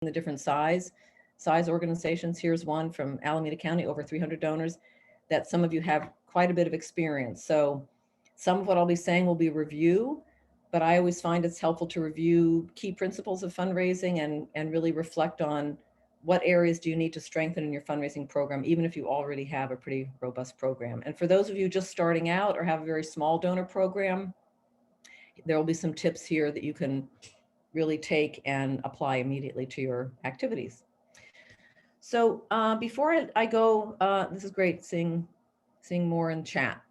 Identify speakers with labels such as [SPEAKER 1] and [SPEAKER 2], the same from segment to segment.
[SPEAKER 1] the different size organizations. Here's one from Alameda County, over 300 donors, that some of you have quite a bit of experience. So some of what I'll be saying will be review, but I always find it's helpful to review key principles of fundraising and really reflect on what areas do you need to strengthen in your fundraising program, even if you already have a pretty robust program. And for those of you just starting out or have a very small donor program, there will be some tips here that you can really take and apply immediately to your activities. So before I go, this is great seeing more in chat.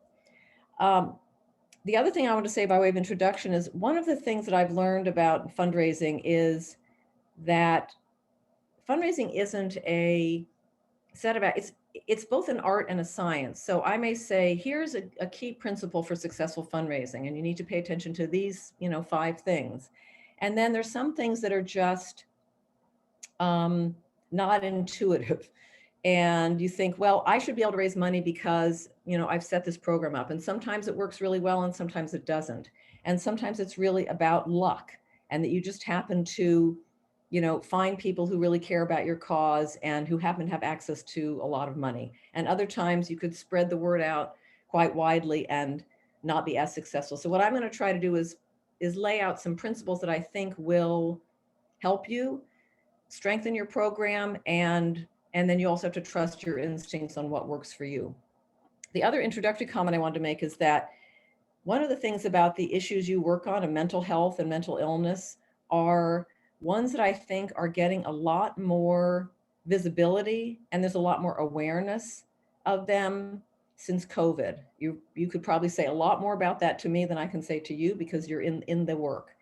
[SPEAKER 1] The other thing I want to say by way of introduction is one of the things that I've learned about fundraising is that fundraising isn't a set about, it's both an art and a science. So I may say, here's a key principle for successful fundraising, and you need to pay attention to these, 5 things. And then there's some things that are just not intuitive. And you think, well, I should be able to raise money because, I've set this program up. And sometimes it works really well and sometimes it doesn't. And sometimes it's really about luck and that you just happen to, find people who really care about your cause and who happen to have access to a lot of money. And other times you could spread the word out quite widely and not be as successful. So what I'm going to try to do is lay out some principles that I think will help you strengthen your program, and then you also have to trust your instincts on what works for you. The other introductory comment I wanted to make is that one of the things about the issues you work on, mental health and mental illness, are ones that I think are getting a lot more visibility, and there's a lot more awareness of them since COVID. You could probably say a lot more about that to me than I can say to you because you're in the work.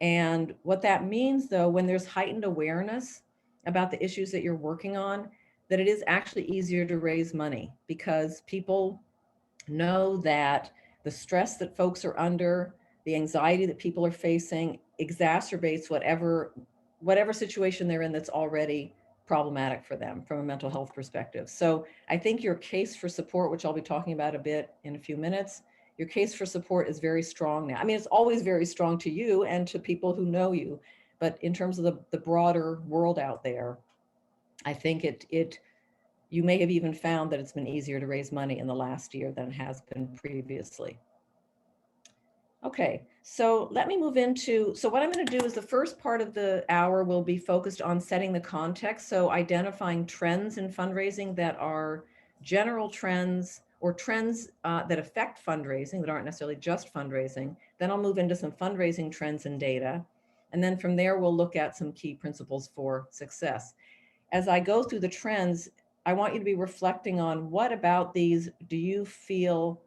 [SPEAKER 1] And what that means, though, when there's heightened awareness about the issues that you're working on, that it is actually easier to raise money because people know that the stress that folks are under, the anxiety that people are facing, exacerbates whatever situation they're in that's already problematic for them from a mental health perspective. So I think your case for support, which I'll be talking about a bit in a few minutes, your case for support is very strong now. I mean, it's always very strong to you and to people who know you, but in terms of the broader world out there, I think you may have even found that it's been easier to raise money in the last year than it has been previously. Okay, so let me move into, so what I'm going to do is the first part of the hour will be focused on setting the context, so identifying trends in fundraising that are general trends or trends that affect fundraising that aren't necessarily just fundraising. Then I'll move into some fundraising trends and data. And then from there, we'll look at some key principles for success. As I go through the trends, I want you to be reflecting on what about these do you feel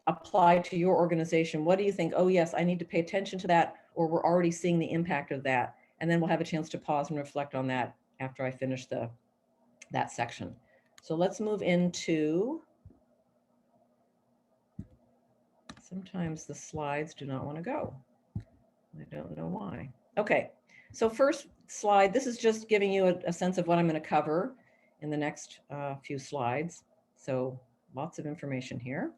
[SPEAKER 1] apply to your organization? What do you think, oh yes, I need to pay attention to that, or we're already seeing the impact of that? And then we'll have a chance to pause and reflect on that after I finish that section. So let's move into, sometimes the slides do not want to go. I don't know why. Okay, so first slide, this is just giving you a sense of what I'm going to cover in the next few slides. So lots of information here.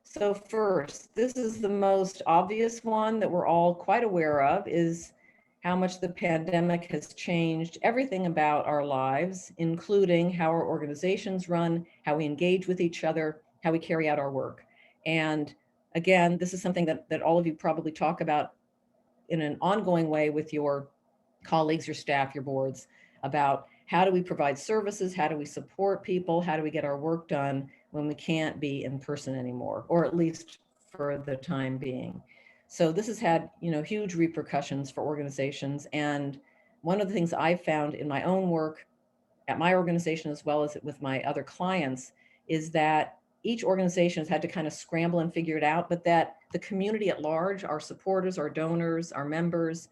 [SPEAKER 1] So first, this is the most obvious one that we're all quite aware of, is how much the pandemic has changed everything about our lives, including how our organizations run, how we engage with each other, how we carry out our work. And again, this is something that all of you probably talk about in an ongoing way with your colleagues, your staff, your boards, about how do we provide services, how do we support people, how do we get our work done when we can't be in person anymore, or at least for the time being. So this has had, huge repercussions for organizations. And one of the things I've found in my own work at my organization, as well as with my other clients, is that each organization has had to kind of scramble and figure it out, but that the community at large, our supporters, our donors, our members,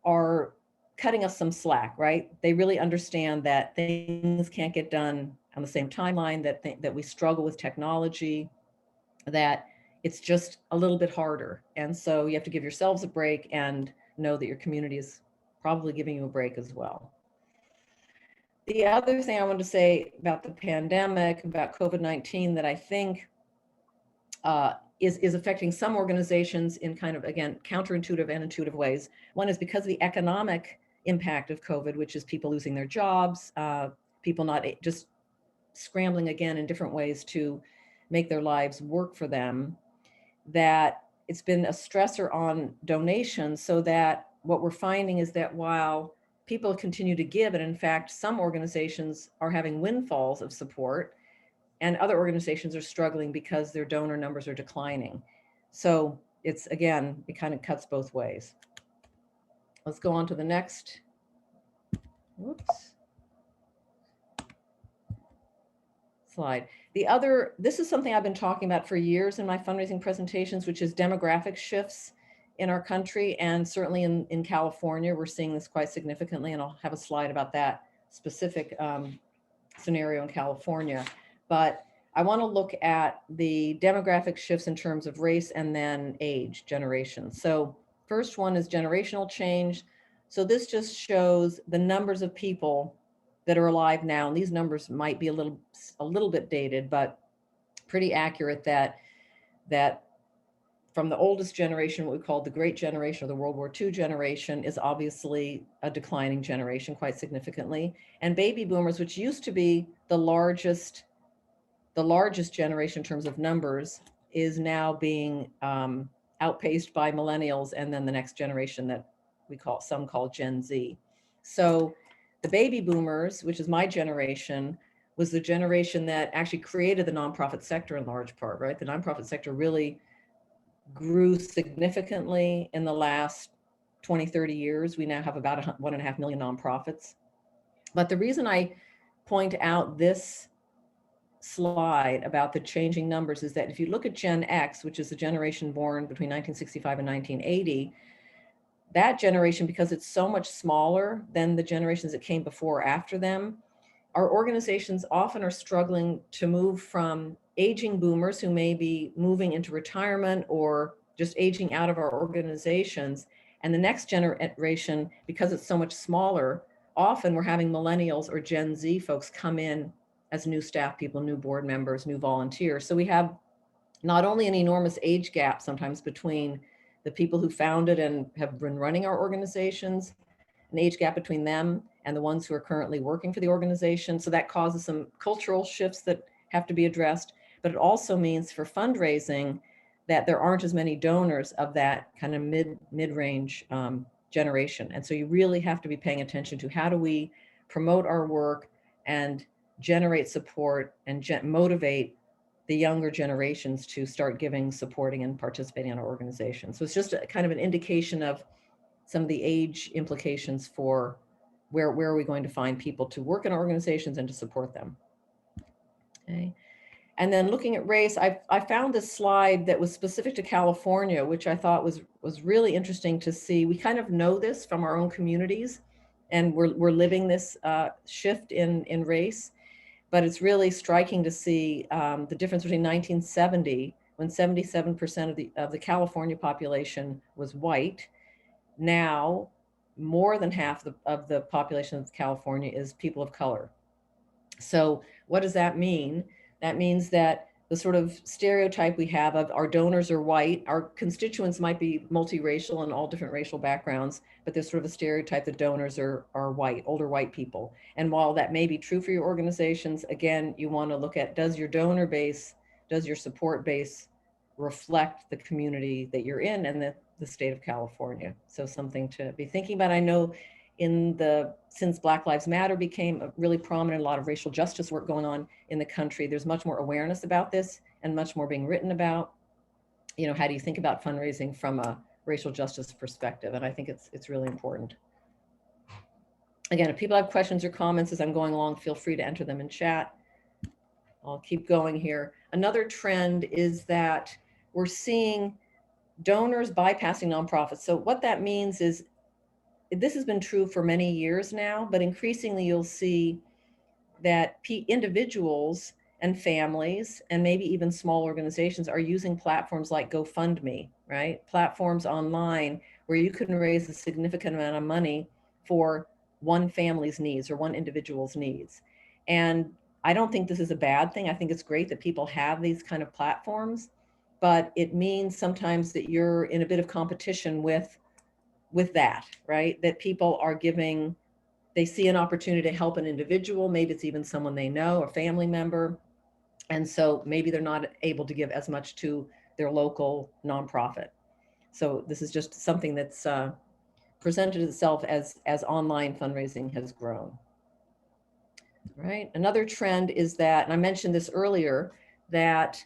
[SPEAKER 1] are cutting us some slack, right? They really understand that things can't get done on the same timeline, that we struggle with technology, that it's just a little bit harder. And so you have to give yourselves a break and know that your community is probably giving you a break as well. The other thing I want to say about the pandemic, about COVID-19, that I think is affecting some organizations in kind of, again, counterintuitive and intuitive ways. One is because of the economic impact of COVID, which is people losing their jobs, people not just scrambling again in different ways to make their lives work for them, that it's been a stressor on donations, so that what we're finding is that while people continue to give, and in fact, some organizations are having windfalls of support, and other organizations are struggling because their donor numbers are declining. So it's, again, it kind of cuts both ways. Let's go on to the next. Whoops. Slide. This is something I've been talking about for years in my fundraising presentations, which is demographic shifts in our country, and certainly in California, we're seeing this quite significantly, and I'll have a slide about that specific scenario in California. But I want to look at the demographic shifts in terms of race and then age, generation. So first one is generational change. So this just shows the numbers of people that are alive now. And these numbers might be a little bit dated, but pretty accurate, that from the oldest generation, what we call the Great Generation or the World War II generation, is obviously a declining generation quite significantly. And baby boomers, which used to be the largest generation in terms of numbers, is now being outpaced by millennials, and then the next generation that some call Gen Z. So the baby boomers, which is my generation, was the generation that actually created the nonprofit sector in large part, right? The nonprofit sector really grew significantly in the last 20, 30 years. We now have about 1.5 million nonprofits. But the reason I point out this slide about the changing numbers is that if you look at Gen X, which is the generation born between 1965 and 1980, that generation, because it's so much smaller than the generations that came before or after them, our organizations often are struggling to move from aging boomers who may be moving into retirement or just aging out of our organizations. And the next generation, because it's so much smaller, often we're having millennials or Gen Z folks come in as new staff people, new board members, new volunteers. So we have not only an enormous age gap sometimes between the people who founded and have been running our organizations, an age gap between them and the ones who are currently working for the organization. So that causes some cultural shifts that have to be addressed. But it also means for fundraising that there aren't as many donors of that kind of mid-range generation. And so you really have to be paying attention to how do we promote our work and generate support and motivate the younger generations to start giving, supporting, and participating in our organization. So it's just a kind of an indication of some of the age implications for where are we going to find people to work in organizations and to support them. Okay. And then looking at race, I found this slide that was specific to California, which I thought was really interesting to see. We kind of know this from our own communities, and we're living this shift in race. But it's really striking to see the difference between 1970, when 77% of the California population was white. Now, more than half of the population of California is people of color. So what does that mean? That means that the sort of stereotype we have of our donors are white, our constituents might be multiracial and all different racial backgrounds, but there's sort of a stereotype that donors are white, older white people. And while that may be true for your organizations, again, you want to look at, does your donor base, does your support base reflect the community that you're in and the state of California? So something to be thinking about. I know since Black Lives Matter became really prominent, a lot of racial justice work going on in the country, there's much more awareness about this and much more being written about. You know, how do you think about fundraising from a racial justice perspective? And I think it's really important. Again, if people have questions or comments as I'm going along, feel free to enter them in chat. I'll keep going here. Another trend is that we're seeing donors bypassing nonprofits. So what that means is, this has been true for many years now, but increasingly you'll see that individuals and families and maybe even small organizations are using platforms like GoFundMe, right? Platforms online where you can raise a significant amount of money for one family's needs or one individual's needs. And I don't think this is a bad thing. I think it's great that people have these kind of platforms, but it means sometimes that you're in a bit of competition with with that, right? That people are giving, they see an opportunity to help an individual, maybe it's even someone they know, a family member, and so maybe they're not able to give as much to their local nonprofit. So this is just something that's presented itself as online fundraising has grown. Right. Another trend is that, and I mentioned this earlier, that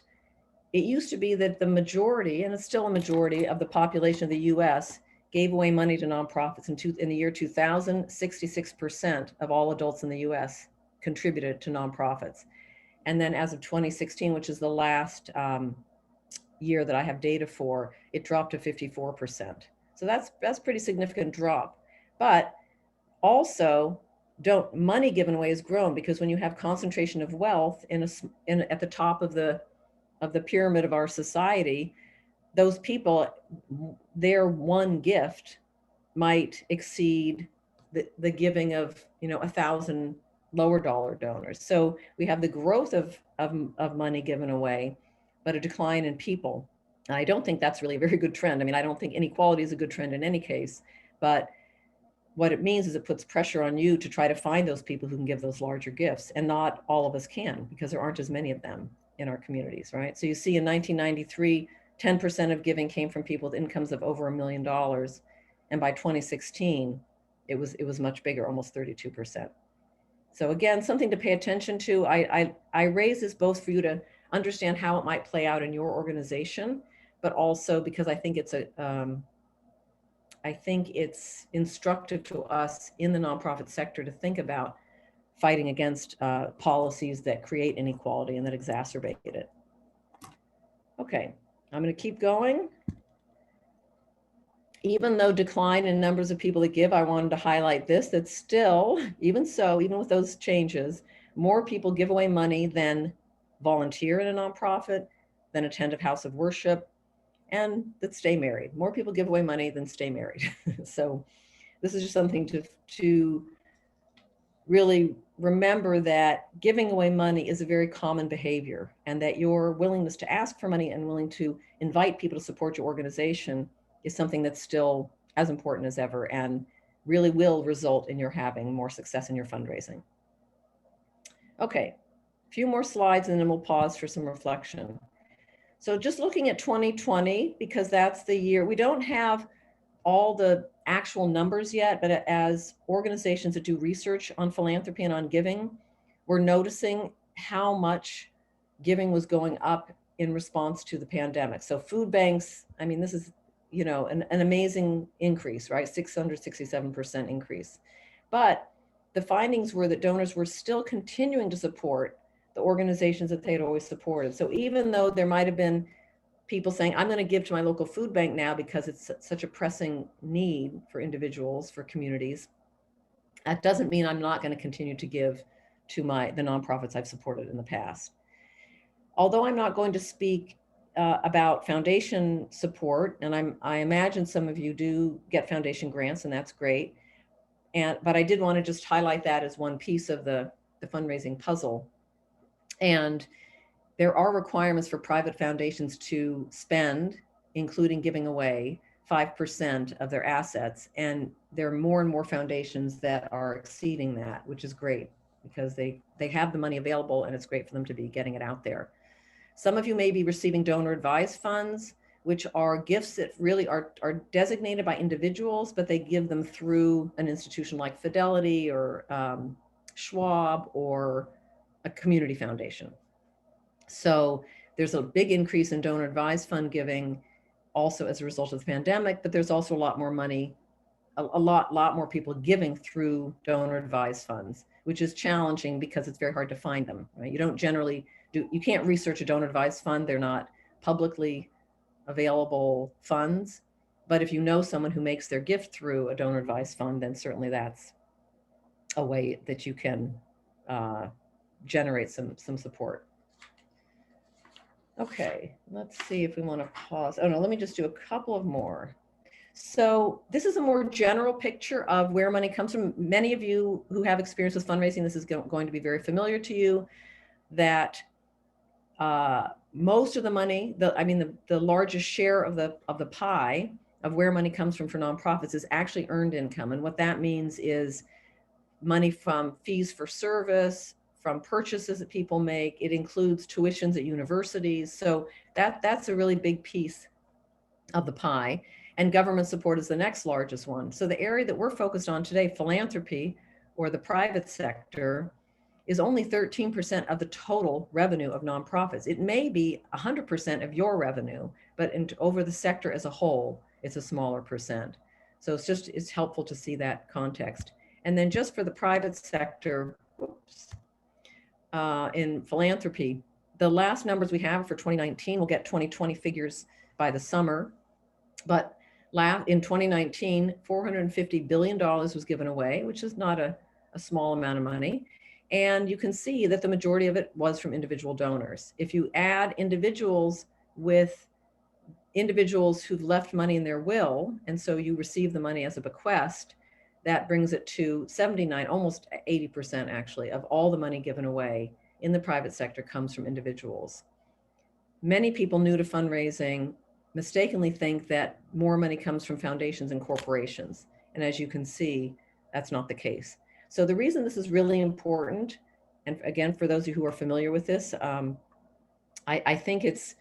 [SPEAKER 1] it used to be that the majority, and it's still a majority of the population of the US, gave away money to nonprofits. In the year 2000, 66% of all adults in the US contributed to nonprofits. And then as of 2016, which is the last year that I have data for, it dropped to 54%. So that's pretty significant drop. But also, money given away has grown, because when you have concentration of wealth at the top of the pyramid of our society, those people, their one gift might exceed the giving of 1,000 lower dollar donors. So we have the growth of money given away, but a decline in people. And I don't think that's really a very good trend. I mean, I don't think inequality is a good trend in any case, but what it means is it puts pressure on you to try to find those people who can give those larger gifts, and not all of us can, because there aren't as many of them in our communities, right? So you see in 1993, 10% of giving came from people with incomes of over $1 million. And by 2016, it was much bigger, almost 32%. So again, something to pay attention to. I raise this both for you to understand how it might play out in your organization, but also because I think it's instructive to us in the nonprofit sector to think about fighting against policies that create inequality and that exacerbate it. Okay, I'm going to keep going. Even though decline in numbers of people that give, I wanted to highlight this, that still, even with those changes, more people give away money than volunteer in a nonprofit, than attend a house of worship, and that stay married. More people give away money than stay married. So this is just something to really remember, that giving away money is a very common behavior, and that your willingness to ask for money and willing to invite people to support your organization is something that's still as important as ever, and really will result in your having more success in your fundraising. Okay, a few more slides and then we'll pause for some reflection. So just looking at 2020, because that's the year, we don't have all the actual numbers yet, but as organizations that do research on philanthropy and on giving, we're noticing how much giving was going up in response to the pandemic. So food banks, I mean, this is, an amazing increase, right? 667% increase. But the findings were that donors were still continuing to support the organizations that they had always supported. So even though there might have been people saying, I'm going to give to my local food bank now because it's such a pressing need for individuals, for communities, that doesn't mean I'm not going to continue to give to the nonprofits I've supported in the past. Although I'm not going to speak about foundation support, and I imagine some of you do get foundation grants, and that's great. But I did want to just highlight that as one piece of the fundraising puzzle. And there are requirements for private foundations to spend, including giving away, 5% of their assets. And there are more and more foundations that are exceeding that, which is great, because they have the money available, and it's great for them to be getting it out there. Some of you may be receiving donor advised funds, which are gifts that really are designated by individuals, but they give them through an institution like Fidelity or Schwab or a community foundation. So there's a big increase in donor advised fund giving also as a result of the pandemic, but there's also a lot more money, a lot more people giving through donor advised funds, which is challenging because it's very hard to find them, right? You don't generally you can't research a donor advised fund. They're not publicly available funds. But if you know someone who makes their gift through a donor advised fund, then certainly that's a way that you can generate some support. Okay, let's see if we want to pause. Oh no, let me just do a couple of more. So this is a more general picture of where money comes from. Many of you who have experience with fundraising, this is going to be very familiar to you, that most of the money, the largest share of the pie, of where money comes from for nonprofits is actually earned income. And what that means is money from fees for service, from purchases that people make. It includes tuitions at universities. So that's a really big piece of the pie. And government support is the next largest one. So the area that we're focused on today, philanthropy or the private sector, is only 13% of the total revenue of nonprofits. It may be 100% of your revenue, but over the sector as a whole, it's a smaller percent. So it's helpful to see that context. And then just for the private sector, in philanthropy, the last numbers we have for 2019, we'll get 2020 figures by the summer, but in 2019, $450 billion was given away, which is not a small amount of money. And you can see that the majority of it was from individual donors. If you add individuals with individuals who've left money in their will, and so you receive the money as a bequest, that brings it to 79, almost 80% actually, of all the money given away in the private sector comes from individuals. Many people new to fundraising mistakenly think that more money comes from foundations and corporations. And as you can see, that's not the case. So the reason this is really important, and again, for those of you who are familiar with this, I think it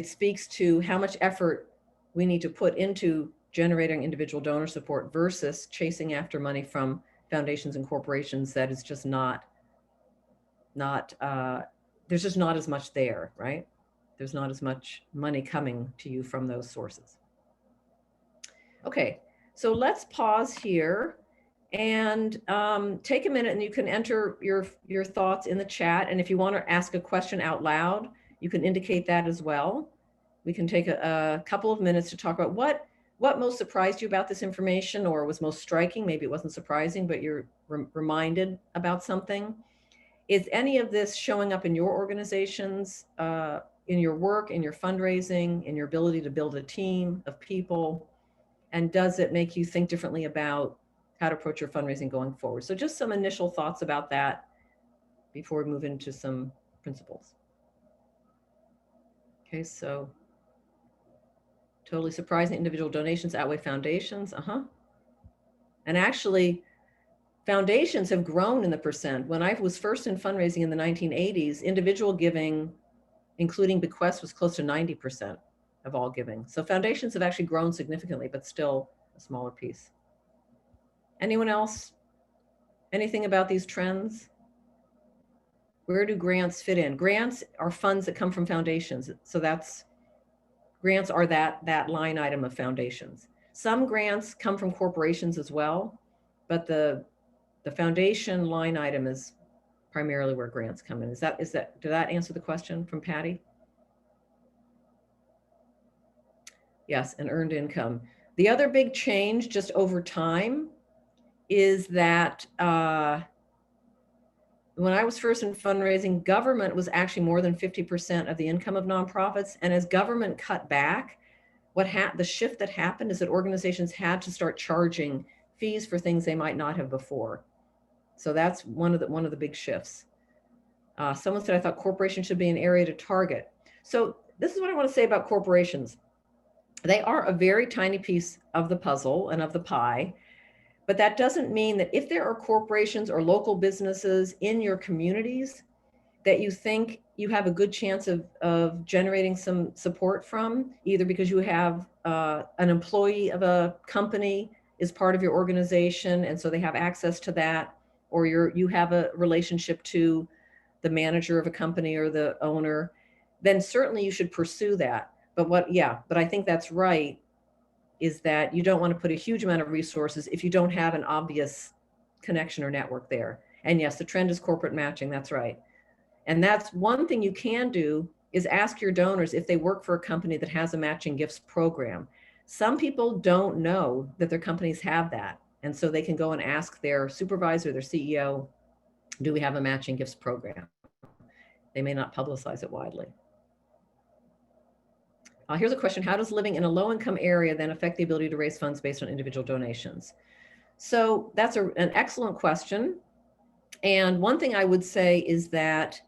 [SPEAKER 1] speaks to how much effort we need to put into generating individual donor support versus chasing after money from foundations and corporations. That is just there's just not as much there, right? There's not as much money coming to you from those sources. Okay, so let's pause here and take a minute, and you can enter your thoughts in the chat. And if you want to ask a question out loud, you can indicate that as well. We can take a couple of minutes to talk about what most surprised you about this information, or was most striking. Maybe it wasn't surprising, but you're reminded about something. Is any of this showing up in your organizations, in your work, in your fundraising, in your ability to build a team of people? And does it make you think differently about how to approach your fundraising going forward? So just some initial thoughts about that before we move into some principles. Okay, so totally surprising, individual donations outweigh foundations. And actually, foundations have grown in the percent. When I was first in fundraising in the 1980s, individual giving, including bequests, was close to 90% of all giving. So foundations have actually grown significantly, but still a smaller piece. Anyone else? Anything about these trends? Where do grants fit in? Grants are funds that come from foundations. So grants are that line item of foundations. Some grants come from corporations as well, but the foundation line item is primarily where grants come in. Did that answer the question from Patty? Yes, and earned income. The other big change just over time is that when I was first in fundraising, government was actually more than 50% of the income of nonprofits. And as government cut back, the shift that happened is that organizations had to start charging fees for things they might not have before. So that's one of the big shifts. Someone said, I thought corporations should be an area to target. So this is what I want to say about corporations. They are a very tiny piece of the puzzle and of the pie, but that doesn't mean that if there are corporations or local businesses in your communities that you think you have a good chance of generating some support from, either because you have an employee of a company is part of your organization, and so they have access to that, or you have a relationship to the manager of a company or the owner, then certainly you should pursue that. But I think that's right, is that you don't want to put a huge amount of resources if you don't have an obvious connection or network there. And yes, the trend is corporate matching, that's right. And that's one thing you can do, is ask your donors if they work for a company that has a matching gifts program. Some people don't know that their companies have that. And so they can go and ask their supervisor, their CEO, do we have a matching gifts program? They may not publicize it widely. Here's a question. How does living in a low-income area then affect the ability to raise funds based on individual donations? So that's an excellent question. And one thing I would say is that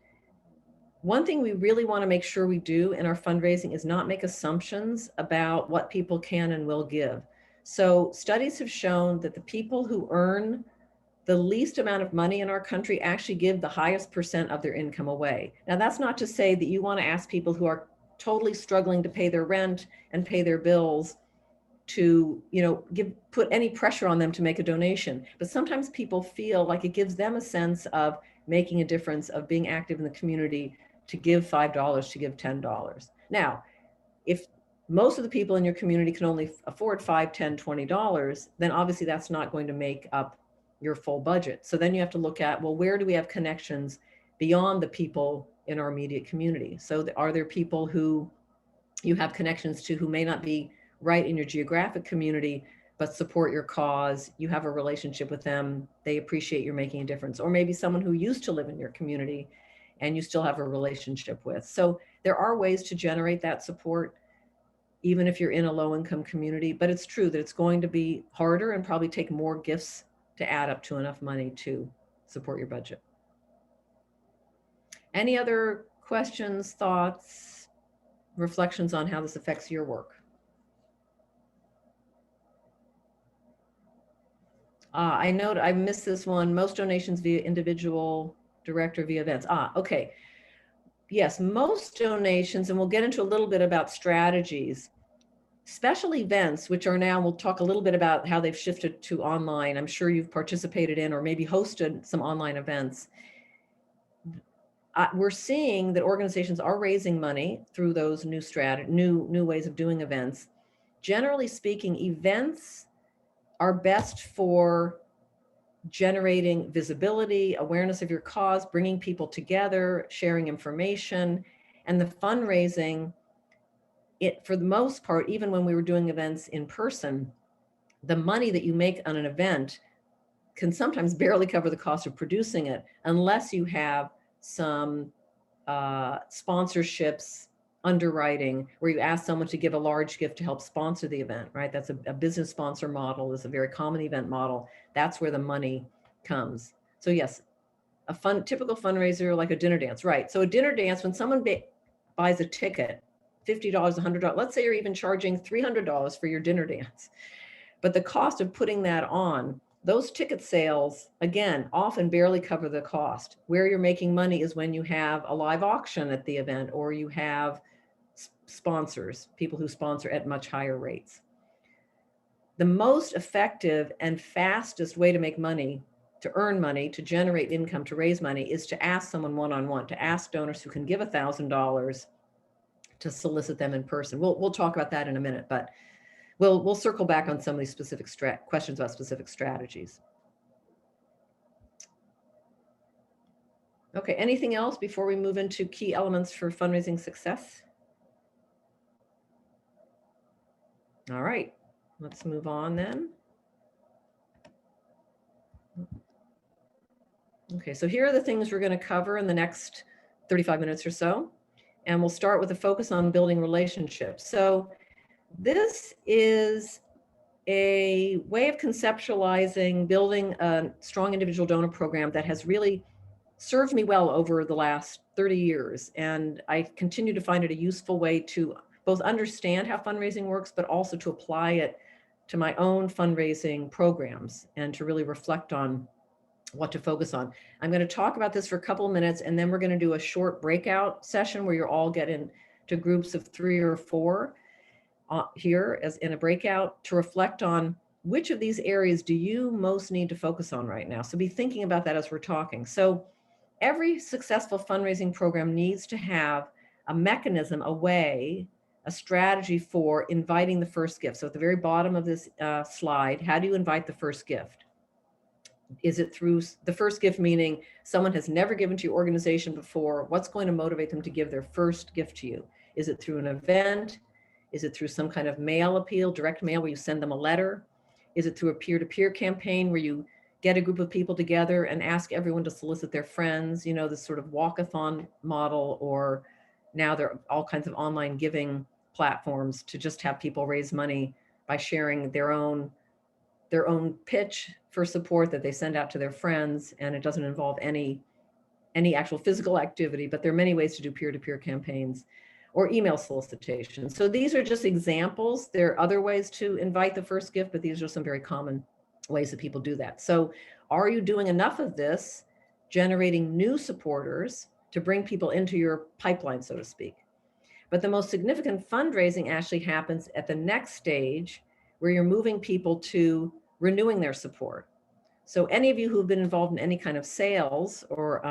[SPEAKER 1] One thing we really want to make sure we do in our fundraising is not make assumptions about what people can and will give. So studies have shown that the people who earn the least amount of money in our country actually give the highest percent of their income away. Now, that's not to say that you want to ask people who are totally struggling to pay their rent and pay their bills to, put any pressure on them to make a donation. But sometimes people feel like it gives them a sense of making a difference, of being active in the community, to give $5, to give $10. Now, if most of the people in your community can only afford $5, $10, $20, then obviously that's not going to make up your full budget. So then you have to look at, well, where do we have connections beyond the people in our immediate community? So are there people who you have connections to who may not be right in your geographic community, but support your cause? You have a relationship with them. They appreciate you're making a difference. Or maybe someone who used to live in your community and you still have a relationship with. So there are ways to generate that support, even if you're in a low income community. But it's true that it's going to be harder and probably take more gifts to add up to enough money to support your budget. Any other questions, thoughts, reflections on how this affects your work? I note I missed this one. Most donations via individual, director via events. Okay. Yes, most donations, and we'll get into a little bit about strategies. Special events, which are now, we'll talk a little bit about how they've shifted to online. I'm sure you've participated in or maybe hosted some online events. We're seeing that organizations are raising money through those new ways of doing events. Generally speaking, events are best for generating visibility, awareness of your cause, bringing people together, sharing information, and the fundraising. For the most part, even when we were doing events in person, the money that you make on an event can sometimes barely cover the cost of producing it unless you have some sponsorships, underwriting, where you ask someone to give a large gift to help sponsor the event, right? That's a business sponsor model, is a very common event model. That's where the money comes. So yes, typical fundraiser, like a dinner dance, right? So a dinner dance, when someone buys a ticket, $50, $100, let's say you're even charging $300 for your dinner dance, but the cost of putting that on, those ticket sales, again, often barely cover the cost. Where you're making money is when you have a live auction at the event, or you have sponsors, people who sponsor at much higher rates. The most effective and fastest way to make money, to earn money, to generate income, to raise money, is to ask someone one-on-one, to ask donors who can give $1,000 to solicit them in person. We'll talk about that in a minute, but we'll circle back on some of these specific questions about specific strategies. Okay, anything else before we move into key elements for fundraising success? All right, let's move on then. Okay, so here are the things we're going to cover in the next 35 minutes or so. And we'll start with a focus on building relationships. So this is a way of conceptualizing building a strong individual donor program that has really served me well over the last 30 years. And I continue to find it a useful way to both understand how fundraising works, but also to apply it to my own fundraising programs and to really reflect on what to focus on. I'm going to talk about this for a couple of minutes, and then we're going to do a short breakout session where you're all get into groups of 3 or 4 here as in a breakout to reflect on which of these areas do you most need to focus on right now. So be thinking about that as we're talking. So every successful fundraising program needs to have a mechanism, a way, a strategy for inviting the first gift. So at the very bottom of this slide, how do you invite the first gift? Is it through the first gift, meaning someone has never given to your organization before? What's going to motivate them to give their first gift to you? Is it through an event? Is it through some kind of mail appeal, direct mail, where you send them a letter? Is it through a peer-to-peer campaign where you get a group of people together and ask everyone to solicit their friends, this sort of walkathon model, or now there are all kinds of online giving platforms to just have people raise money by sharing their own pitch for support that they send out to their friends, and it doesn't involve any any actual physical activity, but there are many ways to do peer-to-peer campaigns or email solicitation. So these are just examples. There are other ways to invite the first gift, but these are some very common ways that people do that. So are you doing enough of this, generating new supporters to bring people into your pipeline, so to speak? But the most significant fundraising actually happens at the next stage, where you're moving people to renewing their support. So any of you who've been involved in any kind of sales or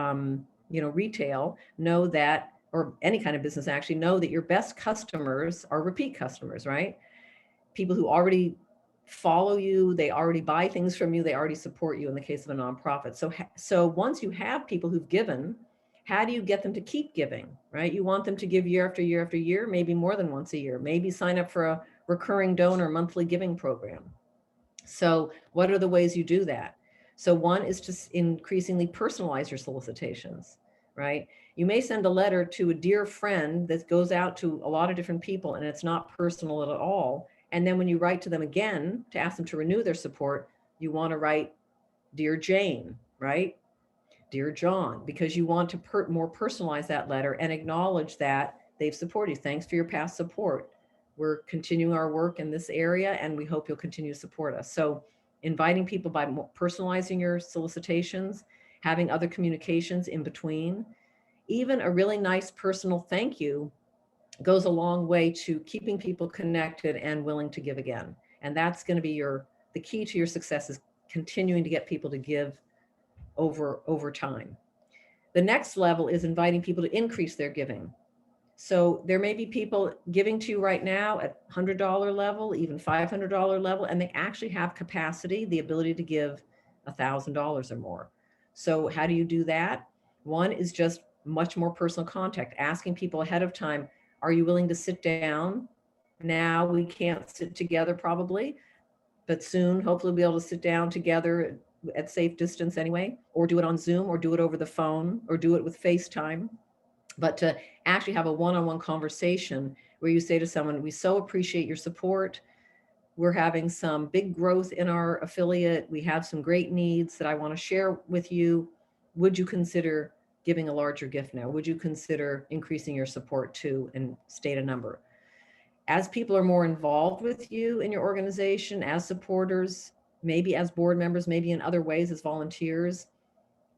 [SPEAKER 1] retail know that, or any kind of business actually, know that your best customers are repeat customers, right? People who already follow you, they already buy things from you, they already support you in the case of a nonprofit. So once you have people who've given, how do you get them to keep giving, right? You want them to give year after year after year, maybe more than once a year, maybe sign up for a recurring donor monthly giving program. So what are the ways you do that? So one is to increasingly personalize your solicitations, right? You may send a letter to a dear friend that goes out to a lot of different people and it's not personal at all. And then when you write to them again to ask them to renew their support, you want to write, Dear Jane, right? Dear John, because you want to more personalize that letter and acknowledge that they've supported you. Thanks for your past support. We're continuing our work in this area and we hope you'll continue to support us. So inviting people by personalizing your solicitations, having other communications in between, even a really nice personal thank you goes a long way to keeping people connected and willing to give again. And that's going to be the key to your success, is continuing to get people to give over time. The next level is inviting people to increase their giving. So there may be people giving to you right now at $100 level, even $500 level, and they actually have capacity, the ability to give $1,000 or more. So how do you do that? One is just much more personal contact, asking people ahead of time, are you willing to sit down? Now we can't sit together probably, but soon hopefully we'll be able to sit down together at safe distance anyway, or do it on Zoom, or do it over the phone, or do it with FaceTime. But to actually have a one-on-one conversation where you say to someone, we so appreciate your support. We're having some big growth in our affiliate. We have some great needs that I want to share with you. Would you consider giving a larger gift now? Would you consider increasing your support too, and state a number? As people are more involved with you in your organization, as supporters, maybe as board members, maybe in other ways as volunteers,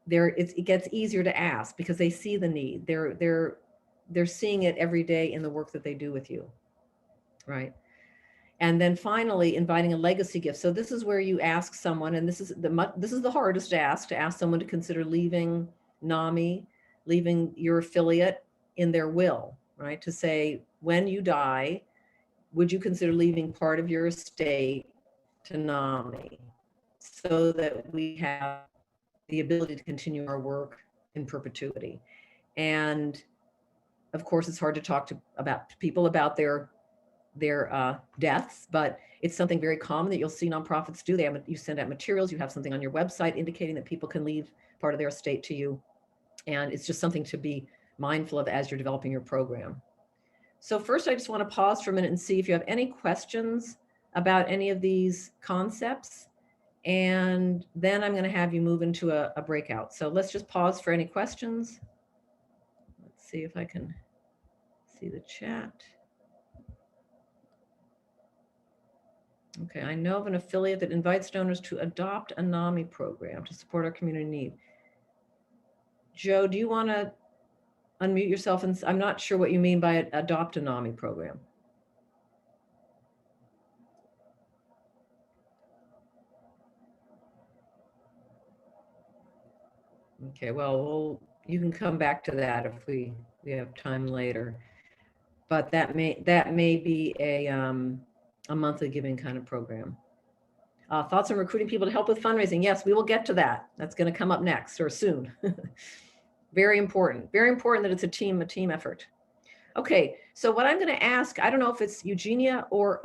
[SPEAKER 1] it gets easier to ask because they see the need. They're seeing it every day in the work that they do with you, right? And then finally, inviting a legacy gift. So this is where you ask someone, and this is the hardest ask, to ask someone to consider leaving NAMI, leaving your affiliate in their will, right? To say, when you die, would you consider leaving part of your estate to NAMI so that we have the ability to continue our work in perpetuity? And of course, it's hard to talk to people about their deaths, but it's something very common that you'll see nonprofits do. You send out materials, you have something on your website indicating that people can leave part of their estate to you. And it's just something to be mindful of as you're developing your program. So first, I just want to pause for a minute and see if you have any questions about any of these concepts. And then I'm going to have you move into a breakout. So let's just pause for any questions. Let's see if I can see the chat. Okay, I know of an affiliate that invites donors to adopt a NAMI program to support our community need. Joe, do you want to unmute yourself? And I'm not sure what you mean by adopt a NAMI program. Okay, well, you can come back to that if we have time later. But that may be a monthly giving kind of program. Thoughts on recruiting people to help with fundraising? Yes, we will get to that. That's going to come up next or soon. Very important that it's a team effort. Okay, so what I'm going to ask, I don't know if it's Eugenia or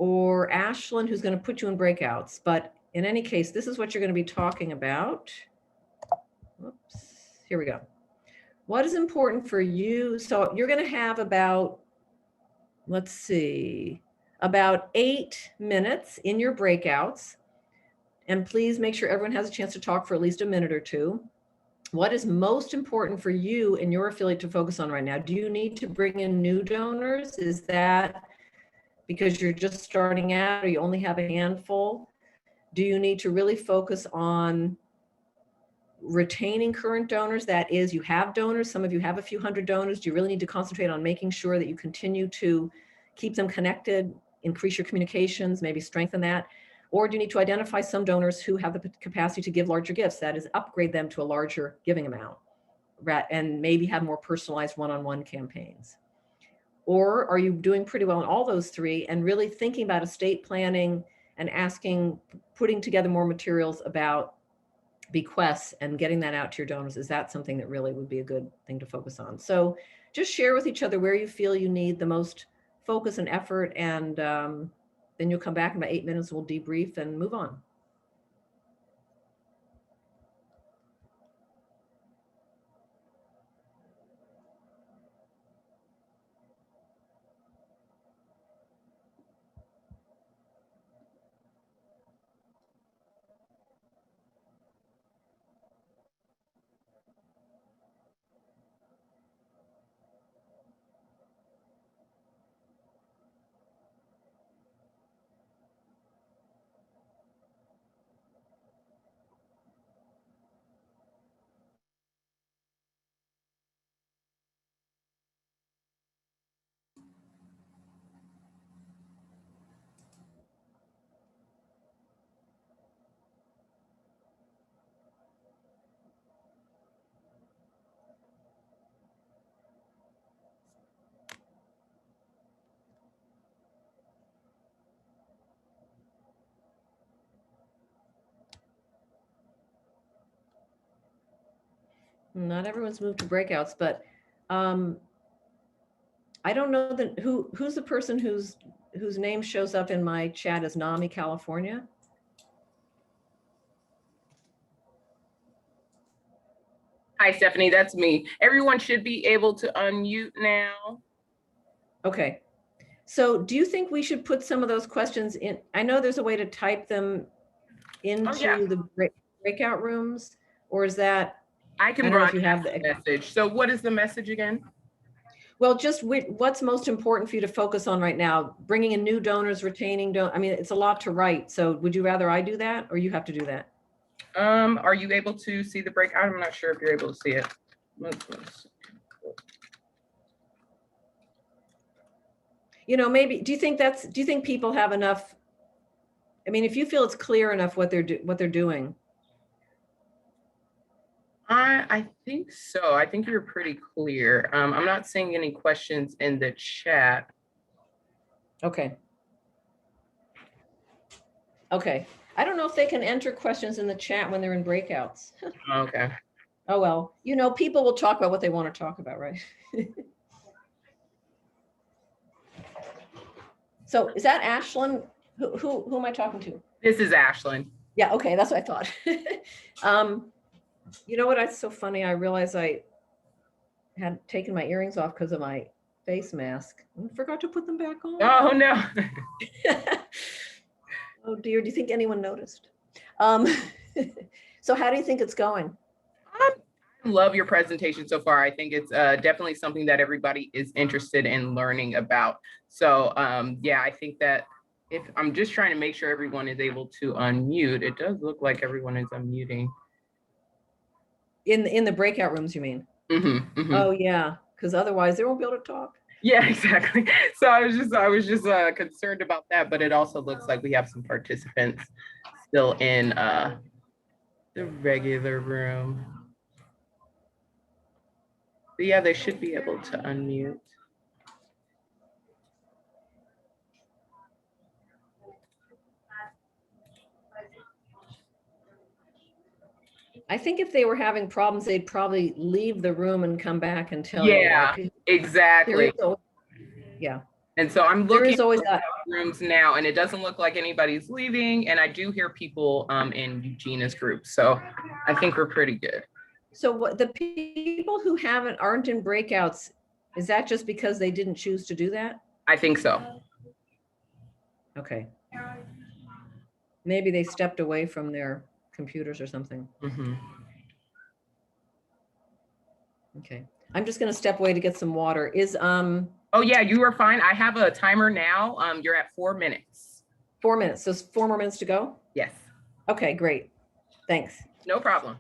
[SPEAKER 1] Ashlyn who's going to put you in breakouts, but in any case, this is what you're going to be talking about. Whoops, here we go. What is important for you? So you're going to have about, let's see, about 8 minutes in your breakouts. And please make sure everyone has a chance to talk for at least a minute or two. What is most important for you and your affiliate to focus on right now? Do you need to bring in new donors? Is that because you're just starting out or you only have a handful? Do you need to really focus on retaining current donors? That is, you have donors, some of you have a few hundred donors. Do you really need to concentrate on making sure that you continue to keep them connected, increase your communications, maybe strengthen that? Or do you need to identify some donors who have the capacity to give larger gifts? That is, upgrade them to a larger giving amount and maybe have more personalized one-on-one campaigns. Or are you doing pretty well in all those three and really thinking about estate planning and putting together more materials about bequests and getting that out to your donors? Is that something that really would be a good thing to focus on? So just share with each other where you feel you need the most focus and effort, and then you'll come back in about 8 minutes, we'll debrief and move on. Not everyone's moved to breakouts, but I don't know who's the person whose name shows up in my chat as NAMI California.
[SPEAKER 2] Hi, Stephanie, that's me. Everyone should be able to unmute now.
[SPEAKER 1] Okay. So do you think we should put some of those questions in? I know there's a way to type them into the breakout rooms, or is that?
[SPEAKER 2] I can broadcast you have the message. So what is the message again?
[SPEAKER 1] Well, just what's most important for you to focus on right now? Bringing in new donors, retaining I mean, it's a lot to write. So would you rather I do that or you have to do that?
[SPEAKER 2] Are you able to see the breakout? I'm not sure if you're able to see it.
[SPEAKER 1] You know, maybe, do you think people have enough? I mean, if you feel it's clear enough what they're doing.
[SPEAKER 2] I think so. I think you're pretty clear. I'm not seeing any questions in the chat.
[SPEAKER 1] Okay. Okay. I don't know if they can enter questions in the chat when they're in breakouts.
[SPEAKER 2] Okay.
[SPEAKER 1] Oh, well, you know, people will talk about what they want to talk about, right? So is that Ashlyn? Who am I talking to?
[SPEAKER 2] This is Ashlyn.
[SPEAKER 1] Yeah, okay, that's what I thought. You know what, it's so funny. I realized I had taken my earrings off because of my face mask. I forgot to put them back on.
[SPEAKER 2] Oh, no.
[SPEAKER 1] Oh, dear. Do you think anyone noticed? So how do you think it's going?
[SPEAKER 2] I love your presentation so far. I think it's definitely something that everybody is interested in learning about. So yeah, I think that if I'm just trying to make sure everyone is able to unmute, it does look like everyone is unmuting.
[SPEAKER 1] In the breakout rooms, you mean?
[SPEAKER 2] Mm-hmm, mm-hmm.
[SPEAKER 1] Oh, yeah, because otherwise they won't be able to talk.
[SPEAKER 2] Yeah, exactly. So I was just concerned about that, but it also looks like we have some participants still in the regular room. But yeah, they should be able to unmute.
[SPEAKER 1] I think if they were having problems, they'd probably leave the room and come back and tell you.
[SPEAKER 2] Yeah, exactly.
[SPEAKER 1] Yeah.
[SPEAKER 2] And so I'm looking
[SPEAKER 1] at always that
[SPEAKER 2] rooms now, and it doesn't look like anybody's leaving. And I do hear people in Eugenia's group. So I think we're pretty good. So
[SPEAKER 1] what the people who aren't in breakouts, is that just because they didn't choose to do that?
[SPEAKER 2] I think so.
[SPEAKER 1] Okay. Maybe they stepped away from their computers or something.
[SPEAKER 2] Mm-hmm.
[SPEAKER 1] Okay. I'm just going to step away to get some water.
[SPEAKER 2] Oh yeah, you are fine. I have a timer now. You're at 4 minutes.
[SPEAKER 1] 4 minutes. So 4 more minutes to go?
[SPEAKER 2] Yes.
[SPEAKER 1] Okay, great. Thanks.
[SPEAKER 2] No problem.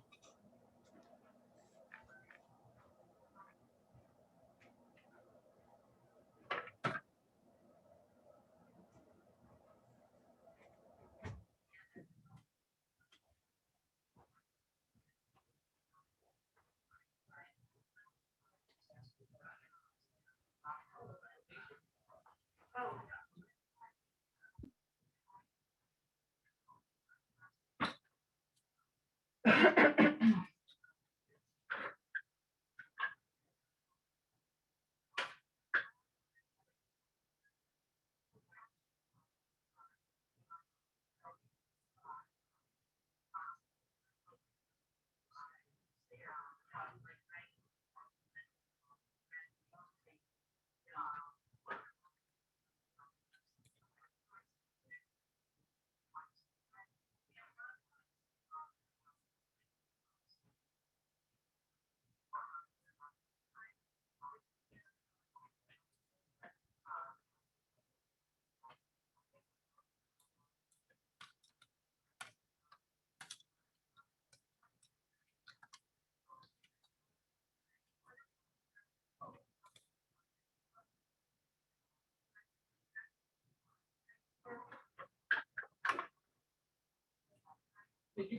[SPEAKER 2] Did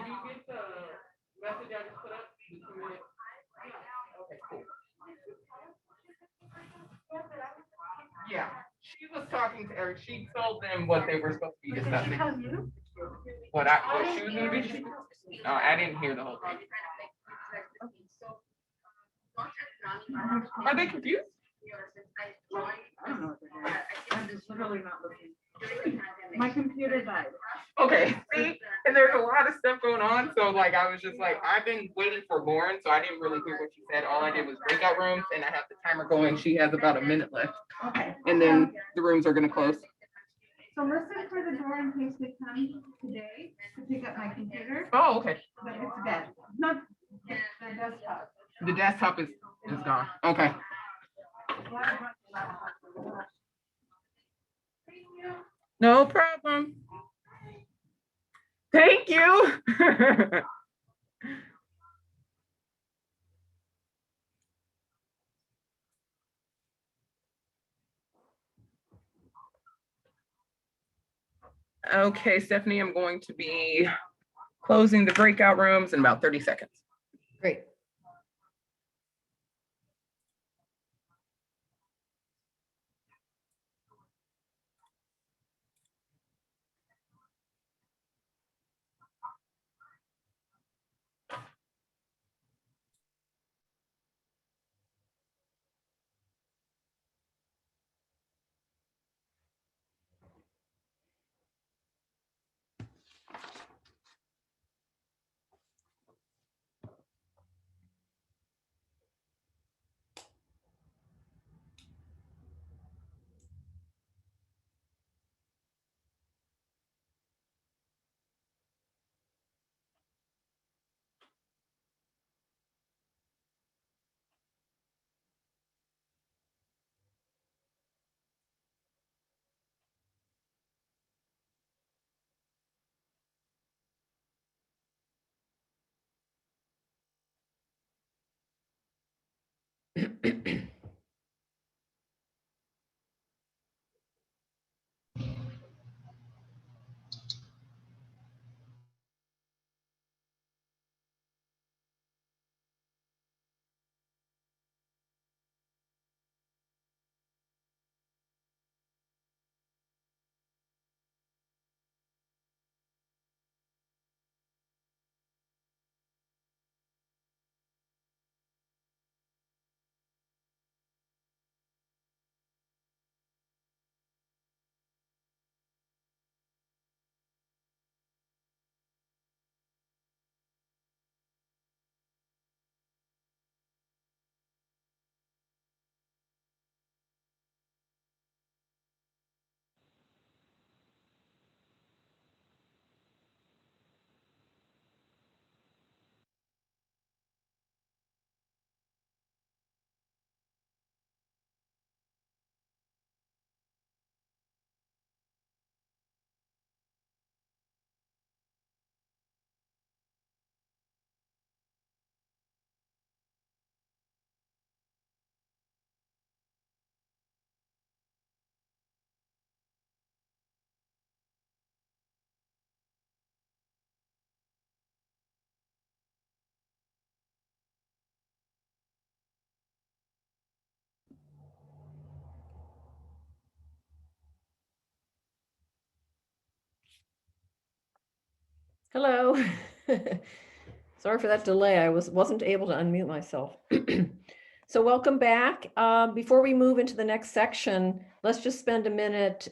[SPEAKER 2] you get the message I just put up? Okay, cool. Yeah, she was talking to Eric. She told them what they were supposed to be discussing. What she was gonna be? No, I didn't hear the whole thing. Are they confused?
[SPEAKER 3] I don't know what they're doing. I'm just literally not looking. My computer died.
[SPEAKER 2] Okay, see, and there's a lot of stuff going on. So like, I was just like, I've been waiting for Lauren, so I didn't really hear what she said. All I did was breakout rooms, and I have the timer going. She has about a minute left,
[SPEAKER 3] Okay.
[SPEAKER 2] and then the rooms are gonna close.
[SPEAKER 3] So listen for the door in case they come today to pick up my computer,
[SPEAKER 2] Oh, okay.
[SPEAKER 3] but it's dead. Not the desktop.
[SPEAKER 2] The desktop is gone. Okay. No problem. Thank you. Okay, Stephanie, I'm going to be closing the breakout rooms in about 30 seconds.
[SPEAKER 1] Great. Hello. Sorry for that delay. I wasn't able to unmute myself. So welcome back. Before we move into the next section, let's just spend a minute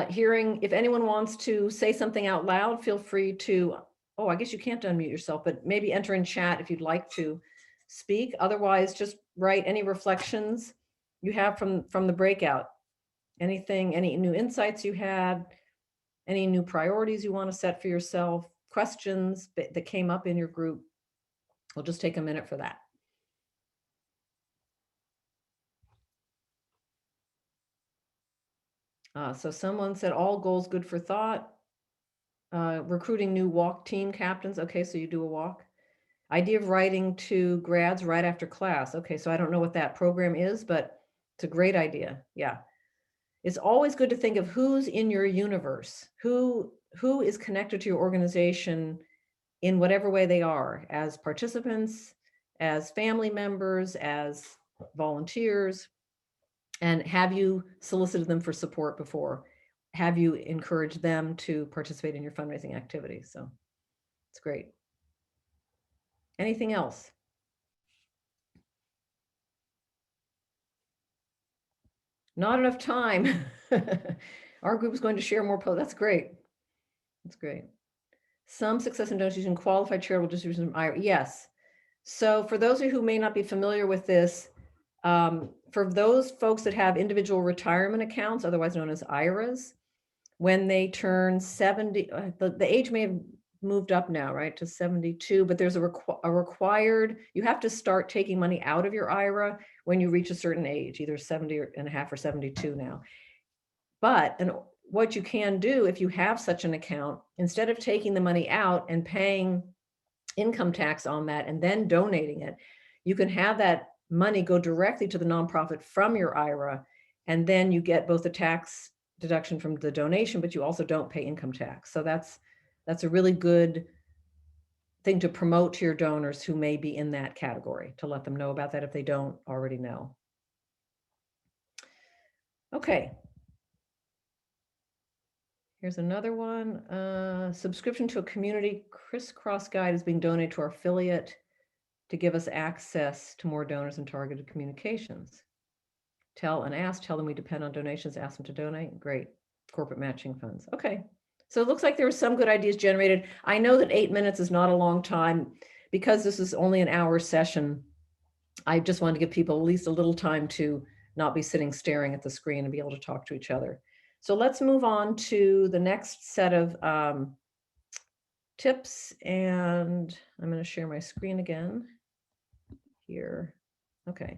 [SPEAKER 1] hearing, if anyone wants to say something out loud, feel free to, oh, I guess you can't unmute yourself, but maybe enter in chat if you'd like to speak. Otherwise, just write any reflections you have from the breakout. Anything, any new insights you had, any new priorities you want to set for yourself, questions that came up in your group. We'll just take a minute for that. So someone said all goals good for thought. Recruiting new walk team captains. Okay, so you do a walk. Idea of writing to grads right after class. Okay, so I don't know what that program is, but it's a great idea. Yeah. It's always good to think of who's in your universe, who is connected to your organization in whatever way they are, as participants, as family members, as volunteers, and have you solicited them for support before? Have you encouraged them to participate in your fundraising activities? So it's great. Anything else? Not enough time. Our group is going to share more. That's great. That's great. Some success in donation qualified charitable distribution from IRA. Yes. So for those of you who may not be familiar with this, for those folks that have individual retirement accounts, otherwise known as IRAs, when they turn 70, the age may have moved up now, right, to 72, but there's a required, you have to start taking money out of your IRA when you reach a certain age, either 70 and a half or 72 now. But and what you can do if you have such an account, instead of taking the money out and paying income tax on that and then donating it, you can have that money go directly to the nonprofit from your IRA, and then you get both the tax deduction from the donation, but you also don't pay income tax. So that's a really good thing to promote to your donors who may be in that category, to let them know about that if they don't already know. Okay. Here's another one. Subscription to a community crisscross guide is being donated to our affiliate to give us access to more donors and targeted communications. Tell them we depend on donations, ask them to donate. Great. Corporate matching funds. Okay. So it looks like there were some good ideas generated. I know that 8 minutes is not a long time. Because this is only an hour session, I just wanted to give people at least a little time to not be sitting staring at the screen and be able to talk to each other. So let's move on to the next set of tips. And I'm going to share my screen again here. Okay.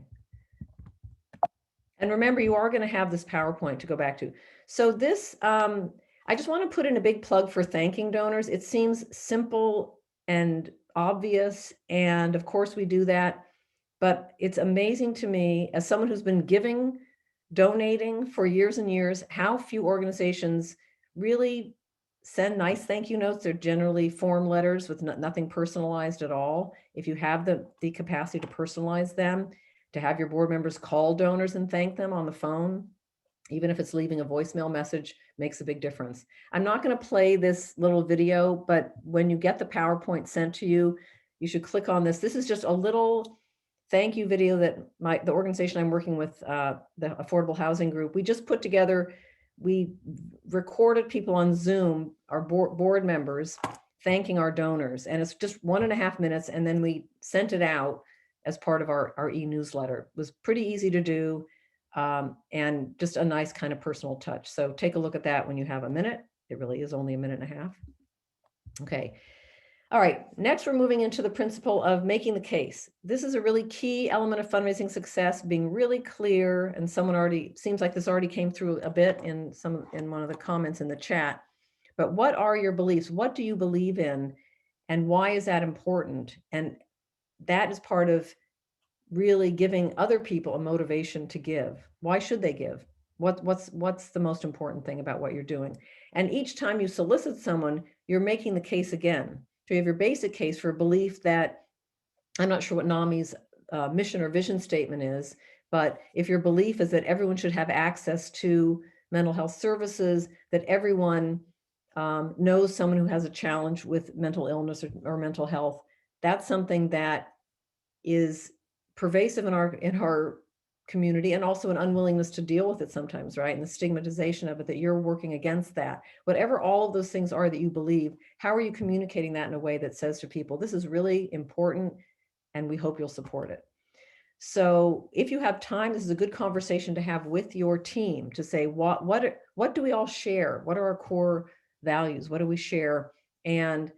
[SPEAKER 1] And remember, you are going to have this PowerPoint to go back to. So this, I just want to put in a big plug for thanking donors. It seems simple and obvious, and of course we do that, but it's amazing to me, as someone who's been giving, donating for years and years, how few organizations really send nice thank you notes. They're generally form letters with nothing personalized at all. If you have the capacity to personalize them, to have your board members call donors and thank them on the phone, even if it's leaving a voicemail message, makes a big difference. I'm not going to play this little video, but when you get the PowerPoint sent to you, you should click on this. This is just a little thank you video that the organization I'm working with, the Affordable Housing Group, we just put together. We recorded people on Zoom, our board members, thanking our donors. And it's just 1.5 minutes. And then we sent it out as part of our e-newsletter. It was pretty easy to do, and just a nice kind of personal touch. So take a look at that when you have a minute. It really is only 1.5 minutes. Okay. All right, next we're moving into the principle of making the case. This is a really key element of fundraising success, being really clear, and someone already, seems like this already came through a bit in one of the comments in the chat. But what are your beliefs? What do you believe in? And why is that important? And that is part of really giving other people a motivation to give. Why should they give? What's the most important thing about what you're doing? And each time you solicit someone, you're making the case again. So you have your basic case for belief that, I'm not sure what NAMI's mission or vision statement is, but if your belief is that everyone should have access to mental health services, that everyone knows someone who has a challenge with mental illness or mental health, that's something that is pervasive in our community, and also an unwillingness to deal with it sometimes, right? And the stigmatization of it, that you're working against that. Whatever all of those things are that you believe, how are you communicating that in a way that says to people, this is really important and we hope you'll support it? So if you have time, this is a good conversation to have with your team to say, what do we all share? What are our core values? What do we share? And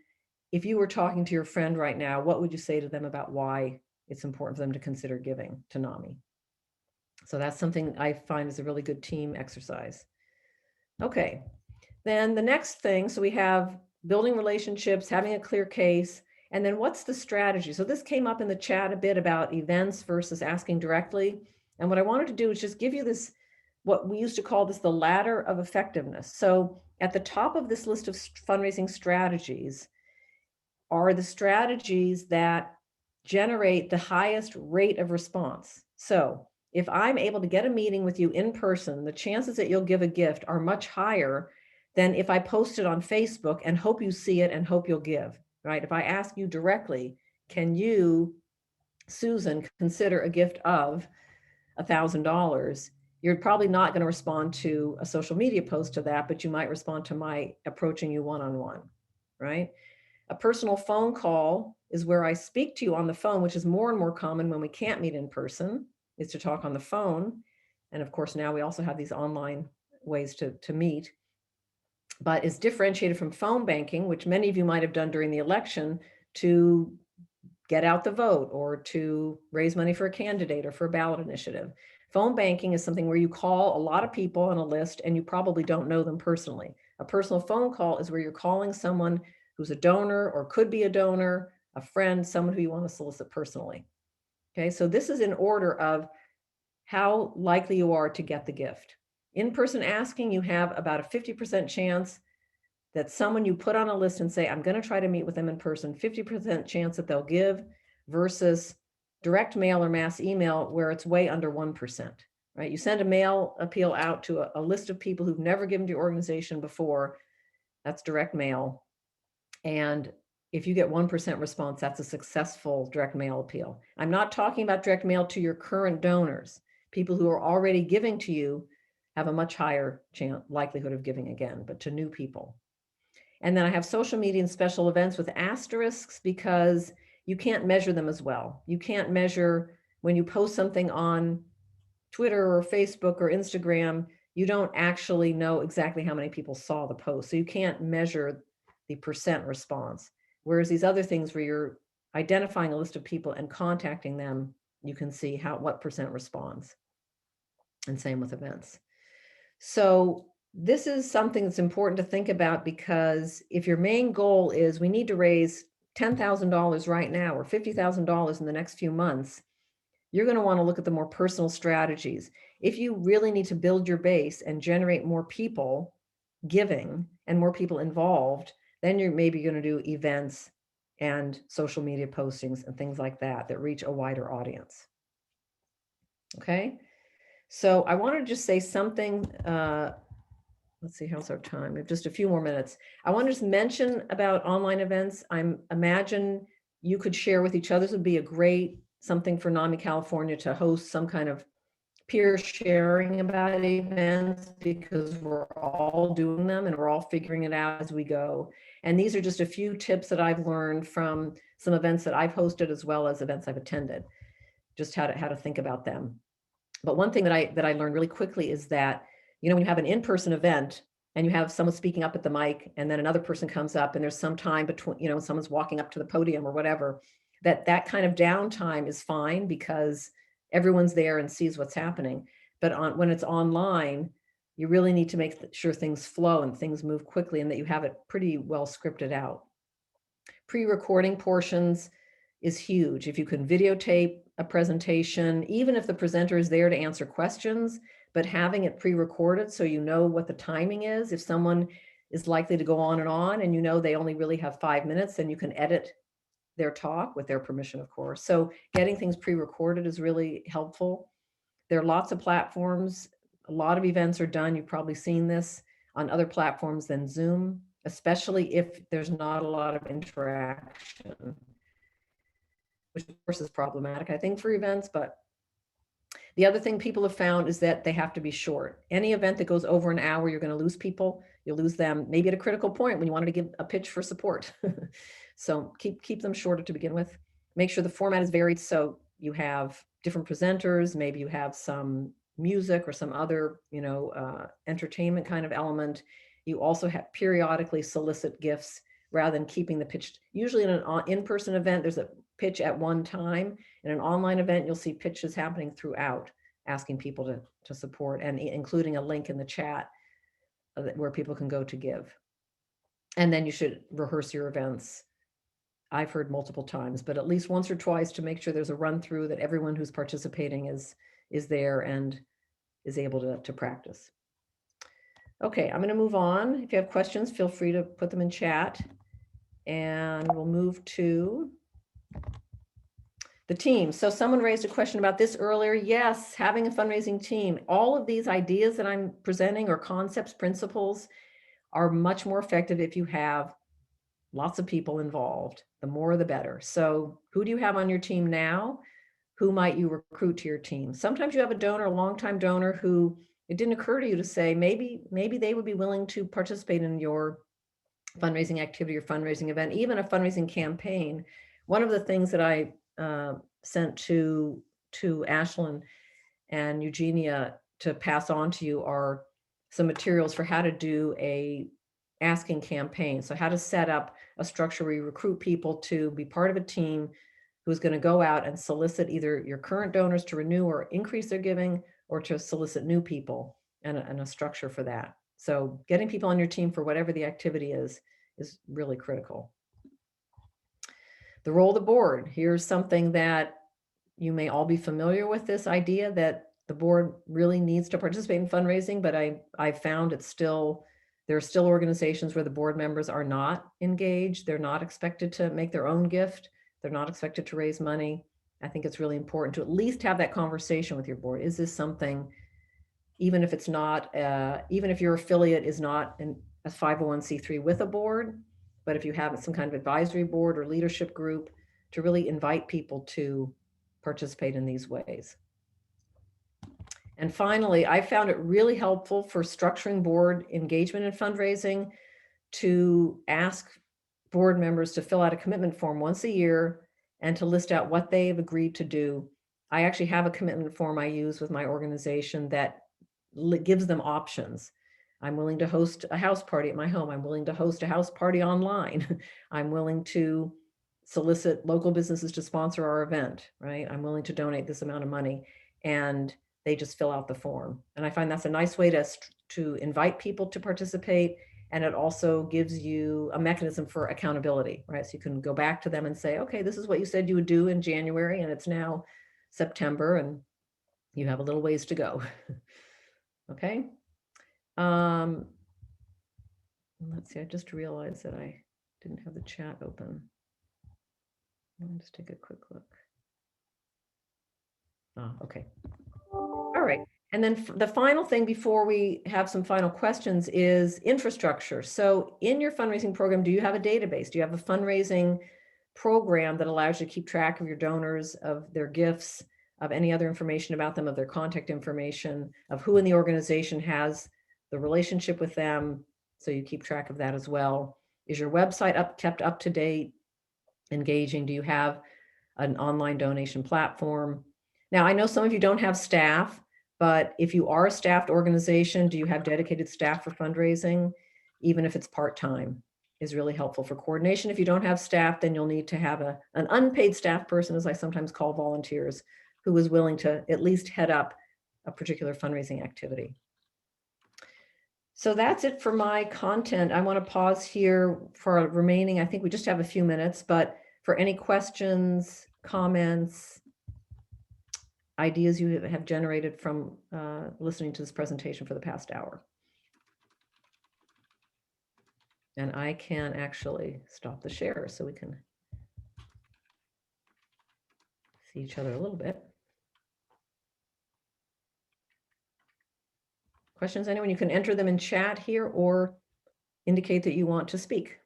[SPEAKER 1] if you were talking to your friend right now, what would you say to them about why it's important for them to consider giving to NAMI? So that's something I find is a really good team exercise. Okay, then the next thing, so we have building relationships, having a clear case, and then what's the strategy? So this came up in the chat a bit about events versus asking directly. And what I wanted to do is just give you this, what we used to call this the ladder of effectiveness. So at the top of this list of fundraising strategies are the strategies that generate the highest rate of response. So if I'm able to get a meeting with you in person, the chances that you'll give a gift are much higher than if I post it on Facebook and hope you see it and hope you'll give, right? If I ask you directly, can you, Susan, consider a gift of $1,000? You're probably not going to respond to a social media post to that, but you might respond to my approaching you one-on-one, right? A personal phone call is where I speak to you on the phone, which is more and more common when we can't meet in person, is to talk on the phone. And of course, now we also have these online ways to meet, but is differentiated from phone banking, which many of you might have done during the election to get out the vote or to raise money for a candidate or for a ballot initiative. Phone banking is something where you call a lot of people on a list and you probably don't know them personally. A personal phone call is where you're calling someone who's a donor or could be a donor, a friend, someone who you want to solicit personally. Okay, so this is in order of how likely you are to get the gift. In-person asking, you have about a 50% chance that someone you put on a list and say, I'm going to try to meet with them in person, 50% chance that they'll give, versus direct mail or mass email where it's way under 1%, right? You send a mail appeal out to a list of people who've never given to your organization before. That's direct mail. And if you get 1% response, that's a successful direct mail appeal. I'm not talking about direct mail to your current donors. People who are already giving to you have a much higher likelihood of giving again, but to new people. And then I have social media and special events with asterisks because you can't measure them as well. You can't measure when you post something on Twitter or Facebook or Instagram, you don't actually know exactly how many people saw the post. So you can't measure the percent response. Whereas these other things where you're identifying a list of people and contacting them, you can see what percent responds. And same with events. So this is something that's important to think about, because if your main goal is we need to raise $10,000 right now or $50,000 in the next few months, you're going to want to look at the more personal strategies. If you really need to build your base and generate more people giving and more people involved, then you're maybe going to do events and social media postings and things like that reach a wider audience. Okay. So I want to just say something, let's see, how's our time? We have just a few more minutes. I want to just mention about online events. Imagine you could share with each other. This would be a great something for NAMI California to host some kind of peer sharing about events, because we're all doing them and we're all figuring it out as we go. And these are just a few tips that I've learned from some events that I've hosted as well as events I've attended, just how to think about them. But one thing that I learned really quickly is that, when you have an in-person event and you have someone speaking up at the mic and then another person comes up and there's some time between, someone's walking up to the podium or whatever, that kind of downtime is fine because everyone's there and sees what's happening. But when it's online, you really need to make sure things flow and things move quickly and that you have it pretty well scripted out. Pre-recording portions is huge. If you can videotape a presentation, even if the presenter is there to answer questions, but having it pre-recorded so you know what the timing is. If someone is likely to go on and they only really have 5 minutes, then you can edit their talk with their permission, of course. So getting things pre-recorded is really helpful. There are lots of platforms. A lot of events are done. You've probably seen this on other platforms than Zoom. especially if there's not a lot of interaction, which of course is problematic, I think, for events. But the other thing people have found is that they have to be short. Any event that goes over an hour, you're going to lose people. You'll lose them maybe at a critical point when you wanted to give a pitch for support. So keep them shorter to begin with. Make sure the format is varied, so you have different presenters. Maybe you have some music or some other, entertainment kind of element. You also have periodically solicit gifts rather than keeping the pitch. Usually in an in-person event, there's a pitch at one time. In an online event, you'll see pitches happening throughout, asking people to support and including a link in the chat where people can go to give. And then you should rehearse your events. I've heard multiple times, but at least once or twice to make sure there's a run through that everyone who's participating is there and is able to practice. Okay, I'm going to move on. If you have questions, feel free to put them in chat. And we'll move to the team. So someone raised a question about this earlier. Yes, having a fundraising team. All of these ideas that I'm presenting, or concepts, principles, are much more effective if you have lots of people involved. The more, the better. So who do you have on your team now? Who might you recruit to your team? Sometimes you have a donor, a longtime donor, who it didn't occur to you to say, maybe they would be willing to participate in your fundraising activity or fundraising event, even a fundraising campaign. One of the things that I sent to Ashlyn and Eugenia to pass on to you are some materials for how to do a asking campaign. So how to set up a structure where you recruit people to be part of a team who's going to go out and solicit either your current donors to renew or increase their giving, or to solicit new people, and a structure for that. So getting people on your team for whatever the activity is really critical. The role of the board. Here's something that you may all be familiar with, this idea that the board really needs to participate in fundraising, but I found there are still organizations where the board members are not engaged. They're not expected to make their own gift. They're not expected to raise money. I think it's really important to at least have that conversation with your board. Is this something, even if it's not, even if your affiliate is not a 501c3 with a board, but if you have some kind of advisory board or leadership group, to really invite people to participate in these ways. And finally, I found it really helpful for structuring board engagement in fundraising to ask board members to fill out a commitment form once a year and to list out what they've agreed to do. I actually have a commitment form I use with my organization that gives them options. I'm willing to host a house party at my home. I'm willing to host a house party online. I'm willing to solicit local businesses to sponsor our event, right? I'm willing to donate this amount of money, and they just fill out the form. And I find that's a nice way to invite people to participate. And it also gives you a mechanism for accountability, right? So you can go back to them and say, okay, this is what you said you would do in January, and it's now September, and you have a little ways to go. Okay. Let's see, I just realized that I didn't have the chat open. Let me just take a quick look. Oh, okay. All right. And then the final thing before we have some final questions is infrastructure. So in your fundraising program, do you have a database? Do you have a fundraising program that allows you to keep track of your donors, of their gifts, of any other information about them, of their contact information, of who in the organization has the relationship with them? So you keep track of that as well. Is your website kept up to date, engaging? Do you have an online donation platform? Now, I know some of you don't have staff, but if you are a staffed organization, do you have dedicated staff for fundraising? Even if it's part-time, is really helpful for coordination. If you don't have staff, then you'll need to have an unpaid staff person, as I sometimes call volunteers, who is willing to at least head up a particular fundraising activity. So that's it for my content. I want to pause here for remaining. I think we just have a few minutes, but for any questions, comments, ideas you have generated from listening to this presentation for the past hour. And I can actually stop the share so we can see each other a little bit. Questions, anyone? You can enter them in chat here or indicate that you want to speak.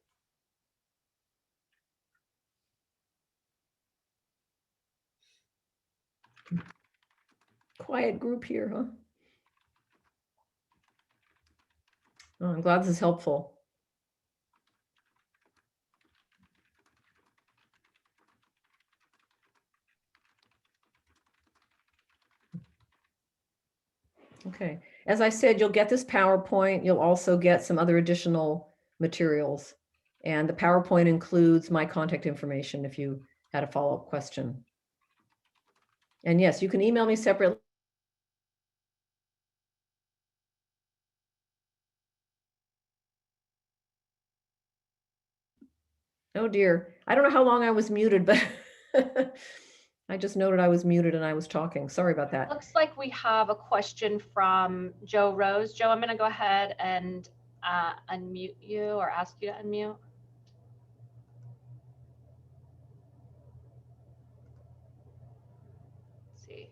[SPEAKER 1] Quiet group here, huh? Oh, I'm glad this is helpful. Okay, as I said, you'll get this PowerPoint. You'll also get some other additional materials. And the PowerPoint includes my contact information if you had a follow-up question. And yes, you can email me separately. Oh dear, I don't know how long I was muted, but I just noted I was muted and I was talking. Sorry about that.
[SPEAKER 4] Looks like we have a question from Joe Rose. Joe, I'm going to go ahead and unmute you or ask you to unmute. Let's see.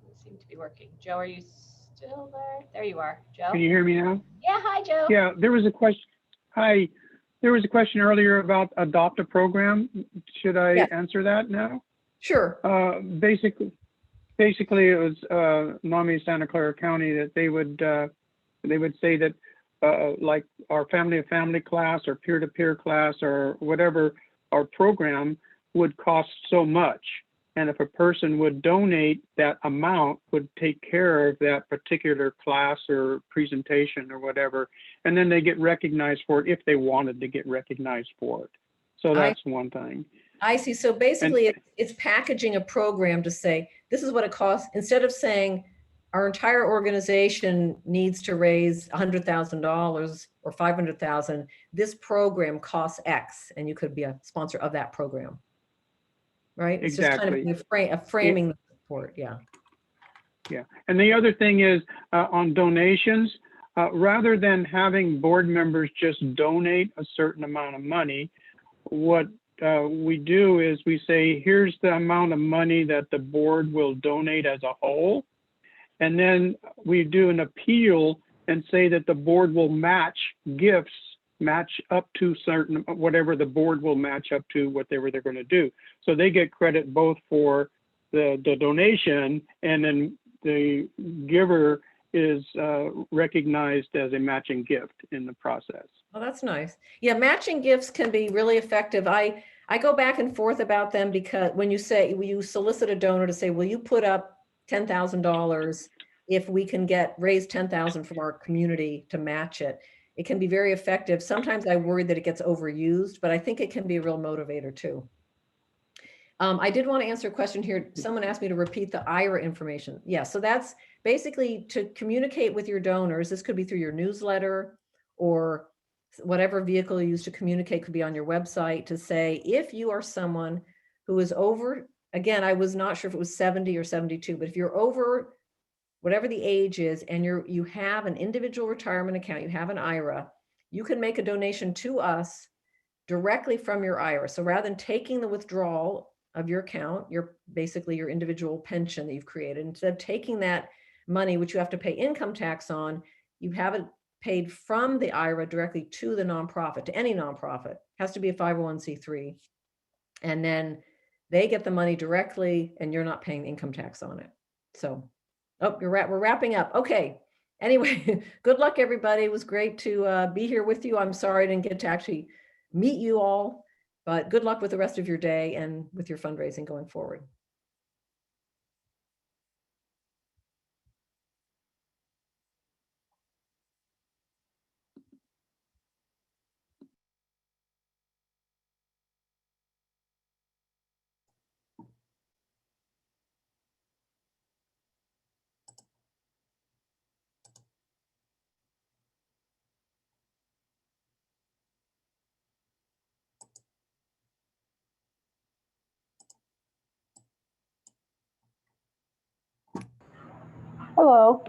[SPEAKER 4] Doesn't seem to be working. Joe, are you still there? There you are, Joe.
[SPEAKER 5] Can you hear me now?
[SPEAKER 4] Yeah, hi, Joe.
[SPEAKER 5] Yeah, there was a question. Hi, there was a question earlier about adopt a program. Should I
[SPEAKER 1] Yes.
[SPEAKER 5] answer that now?
[SPEAKER 1] Sure.
[SPEAKER 5] Basically, it was NAMI Santa Clara County that they would say that like our family of family class or peer-to-peer class or whatever our program would cost so much. And if a person would donate, that amount would take care of that particular class or presentation or whatever. And then they get recognized for it if they wanted to get recognized for it. So that's one thing.
[SPEAKER 1] I see. So basically it's packaging a program to say, this is what it costs. Instead of saying our entire organization needs to raise $100,000 or $500,000, this program costs X, and you could be a sponsor of that program. Right? It's
[SPEAKER 5] Exactly.
[SPEAKER 1] just kind of a framing the support. Yeah.
[SPEAKER 5] Yeah. And the other thing is on donations, rather than having board members just donate a certain amount of money, what we do is we say, here's the amount of money that the board will donate as a whole. And then we do an appeal and say that the board will match gifts, match up to certain, whatever the board will match up to, whatever they're going to do. So they get credit both for the donation, and then the giver is recognized as a matching gift in the process.
[SPEAKER 1] Oh, that's nice. Yeah, matching gifts can be really effective. I go back and forth about them because when you solicit a donor to say, will you put up $10,000 if we can raise 10,000 from our community to match it? It can be very effective. Sometimes I worry that it gets overused, but I think it can be a real motivator too. I did want to answer a question here. Someone asked me to repeat the IRA information. Yeah, so that's basically to communicate with your donors. This could be through your newsletter or whatever vehicle you use to communicate, could be on your website, to say, if you are someone who is over, again, I was not sure if it was 70 or 72, but if you're over whatever the age is, and you have an individual retirement account, you have an IRA, you can make a donation to us directly from your IRA. So rather than taking the withdrawal of your account, basically your individual pension that you've created, instead of taking that money, which you have to pay income tax on, you have it paid from the IRA directly to the nonprofit, to any nonprofit. It has to be a 501c3. And then they get the money directly and you're not paying income tax on it. So, we're wrapping up. Okay. Anyway, good luck, everybody. It was great to be here with you. I'm sorry I didn't get to actually meet you all, but good luck with the rest of your day and with your fundraising going forward.
[SPEAKER 6] Hello.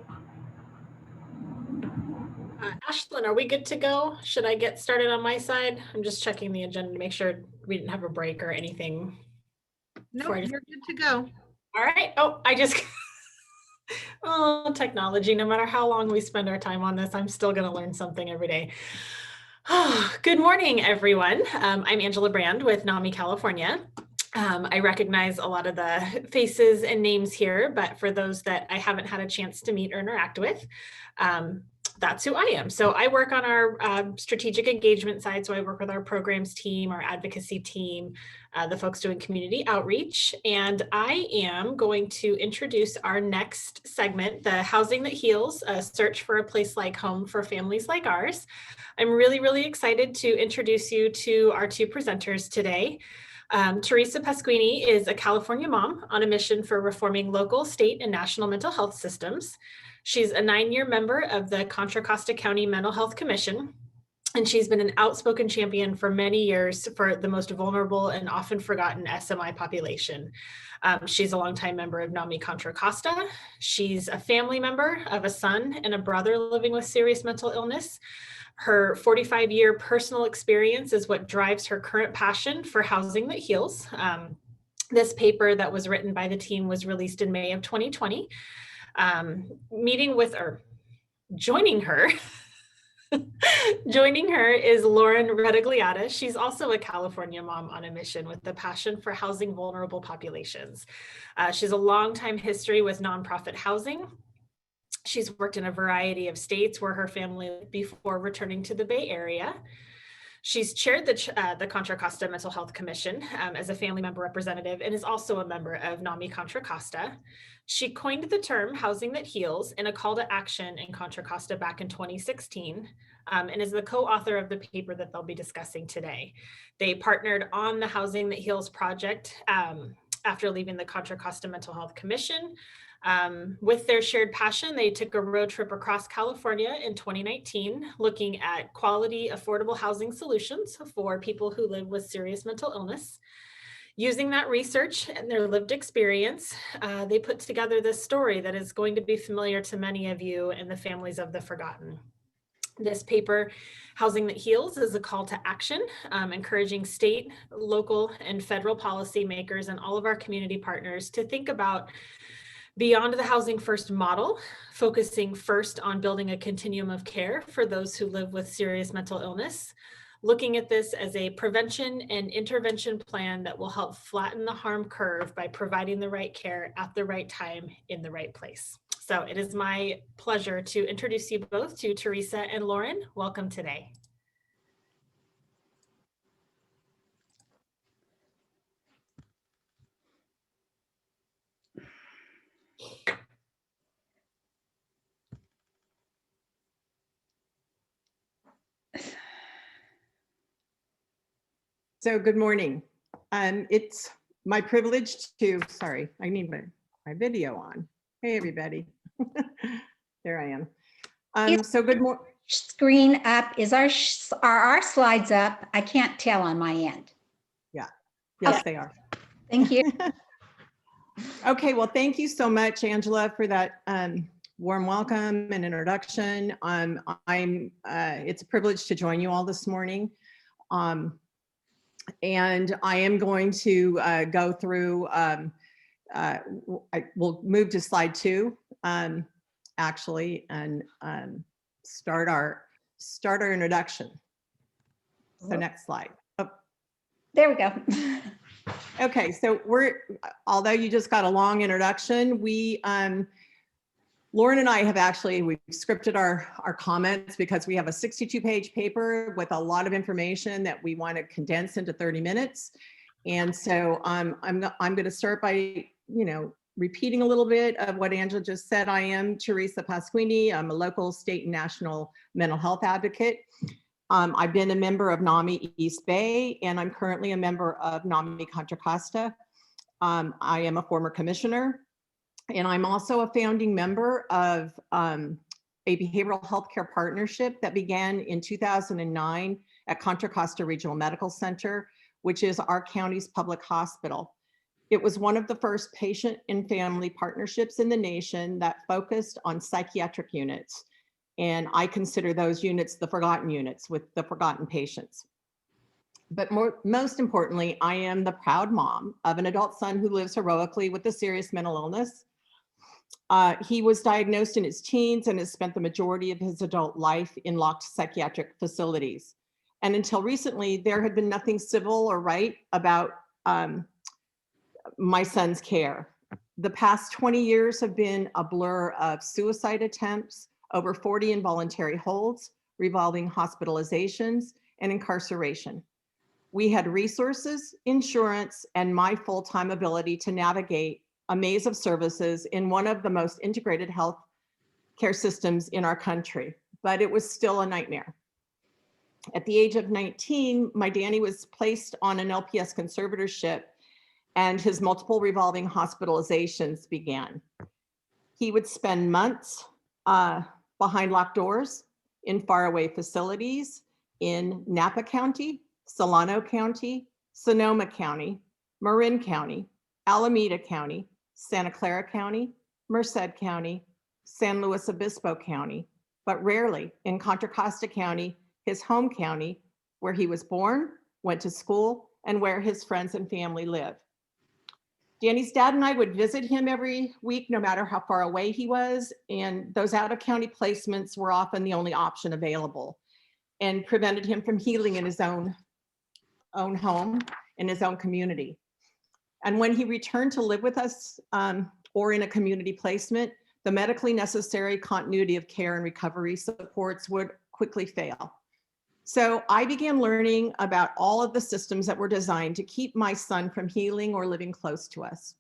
[SPEAKER 6] Ashlyn, are we good to go? Should I get started on my side? I'm just checking the agenda to make sure we didn't have a break or anything.
[SPEAKER 3] No, you're good to go.
[SPEAKER 6] All right. Oh, oh, technology, no matter how long we spend our time on this, I'm still going to learn something every day. Good morning, everyone. I'm Angela Brand with NAMI California. I recognize a lot of the faces and names here, but for those that I haven't had a chance to meet or interact with, that's who I am. So I work on our strategic engagement side. So I work with our programs team, our advocacy team, the folks doing community outreach. And I am going to introduce our next segment, the Housing That Heals, a search for a place like home for families like ours. I'm really, really excited to introduce you to our two presenters today. Theresa Pasquini is a California mom on a mission for reforming local, state, and national mental health systems. She's a 9-year member of the Contra Costa County Mental Health Commission, and she's been an outspoken champion for many years for the most vulnerable and often forgotten SMI population. She's a longtime member of NAMI Contra Costa. She's a family member of a son and a brother living with serious mental illness. Her 45-year personal experience is what drives her current passion for Housing That Heals. This paper that was written by the team was released in May of 2020. Joining her is Lauren Redigliata. She's also a California mom on a mission with a passion for housing vulnerable populations. She has a longtime history with nonprofit housing. She's worked in a variety of states where her family lived before returning to the Bay Area. She's chaired the Contra Costa Mental Health Commission as a family member representative and is also a member of NAMI Contra Costa. She coined the term Housing That Heals in a call to action in Contra Costa back in 2016 and is the co-author of the paper that they'll be discussing today. They partnered on the Housing That Heals project after leaving the Contra Costa Mental Health Commission. With their shared passion, they took a road trip across California in 2019, looking at quality, affordable housing solutions for people who live with serious mental illness. Using that research and their lived experience, they put together this story that is going to be familiar to many of you and the families of the forgotten. This paper, Housing That Heals, is a call to action, encouraging state, local, and federal policymakers and all of our community partners to think about beyond the Housing First model, focusing first on building a continuum of care for those who live with serious mental illness, looking at this as a prevention and intervention plan that will help flatten the harm curve by providing the right care at the right time in the right place. So it is my pleasure to introduce you both to Theresa and Lauren. Welcome today.
[SPEAKER 7] So good morning. It's my privilege to, sorry, I need my video on. Hey, everybody. There I am. So good morning.
[SPEAKER 8] Screen up. Are our slides up? I can't tell on my end.
[SPEAKER 7] Yeah, yes,
[SPEAKER 8] Okay.
[SPEAKER 7] they are.
[SPEAKER 8] Thank you.
[SPEAKER 7] Okay, well, thank you so much, Angela, for that warm welcome and introduction. It's a privilege to join you all this morning. And I am going to go through, we'll move to slide 2, actually, and start our introduction. So next slide. Oh.
[SPEAKER 8] There we go.
[SPEAKER 7] Okay, so although you just got a long introduction, Lauren and I have we've scripted our comments because we have a 62-page paper with a lot of information that we want to condense into 30 minutes. And so I'm going to start by, repeating a little bit of what Angela just said. I am Theresa Pasquini. I'm a local, state, and national mental health advocate. I've been a member of NAMI East Bay, and I'm currently a member of NAMI Contra Costa. I am a former commissioner. And I'm also a founding member of a behavioral healthcare partnership that began in 2009 at Contra Costa Regional Medical Center, which is our county's public hospital. It was one of the first patient and family partnerships in the nation that focused on psychiatric units. And I consider those units the forgotten units with the forgotten patients. But most importantly, I am the proud mom of an adult son who lives heroically with a serious mental illness. He was diagnosed in his teens and has spent the majority of his adult life in locked psychiatric facilities. And until recently, there had been nothing civil or right about my son's care. The past 20 years have been a blur of suicide attempts, over 40 involuntary holds, revolving hospitalizations, and incarceration. We had resources, insurance, and my full-time ability to navigate a maze of services in one of the most integrated health care systems in our country, but it was still a nightmare. At the age of 19, my Danny was placed on an LPS conservatorship and his multiple revolving hospitalizations began. He would spend months behind locked doors in faraway facilities in Napa County, Solano County, Sonoma County, Marin County, Alameda County, Santa Clara County, Merced County, San Luis Obispo County, but rarely in Contra Costa County, his home county, where he was born, went to school, and where his friends and family live. Danny's dad and I would visit him every week, no matter how far away he was, and those out-of-county placements were often the only option available and prevented him from healing in his own home, in his own community. And when he returned to live with us or in a community placement, the medically necessary continuity of care and recovery supports would quickly fail. So I began learning about all of the systems that were designed to keep my son from healing or living close to us.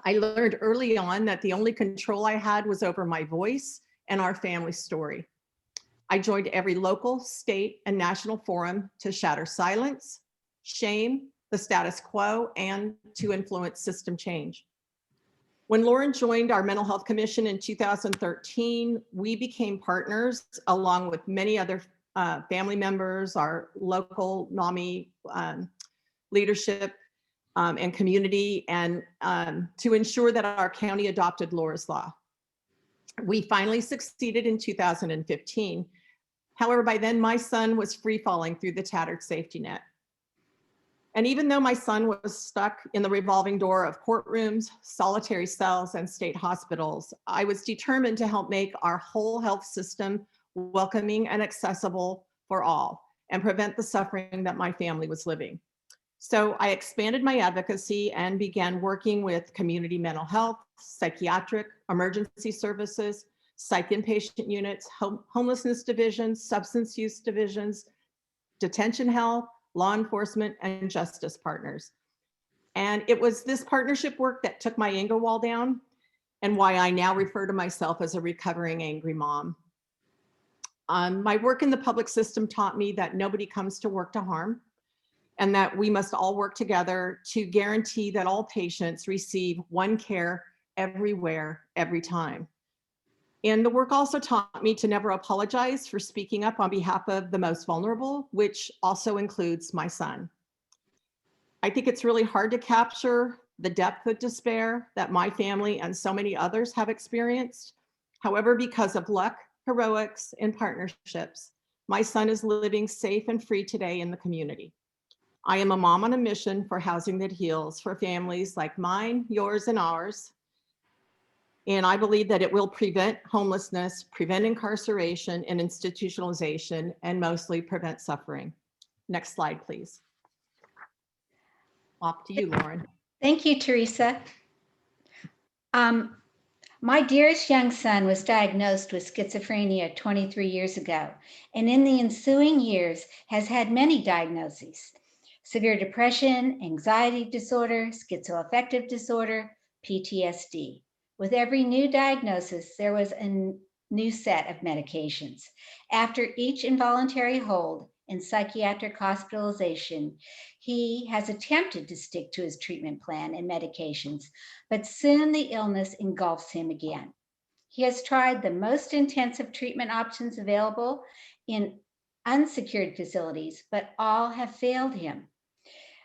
[SPEAKER 7] I learned early on that the only control I had was over my voice and our family story. I joined every local, state, and national forum to shatter silence, shame, the status quo, and to influence system change. When Lauren joined our Mental Health Commission in 2013, we became partners along with many other family members, our local NAMI leadership and community, and to ensure that our county adopted Laura's Law. We finally succeeded in 2015. However, by then my son was free falling through the tattered safety net. And even though my son was stuck in the revolving door of courtrooms, solitary cells, and state hospitals, I was determined to help make our whole health system welcoming and accessible for all and prevent the suffering that my family was living. So I expanded my advocacy and began working with community mental health, psychiatric, emergency services, psych inpatient units, homelessness divisions, substance use divisions, detention health, law enforcement, and justice partners. And it was this partnership work that took my anger wall down and why I now refer to myself as a recovering angry mom. My work in the public system taught me that nobody comes to work to harm and that we must all work together to guarantee that all patients receive one care everywhere, every time. And the work also taught me to never apologize for speaking up on behalf of the most vulnerable, which also includes my son. I think it's really hard to capture the depth of despair that my family and so many others have experienced. However, because of luck, heroics, and partnerships, my son is living safe and free today in the community. I am a mom on a mission for housing that heals for families like mine, yours, and ours. And I believe that it will prevent homelessness, prevent incarceration and institutionalization, and mostly prevent suffering. Next slide, please. Off to you, Lauren.
[SPEAKER 8] Thank you, Theresa. My dearest young son was diagnosed with schizophrenia 23 years ago, and in the ensuing years has had many diagnoses: severe depression, anxiety disorder, schizoaffective disorder, PTSD. With every new diagnosis, there was a new set of medications. After each involuntary hold and psychiatric hospitalization, he has attempted to stick to his treatment plan and medications, but soon the illness engulfs him again. He has tried the most intensive treatment options available in unsecured facilities, but all have failed him.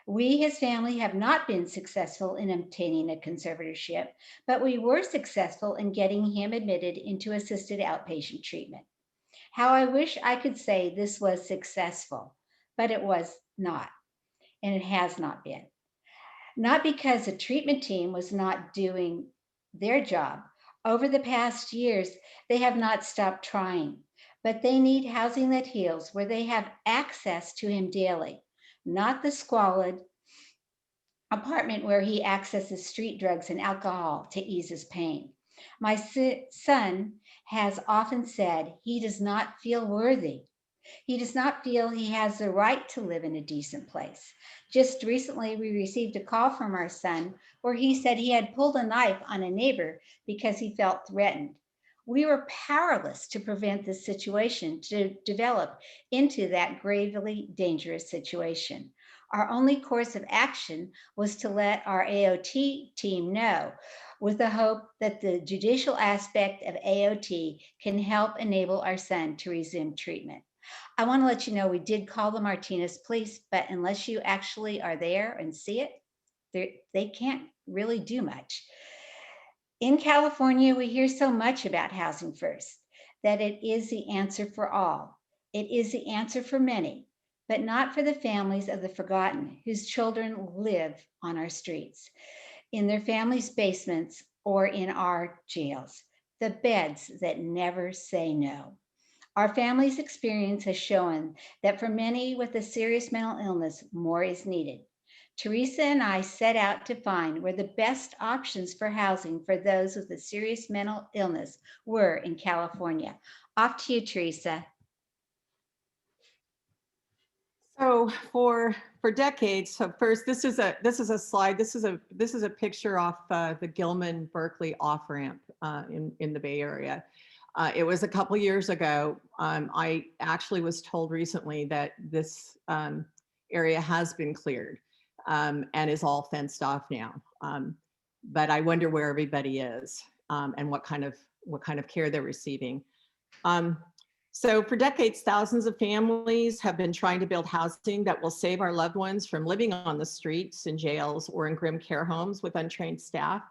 [SPEAKER 8] We, his family, have not been successful in obtaining a conservatorship, but we were successful in getting him admitted into assisted outpatient treatment. How I wish I could say this was successful, but it was not, and it has not been. Not because the treatment team was not doing their job. Over the past years, they have not stopped trying, but they need housing that heals, where they have access to him daily, not the squalid apartment where he accesses street drugs and alcohol to ease his pain. My son has often said he does not feel worthy. He does not feel he has the right to live in a decent place. Just recently, we received a call from our son where he said he had pulled a knife on a neighbor because he felt threatened. We were powerless to prevent this situation to develop into that gravely dangerous situation. Our only course of action was to let our AOT team know, with the hope that the judicial aspect of AOT can help enable our son to resume treatment. I want to let you know we did call the Martinez police, but unless you actually are there and see it, they can't really do much. In California, we hear so much about housing first, that it is the answer for all. It is the answer for many, but not for the families of the forgotten whose children live on our streets, in their families' basements, or in our jails, the beds that never say no. Our family's experience has shown that for many with a serious mental illness, more is needed. Theresa and I set out to find where the best options for housing for those with a serious mental illness were in California. Off to you, Theresa.
[SPEAKER 7] So for decades, so first, this is a slide. This is a picture off the Gilman Berkeley off ramp in the Bay Area. It was a couple years ago. I actually was told recently that this area has been cleared and is all fenced off now. But I wonder where everybody is and what kind of care they're receiving. So for decades, thousands of families have been trying to build housing that will save our loved ones from living on the streets, in jails, or in grim care homes with untrained staff.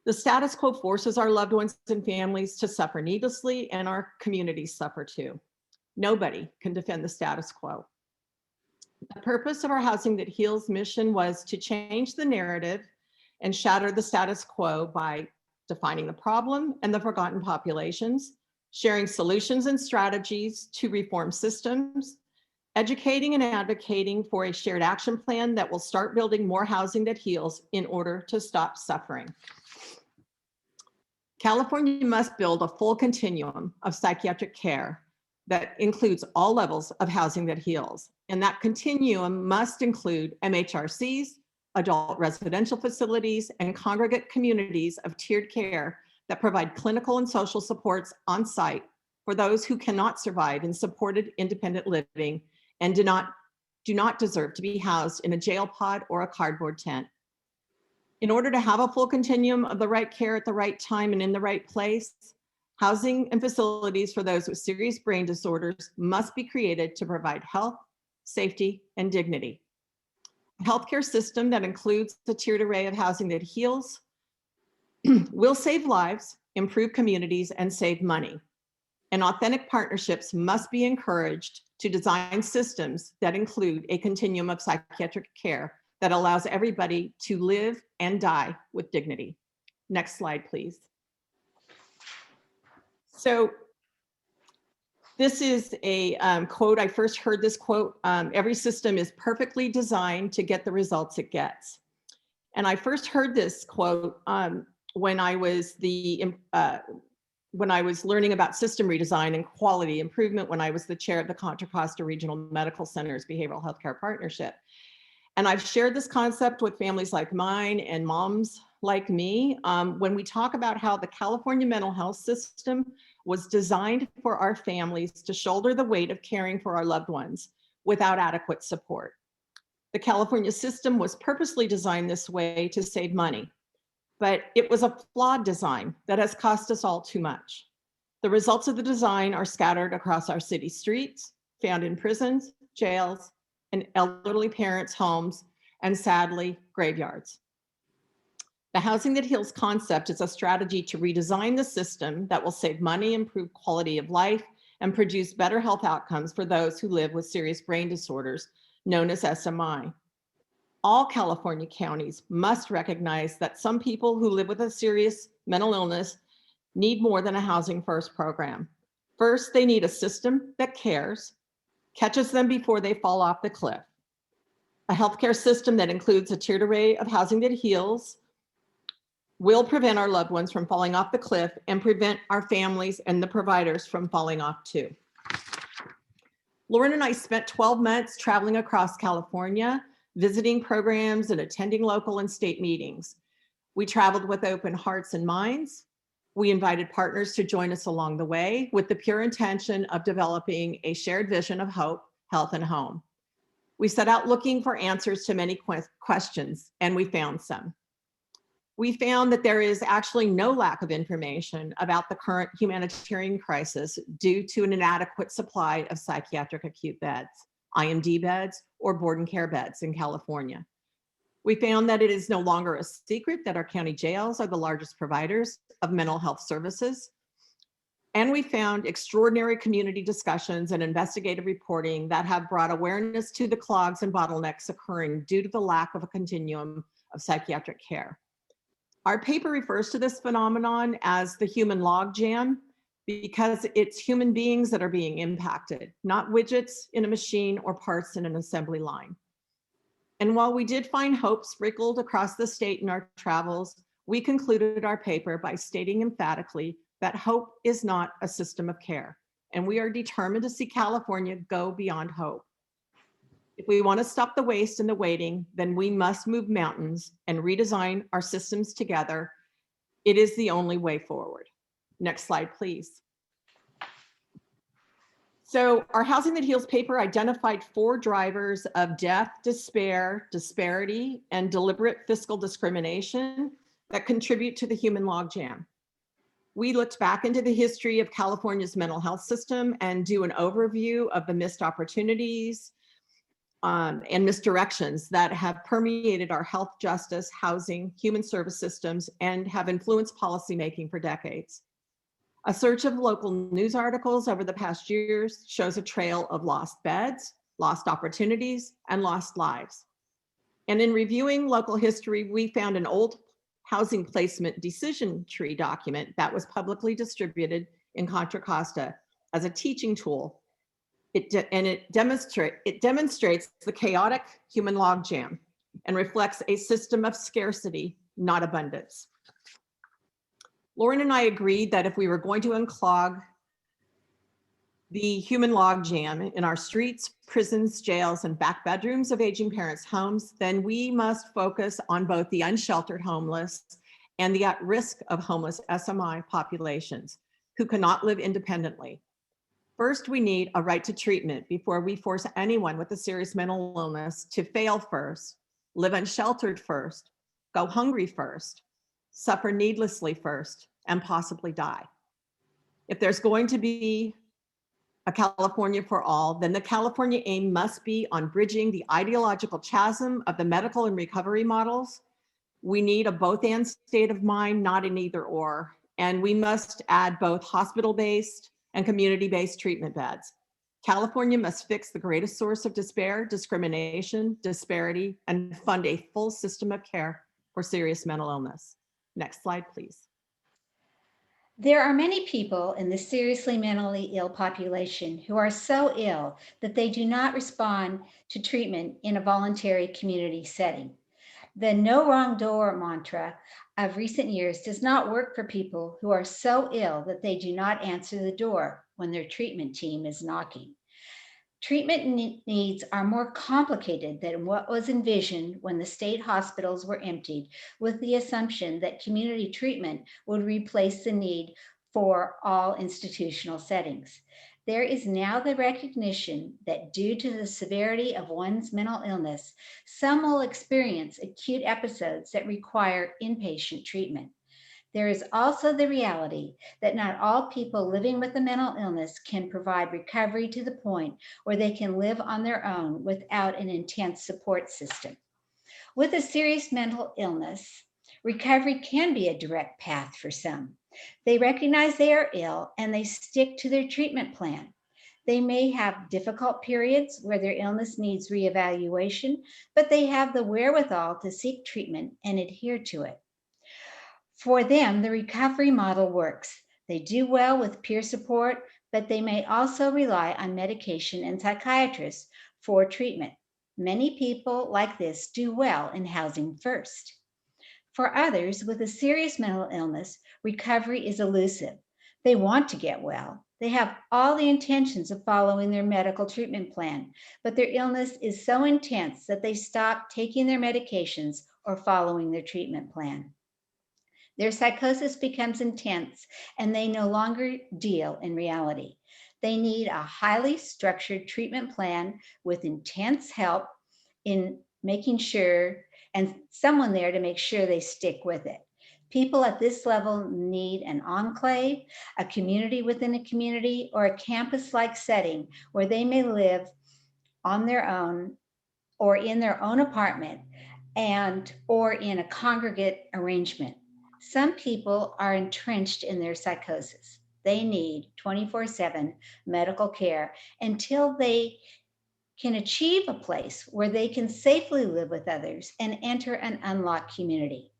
[SPEAKER 7] The status quo forces our loved ones and families to suffer needlessly, and our communities suffer too. Nobody can defend the status quo. The purpose of our Housing That Heals mission was to change the narrative and shatter the status quo by defining the problem and the forgotten populations, sharing solutions and strategies to reform systems, educating and advocating for a shared action plan that will start building more housing that heals in order to stop suffering. California must build a full continuum of psychiatric care that includes all levels of housing that heals. And that continuum must include MHRCs, adult residential facilities, and congregate communities of tiered care that provide clinical and social supports on site for those who cannot survive in supported independent living and do not deserve to be housed in a jail pod or a cardboard tent. In order to have a full continuum of the right care at the right time and in the right place, housing and facilities for those with serious brain disorders must be created to provide health, safety, and dignity. A healthcare system that includes the tiered array of housing that heals will save lives, improve communities, and save money. And authentic partnerships must be encouraged to design systems that include a continuum of psychiatric care that allows everybody to live and die with dignity. Next slide, please. So this is a quote. I first heard this quote, every system is perfectly designed to get the results it gets. And I first heard this quote when I was learning about system redesign and quality improvement, when I was the chair of the Contra Costa Regional Medical Center's Behavioral Healthcare Partnership. And I've shared this concept with families like mine and moms like me when we talk about how the California mental health system was designed for our families to shoulder the weight of caring for our loved ones without adequate support. The California system was purposely designed this way to save money, but it was a flawed design that has cost us all too much. The results of the design are scattered across our city streets, found in prisons, jails, and elderly parents' homes, and sadly, graveyards. The Housing That Heals concept is a strategy to redesign the system that will save money, improve quality of life, and produce better health outcomes for those who live with serious brain disorders, known as SMI. All California counties must recognize that some people who live with a serious mental illness need more than a housing first program. First, they need a system that cares, catches them before they fall off the cliff. A healthcare system that includes a tiered array of housing that heals will prevent our loved ones from falling off the cliff and prevent our families and the providers from falling off too. Lauren and I spent 12 months traveling across California, visiting programs and attending local and state meetings. We traveled with open hearts and minds. We invited partners to join us along the way with the pure intention of developing a shared vision of hope, health, and home. We set out looking for answers to many questions, and we found some. We found that there is actually no lack of information about the current humanitarian crisis due to an inadequate supply of psychiatric acute beds, IMD beds, or board and care beds in California. We found that it is no longer a secret that our county jails are the largest providers of mental health services. And we found extraordinary community discussions and investigative reporting that have brought awareness to the clogs and bottlenecks occurring due to the lack of a continuum of psychiatric care. Our paper refers to this phenomenon as the human logjam because it's human beings that are being impacted, not widgets in a machine or parts in an assembly line. And while we did find hope sprinkled across the state in our travels, we concluded our paper by stating emphatically that hope is not a system of care, and we are determined to see California go beyond hope. If we want to stop the waste and the waiting, then we must move mountains and redesign our systems together. It is the only way forward. Next slide, please. So our Housing That Heals paper identified 4 drivers of death, despair, disparity, and deliberate fiscal discrimination that contribute to the human logjam. We looked back into the history of California's mental health system and do an overview of the missed opportunities and misdirections that have permeated our health, justice, housing, human service systems, and have influenced policymaking for decades. A search of local news articles over the past years shows a trail of lost beds, lost opportunities, and lost lives. And in reviewing local history, we found an old housing placement decision tree document that was publicly distributed in Contra Costa as a teaching tool. It demonstrates the chaotic human logjam and reflects a system of scarcity, not abundance. Lauren and I agreed that if we were going to unclog the human logjam in our streets, prisons, jails, and back bedrooms of aging parents' homes, then we must focus on both the unsheltered homeless and the at risk of homeless SMI populations who cannot live independently. First, we need a right to treatment before we force anyone with a serious mental illness to fail first, live unsheltered first, go hungry first, suffer needlessly first, and possibly die. If there's going to be a California for all, then the California aim must be on bridging the ideological chasm of the medical and recovery models. We need a both-and state of mind, not an either-or, and we must add both hospital-based and community-based treatment beds. California must fix the greatest source of despair, discrimination, disparity, and fund a full system of care for serious mental illness. Next slide, please.
[SPEAKER 8] There are many people in the seriously mentally ill population who are so ill that they do not respond to treatment in a voluntary community setting. The no wrong door mantra of recent years does not work for people who are so ill that they do not answer the door when their treatment team is knocking. Treatment needs are more complicated than what was envisioned when the state hospitals were emptied, with the assumption that community treatment would replace the need for all institutional settings. There is now the recognition that due to the severity of one's mental illness, some will experience acute episodes that require inpatient treatment. There is also the reality that not all people living with a mental illness can provide recovery to the point where they can live on their own without an intense support system. With a serious mental illness, recovery can be a direct path for some. They recognize they are ill and they stick to their treatment plan. They may have difficult periods where their illness needs reevaluation, but they have the wherewithal to seek treatment and adhere to it. For them, the recovery model works. They do well with peer support, but they may also rely on medication and psychiatrists for treatment. Many people like this do well in housing first. For others with a serious mental illness, recovery is elusive. They want to get well. They have all the intentions of following their medical treatment plan, but their illness is so intense that they stop taking their medications or following their treatment plan. Their psychosis becomes intense and they no longer deal in reality. They need a highly structured treatment plan with intense help in making sure, and someone there to make sure they stick with it. People at this level need an enclave, a community within a community, or a campus-like setting where they may live on their own or in their own apartment or in a congregate arrangement. Some people are entrenched in their psychosis. They need 24/7 medical care until they can achieve a place where they can safely live with others and enter an unlocked community.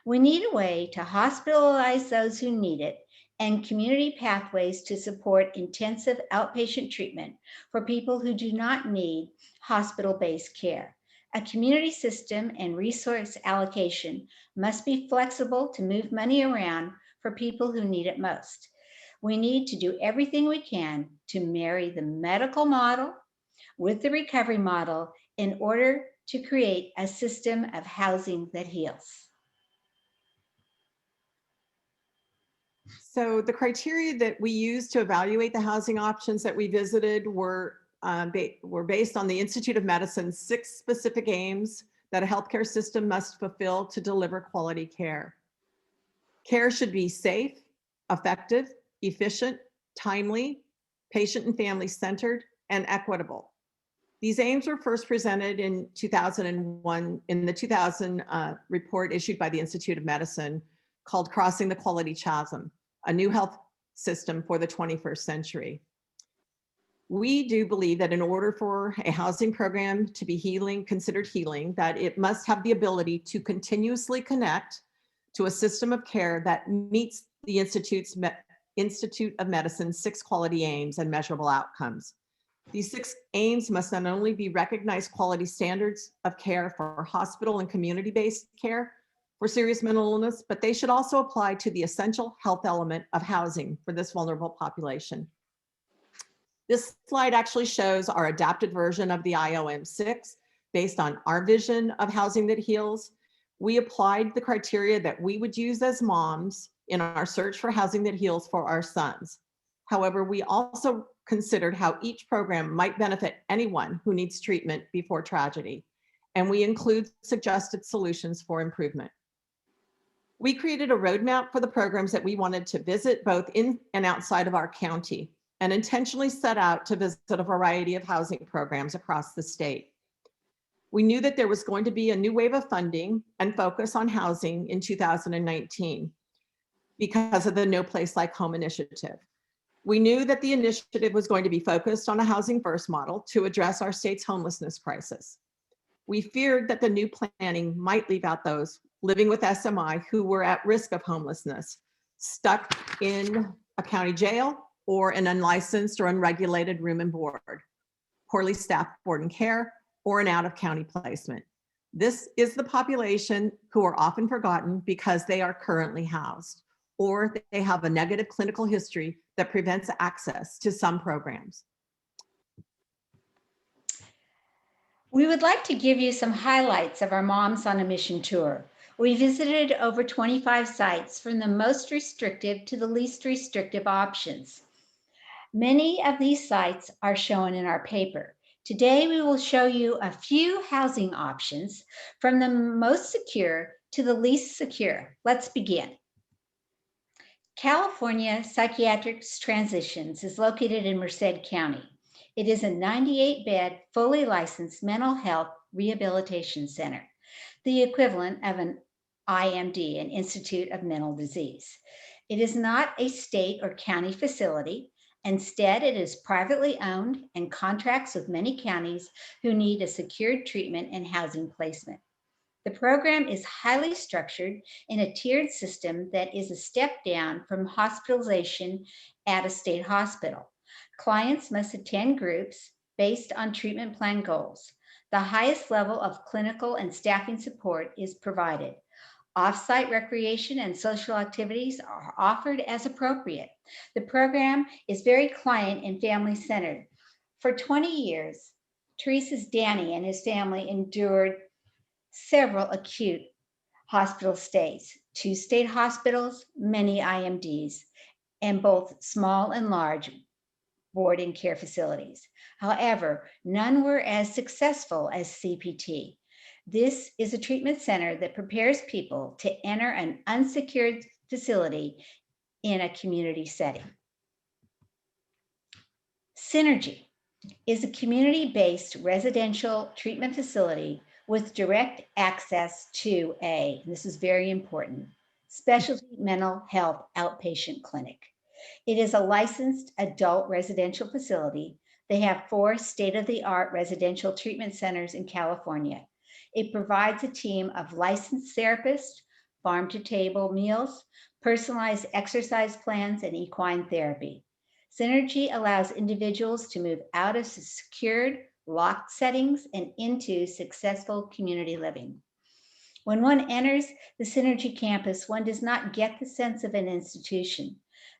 [SPEAKER 8] We need a way to hospitalize those who need it and community pathways to support intensive outpatient treatment for people who do not need hospital-based care. A community system and resource allocation must be flexible to move money around for people who need it most. We need to do everything we can to marry the medical model with the recovery model in order to create a system of housing that heals.
[SPEAKER 7] So the criteria that we used to evaluate the housing options that we visited were based on the Institute of Medicine's 6 specific aims that a healthcare system must fulfill to deliver quality care. Care should be safe, effective, efficient, timely, patient and family centered, and equitable. These aims were first presented in 2001 in the 2000 report issued by the Institute of Medicine called Crossing the Quality Chasm, a new health system for the 21st century. We do believe that in order for a housing program to be considered healing, that it must have the ability to continuously connect to a system of care that meets the Institute of Medicine's 6 quality aims and measurable outcomes. These 6 aims must not only be recognized quality standards of care for hospital and community-based care for serious mental illness, but they should also apply to the essential health element of housing for this vulnerable population. This slide actually shows our adapted version of the IOM-6 based on our vision of housing that heals. We applied the criteria that we would use as moms in our search for housing that heals for our sons. However, we also considered how each program might benefit anyone who needs treatment before tragedy, and we include suggested solutions for improvement. We created a roadmap for the programs that we wanted to visit both in and outside of our county, and intentionally set out to visit a variety of housing programs across the state. We knew that there was going to be a new wave of funding and focus on housing in 2019 because of the No Place Like Home initiative. We knew that the initiative was going to be focused on a housing first model to address our state's homelessness crisis. We feared that the new planning might leave out those living with SMI who were at risk of homelessness, stuck in a county jail or an unlicensed or unregulated room and board, poorly staffed board and care, or an out-of-county placement. This is the population who are often forgotten because they are currently housed, or they have a negative clinical history that prevents access to some programs.
[SPEAKER 8] We would like to give you some highlights of our Moms on a Mission tour. We visited over 25 sites from the most restrictive to the least restrictive options. Many of these sites are shown in our paper. Today, we will show you a few housing options from the most secure to the least secure. Let's begin. California Psychiatric Transitions is located in Merced County. It is a 98-bed, fully licensed mental health rehabilitation center, the equivalent of an IMD, an Institute of Mental Disease. It is not a state or county facility. Instead, it is privately owned and contracts with many counties who need a secured treatment and housing placement. The program is highly structured in a tiered system that is a step down from hospitalization at a state hospital. Clients must attend groups based on treatment plan goals. The highest level of clinical and staffing support is provided. Off-site recreation and social activities are offered as appropriate. The program is very client and family-centered. For 20 years, Theresa's Danny and his family endured several acute hospital stays, 2 state hospitals, many IMDs, and both small and large board and care facilities. However, none were as successful as CPT. This is a treatment center that prepares people to enter an unsecured facility in a community setting. Synergy is a community-based residential treatment facility with direct access to and this is very important, specialty mental health outpatient clinic. It is a licensed adult residential facility. They have 4 state-of-the-art residential treatment centers in California. It provides a team of licensed therapists, farm-to-table meals, personalized exercise plans, and equine therapy. Synergy allows individuals to move out of secured, locked settings and into successful community living. When one enters the Synergy campus, one does not get the sense of an institution.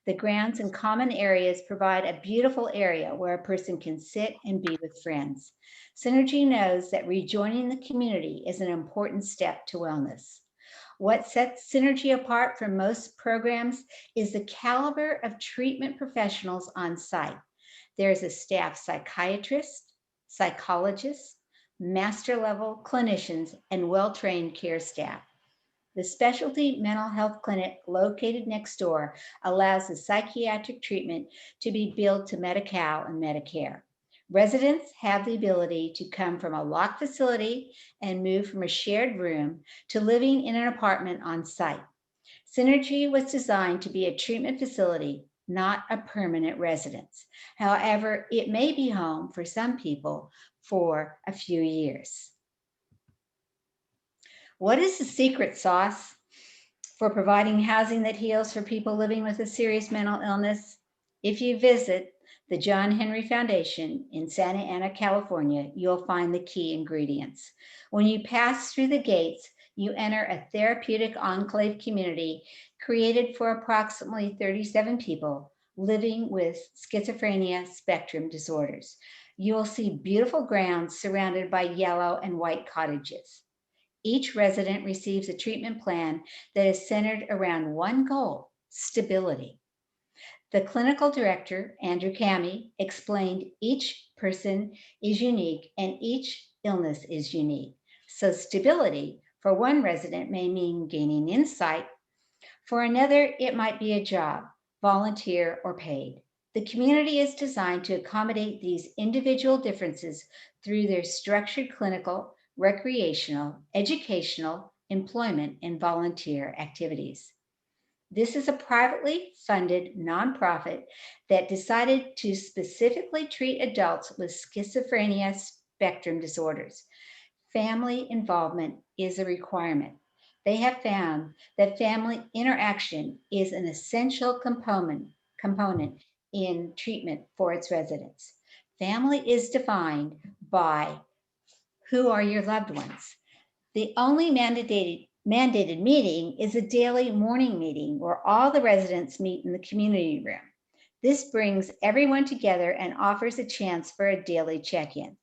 [SPEAKER 8] The grounds and common areas provide a beautiful area where a person can sit and be with friends. Synergy knows that rejoining the community is an important step to wellness. What sets Synergy apart from most programs is the caliber of treatment professionals on site. There's a staff psychiatrist, psychologist, master level clinicians, and well-trained care staff. The specialty mental health clinic located next door allows the psychiatric treatment to be billed to Medi-Cal and Medicare. Residents have the ability to come from a locked facility and move from a shared room to living in an apartment on site. Synergy was designed to be a treatment facility, not a permanent residence. However, it may be home for some people for a few years. What is the secret sauce for providing housing that heals for people living with a serious mental illness? If you visit the John Henry Foundation in Santa Ana, California, you'll find the key ingredients. When you pass through the gates, you enter a therapeutic enclave community created for approximately 37 people living with schizophrenia spectrum disorders. You will see beautiful grounds surrounded by yellow and white cottages. Each resident receives a treatment plan that is centered around one goal: stability. The clinical director, Andrew Cami, explained each person is unique and each illness is unique. So stability for one resident may mean gaining insight. For another, it might be a job, volunteer, or paid. The community is designed to accommodate these individual differences through their structured clinical, recreational, educational, employment, and volunteer activities. This is a privately funded nonprofit that decided to specifically treat adults with schizophrenia spectrum disorders. Family involvement is a requirement. They have found that family interaction is an essential component in treatment for its residents. Family is defined by who are your loved ones. The only mandated meeting is a daily morning meeting where all the residents meet in the community room. This brings everyone together and offers a chance for a daily check-in.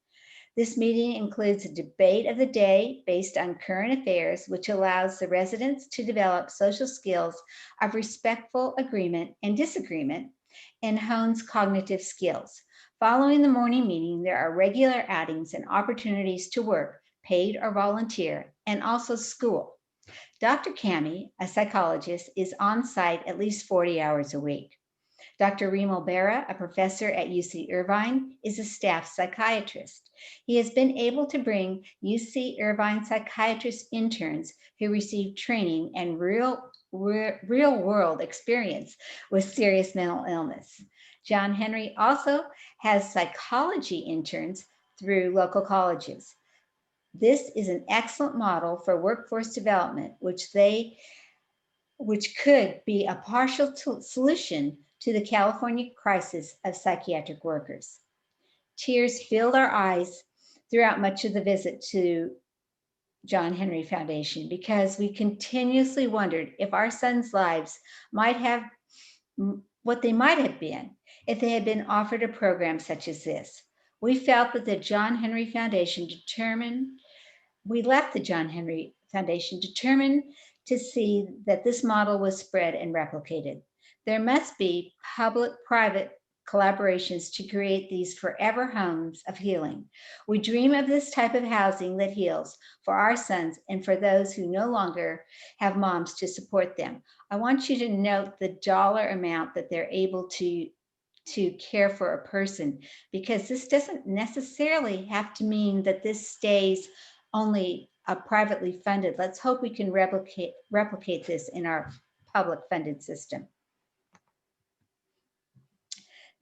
[SPEAKER 8] This meeting includes a debate of the day based on current affairs, which allows the residents to develop social skills of respectful agreement and disagreement and hones cognitive skills. Following the morning meeting, there are regular outings and opportunities to work, paid or volunteer, and also school. Dr. Cami, a psychologist, is on site at least 40 hours a week. Dr. Remo Berra, a professor at UC Irvine, is a staff psychiatrist. He has been able to bring UC Irvine psychiatrist interns who receive training and real world experience with serious mental illness. John Henry also has psychology interns through local colleges. This is an excellent model for workforce development, which could be a partial solution to the California crisis of psychiatric workers. Tears filled our eyes throughout much of the visit to John Henry Foundation because we continuously wondered if our sons' lives might have what they might have been if they had been offered a program such as this. We felt that the John Henry Foundation left the John Henry Foundation determined to see that this model was spread and replicated. There must be public-private collaborations to create these forever homes of healing. We dream of this type of housing that heals for our sons and for those who no longer have moms to support them. I want you to note the dollar amount that they're able to care for a person, because this doesn't necessarily have to mean that this stays only privately funded. Let's hope we can replicate this in our public funded system.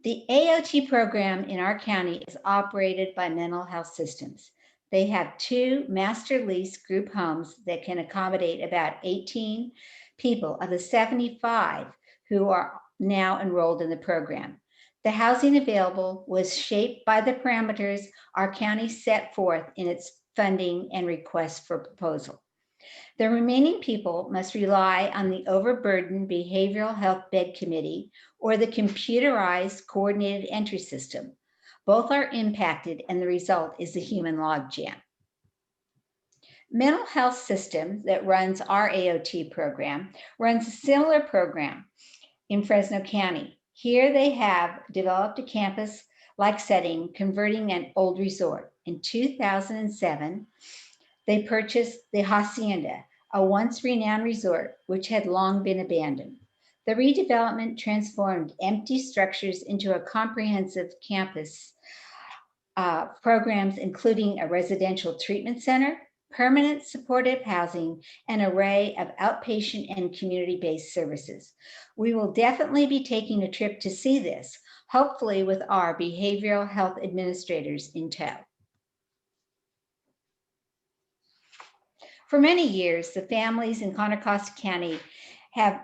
[SPEAKER 8] The AOT program in our county is operated by Mental Health Systems. They have 2 master lease group homes that can accommodate about 18 people of the 75 who are now enrolled in the program. The housing available was shaped by the parameters our county set forth in its funding and request for proposal. The remaining people must rely on the overburdened Behavioral Health Bed Committee or the computerized coordinated entry system. Both are impacted, and the result is the human logjam. Mental Health System that runs our AOT program runs a similar program in Fresno County. Here they have developed a campus-like setting, converting an old resort. In 2007, they purchased the Hacienda, a once renowned resort which had long been abandoned. The redevelopment transformed empty structures into a comprehensive campus programs, including a residential treatment center, permanent supportive housing, and an array of outpatient and community-based services. We will definitely be taking a trip to see this, hopefully with our behavioral health administrators in tow. For many years, the families in Contra Costa County have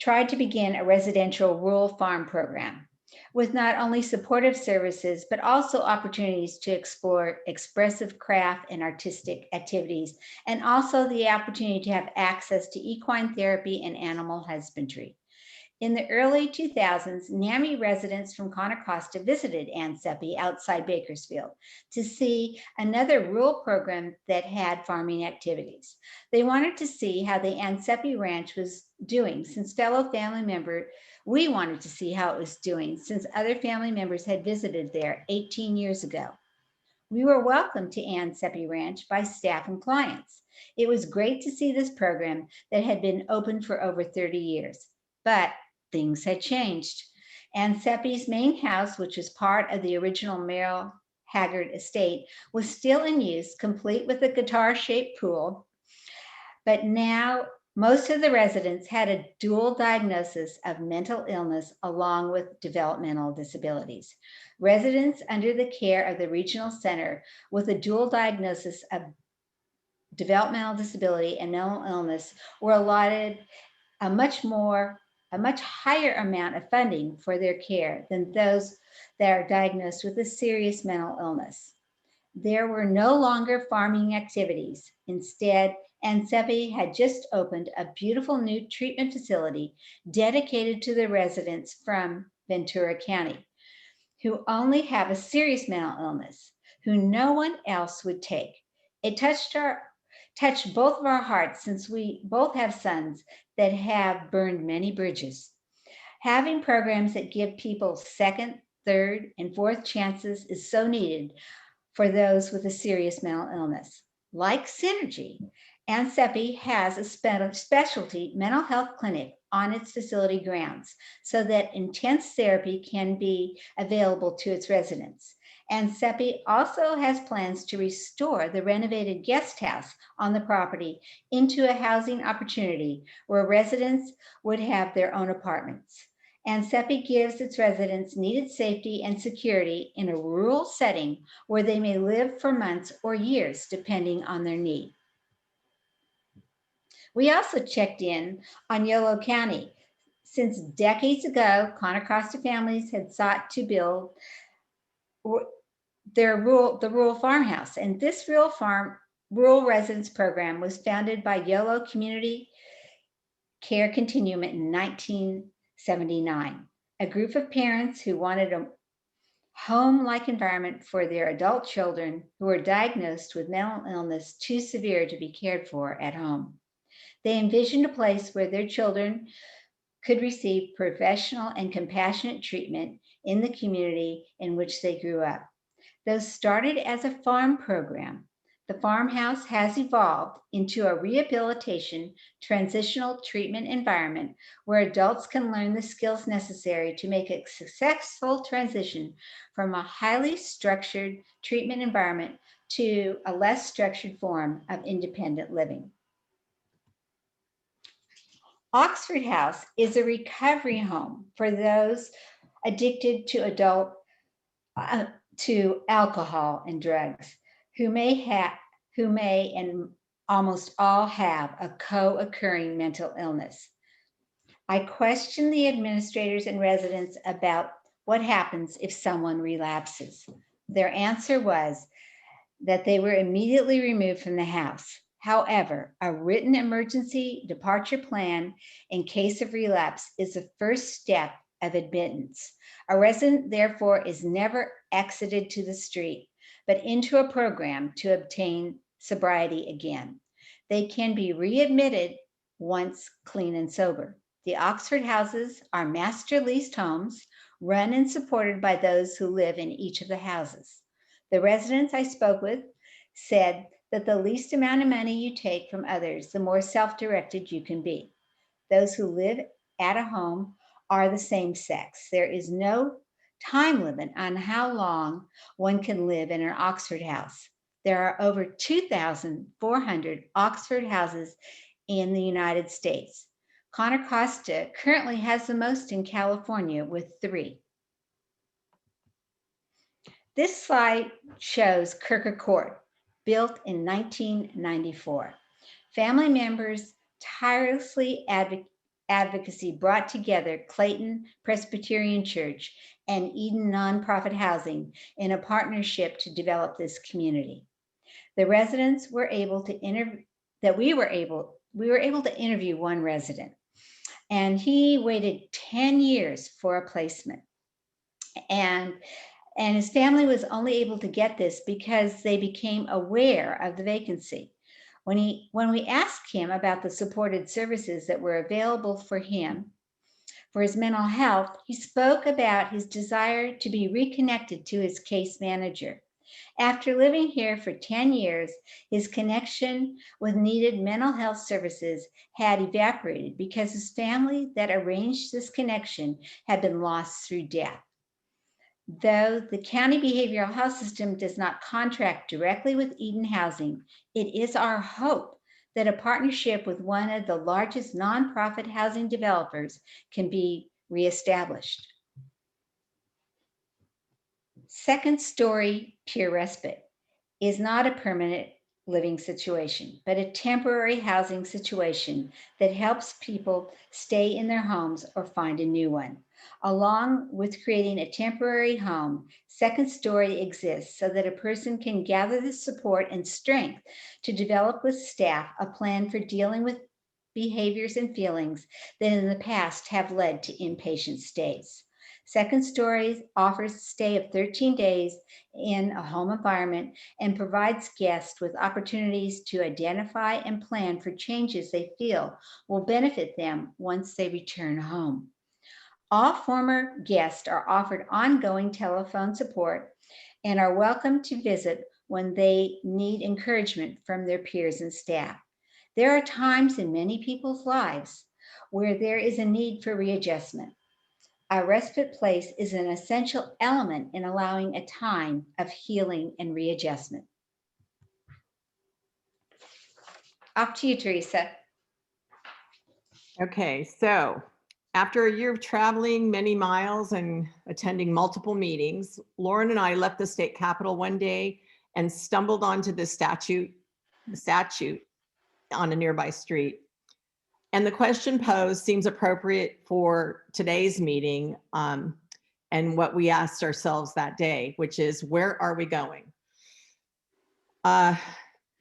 [SPEAKER 8] tried to begin a residential rural farm program with not only supportive services, but also opportunities to explore expressive craft and artistic activities, and also the opportunity to have access to equine therapy and animal husbandry. In the early 2000s, NAMI residents from Contra Costa visited Ansepi outside Bakersfield to see another rural program that had farming activities. They wanted to see how the Ansepi Ranch was doing since we wanted to see how it was doing since other family members had visited there 18 years ago. We were welcomed to Ansepi Ranch by staff and clients. It was great to see this program that had been open for over 30 years, but things had changed. Ansepi's main house, which was part of the original Merrill Haggard estate, was still in use, complete with a guitar-shaped pool. But now most of the residents had a dual diagnosis of mental illness along with developmental disabilities. Residents under the care of the regional center with a dual diagnosis of developmental disability and mental illness were allotted a much higher amount of funding for their care than those that are diagnosed with a serious mental illness. There were no longer farming activities. Instead, Ansepi had just opened a beautiful new treatment facility dedicated to the residents from Ventura County who only have a serious mental illness, who no one else would take. It touched both of our hearts since we both have sons that have burned many bridges. Having programs that give people second, third, and fourth chances is so needed for those with a serious mental illness. Like Synergy, Ansepi has a specialty mental health clinic on its facility grounds so that intense therapy can be available to its residents. Ansepi also has plans to restore the renovated guest house on the property into a housing opportunity where residents would have their own apartments. and SEPI gives its residents needed safety and security in a rural setting where they may live for months or years, depending on their need. We also checked in on Yolo County. Since decades ago, Contra Costa families had sought to build the rural farmhouse, and this rural residence program was founded by Yolo Community Care Continuum in 1979. A group of parents who wanted a home-like environment for their adult children who were diagnosed with mental illness too severe to be cared for at home. They envisioned a place where their children could receive professional and compassionate treatment in the community in which they grew up. Though started as a farm program, the farmhouse has evolved into a rehabilitation transitional treatment environment where adults can learn the skills necessary to make a successful transition from a highly structured treatment environment to a less structured form of independent living. Oxford House is a recovery home for those addicted to alcohol and drugs who may and almost all have a co-occurring mental illness. I questioned the administrators and residents about what happens if someone relapses. Their answer was that they were immediately removed from the house. However, a written emergency departure plan in case of relapse is the first step of admittance. A resident, therefore, is never exited to the street, but into a program to obtain sobriety again. They can be readmitted once clean and sober. The Oxford houses are master leased homes run and supported by those who live in each of the houses. The residents I spoke with said that the least amount of money you take from others, the more self-directed you can be. Those who live at a home are the same sex. There is no time limit on how long one can live in an Oxford house. There are over 2,400 Oxford houses in the United States. Contra Costa currently has the most in California with 3. This slide shows Kirker Court, built in 1994. Family members tirelessly advocacy brought together Clayton Presbyterian Church and Eden Nonprofit Housing in a partnership to develop this community. The residents were able to we were able to interview one resident, and he waited 10 years for a placement. And his family was only able to get this because they became aware of the vacancy. When we asked him about the supported services that were available for him, for his mental health, he spoke about his desire to be reconnected to his case manager. After living here for 10 years, his connection with needed mental health services had evaporated because his family that arranged this connection had been lost through death. Though the county behavioral health system does not contract directly with Eden Housing, it is our hope that a partnership with one of the largest nonprofit housing developers can be reestablished. Second Story Peer Respite is not a permanent living situation, but a temporary housing situation that helps people stay in their homes or find a new one. Along with creating a temporary home, Second Story exists so that a person can gather the support and strength to develop with staff a plan for dealing with behaviors and feelings that in the past have led to inpatient stays. Second Story offers a stay of 13 days in a home environment and provides guests with opportunities to identify and plan for changes they feel will benefit them once they return home. All former guests are offered ongoing telephone support and are welcome to visit when they need encouragement from their peers and staff. There are times in many people's lives where there is a need for readjustment. A respite place is an essential element in allowing a time of healing and readjustment. Off to you, Theresa.
[SPEAKER 7] Okay, so After a year of traveling many miles and attending multiple meetings, Lauren and I left the state capitol one day and stumbled onto the statue on a nearby street. And the question posed seems appropriate for today's meeting and what we asked ourselves that day, which is, where are we going?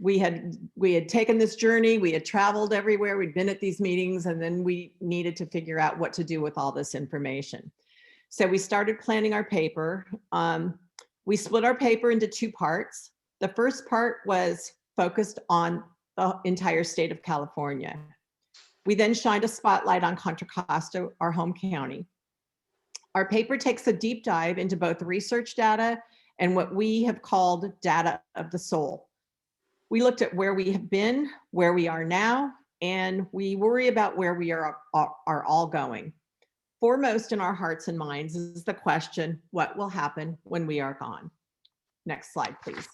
[SPEAKER 7] We had taken this journey, we had traveled everywhere, we'd been at these meetings, and then we needed to figure out what to do with all this information. So we started planning our paper. We split our paper into two parts. The first part was focused on the entire state of California. We then shined a spotlight on Contra Costa, our home county. Our paper takes a deep dive into both research data and what we have called data of the soul. We looked at where we have been, where we are now, and we worry about where we are all going. Foremost in our hearts and minds is the question, what will happen when we are gone? Next slide, please.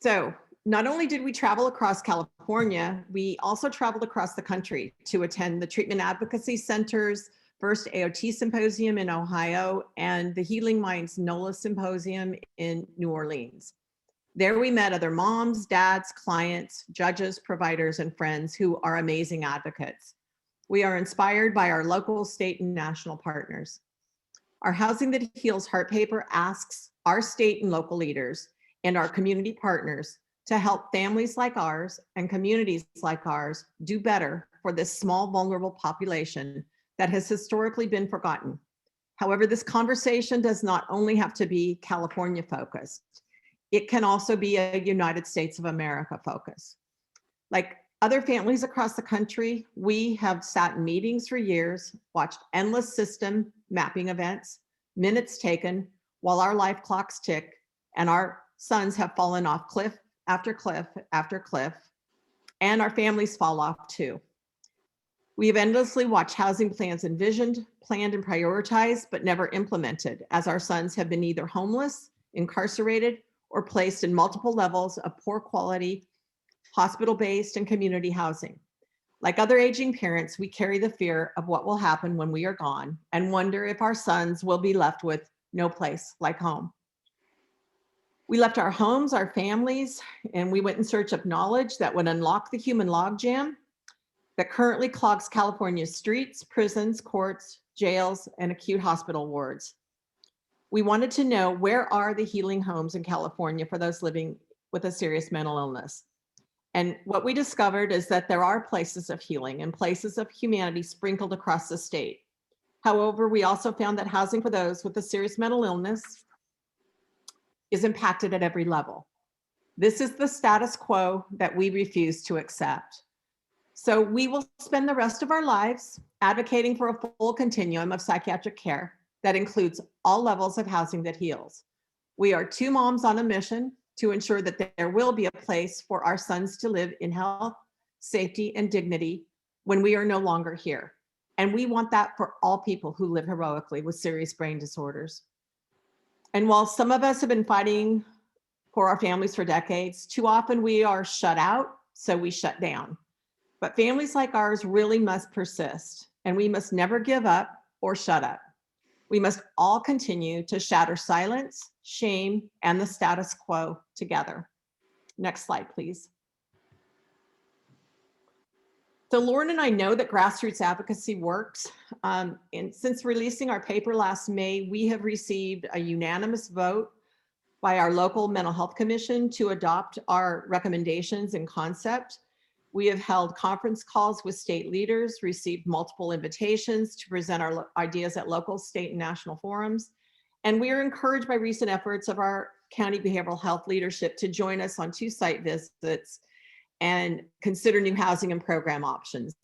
[SPEAKER 7] So not only did we travel across California, we also traveled across the country to attend the Treatment Advocacy Center's first AOT Symposium in Ohio and the Healing Minds NOLA Symposium in New Orleans. There we met other moms, dads, clients, judges, providers, and friends who are amazing advocates. We are inspired by our local, state, and national partners. Our Housing That Heals Heart paper asks our state and local leaders and our community partners to help families like ours and communities like ours do better for this small, vulnerable population that has historically been forgotten. However, this conversation does not only have to be California focused. It can also be a United States of America focus. Like other families across the country, we have sat in meetings for years, watched endless system mapping events, minutes taken while our life clocks tick, and our sons have fallen off cliff after cliff after cliff, and our families fall off too. We have endlessly watched housing plans envisioned, planned, and prioritized, but never implemented, as our sons have been either homeless, incarcerated, or placed in multiple levels of poor quality, hospital-based and community housing. Like other aging parents, we carry the fear of what will happen when we are gone and wonder if our sons will be left with no place like home. We left our homes, our families, and we went in search of knowledge that would unlock the human logjam that currently clogs California's streets, prisons, courts, jails, and acute hospital wards. We wanted to know, where are the healing homes in California for those living with a serious mental illness? And what we discovered is that there are places of healing and places of humanity sprinkled across the state. However, we also found that housing for those with a serious mental illness is impacted at every level. This is the status quo that we refuse to accept. So we will spend the rest of our lives advocating for a full continuum of psychiatric care that includes all levels of housing that heals. We are two moms on a mission to ensure that there will be a place for our sons to live in health, safety, and dignity when we are no longer here. And we want that for all people who live heroically with serious brain disorders. And while some of us have been fighting for our families for decades, too often we are shut out, so we shut down. But families like ours really must persist, and we must never give up or shut up. We must all continue to shatter silence, shame, and the status quo together. Next slide, please. So Lauren and I know that grassroots advocacy works. And since releasing our paper last May, we have received a unanimous vote by our local mental health commission to adopt our recommendations and concept. We have held conference calls with state leaders, received multiple invitations to present our ideas at local, state, and national forums. And we are encouraged by recent efforts of our county behavioral health leadership to join us on 2 site visits and consider new housing and program options.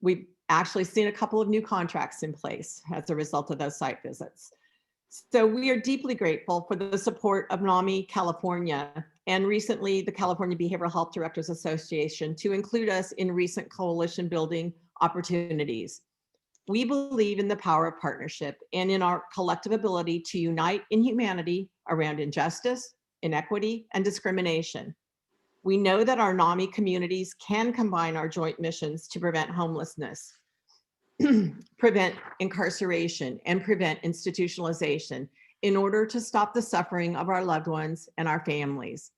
[SPEAKER 7] We've actually seen a couple of new contracts in place as a result of those site visits. So we are deeply grateful for the support of NAMI California and recently the California Behavioral Health Directors Association to include us in recent coalition building opportunities. We believe in the power of partnership and in our collective ability to unite in humanity around injustice, inequity, and discrimination. We know that our NAMI communities can combine our joint missions to prevent homelessness, prevent incarceration, and prevent institutionalization in order to stop the suffering of our loved ones and our families.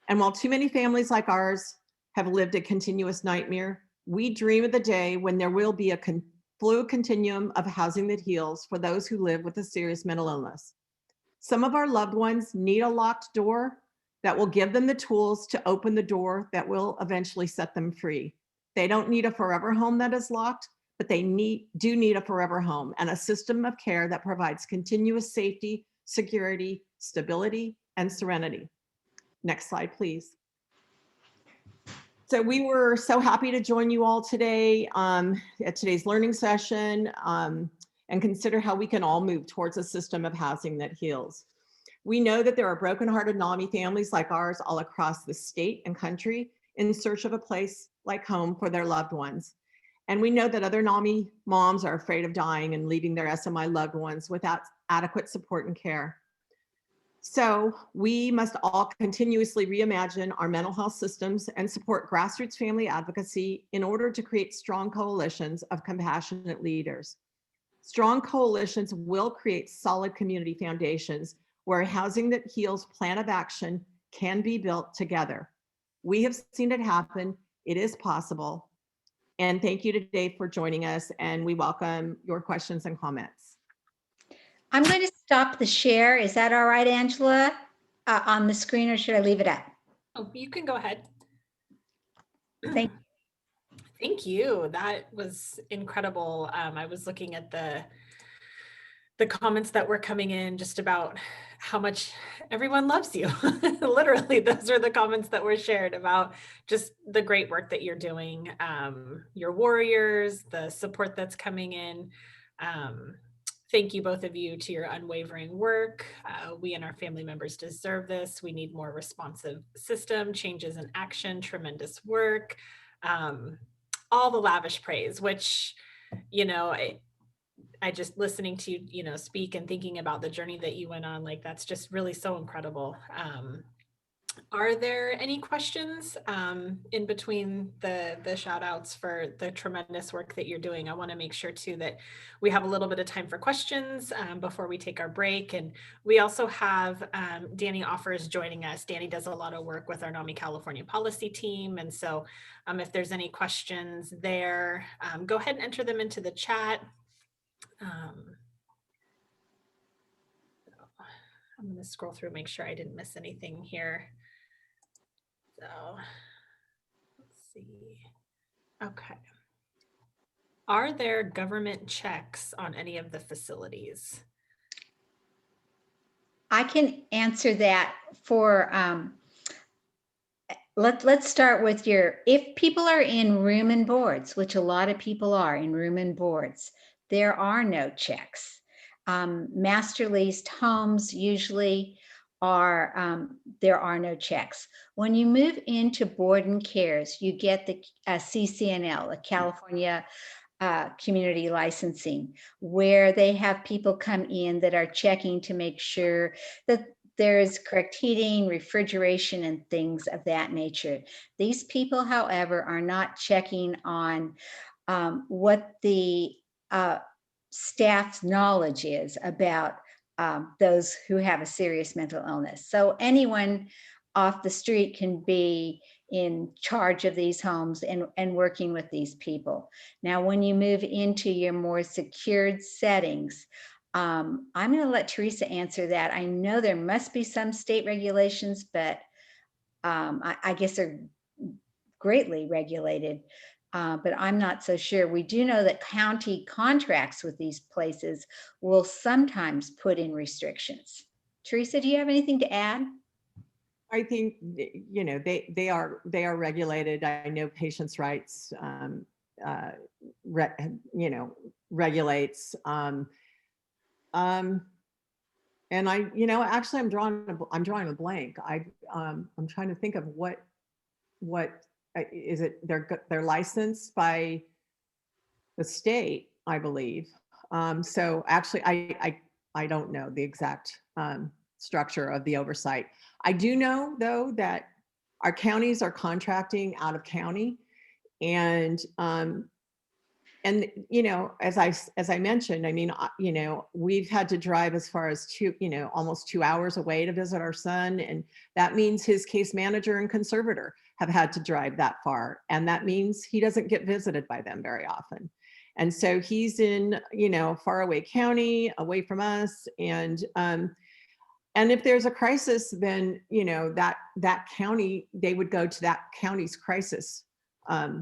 [SPEAKER 7] And while too many families like ours have lived a continuous nightmare, we dream of the day when there will be a fluid continuum of housing that heals for those who live with a serious mental illness. Some of our loved ones need a locked door that will give them the tools to open the door that will eventually set them free. They don't need a forever home that is locked, but they do need a forever home and a system of care that provides continuous safety, security, stability, and serenity. Next slide, please. So we were so happy to join you all today at today's learning session and consider how we can all move towards a system of housing that heals. We know that there are brokenhearted NAMI families like ours all across the state and country in search of a place like home for their loved ones. And we know that other NAMI moms are afraid of dying and leaving their SMI loved ones without adequate support and care. So we must all continuously reimagine our mental health systems and support grassroots family advocacy in order to create strong coalitions of compassionate leaders. Strong coalitions will create solid community foundations where housing that heals plan of action can be built together. We have seen it happen. It is possible. And thank you today for joining us, and we welcome your questions and comments.
[SPEAKER 8] I'm going to stop the share. Is that all right, Angela, on the screen, or should I leave it up?
[SPEAKER 6] Oh, you can go ahead.
[SPEAKER 8] Thank
[SPEAKER 6] Thank you. That was incredible. I was looking at the comments that were coming in just about how much everyone loves you. Literally, those are the comments that were shared about just the great work that you're doing, your warriors, the support that's coming in. Thank you, both of you, to your unwavering work. We and our family members deserve this. We need more responsive system, changes in action, tremendous work, all the lavish praise, which, you know, I just listening to you, you know, speak and thinking about the journey that you went on, like, that's just really so incredible. Are there any questions in between the shout outs for the tremendous work that you're doing? I want to make sure too that we have a little bit of time for questions before we take our break. And we also have Danny Offers joining us. Danny does a lot of work with our NAMI California policy team. And so if there's any questions there, go ahead and enter them into the chat. I'm going to scroll through, make sure I didn't miss anything here. So let's see. Okay. Are there government checks on any of the facilities?
[SPEAKER 8] I can answer that for, let's start with if people are in room and boards, which a lot of people are in room and boards, there are no checks. Master leased homes usually there are no checks. When you move into board and cares, you get the CCNL, the California Community Licensing, where they have people come in that are checking to make sure that there is correct heating, refrigeration, and things of that nature. These people, however, are not checking on what the staff's knowledge is about those who have a serious mental illness. So anyone off the street can be in charge of these homes and working with these people. Now, when you move into your more secured settings, I'm going to let Theresa answer that. I know there must be some state regulations, but I guess they're greatly regulated. But I'm not so sure. We do know that county contracts with these places will sometimes put in restrictions. Theresa, do you have anything to add?
[SPEAKER 7] I think, you know, they are regulated. I know patients' rights, regulates. And actually, I'm drawing a blank. I'm trying to think of what is it? They're licensed by the state, I believe. So actually, I don't know the exact structure of the oversight. I do know, though, that our counties are contracting out of county, and you know, as I mentioned, I mean, you know, we've had to drive as far as almost 2 hours away to visit our son, and that means his case manager and conservator have had to drive that far, and that means he doesn't get visited by them very often. And so he's in, you know, faraway county, away from us, and if there's a crisis, then, you know, that county, they would go to that county's crisis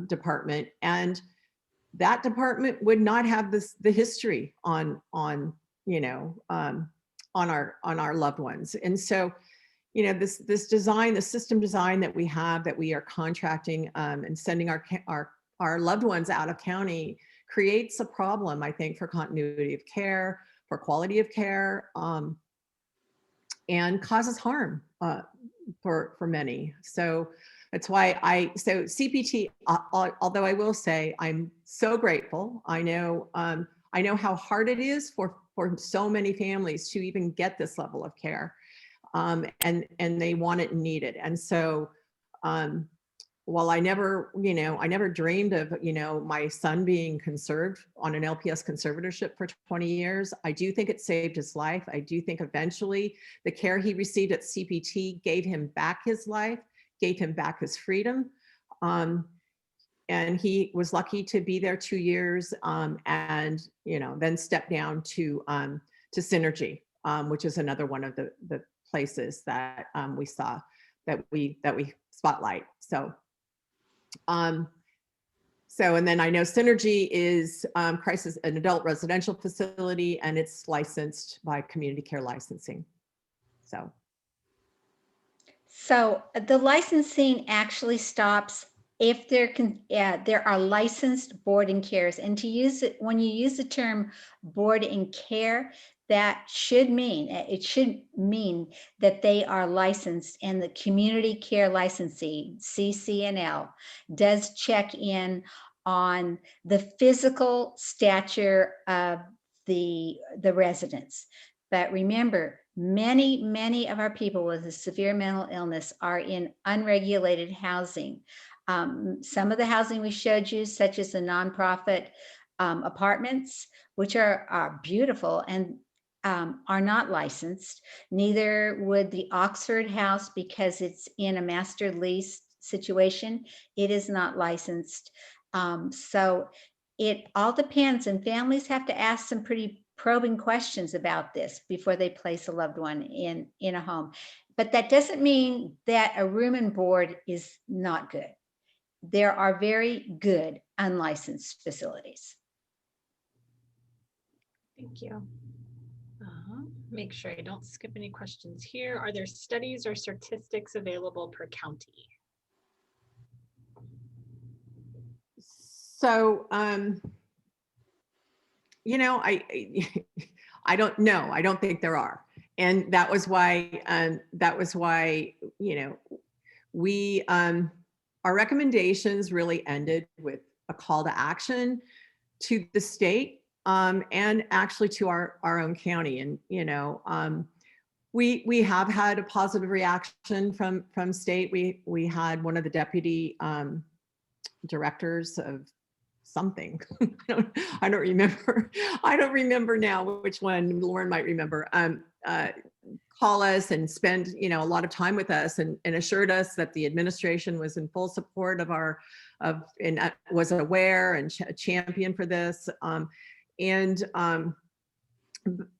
[SPEAKER 7] department, and that department would not have the history on you know, on our loved ones. And so, you know, this design, the system design that we have, that we are contracting and sending our loved ones out of county, creates a problem, I think, for continuity of care, for quality of care, and causes harm for many. So that's why so CPT, although I will say I'm so grateful. I know how hard it is for so many families to even get this level of care, and they want it and need it. And so, while I never dreamed of, you know, my son being conserved on an LPS conservatorship for 20 years, I do think it saved his life. I do think eventually the care he received at CPT gave him back his life, gave him back his freedom. And he was lucky to be there 2 years, and, you know, then stepped down to Synergy, which is another one of the places that we saw that we spotlight. So, and then I know Synergy is an adult residential facility, and it's licensed by Community Care Licensing.
[SPEAKER 8] So the licensing actually stops if there are licensed board and cares. And to use it, when you use the term board and care, that should mean that they are licensed, and the Community Care Licensing, CCNL, does check in on the physical stature of the residents. But remember, many of our people with a severe mental illness are in unregulated housing. Some of the housing we showed you, such as the nonprofit apartments, which are beautiful and are not licensed. Neither would the Oxford House, because it's in a master lease situation. It is not licensed. So it all depends, and families have to ask some pretty probing questions about this before they place a loved one in a home. But that doesn't mean that a room and board is not good. There are very good unlicensed facilities.
[SPEAKER 6] Thank you. Make sure I don't skip any questions here. Are there studies or statistics available per county?
[SPEAKER 7] So, you know, I don't know. I don't think there are. And that was why, you know, we, our recommendations really ended with a call to action to the state, and actually to our own county. And, you know, we have had a positive reaction from state. We had one of the deputy directors of something. I don't remember. I don't remember now which one. Lauren might remember. Call us and spend, you know, a lot of time with us, and assured us that the administration was in full support of and was aware and a champion for this. And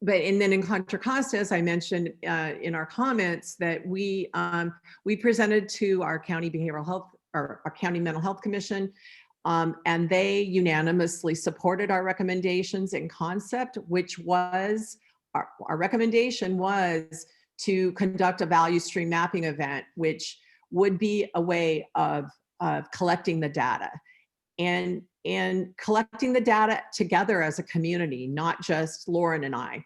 [SPEAKER 7] then in Contra Costa, as I mentioned in our comments, that we presented to our county behavioral health, or our county mental health commission, and they unanimously supported our recommendations in concept, which was, our recommendation was to conduct a value stream mapping event, which would be a way of collecting the data and collecting the data together as a community, not just Lauren and I.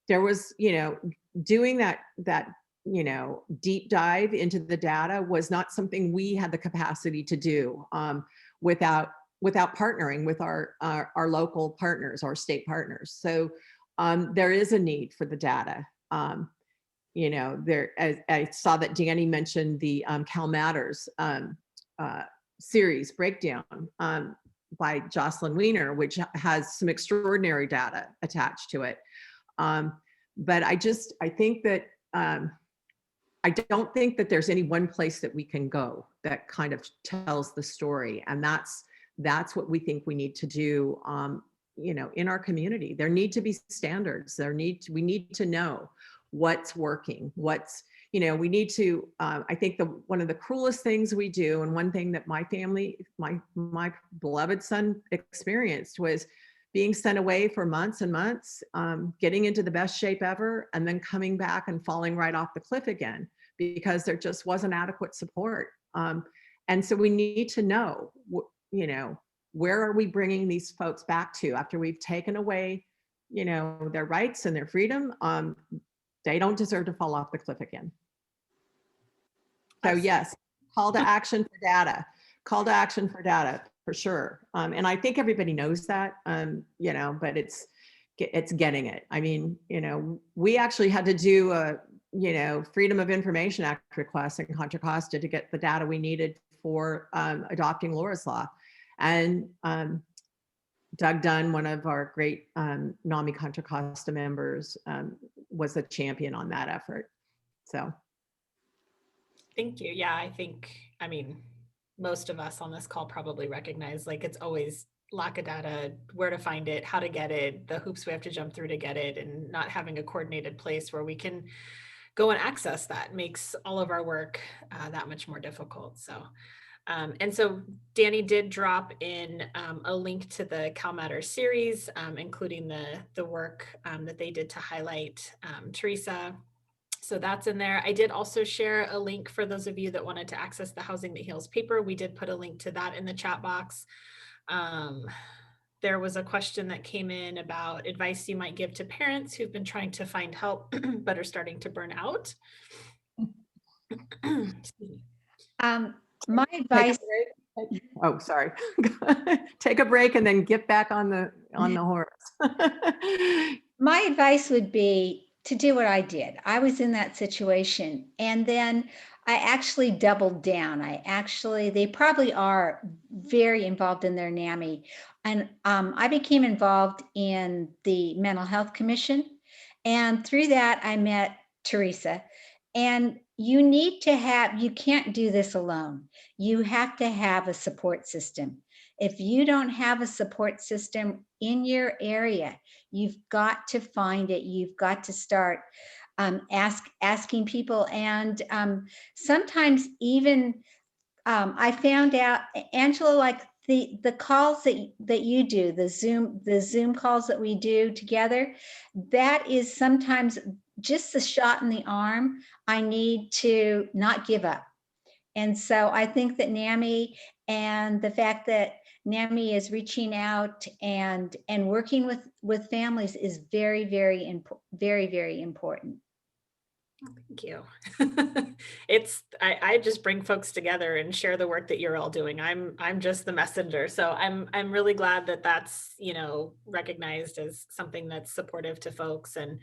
[SPEAKER 7] There was, you know, doing that, you know, deep dive into the data was not something we had the capacity to do without partnering with our local partners, our state partners. So there is a need for the data. you know, there, I saw that Danny mentioned the Cal Matters series breakdown by Jocelyn Weiner, which has some extraordinary data attached to it. But I think that I don't think that there's any one place that we can go that kind of tells the story. And that's what we think we need to do, you know, in our community. There need to be standards. We need to know what's working, you know, we need to, I think one of the cruelest things we do, and one thing that my family, my beloved son experienced, was being sent away for months and months, getting into the best shape ever, and then coming back and falling right off the cliff again, because there just wasn't adequate support. And so we need to know, you know, where are we bringing these folks back to after we've taken away, you know, their rights and their freedom? They don't deserve to fall off the cliff again. So yes, call to action for data, for sure. And I think everybody knows that, you know, but it's getting it. I mean, you know, we actually had to do a, you know, Freedom of Information Act request in Contra Costa to get the data we needed for adopting Laura's Law. And Doug Dunn, one of our great NAMI Contra Costa members, was a champion on that effort. So.
[SPEAKER 6] Thank you. Yeah, I mean, most of us on this call probably recognize, like, it's always lack of data, where to find it, how to get it, the hoops we have to jump through to get it, and not having a coordinated place where we can go and access that makes all of our work that much more difficult. So, and so Danny did drop in a link to the Cal Matters series, including the work that they did to highlight Theresa. So that's in there. I did also share a link for those of you that wanted to access the Housing That Heals paper. We did put a link to that in the chat box. There was a question that came in about advice you might give to parents who've been trying to find help but are starting to burn out.
[SPEAKER 8] My advice.
[SPEAKER 7] Oh, sorry. Take a break and then get back on the horse.
[SPEAKER 8] My advice would be to do what I did. I was in that situation, and then I actually doubled down. They probably are very involved in their NAMI. And I became involved in the Mental Health Commission. And through that, I met Theresa. And you can't do this alone. You have to have a support system. If you don't have a support system in your area, you've got to find it. You've got to start asking people. And sometimes even I found out, Angela, like the calls that you do, the Zoom calls that we do together, that is sometimes just a shot in the arm. I need to not give up. And so I think that NAMI, and the fact that NAMI is reaching out and working with families is very, very important.
[SPEAKER 6] Thank you. I just bring folks together and share the work that you're all doing. I'm just the messenger. So I'm really glad that that's, you know, recognized as something that's supportive to folks. And,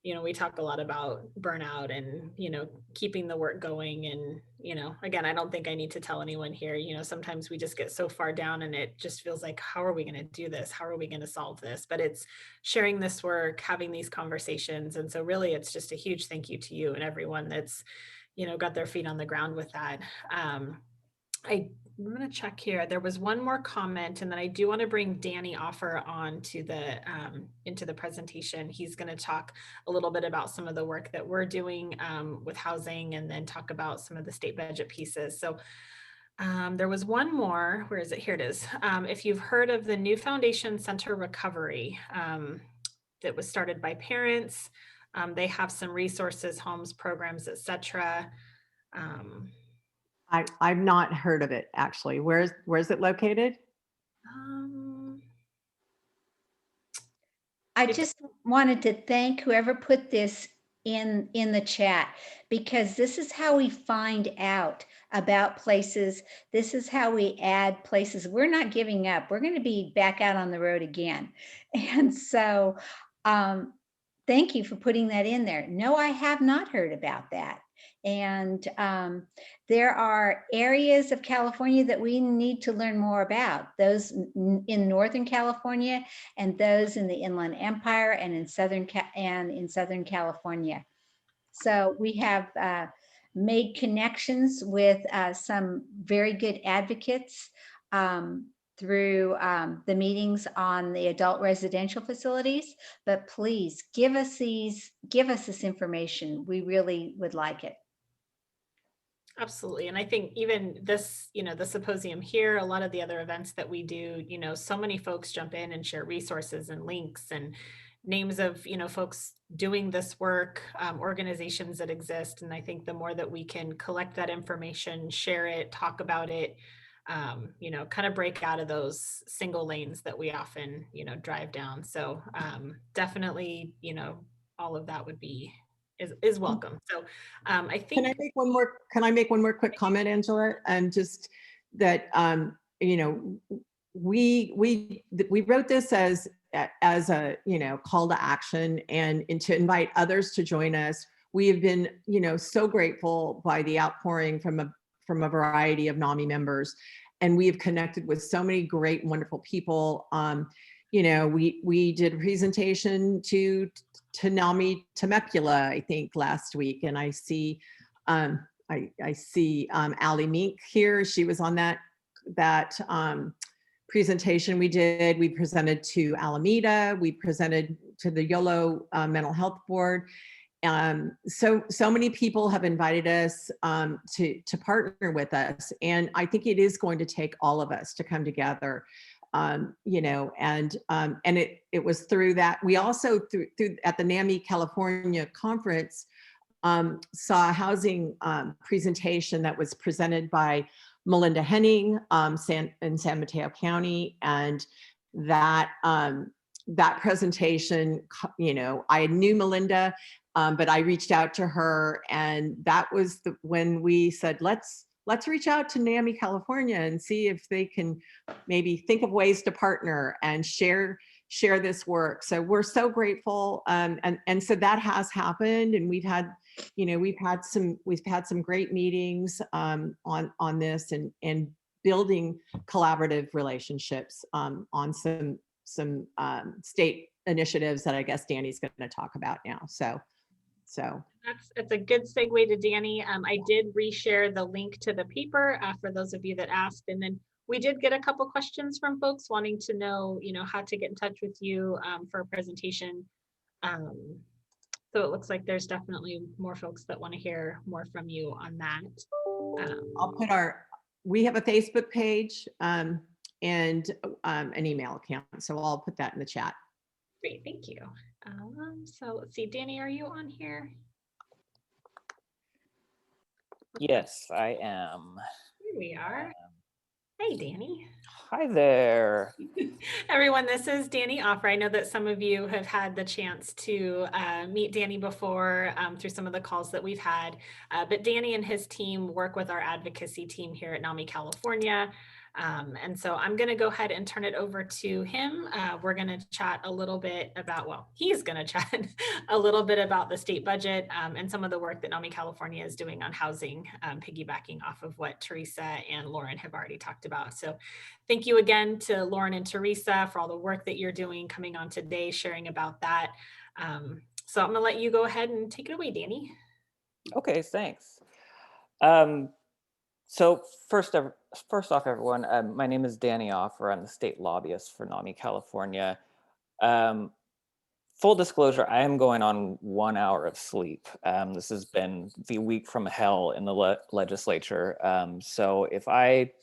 [SPEAKER 6] you know, we talk a lot about burnout and, you know, keeping the work going. And, you know, again, I don't think I need to tell anyone here, you know, sometimes we just get so far down and it just feels like, how are we going to do this? How are we going to solve this? But it's sharing this work, having these conversations. And so really, it's just a huge thank you to you and everyone that's, you know, got their feet on the ground with that. I'm going to check here. There was one more comment, and then I do want to bring Danny Offer on to into the presentation. He's going to talk a little bit about some of the work that we're doing with housing, and then talk about some of the state budget pieces. So there was one more. Where is it? Here it is. If you've heard of the New Foundation Center Recovery that was started by parents, they have some resources, homes, programs, etc.
[SPEAKER 7] I've not heard of it, actually. Where's it located?
[SPEAKER 8] I just wanted to thank whoever put this in the chat, because this is how we find out about places. This is how we add places. We're not giving up. We're going to be back out on the road again. And so thank you for putting that in there. No, I have not heard about that. And there are areas of California that we need to learn more about, those in Northern California and those in the Inland Empire and in Southern California. So we have made connections with some very good advocates through the meetings on the adult residential facilities, but please give us this information. We really would like it.
[SPEAKER 6] Absolutely. And I think even this, the symposium here, a lot of the other events that we do, so many folks jump in and share resources and links and names of, folks doing this work, organizations that exist. And I think the more that we can collect that information, share it, talk about it, kind of break out of those single lanes that we often, drive down. So definitely, all of that would be is welcome. So I think.
[SPEAKER 7] Can I make one more quick comment, Angela? And just that we wrote this as a call to action and to invite others to join us. We have been so grateful by the outpouring from a variety of NAMI members, and we have connected with so many great, wonderful people. We did a presentation to NAMI Temecula, I think, last week, and I see Allie Mink here. She was on that presentation we did. We presented to Alameda. We presented to the Yolo Mental Health Board. So many people have invited us to partner with us, and I think it is going to take all of us to come together. And it was through that. We also through at the NAMI California conference saw a housing presentation that was presented by Melinda Henning in San Mateo County, and that presentation, I knew Melinda, but I reached out to her, and that was when we said, let's reach out to NAMI California and see if they can maybe think of ways to partner and share this work. So we're so grateful, and so that has happened, and we've had some great meetings on this and building collaborative relationships on some state initiatives that I guess Danny's going to talk about now. So
[SPEAKER 6] it's a good segue to Danny. I did reshare the link to the paper for those of you that asked, and then we did get a couple questions from folks wanting to know, how to get in touch with you for a presentation. So it looks like there's definitely more folks that want to hear more from you on that.
[SPEAKER 7] I'll put we have a Facebook page and an email account, so I'll put that in the chat.
[SPEAKER 6] Great, thank you. So let's see, Danny, are you on here?
[SPEAKER 9] Yes, I am.
[SPEAKER 6] Here we are. Hey, Danny.
[SPEAKER 9] Hi there.
[SPEAKER 6] Everyone, this is Danny Offer. I know that some of you have had the chance to meet Danny before through some of the calls that we've had, but Danny and his team work with our advocacy team here at NAMI California. And so I'm going to go ahead and turn it over to him. We're going to chat a little bit about, he's going to chat a little bit about the state budget and some of the work that NAMI California is doing on housing, piggybacking off of what Theresa and Lauren have already talked about. So thank you again to Lauren and Theresa for all the work that you're doing, coming on today, sharing about that. So I'm going to let you go ahead and take it away, Danny.
[SPEAKER 9] Okay, thanks. So first off, everyone, my name is Danny Offer. I'm the state lobbyist for NAMI California. Full disclosure, I am going on 1 hour of sleep. This has been the week from hell in the legislature. So if I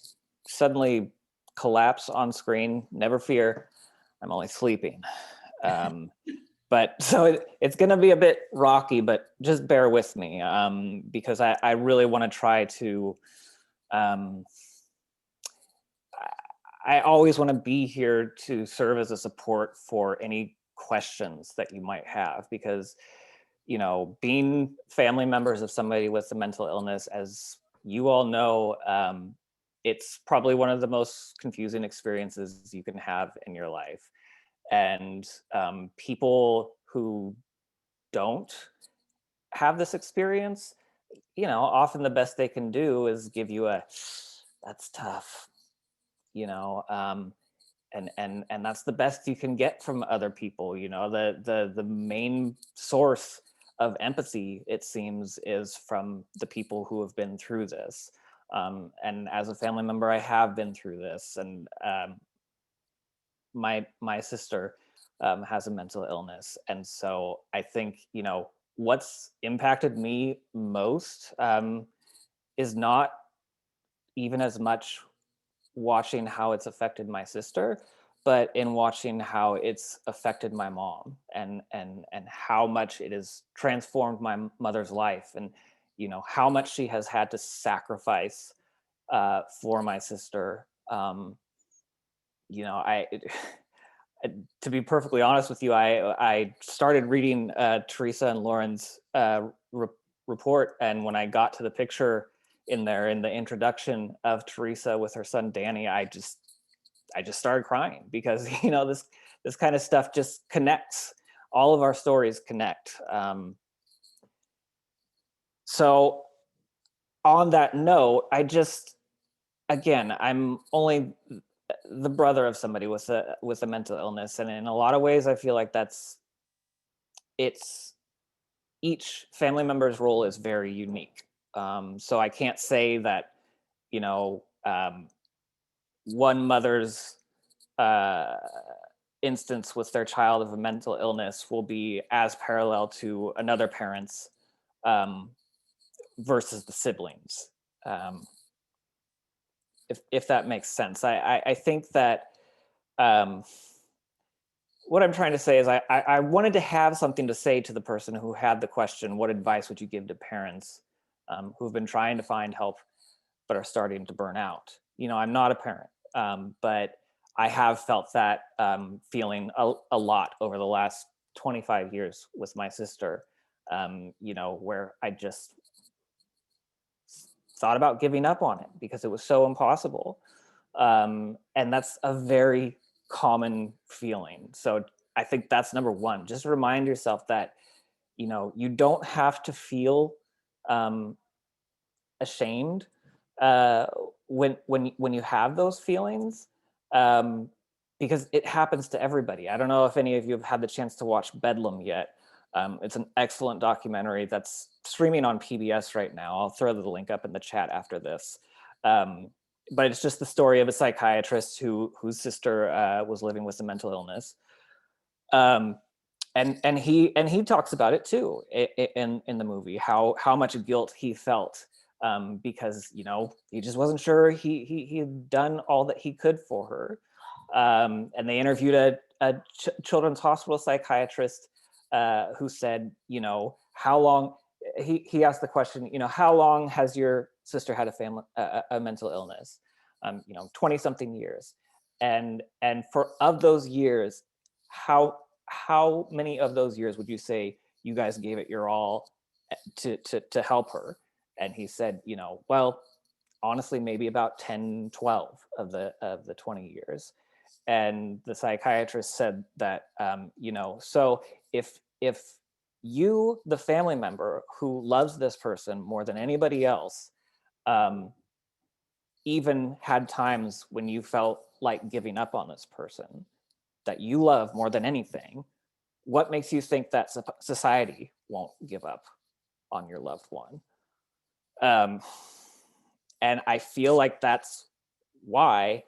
[SPEAKER 9] suddenly collapse on screen, never fear, I'm only sleeping. But so it's going to be a bit rocky, but just bear with me because I really want to try to, I always want to be here to serve as a support for any questions that you might have, because, being family members of somebody with a mental illness, as you all know, it's probably one of the most confusing experiences you can have in your life. And people who don't have this experience, you know, often the best they can do is give you a, that's tough, you know, and that's the best you can get from other people. You know, the main source of empathy, it seems, is from the people who have been through this. And as a family member, I have been through this, and my sister has a mental illness, and so I think, you know, what's impacted me most is not even as much watching how it's affected my sister, but in watching how it's affected my mom, and how much it has transformed my mother's life, and, you know, how much she has had to sacrifice for my sister. You know, to be perfectly honest with you, I started reading Theresa and Lauren's report, and when I got to the picture in there in the introduction of Theresa with her son Danny, I just started crying, because, you know, this kind of stuff just connects. All of our stories connect. So on that note, again, I'm only the brother of somebody with a mental illness, and in a lot of ways, I feel like each family member's role is very unique. So I can't say that, you know, one mother's instance with their child of a mental illness will be as parallel to another parent's versus the siblings. If that makes sense. I think that what I'm trying to say is I wanted to have something to say to the person who had the question, what advice would you give to parents who've been trying to find help but are starting to burn out? You know, I'm not a parent, but I have felt that feeling a lot over the last 25 years with my sister, you know, where I just thought about giving up on it because it was so impossible. And that's a very common feeling. So I think that's number one. Just remind yourself that, you know, you don't have to feel ashamed when you have those feelings, because it happens to everybody. I don't know if any of you have had the chance to watch Bedlam yet. It's an excellent documentary that's streaming on PBS right now. I'll throw the link up in the chat after this. But it's just the story of a psychiatrist whose sister was living with a mental illness. And he talks about it too in the movie, how much guilt he felt because, you know, he just wasn't sure he had done all that he could for her. And they interviewed a children's hospital psychiatrist who said, you know, how long, he asked the question, you know, how long has your sister had a mental illness? You know, 20 something years. And for of those years, how many of those years would you say you guys gave it your all to help her? And he said, you know, well, honestly, maybe about 10, 12 of the 20 years. And the psychiatrist said that, you know, so if you, the family member who loves this person more than anybody else, even had times when you felt like giving up on this person that you love more than anything, what makes you think that society won't give up on your loved one? And I feel like that's why,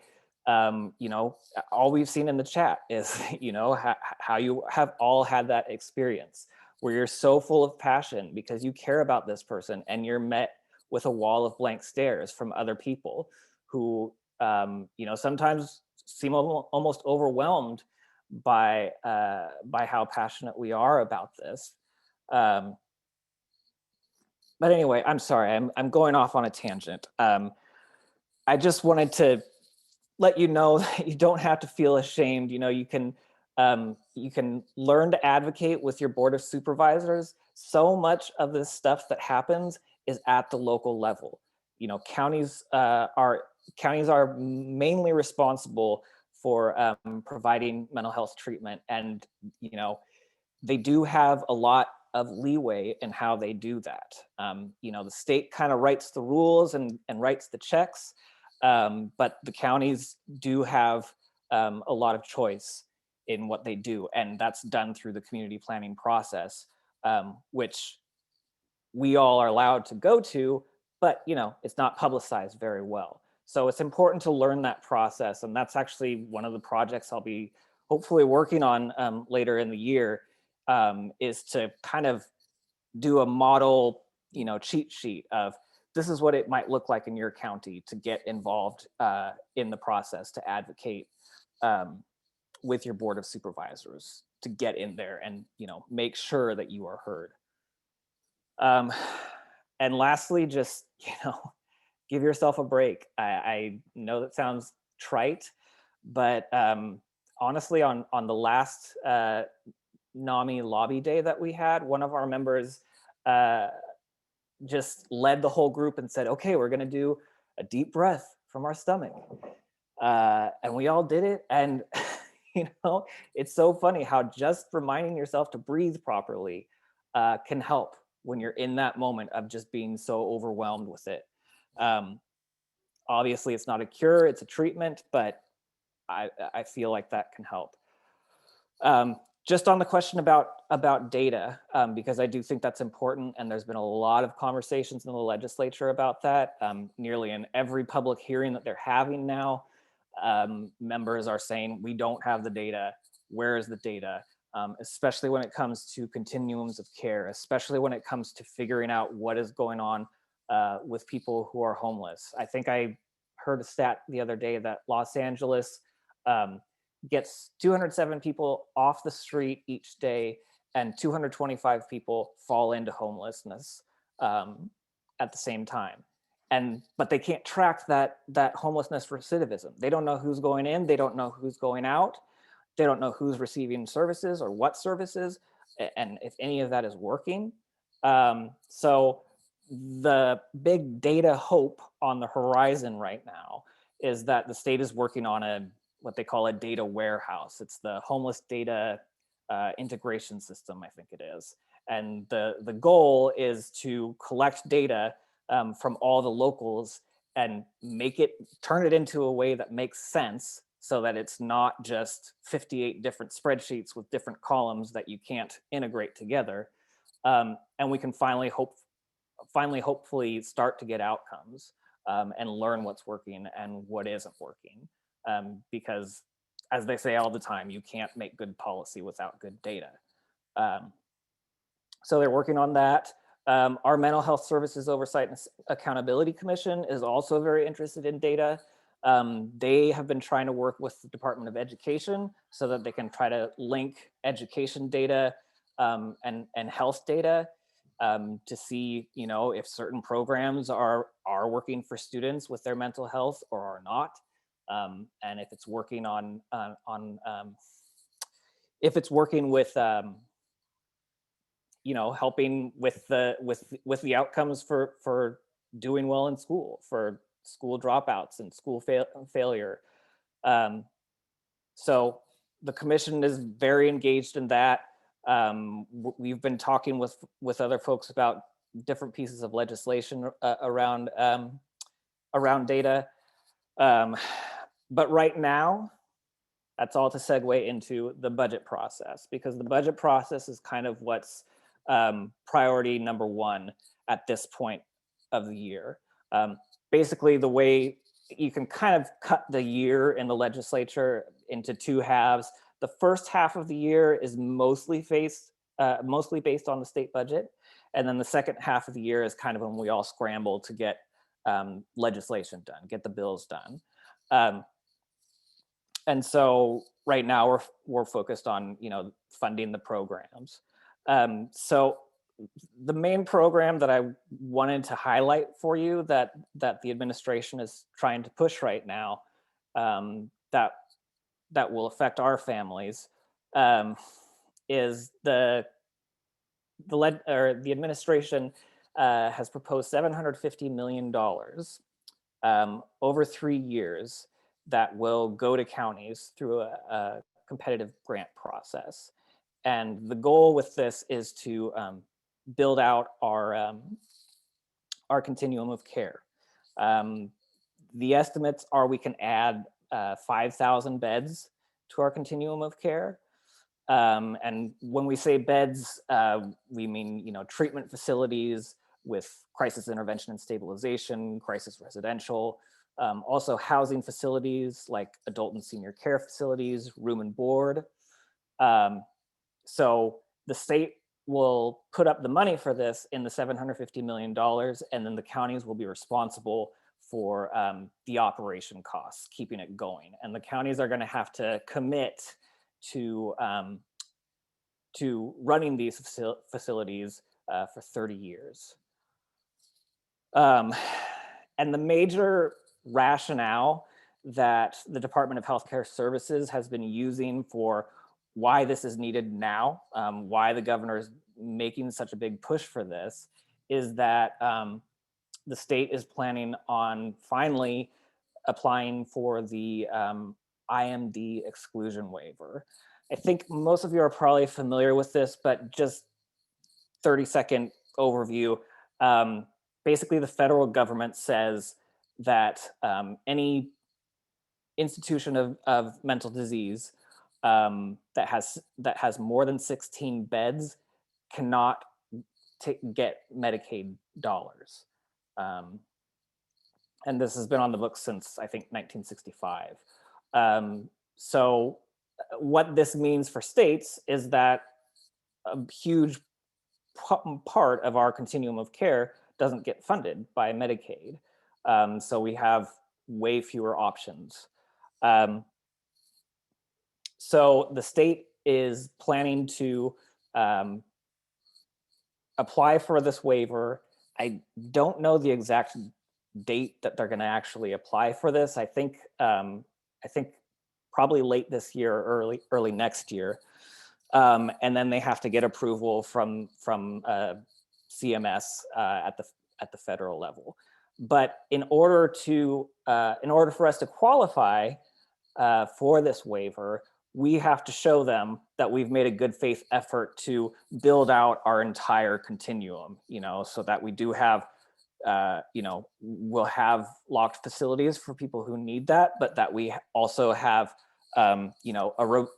[SPEAKER 9] you know, all we've seen in the chat is, you know, how you have all had that experience where you're so full of passion because you care about this person, and you're met with a wall of blank stares from other people who, you know, sometimes seem almost overwhelmed by how passionate we are about this. But anyway, I'm sorry, I'm going off on a tangent. I just wanted to let you know that you don't have to feel ashamed. You know, you can learn to advocate with your board of supervisors. So much of this stuff that happens is at the local level. You know, counties are mainly responsible for providing mental health treatment, and you know, they do have a lot of leeway in how they do that. You know, the state kind of writes the rules and writes the checks, but the counties do have a lot of choice in what they do, and that's done through the community planning process, which we all are allowed to go to, but you know, it's not publicized very well. So it's important to learn that process, and that's actually one of the projects I'll be hopefully working on later in the year, is to kind of do a model, you know, cheat sheet of this is what it might look like in your county to get involved in the process, to advocate with your board of supervisors, to get in there and, you know, make sure that you are heard. And lastly, just, you know, give yourself a break. I know that sounds trite, but honestly, on the last NAMI lobby day that we had, one of our members just led the whole group and said, okay, we're gonna do a deep breath from our stomach. And we all did it. And, you know, it's so funny how just reminding yourself to breathe properly can help when you're in that moment of just being so overwhelmed with it. Obviously, it's not a cure, it's a treatment, but I feel like that can help. Just on the question about data, because I do think that's important, and there's been a lot of conversations in the legislature about that. Nearly in every public hearing that they're having now, members are saying, we don't have the data. Where is the data? Especially when it comes to continuums of care, especially when it comes to figuring out what is going on with people who are homeless. I think I heard a stat the other day that Los Angeles gets 207 people off the street each day, and 225 people fall into homelessness at the same time. But they can't track that homelessness recidivism. They don't know who's going in, they don't know who's going out, they don't know who's receiving services or what services, and if any of that is working. So the big data hope on the horizon right now is that the state is working on what they call a data warehouse. It's the homeless data integration system, I think it is. And the goal is to collect data from all the locals and turn it into a way that makes sense, so that it's not just 58 different spreadsheets with different columns that you can't integrate together. And we can hopefully start to get outcomes and learn what's working and what isn't working. Because as they say all the time, you can't make good policy without good data. So they're working on that. Our Mental Health Services Oversight and Accountability Commission is also very interested in data. They have been trying to work with the Department of Education so that they can try to link education data and health data to see, you know, if certain programs are working for students with their mental health or are not, and if it's working if it's working with you know, helping with the outcomes for doing well in school, for school dropouts and school failure. So the commission is very engaged in that. We've been talking with other folks about different pieces of legislation around data. But right now, that's all to segue into the budget process, because the budget process is kind of what's priority number one at this point of the year. Basically, the way you can kind of cut the year in the legislature into two halves. The first half of the year is mostly based on the state budget. And then the second half of the year is kind of when we all scramble to get legislation done, get the bills done. And so right now we're focused on, you know, funding the programs. So the main program that I wanted to highlight for you that the administration is trying to push right now, that will affect our families, is the administration has proposed $750 million over 3 years that will go to counties through a competitive grant process. And the goal with this is to build out our continuum of care. The estimates are we can add 5,000 beds to our continuum of care. And when we say beds, we mean, treatment facilities with crisis intervention and stabilization, crisis residential, also housing facilities like adult and senior care facilities, room and board. So the state will put up the money for this in the $750 million, and then the counties will be responsible for the operation costs, keeping it going. And the counties are going to have to commit to running these facilities for 30 years. And the major rationale that the Department of Healthcare Services has been using for why this is needed now, why the governor is making such a big push for this, is that the state is planning on finally applying for the IMD exclusion waiver. I think most of you are probably familiar with this, but just 30-second overview. Basically, the federal government says that any institution of mental disease that has more than 16 beds cannot get Medicaid dollars. And this has been on the books since, I think, 1965. So what this means for states is that a huge part of our continuum of care doesn't get funded by Medicaid. So we have way fewer options. So the state is planning to apply for this waiver. I don't know the exact date that they're going to actually apply for this. I think probably late this year or early next year. And then they have to get approval from CMS at the federal level. But in order for us to qualify for this waiver, we have to show them that we've made a good faith effort to build out our entire continuum, so that we do have, we'll have locked facilities for people who need that, but that we also have, a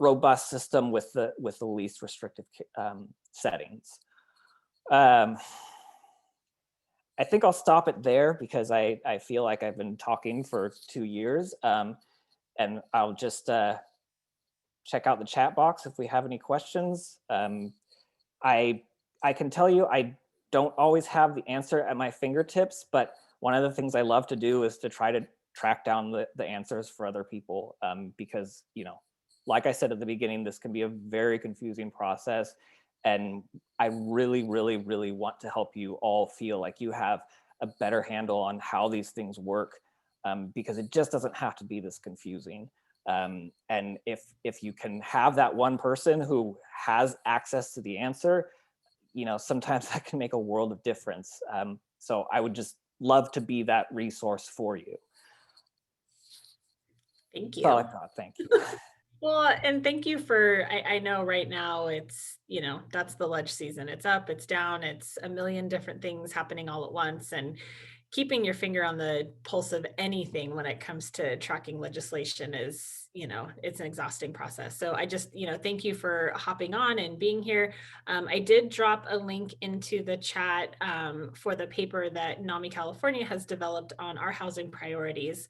[SPEAKER 9] robust system with the least restrictive settings. I think I'll stop it there because I feel like I've been talking for 2 years, and I'll just check out the chat box if we have any questions. I can tell you I don't always have the answer at my fingertips, but one of the things I love to do is to try to track down the answers for other people, because, like I said at the beginning, this can be a very confusing process. And I really, really, really want to help you all feel like you have a better handle on how these things work, because it just doesn't have to be this confusing. And if you can have that one person who has access to the answer, sometimes that can make a world of difference. So I would just love to be that resource for you.
[SPEAKER 6] Thank you.
[SPEAKER 9] That's all I thought. Thank you.
[SPEAKER 6] Well, and thank you for, I know right now it's, that's the ledge season. It's up, it's down, it's a million different things happening all at once. And keeping your finger on the pulse of anything when it comes to tracking legislation is, it's an exhausting process. So I just, thank you for hopping on and being here. I did drop a link into the chat for the paper that NAMI California has developed on our housing priorities.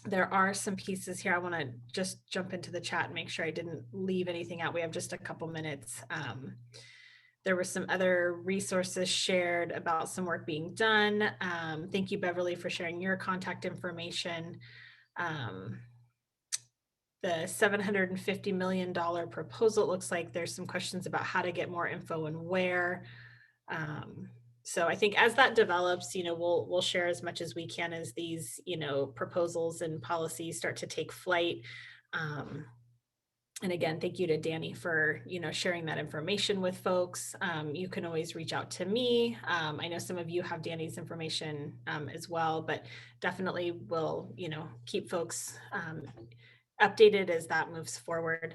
[SPEAKER 6] There are some pieces here. I want to just jump into the chat and make sure I didn't leave anything out. We have just a couple minutes. There were some other resources shared about some work being done. Thank you, Beverly, for sharing your contact information. The $750 million proposal, it looks like there's some questions about how to get more info and where. So I think as that develops, we'll share as much as we can as these, proposals and policies start to take flight. And again, thank you to Danny for, sharing that information with folks. You can always reach out to me. I know some of you have Danny's information as well, but definitely will, keep folks updated as that moves forward.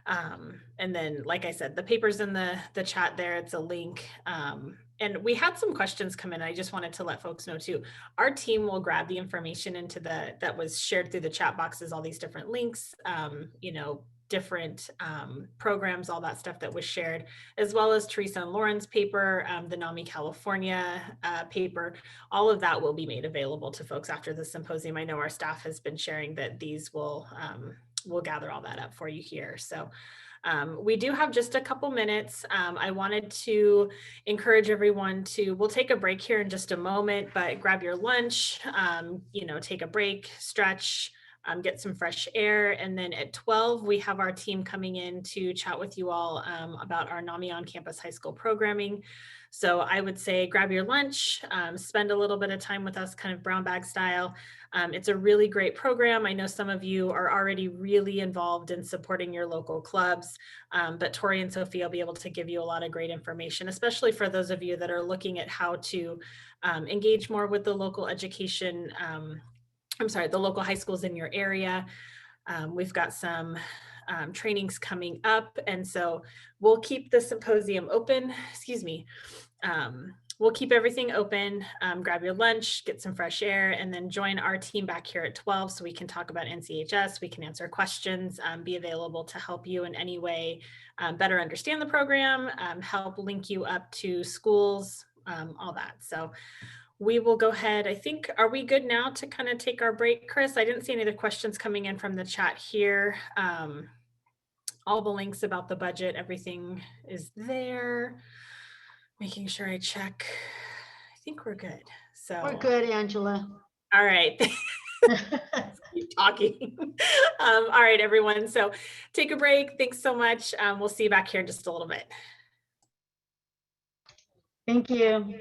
[SPEAKER 6] And then, like I said, the paper's in the chat there. It's a link. And we had some questions come in. I just wanted to let folks know too. Our team will grab the information into that was shared through the chat boxes, all these different links, you know, different programs, all that stuff that was shared, as well as Theresa and Lauren's paper, the NAMI California paper. All of that will be made available to folks after the symposium. I know our staff has been sharing that these will we'll gather all that up for you here. So we do have just a couple minutes. I wanted to encourage everyone to, we'll take a break here in just a moment, but grab your lunch, you know, take a break, stretch, get some fresh air. And then at 12, we have our team coming in to chat with you all about our NAMI on campus high school programming. So I would say grab your lunch, spend a little bit of time with us, kind of brown bag style. It's a really great program. I know some of you are already really involved in supporting your local clubs, but Tori and Sophie will be able to give you a lot of great information, especially for those of you that are looking at how to engage more with the local education, the local high schools in your area. We've got some trainings coming up, and so we'll keep the symposium open, we'll keep everything open, grab your lunch, get some fresh air, and then join our team back here at 12 so we can talk about NCHS, we can answer questions, be available to help you in any way better understand the program, help link you up to schools, all that. So we will go ahead. I think, are we good now to kind of take our break, Chris? I didn't see any other questions coming in from the chat here. All the links about the budget, everything is there. Making sure I check. I think we're good. So
[SPEAKER 10] We're good, Angela.
[SPEAKER 6] All right. Keep talking. All right, everyone. So take a break. Thanks so much. We'll see you back here in just a little bit.
[SPEAKER 10] Thank you.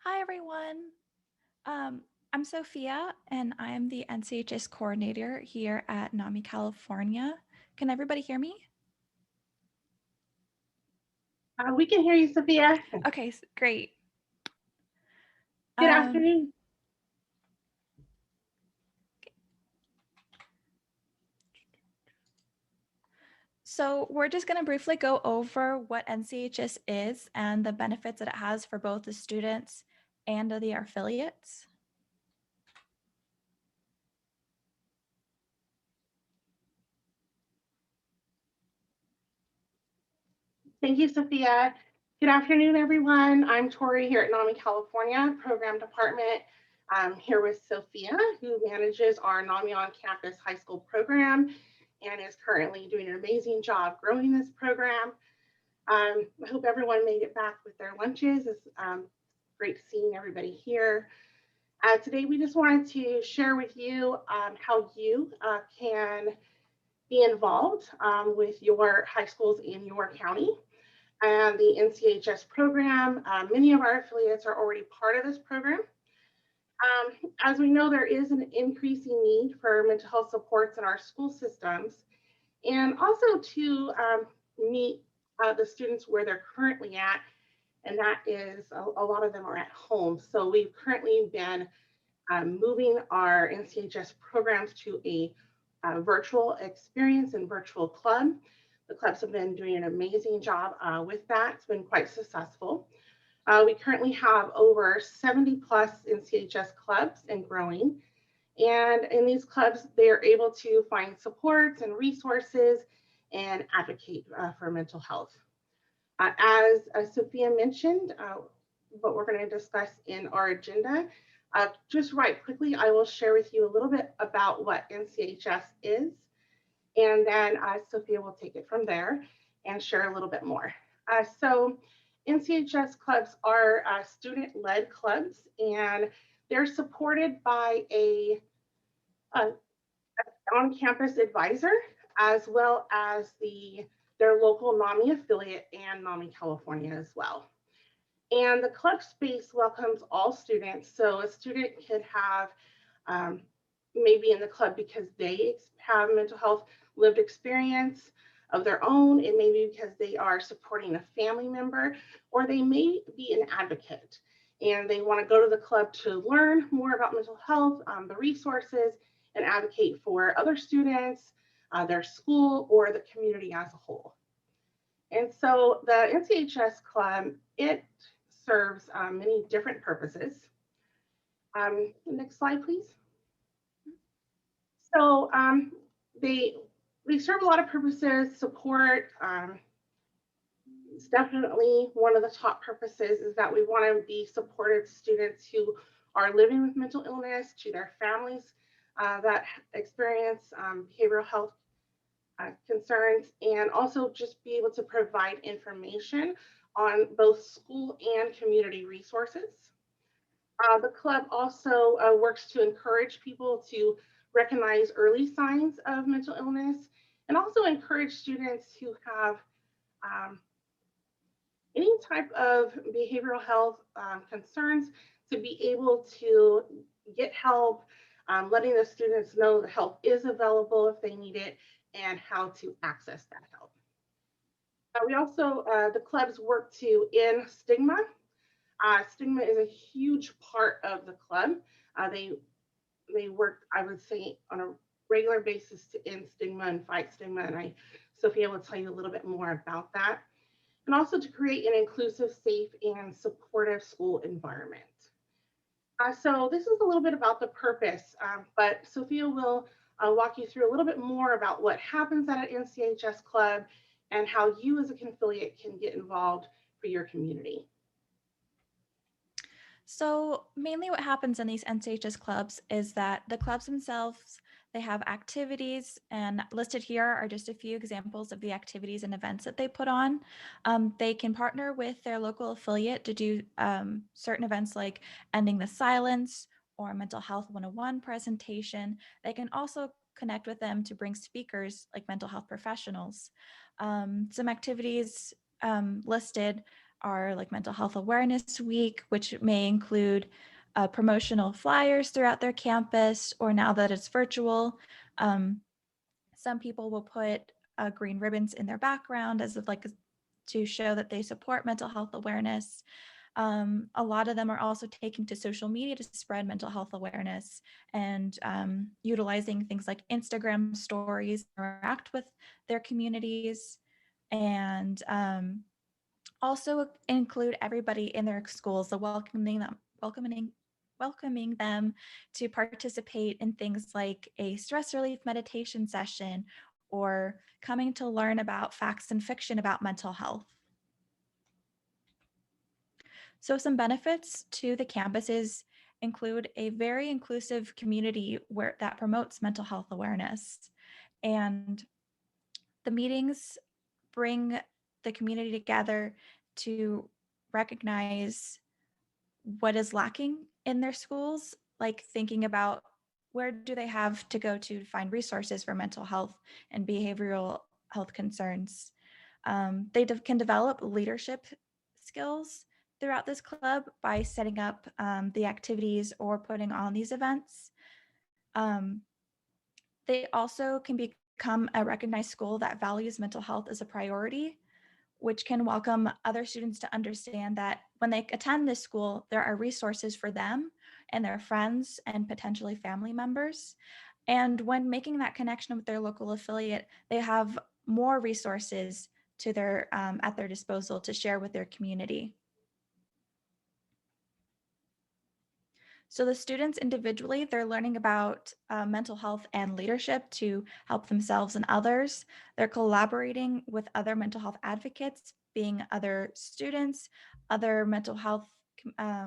[SPEAKER 11] Hi, everyone. I'm Sophia, and I'm the NCHS coordinator here at NAMI, California. Can everybody hear me?
[SPEAKER 12] We can hear you, Sophia.
[SPEAKER 11] Okay, great.
[SPEAKER 12] Good afternoon.
[SPEAKER 11] So we're just going to briefly go over what NCHS is and the benefits that it has for both the students and the affiliates.
[SPEAKER 12] Thank you, Sophia. Good afternoon, everyone. I'm Tori here at NAMI, California Program Department. I'm here with Sophia, who manages our NAMI on Campus High School program and is currently doing an amazing job growing this program. I hope everyone made it back with their lunches. It's great seeing everybody here. Today, we just wanted to share with you how you can be involved with your high schools in your county and the NCHS program. Many of our affiliates are already part of this program. As we know, there is an increasing need for mental health supports in our school systems, and also to meet the students where they're currently at, and that is a lot of them are at home. So we've currently been moving our NCHS programs to a virtual experience and virtual club. The clubs have been doing an amazing job with that. It's been quite successful. We currently have over 70 plus NCHS clubs and growing. And in these clubs, they're able to find supports and resources and advocate for mental health. As Sophia mentioned, what we're going to discuss in our agenda, just right quickly, I will share with you a little bit about what NCHS is. And then Sophia will take it from there and share a little bit more. So NCHS clubs are student-led clubs, and they're supported by a on-campus advisor, as well as their local NAMI affiliate and NAMI California as well. And the club space welcomes all students. So a student could have maybe in the club because they have mental health lived experience of their own. It may be because they are supporting a family member, or they may be an advocate and they want to go to the club to learn more about mental health, the resources, and advocate for other students, their school, or the community as a whole. And so the NCHS club, it serves many different purposes. Next slide, please. So they serve a lot of purposes. Support, it's definitely one of the top purposes is that we want to be supportive students who are living with mental illness, to their families that experience behavioral health concerns, and also just be able to provide information on both school and community resources. The club also works to encourage people to recognize early signs of mental illness, and also encourage students who have any type of behavioral health concerns to be able to get help, letting the students know the help is available if they need it, and how to access that help. We also, the clubs work to end stigma. Stigma is a huge part of the club. They work, I would say, on a regular basis to end stigma and fight stigma, and Sophia will tell you a little bit more about that. And also to create an inclusive, safe, and supportive school environment. So this is a little bit about the purpose, but Sophia will walk you through a little bit more about what happens at an NCHS club and how you as a affiliate can get involved for your community.
[SPEAKER 11] So mainly what happens in these NCHS clubs is that the clubs themselves, they have activities, and listed here are just a few examples of the activities and events that they put on. They can partner with their local affiliate to do certain events like Ending the Silence or Mental Health 101 presentation. They can also connect with them to bring speakers like mental health professionals. Some activities listed are like Mental Health Awareness Week, which may include promotional flyers throughout their campus, or now that it's virtual, some people will put green ribbons in their background as if, like, to show that they support mental health awareness. A lot of them are also taking to social media to spread mental health awareness and utilizing things like Instagram stories to interact with their communities, and also include everybody in their schools, so welcoming them to participate in things like a stress relief meditation session or coming to learn about facts and fiction about mental health. So some benefits to the campuses include a very inclusive community that promotes mental health awareness. And the meetings bring the community together to recognize what is lacking in their schools, like thinking about where do they have to go to find resources for mental health and behavioral health concerns. They can develop leadership skills throughout this club by setting up the activities or putting on these events. They also can become a recognized school that values mental health as a priority, which can welcome other students to understand that when they attend this school, there are resources for them and their friends and potentially family members. And when making that connection with their local affiliate, they have more resources to at their disposal to share with their community. So the students individually, they're learning about mental health and leadership to help themselves and others. They're collaborating with other mental health advocates, being other students, other mental health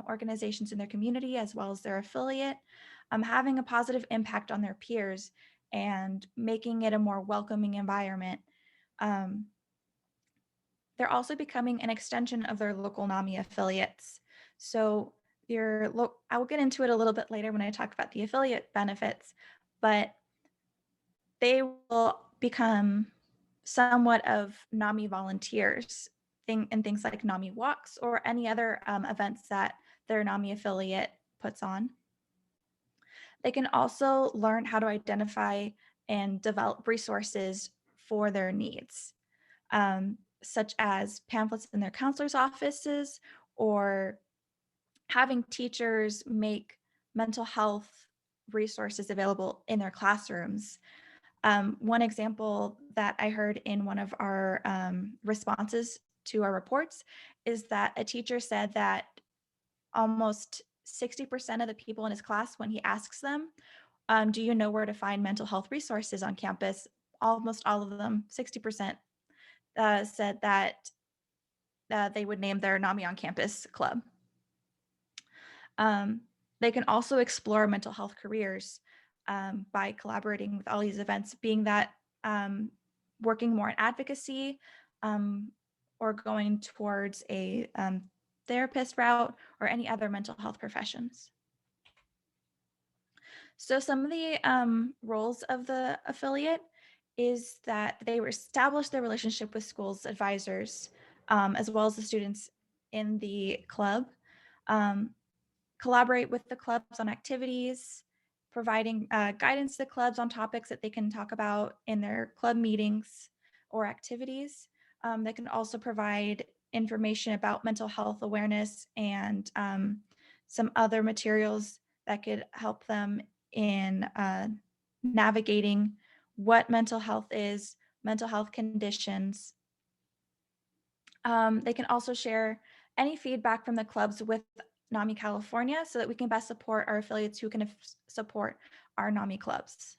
[SPEAKER 11] organizations in their community, as well as their affiliate, having a positive impact on their peers and making it a more welcoming environment. They're also becoming an extension of their local NAMI affiliates. So I will get into it a little bit later when I talk about the affiliate benefits, but they will become somewhat of NAMI volunteers in things like NAMI walks or any other events that their NAMI affiliate puts on. They can also learn how to identify and develop resources for their needs, such as pamphlets in their counselor's offices or having teachers make mental health resources available in their classrooms. One example that I heard in one of our responses to our reports is that a teacher said that almost 60% of the people in his class, when he asks them, do you know where to find mental health resources on campus? Almost all of them, 60%, said that they would name their NAMI on campus club. They can also explore mental health careers by collaborating with all these events, being that working more in advocacy or going towards a therapist route or any other mental health professions. So some of the roles of the affiliate is that they establish their relationship with schools advisors, as well as the students in the club, collaborate with the clubs on activities, providing guidance to the clubs on topics that they can talk about in their club meetings or activities. They can also provide information about mental health awareness and some other materials that could help them in navigating what mental health is, mental health conditions. They can also share any feedback from the clubs with NAMI California so that we can best support our affiliates who can support our NAMI clubs.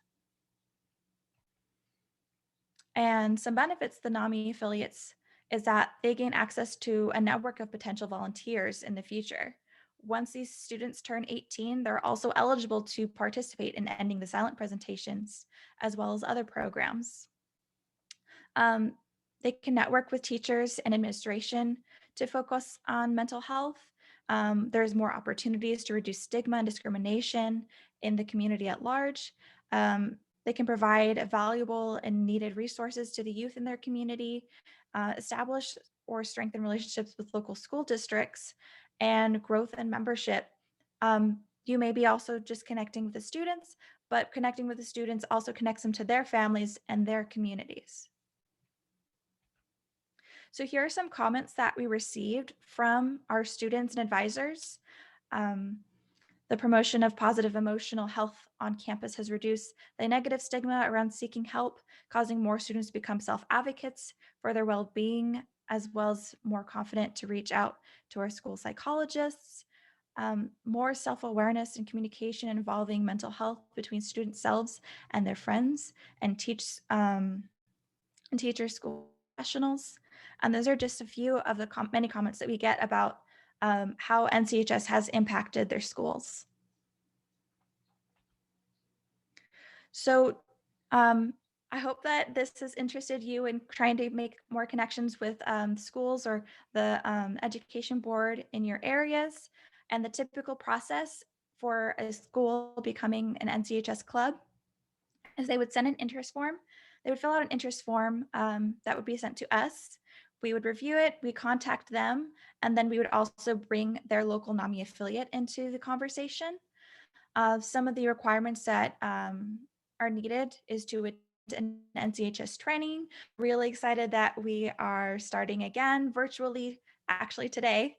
[SPEAKER 11] And some benefits the NAMI affiliates is that they gain access to a network of potential volunteers in the future. Once these students turn 18, they're also eligible to participate in Ending the Silent presentations, as well as other programs. They can network with teachers and administration to focus on mental health. There's more opportunities to reduce stigma and discrimination in the community at large. They can provide valuable and needed resources to the youth in their community, establish or strengthen relationships with local school districts, and growth and membership. You may be also just connecting with the students, but connecting with the students also connects them to their families and their communities. So here are some comments that we received from our students and advisors. The promotion of positive emotional health on campus has reduced the negative stigma around seeking help, causing more students to become self-advocates for their well-being, as well as more confident to reach out to our school psychologists. More self-awareness and communication involving mental health between student selves and their friends, and teachers, school professionals. And those are just a few of the many comments that we get about how NCHS has impacted their schools. So I hope that this has interested you in trying to make more connections with schools or the education board in your areas, and the typical process for a school becoming an NCHS club is they would send an interest form. They would fill out an interest form that would be sent to us. We would review it, we contact them, and then we would also bring their local NAMI affiliate into the conversation. Some of the requirements that are needed is to attend an NCHS training. Really excited that we are starting again virtually, actually today.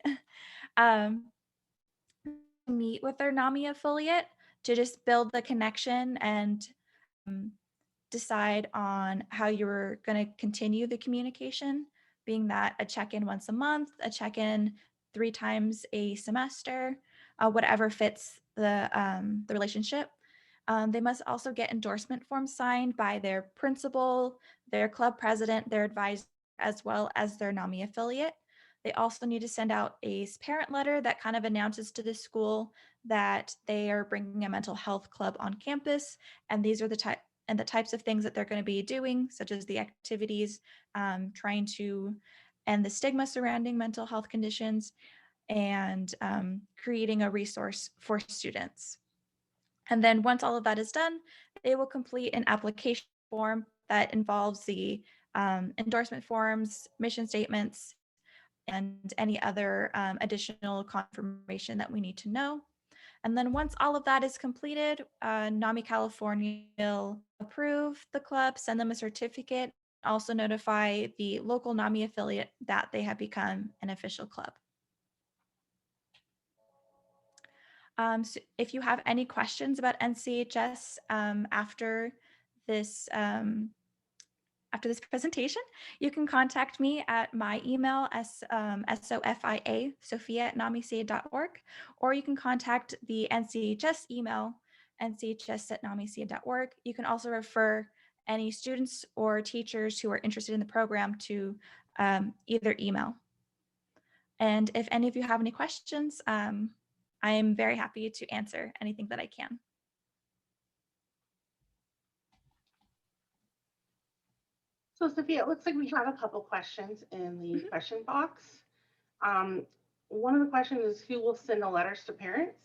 [SPEAKER 11] Meet with their NAMI affiliate to just build the connection and decide on how you're going to continue the communication, being that a check-in once a month, a check-in 3 times a semester, whatever fits the relationship. They must also get endorsement forms signed by their principal, their club president, their advisor, as well as their NAMI affiliate. They also need to send out a parent letter that kind of announces to the school that they are bringing a mental health club on campus, and these are the types of things that they're going to be doing, such as the activities, trying to end the stigma surrounding mental health conditions, and creating a resource for students. And then once all of that is done, they will complete an application form that involves the endorsement forms, mission statements, and any other additional confirmation that we need to know. And then once all of that is completed, NAMI California will approve the club, send them a certificate, also notify the local NAMI affiliate that they have become an official club. So if you have any questions about NCHS after this presentation, you can contact me at my email, SOFIA, sophia@namica.org, or you can contact the NCHS email, nchs@namica.org. You can also refer any students or teachers who are interested in the program to either email. And if any of you have any questions, I am very happy to answer anything that I can.
[SPEAKER 12] So Sophia, it looks like we have a couple questions in the question box. One of the questions is, who will send the letters to parents?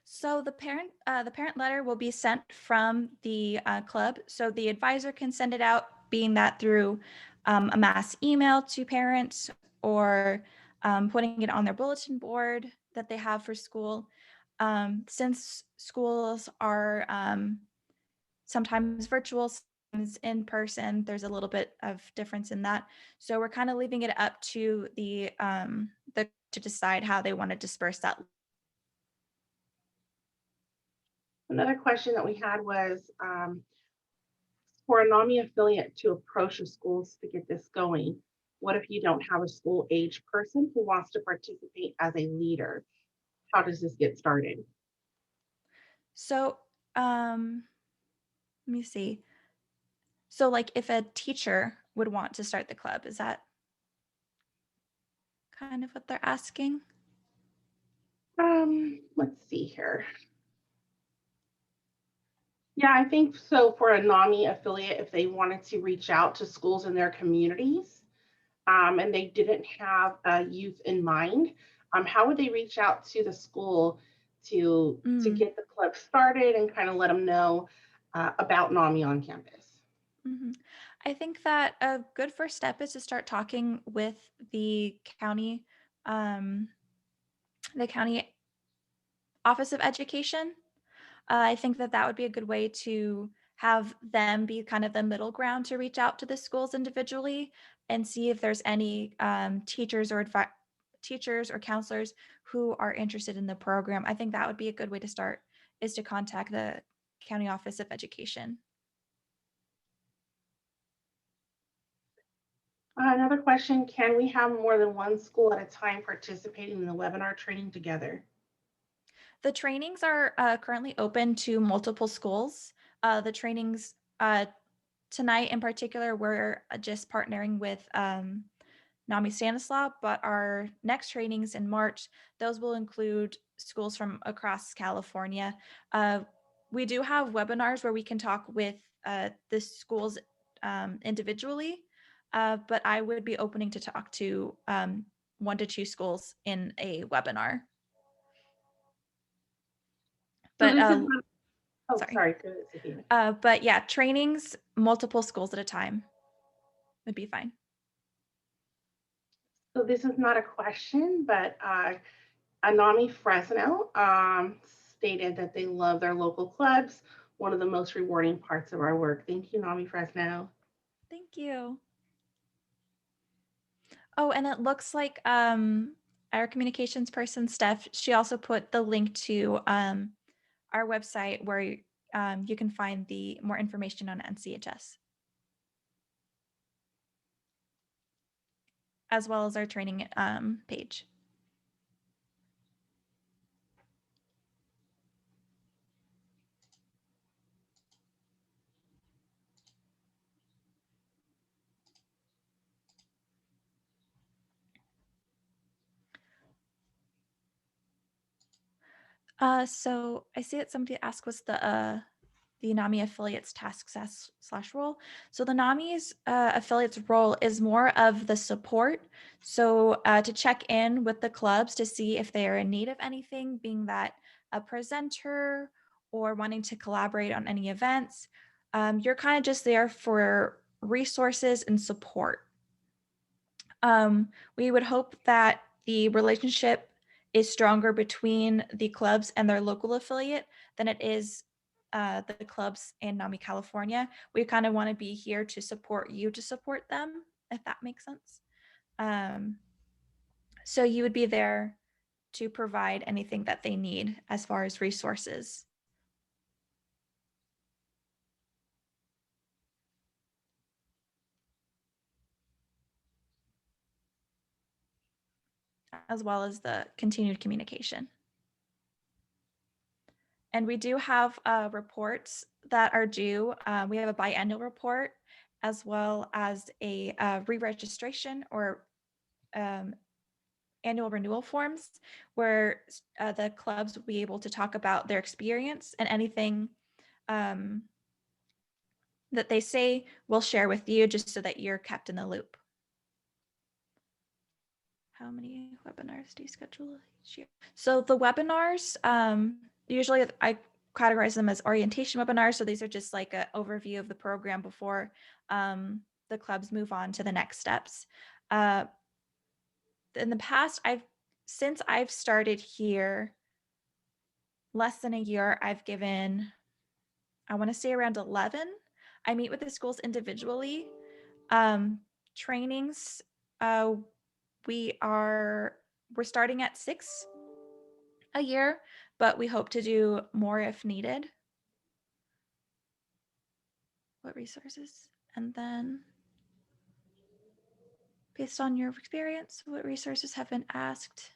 [SPEAKER 11] So the parent letter will be sent from the club. So the advisor can send it out, being that through a mass email to parents, or putting it on their bulletin board that they have for school. Since schools are sometimes virtual, sometimes in person, there's a little bit of difference in that. So we're kind of leaving it up to the to decide how they want to disperse that.
[SPEAKER 12] Another question that we had was, for a NAMI affiliate to approach the schools to get this going, what if you don't have a school age person who wants to participate as a leader? How does this get started?
[SPEAKER 11] So let me see. So like if a teacher would want to start the club, is that kind of what they're asking?
[SPEAKER 12] Let's see here. Yeah, I think so. For a NAMI affiliate, if they wanted to reach out to schools in their communities, and they didn't have youth in mind, how would they reach out to the school to get the club started and kind of let them know about NAMI on campus?
[SPEAKER 11] I think that a good first step is to start talking with um, the county Office of Education. I think that that would be a good way to have them be kind of the middle ground to reach out to the schools individually and see if there's any teachers or counselors who are interested in the program. I think that would be a good way to start, is to contact the County Office of Education.
[SPEAKER 12] Another question, can we have more than one school at a time participating in the webinar training together?
[SPEAKER 11] The trainings are currently open to multiple schools. The trainings tonight in particular, we're just partnering with NAMI Stanislaw, but our next trainings in March, those will include schools from across California. We do have webinars where we can talk with the schools individually, but I would be opening to talk to 1 to 2 schools in a webinar. But sorry.
[SPEAKER 12] Go ahead, Sophia.
[SPEAKER 11] But yeah, trainings, multiple schools at a time would be fine.
[SPEAKER 12] So this is not a question, but Anami Fresno stated that they love their local clubs. One of the most rewarding parts of our work. Thank you, Nami Fresno.
[SPEAKER 11] Thank you. Oh, and it looks like our communications person, Steph, she also put the link to our website where you can find the more information on NCHS, as well as our training page. So I see that somebody asked what's the NAMI affiliates task / role. So the NAMI's affiliates role is more of the support. So to check in with the clubs to see if they are in need of anything, being that a presenter or wanting to collaborate on any events. You're kind of just there for resources and support. We would hope that the relationship is stronger between the clubs and their local affiliate than it is the clubs in NAMI, California. We kind of want to be here to support you, to support them, if that makes sense. So you would be there to provide anything that they need as far as resources. As well as the continued communication. And we do have reports that are due. We have a biannual report as well as a re-registration or annual renewal forms where the clubs will be able to talk about their experience, and anything that they say we'll share with you just so that you're kept in the loop. How many webinars do you schedule each year? So the webinars, usually I categorize them as orientation webinars. So these are just like an overview of the program before the clubs move on to the next steps. In the past, since I've started here, less than a year, I've given, I want to say around 11. I meet with the schools individually. Trainings, we're starting at 6 a year, but we hope to do more if needed. What resources? And then based on your experience, what resources have been asked?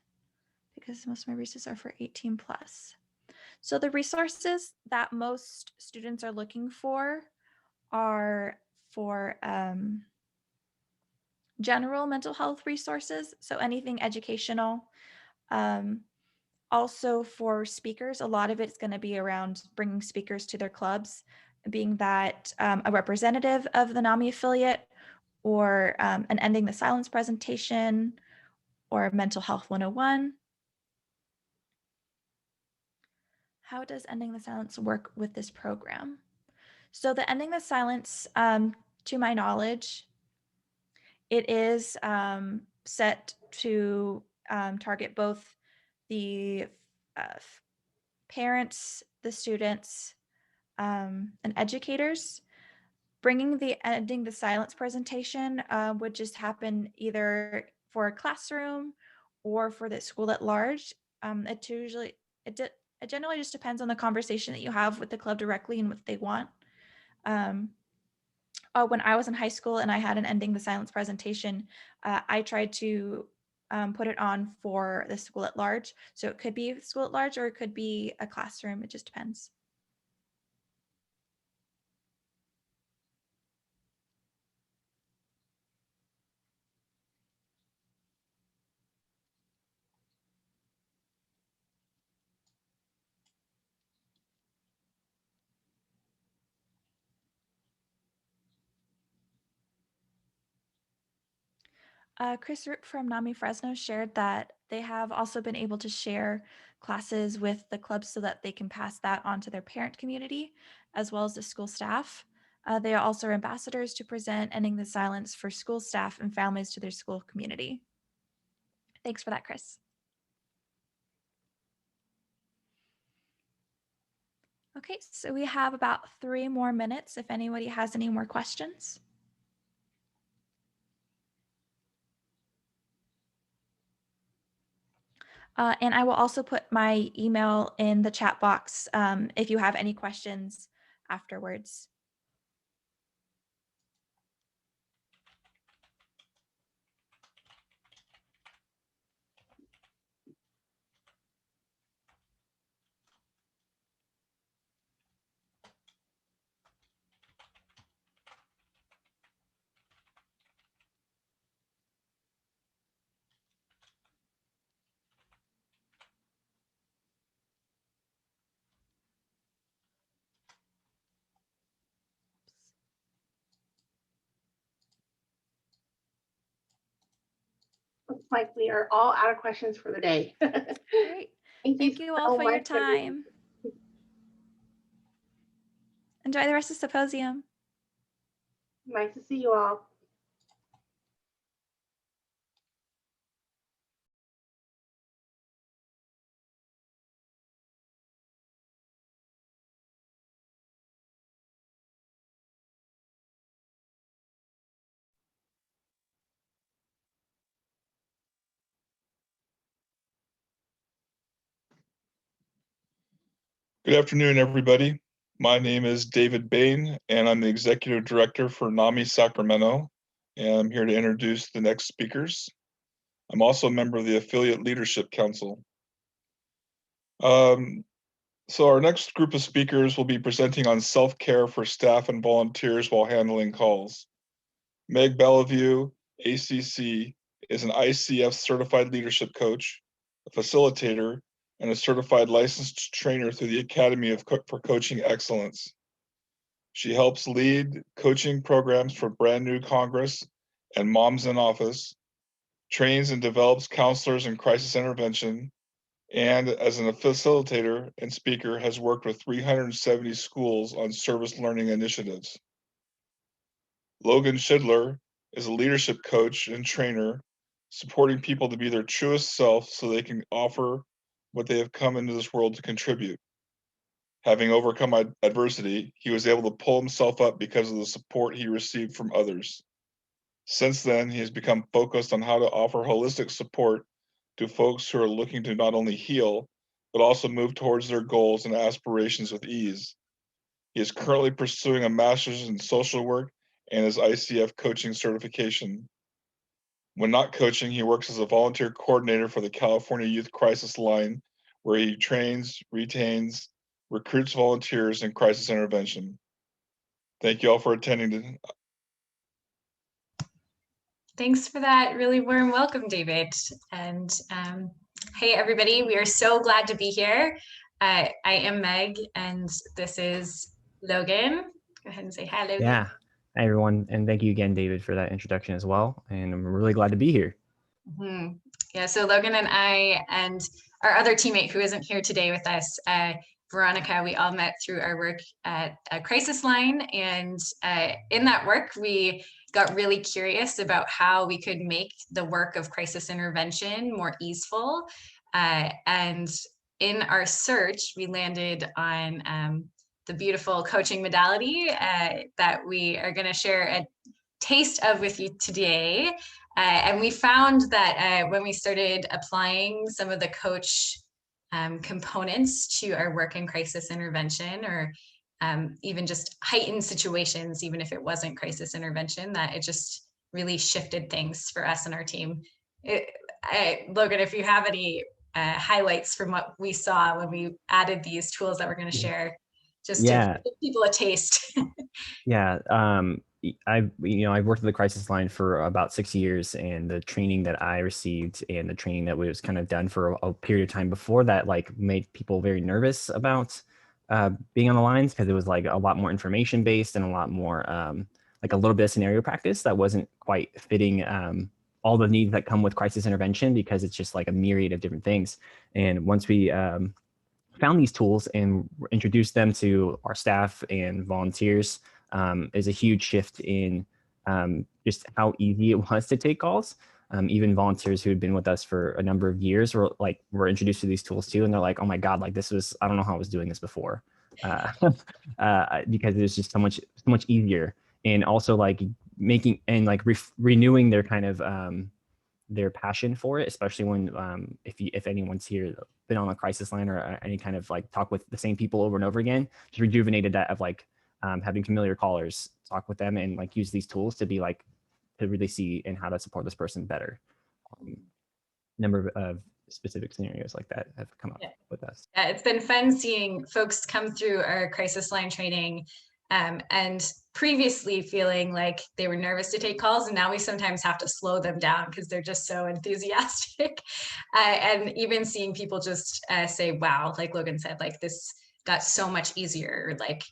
[SPEAKER 11] Because most of my resources are for 18 plus. So the resources that most students are looking for are for general mental health resources. So anything educational. Also for speakers, a lot of it's going to be around bringing speakers to their clubs, being that a representative of the NAMI affiliate, or an Ending the Silence presentation, or Mental Health 101. How does Ending the Silence work with this program? So the Ending the Silence to my knowledge. It is set to target both the parents, the students, and educators. Bringing the Ending the Silence presentation would just happen either for a classroom or for the school at large. It generally just depends on the conversation that you have with the club directly and what they want. When I was in high school and I had an Ending the Silence presentation, I tried to put it on for the school at large. So it could be school at large or it could be a classroom. It just depends. Chris Root from NAMI Fresno shared that they have also been able to share classes with the clubs so that they can pass that on to their parent community as well as the school staff. They are also ambassadors to present Ending the Silence for school staff and families to their school community. Thanks for that, Chris. Okay, so we have about 3 more minutes if anybody has any more questions. And I will also put my email in the chat box if you have any questions afterwards.
[SPEAKER 12] Looks like we are all out of questions for the day.
[SPEAKER 11] Great. Thank you all for your time. Enjoy the rest of the symposium.
[SPEAKER 12] Nice to see you all.
[SPEAKER 13] Good afternoon, everybody. My name is David Bain, and I'm the Executive Director for NAMI Sacramento, and I'm here to introduce the next speakers. I'm also a member of the Affiliate Leadership Council. So our next group of speakers will be presenting on self-care for staff and volunteers while handling calls. Meg Bellevue, ACC, is an ICF certified leadership coach, a facilitator, and a certified licensed trainer through the Academy for Coaching Excellence. She helps lead coaching programs for Brand New Congress and Moms in Office, trains and develops counselors in crisis intervention, and as a facilitator and speaker has worked with 370 schools on service learning initiatives. Logan Schindler is a leadership coach and trainer, supporting people to be their truest self so they can offer what they have come into this world to contribute. Having overcome adversity, he was able to pull himself up because of the support he received from others. Since then, he has become focused on how to offer holistic support to folks who are looking to not only heal, but also move towards their goals and aspirations with ease. He is currently pursuing a master's in social work and his ICF coaching certification. When not coaching, he works as a volunteer coordinator for the California Youth Crisis Line, where he trains, retains, recruits volunteers in crisis intervention. Thank you all for attending.
[SPEAKER 14] Thanks for that really warm welcome, David. And hey, everybody, we are so glad to be here. I am Meg, and this is Logan. Go ahead and say hi, Logan.
[SPEAKER 15] Yeah. Hi, everyone. And thank you again, David, for that introduction as well. And I'm really glad to be here.
[SPEAKER 14] Yeah, so Logan and I and our other teammate who isn't here today with us Veronica, we all met through our work at a crisis line. And in that work, we got really curious about how we could make the work of crisis intervention more easeful. And in our search, we landed on the beautiful coaching modality that we are going to share a taste of with you today. And we found that when we started applying some of the coach components to our work in crisis intervention, or even just heightened situations, even if it wasn't crisis intervention, that it just really shifted things for us and our team. Logan, if you have any highlights from what we saw when we added these tools that we're going to share, just to give people a taste.
[SPEAKER 15] Yeah. I've worked at the crisis line for about 6 years, and the training that I received and the training that was kind of done for a period of time before that, like, made people very nervous about being on the lines, because it was like a lot more information based and a lot more like a little bit of scenario practice that wasn't quite fitting all the needs that come with crisis intervention, because it's just like a myriad of different things. And once we found these tools and introduced them to our staff and volunteers, is a huge shift in just how easy it was to take calls. Even volunteers who had been with us for a number of years were introduced to these tools too, and they're like, "Oh my God, like I don't know how I was doing this before," because it was just so much easier. And also like making and like renewing their kind of their passion for it, especially when if anyone's here been on a crisis line or any kind of like talk with the same people over and over again, just rejuvenated that of like having familiar callers talk with them and like use these tools to be like to really see and how to support this person better. Number of specific scenarios like that have come up with us.
[SPEAKER 14] Yeah, it's been fun seeing folks come through our crisis line training and previously feeling like they were nervous to take calls, and now we sometimes have to slow them down because they're just so enthusiastic. And even seeing people just say, wow, like Logan said, like this got so much easier, like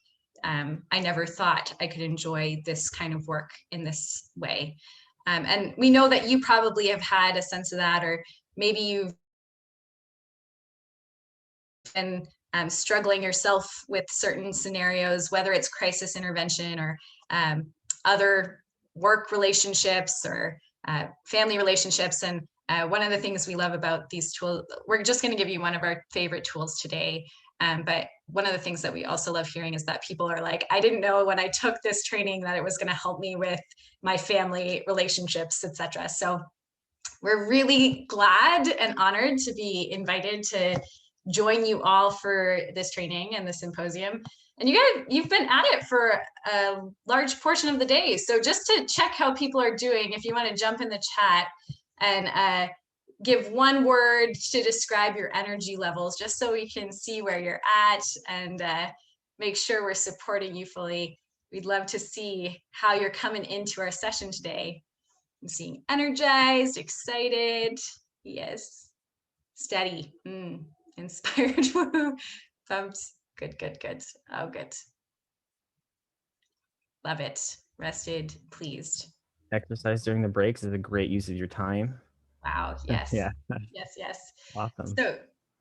[SPEAKER 14] I never thought I could enjoy this kind of work in this way. And we know that you probably have had a sense of that, or maybe you've been struggling yourself with certain scenarios, whether it's crisis intervention or other work relationships or family relationships. And one of the things we love about these tools, we're just going to give you one of our favorite tools today. But one of the things that we also love hearing is that people are like, I didn't know when I took this training that it was going to help me with my family relationships, etc. So we're really glad and honored to be invited to join you all for this training and the symposium. And you've been at it for a large portion of the day. So just to check how people are doing, if you want to jump in the chat and give one word to describe your energy levels, just so we can see where you're at and make sure we're supporting you fully. We'd love to see how you're coming into our session today. I'm seeing energized, excited, yes, steady, inspired, pumped, good. Oh, good. Love it. Rested, pleased.
[SPEAKER 15] Exercise during the breaks is a great use of your time.
[SPEAKER 14] Wow, yes.
[SPEAKER 15] Yeah.
[SPEAKER 14] Yes.
[SPEAKER 15] Awesome.
[SPEAKER 14] So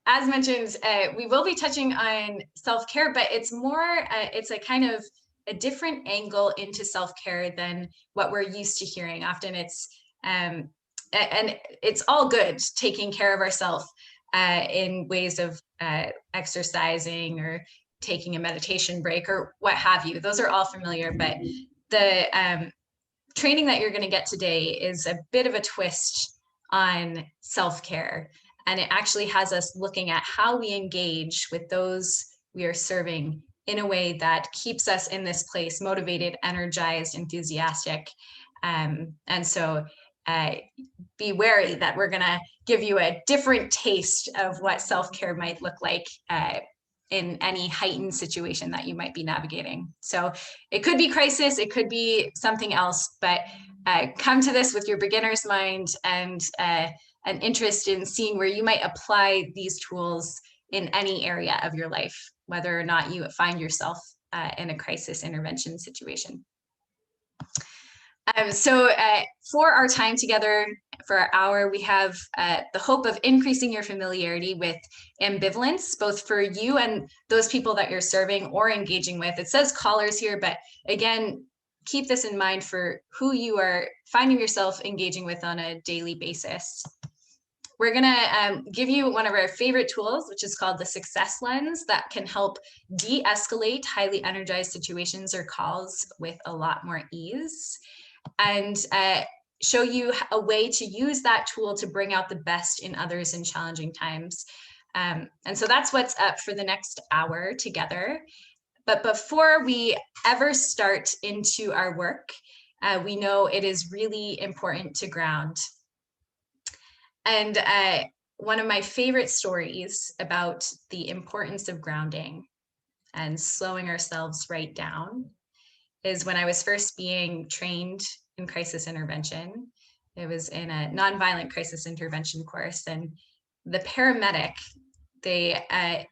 [SPEAKER 14] as mentioned, we will be touching on self-care, but it's more, it's a kind of a different angle into self-care than what we're used to hearing. Often it's, and it's all good taking care of ourselves in ways of exercising or taking a meditation break or what have you. Those are all familiar, but the training that you're going to get today is a bit of a twist on self-care. And it actually has us looking at how we engage with those we are serving in a way that keeps us in this place, motivated, energized, enthusiastic. And so be wary that we're going to give you a different taste of what self-care might look like in any heightened situation that you might be navigating. So it could be crisis, it could be something else, but come to this with your beginner's mind and an interest in seeing where you might apply these tools in any area of your life, whether or not you find yourself in a crisis intervention situation. For our time together, for our hour, we have the hope of increasing your familiarity with ambivalence, both for you and those people that you're serving or engaging with. It says callers here, but again, keep this in mind for who you are finding yourself engaging with on a daily basis. We're gonna give you one of our favorite tools, which is called the success lens, that can help de-escalate highly energized situations or calls with a lot more ease, and show you a way to use that tool to bring out the best in others in challenging times. And so that's what's up for the next hour together. But before we ever start into our work, we know it is really important to ground. And one of my favorite stories about the importance of grounding and slowing ourselves right down is when I was first being trained in crisis intervention. It was in a nonviolent crisis intervention course, and the paramedic, they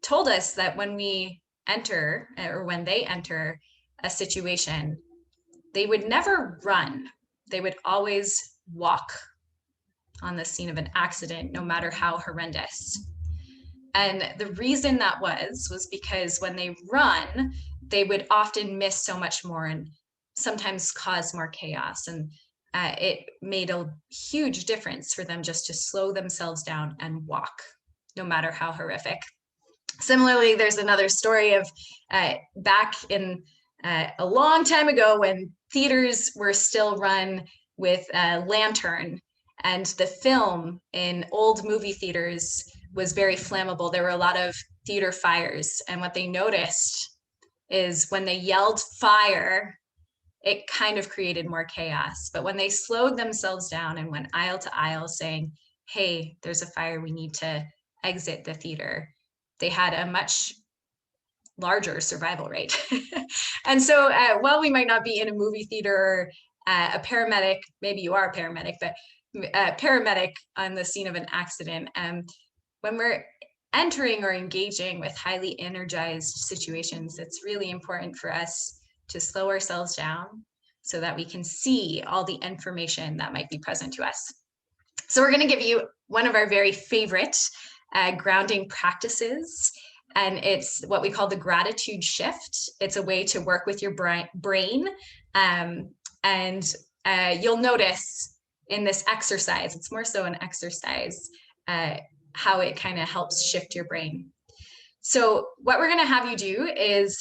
[SPEAKER 14] told us that when we enter, or when they enter a situation, they would never run. They would always walk on the scene of an accident, no matter how horrendous. And the reason that was because when they run, they would often miss so much more and sometimes cause more chaos. And it made a huge difference for them just to slow themselves down and walk, no matter how horrific. Similarly, there's another story of back in a long time ago when theaters were still run with a lantern, and the film in old movie theaters was very flammable. There were a lot of theater fires, and what they noticed is when they yelled fire, it kind of created more chaos. But when they slowed themselves down and went aisle to aisle saying, hey, there's a fire, we need to exit the theater, they had a much larger survival rate. And so while we might not be in a movie theater or a paramedic, maybe you are a paramedic, but a paramedic on the scene of an accident, when we're entering or engaging with highly energized situations, it's really important for us to slow ourselves down so that we can see all the information that might be present to us. So we're going to give you one of our very favorite grounding practices, and it's what we call the gratitude shift. It's a way to work with your brain, and you'll notice in this exercise, it's more so an exercise, how it kind of helps shift your brain. So what we're going to have you do is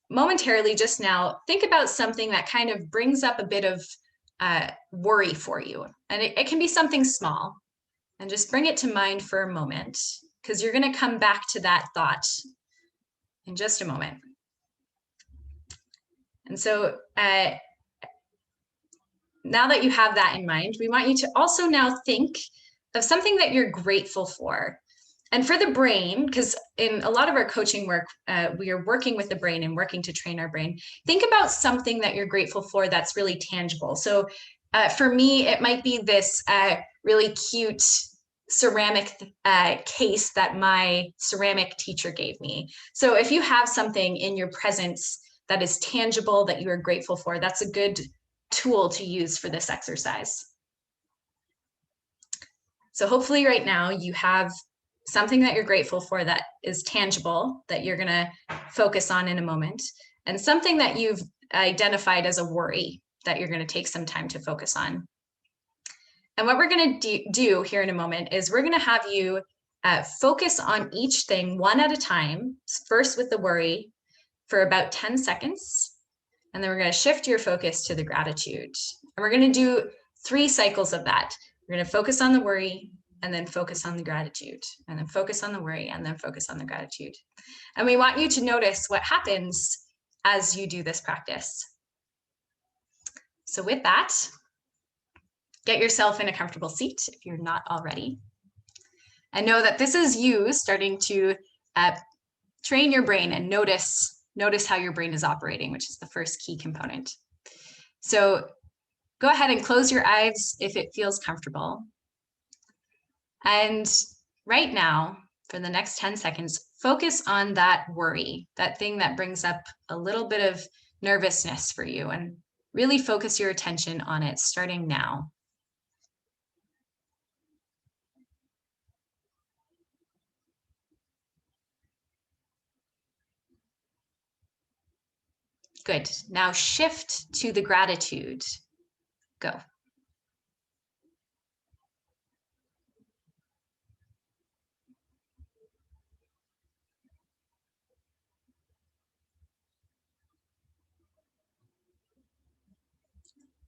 [SPEAKER 14] momentarily just now, think about something that kind of brings up a bit of worry for you. And it can be something small, and just bring it to mind for a moment, because you're going to come back to that thought in just a moment. And so now that you have that in mind, we want you to also now think of something that you're grateful for. And for the brain, because in a lot of our coaching work, we are working with the brain and working to train our brain. Think about something that you're grateful for that's really tangible. So for me, it might be this really cute ceramic case that my ceramic teacher gave me. So if you have something in your presence that is tangible that you are grateful for, that's a good tool to use for this exercise. So hopefully right now you have something that you're grateful for that is tangible, that you're going to focus on in a moment, and something that you've identified as a worry that you're going to take some time to focus on. And what we're going to do here in a moment is we're going to have you focus on each thing one at a time, first with the worry for about 10 seconds. And then we're going to shift your focus to the gratitude. And we're going to do 3 cycles of that. We're going to focus on the worry, and then focus on the gratitude, and then focus on the worry, and then focus on the gratitude. And we want you to notice what happens as you do this practice. So with that, get yourself in a comfortable seat if you're not already. And know that this is you starting to train your brain and notice how your brain is operating, which is the first key component. So go ahead and close your eyes if it feels comfortable. And right now, for the next 10 seconds, focus on that worry, that thing that brings up a little bit of nervousness for you. And really focus your attention on it starting now. Good. Now shift to the gratitude. Go.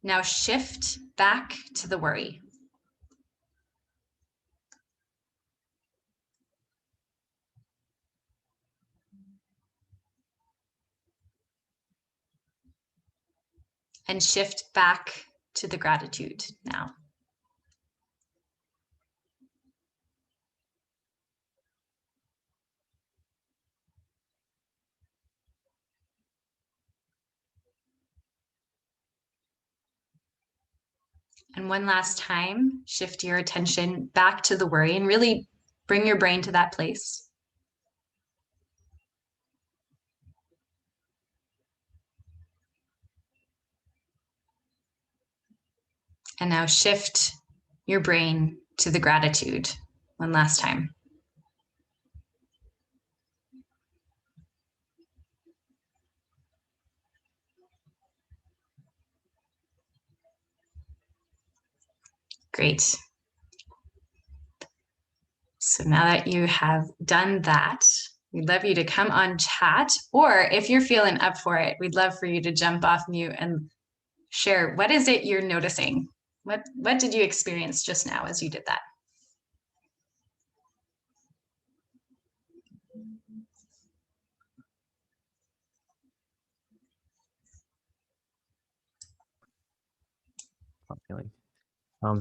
[SPEAKER 14] Now shift back to the worry. And shift back to the gratitude now. And one last time, shift your attention back to the worry and really bring your brain to that place. And now shift your brain to the gratitude one last time. Great. So now that you have done that, we'd love you to come on chat, or if you're feeling up for it, we'd love for you to jump off mute and share what is it you're noticing? What did you experience just now as you did that?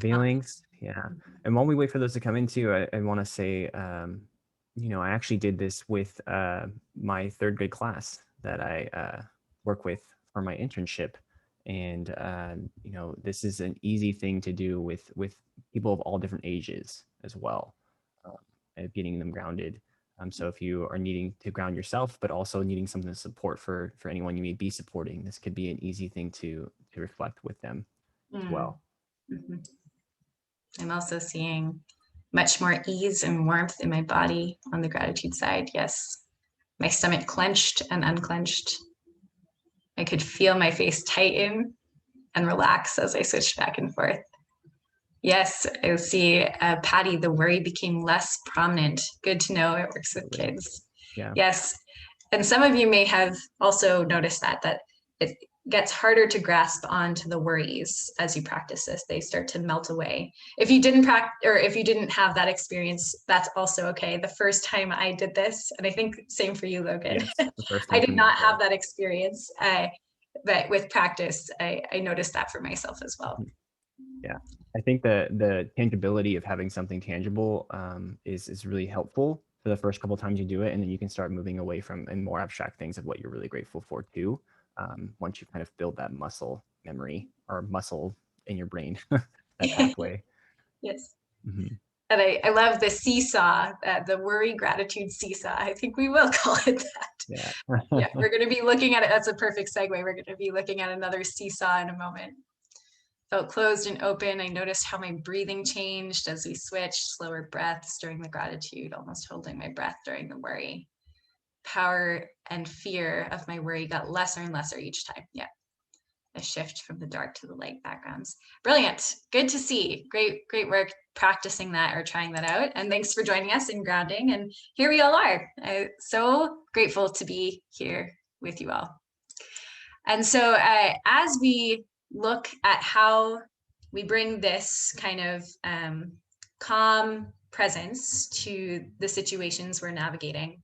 [SPEAKER 15] Feelings, yeah. And while we wait for those to come into, I want to say, you know, I actually did this with my third grade class that I work with for my internship. And, you know, this is an easy thing to do with people of all different ages as well, and getting them grounded. So if you are needing to ground yourself, but also needing something to support for anyone you may be supporting, this could be an easy thing to reflect with them as well.
[SPEAKER 14] Mm-hmm. I'm also seeing much more ease and warmth in my body on the gratitude side. Yes, my stomach clenched and unclenched. I could feel my face tighten and relax as I switched back and forth. Yes, I see, Patty, the worry became less prominent. Good to know it works with kids.
[SPEAKER 15] Yeah.
[SPEAKER 14] Yes, and some of you may have also noticed that it gets harder to grasp onto the worries as you practice this. They start to melt away. If you didn't practice, or if you didn't have that experience, that's also okay. The first time I did this, and I think same for you, Logan,
[SPEAKER 15] yes,
[SPEAKER 14] I did not have that experience, but with practice, I noticed that for myself as well.
[SPEAKER 15] Yeah, I think the tangibility of having something tangible is really helpful for the first couple of times you do it, and then you can start moving away from and more abstract things of what you're really grateful for too. Once you kind of build that muscle memory or muscle in your brain, that pathway.
[SPEAKER 14] Yes.
[SPEAKER 15] Mm-hmm.
[SPEAKER 14] And I love the seesaw, the worry gratitude seesaw. I think we will call it that.
[SPEAKER 15] Yeah.
[SPEAKER 14] Yeah, we're going to be looking at it. That's a perfect segue. We're going to be looking at another seesaw in a moment. Felt closed and open. I noticed how my breathing changed as we switched, slower breaths during the gratitude, almost holding my breath during the worry. Power and fear of my worry got lesser and lesser each time. Yeah. A shift from the dark to the light backgrounds. Brilliant. Good to see. Great work practicing that or trying that out. And thanks for joining us in grounding. And here we all are. I'm so grateful to be here with you all. And so as we look at how we bring this kind of calm presence to the situations we're navigating,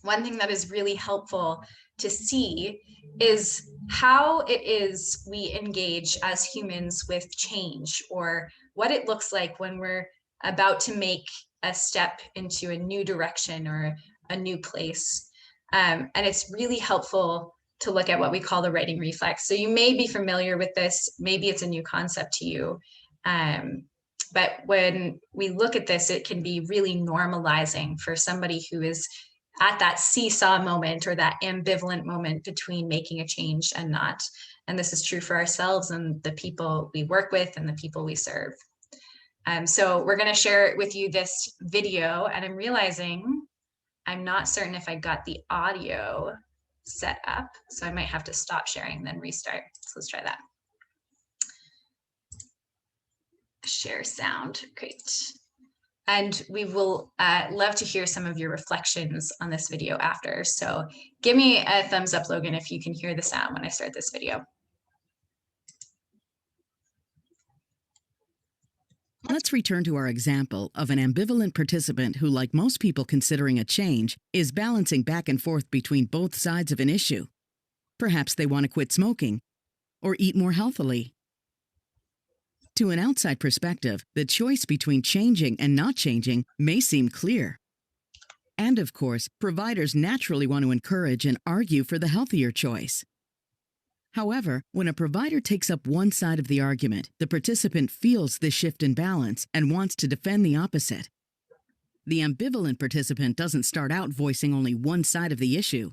[SPEAKER 14] one thing that is really helpful to see is how it is we engage as humans with change, or what it looks like when we're about to make a step into a new direction or a new place. And it's really helpful to look at what we call the writing reflex. So you may be familiar with this, maybe it's a new concept to you. But when we look at this, it can be really normalizing for somebody who is at that seesaw moment or that ambivalent moment between making a change and not. And this is true for ourselves and the people we work with and the people we serve. So we're going to share with you this video, and I'm realizing I'm not certain if I got the audio set up, so I might have to stop sharing and then restart. So let's try that. Share sound, great. And we will love to hear some of your reflections on this video after. So give me a thumbs up, Logan, if you can hear the sound when I start this video.
[SPEAKER 16] Let's return to our example of an ambivalent participant who, like most people considering a change, is balancing back and forth between both sides of an issue. Perhaps they want to quit smoking or eat more healthily. To an outside perspective, the choice between changing and not changing may seem clear. And of course, providers naturally want to encourage and argue for the healthier choice. However, when a provider takes up one side of the argument, the participant feels this shift in balance and wants to defend the opposite. The ambivalent participant doesn't start out voicing only one side of the issue.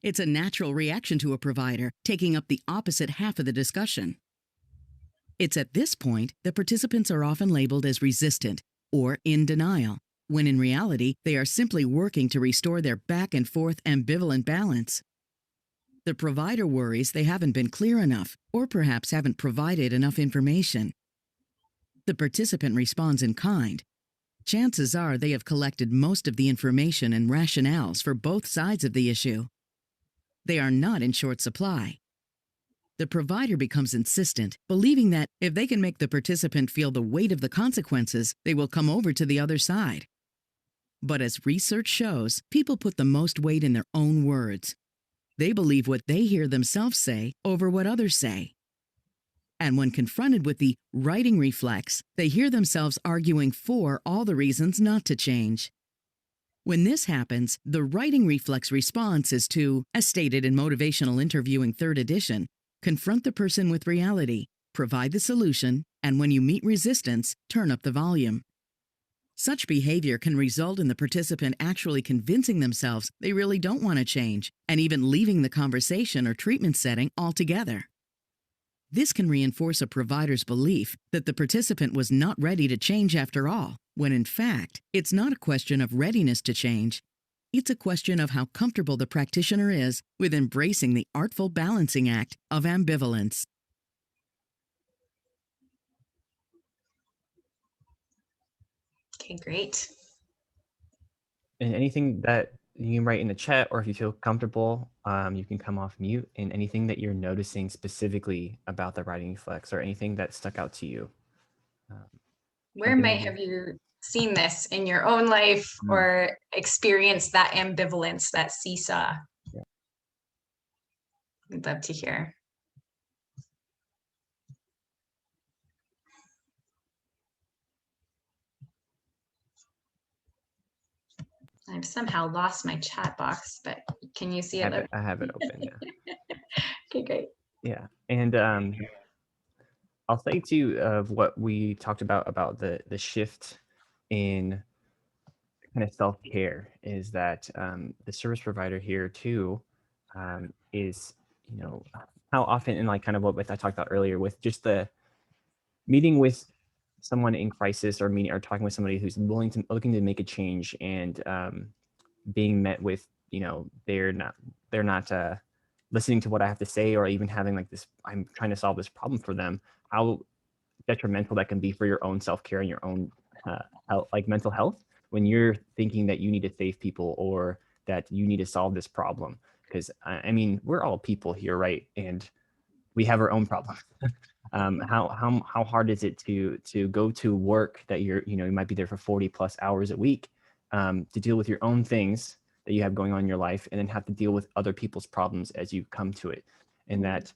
[SPEAKER 16] It's a natural reaction to a provider taking up the opposite half of the discussion. It's at this point that participants are often labeled as resistant or in denial, when in reality, they are simply working to restore their back and forth ambivalent balance. The provider worries they haven't been clear enough, or perhaps haven't provided enough information. The participant responds in kind. Chances are they have collected most of the information and rationales for both sides of the issue. They are not in short supply. The provider becomes insistent, believing that if they can make the participant feel the weight of the consequences, they will come over to the other side. But as research shows, people put the most weight in their own words. They believe what they hear themselves say over what others say. And when confronted with the righting reflex, they hear themselves arguing for all the reasons not to change. When this happens, the righting reflex response is to, as stated in Motivational Interviewing 3rd edition, confront the person with reality, provide the solution, and when you meet resistance, turn up the volume. Such behavior can result in the participant actually convincing themselves they really don't want to change, and even leaving the conversation or treatment setting altogether. This can reinforce a provider's belief that the participant was not ready to change after all, when in fact, it's not a question of readiness to change. It's a question of how comfortable the practitioner is with embracing the artful balancing act of ambivalence.
[SPEAKER 14] Okay, great.
[SPEAKER 15] And anything that you can write in the chat, or if you feel comfortable, you can come off mute, and anything that you're noticing specifically about the writing reflex or anything that stuck out to you.
[SPEAKER 14] Where might have you seen this in your own life or experienced that ambivalence, that seesaw?
[SPEAKER 15] Yeah.
[SPEAKER 14] I'd love to hear. I've somehow lost my chat box, but can you see it?
[SPEAKER 15] I have it open, yeah.
[SPEAKER 14] Okay, great.
[SPEAKER 15] Yeah, and I'll say too of what we talked about the shift in kind of self-care is that the service provider here too is, you know, how often, and like kind of what I talked about earlier with just the meeting with someone in crisis, or meeting or talking with somebody who's looking to make a change, and being met with, you know, they're not listening to what I have to say, or even having like this, I'm trying to solve this problem for them, how detrimental that can be for your own self-care and your own health, like mental health, when you're thinking that you need to save people or that you need to solve this problem. Because I mean, we're all people here, right? And we have our own problems. How hard is it to go to work that you might be there for 40 plus hours a week, to deal with your own things that you have going on in your life, and then have to deal with other people's problems as you come to it. And that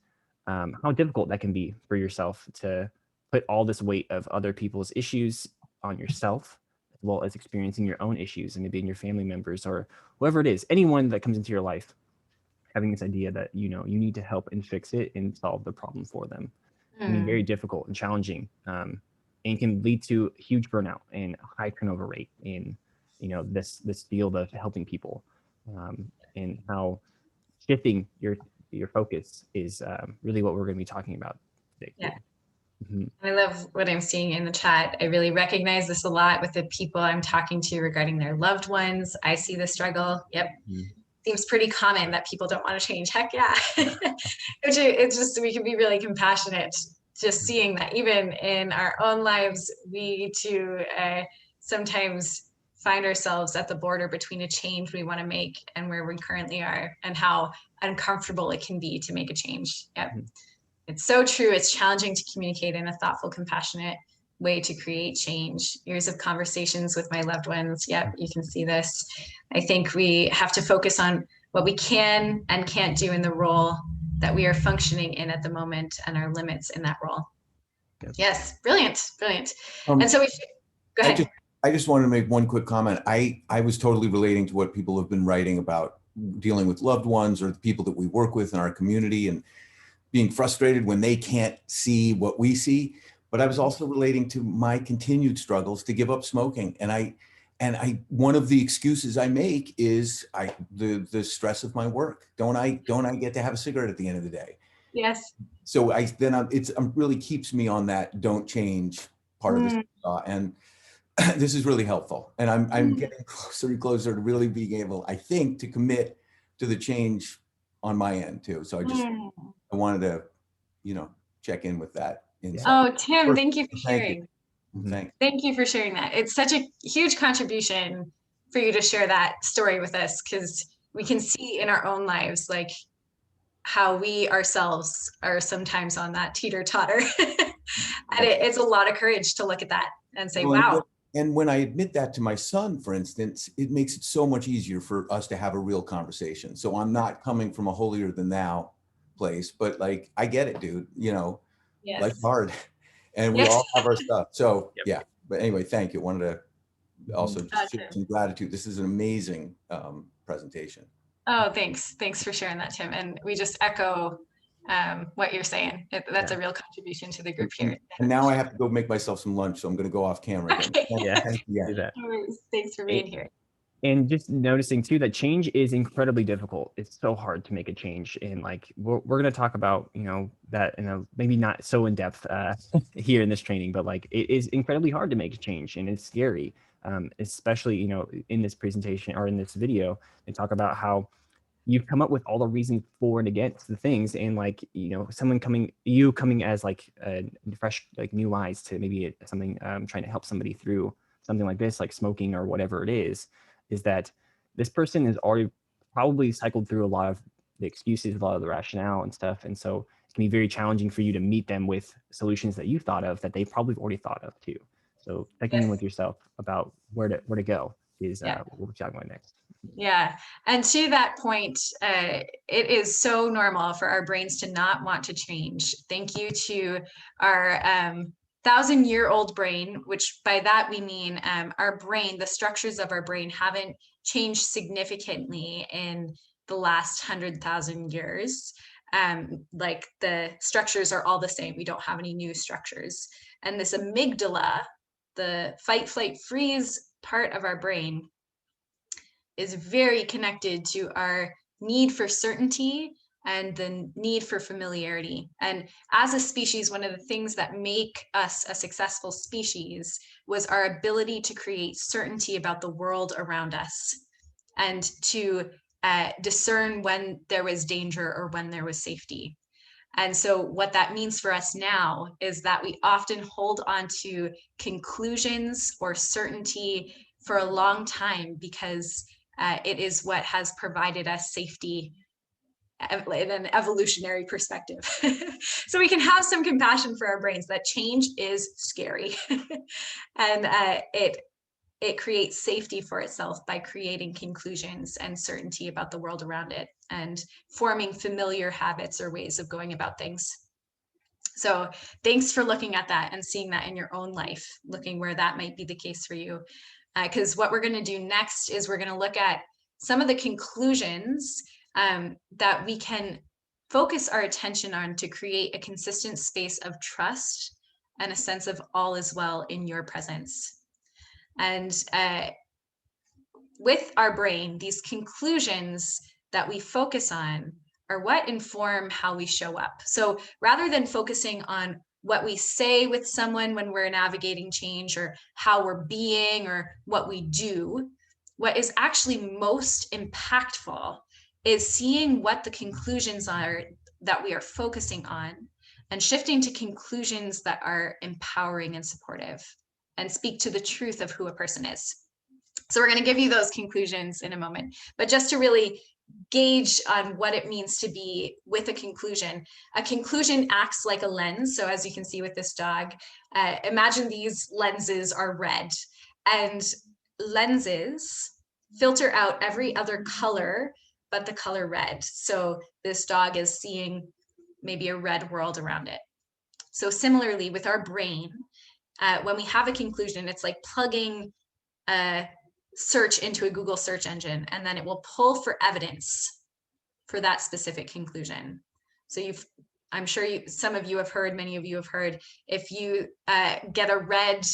[SPEAKER 15] how difficult that can be for yourself to put all this weight of other people's issues on yourself, as well as experiencing your own issues, and maybe in your family members or whoever it is, anyone that comes into your life, having this idea that, you know, you need to help and fix it and solve the problem for them. I mean, very difficult and challenging, and can lead to huge burnout and high turnover rate in, you know, this field of helping people, and how shifting your your focus is really what we're going to be talking about today.
[SPEAKER 14] Yeah.
[SPEAKER 15] Mhm.
[SPEAKER 14] I love what I'm seeing in the chat. I really recognize this a lot with the people I'm talking to regarding their loved ones. I see the struggle. Yep.
[SPEAKER 15] Mhm.
[SPEAKER 14] Seems pretty common that people don't want to change. Heck yeah. It's just, we can be really compassionate just seeing that even in our own lives, we too sometimes find ourselves at the border between a change we want to make and where we currently are, and how uncomfortable it can be to make a change. Yep. It's so true. It's challenging to communicate in a thoughtful, compassionate way to create change. Years of conversations with my loved ones. Yep, you can see this. I think we have to focus on what we can and can't do in the role that we are functioning in at the moment and our limits in that role.
[SPEAKER 15] Yep.
[SPEAKER 14] Yes, brilliant, brilliant. And so we should, go ahead.
[SPEAKER 17] I just wanted to make one quick comment. I was totally relating to what people have been writing about dealing with loved ones or the people that we work with in our community and being frustrated when they can't see what we see. But I was also relating to my continued struggles to give up smoking. And one of the excuses I make is the stress of my work. Don't I get to have a cigarette at the end of the day?
[SPEAKER 14] Yes.
[SPEAKER 17] So it really keeps me on that don't change part of this. And this is really helpful. And I'm getting closer and closer to really being able, I think, to commit to the change on my end too. So I wanted to, check in with that.
[SPEAKER 14] Oh, Tim, thank you for
[SPEAKER 17] Thank
[SPEAKER 14] sharing.
[SPEAKER 17] you. Thanks.
[SPEAKER 14] Thank you for sharing that. It's such a huge contribution for you to share that story with us, because we can see in our own lives, like how we ourselves are sometimes on that teeter-totter. And it's a lot of courage to look at that and say, wow.
[SPEAKER 17] And when I admit that to my son, for instance, it makes it so much easier for us to have a real conversation. So I'm not coming from a holier than thou place, but like, I get it, dude,
[SPEAKER 14] Yes.
[SPEAKER 17] life's hard and we all have our stuff. So yeah, but anyway, thank you. I wanted to also just share some gratitude. This is an amazing presentation.
[SPEAKER 14] Oh, thanks. Thanks for sharing that, Tim. And we just echo what you're saying. That's a real contribution to the group here.
[SPEAKER 17] And now I have to go make myself some lunch, so I'm going to go off camera again.
[SPEAKER 15] Yeah,
[SPEAKER 17] Thank you.
[SPEAKER 15] do that.
[SPEAKER 14] Thanks for being here.
[SPEAKER 15] And just noticing too that change is incredibly difficult. It's so hard to make a change. And like we're going to talk about, that maybe not so in depth here in this training, but like it is incredibly hard to make a change and it's scary. Especially, in this presentation or in this video, they talk about how you've come up with all the reasons for and against the things, and like someone coming as like fresh, like new eyes to maybe something, trying to help somebody through something like this, like smoking or whatever it is that this person has already probably cycled through a lot of the excuses, a lot of the rationale and stuff, and so it can be very challenging for you to meet them with solutions that you thought of that they probably already thought of too. So checking in with yourself about where to go is what we're talking about next.
[SPEAKER 14] Yeah. And to that point, it is so normal for our brains to not want to change. Thank you to our 1,000-year-old brain, which by that we mean our brain, the structures of our brain haven't changed significantly in the last 100,000 years. Like the structures are all the same. We don't have any new structures. And this amygdala, the fight, flight, freeze part of our brain, is very connected to our need for certainty and the need for familiarity. And as a species, one of the things that make us a successful species was our ability to create certainty about the world around us and to discern when there was danger or when there was safety. And so what that means for us now is that we often hold on to conclusions or certainty for a long time because it is what has provided us safety in an evolutionary perspective. So we can have some compassion for our brains that change is scary. And it creates safety for itself by creating conclusions and certainty about the world around it and forming familiar habits or ways of going about things. So thanks for looking at that and seeing that in your own life, looking where that might be the case for you. Because what we're going to do next is we're going to look at some of the conclusions that we can focus our attention on to create a consistent space of trust and a sense of all is well in your presence. And with our brain, these conclusions that we focus on what inform how we show up. So rather than focusing on what we say with someone when we're navigating change, or how we're being, or what we do, what is actually most impactful is seeing what the conclusions are that we are focusing on, and shifting to conclusions that are empowering and supportive and speak to the truth of who a person is. So we're going to give you those conclusions in a moment, but just to really gauge on what it means to be with a conclusion acts like a lens. So as you can see with this dog, imagine these lenses are red, and lenses filter out every other color but the color red. So this dog is seeing maybe a red world around it. So similarly with our brain, when we have a conclusion, it's like plugging a search into a Google search engine, and then it will pull for evidence for that specific conclusion. So I'm sure some of you have heard, many of you have heard, if you get a red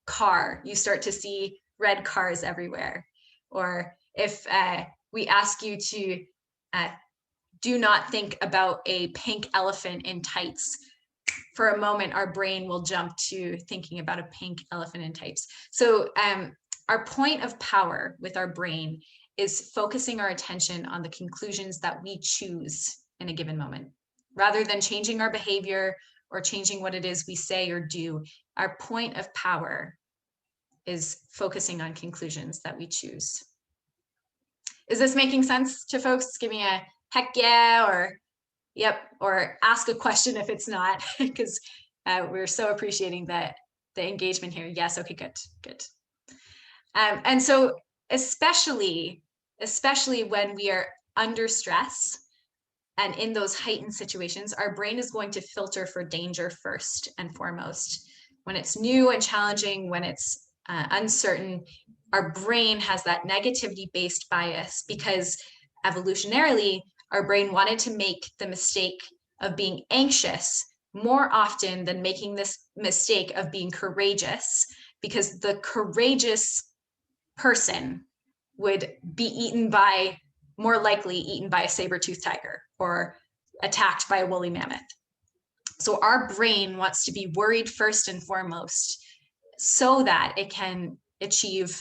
[SPEAKER 14] car, you start to see red cars everywhere. Or if we ask you to do not think about a pink elephant in tights, for a moment, our brain will jump to thinking about a pink elephant in tights. So our point of power with our brain is focusing our attention on the conclusions that we choose in a given moment. Rather than changing our behavior or changing what it is we say or do, our point of power is focusing on conclusions that we choose. Is this making sense to folks? Give me a heck yeah, or yep, or ask a question if it's not, because we're so appreciating the engagement here. Yes, okay, good. And so especially when we are under stress and in those heightened situations, our brain is going to filter for danger first and foremost. When it's new and challenging, when it's uncertain, our brain has that negativity-based bias, because evolutionarily, our brain wanted to make the mistake of being anxious more often than making this mistake of being courageous, because the courageous person would be more likely eaten by a saber-toothed tiger or attacked by a woolly mammoth. So our brain wants to be worried first and foremost so that it can achieve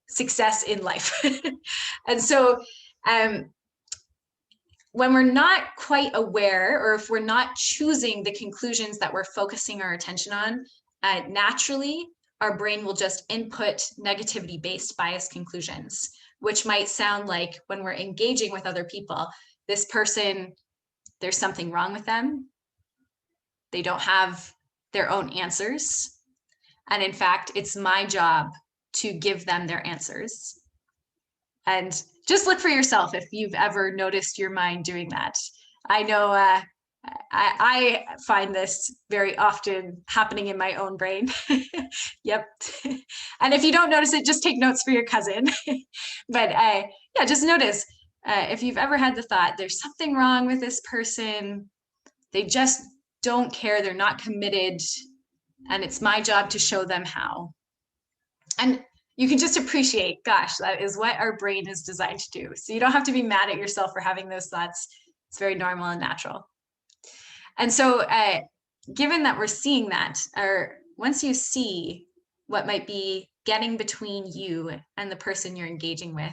[SPEAKER 14] success in life. And so when we're not quite aware, or if we're not choosing the conclusions that we're focusing our attention on, naturally, our brain will just input negativity-based bias conclusions, which might sound like when we're engaging with other people, this person, there's something wrong with them. They don't have their own answers. And in fact, it's my job to give them their answers. And just look for yourself if you've ever noticed your mind doing that. I know I find this very often happening in my own brain. Yep. And if you don't notice it, just take notes for your cousin. But yeah, just notice if you've ever had the thought, there's something wrong with this person. They just don't care. They're not committed. And it's my job to show them how. And you can just appreciate, gosh, that is what our brain is designed to do. So you don't have to be mad at yourself for having those thoughts. It's very normal and natural. And so given that we're seeing that, or once you see what might be getting between you and the person you're engaging with,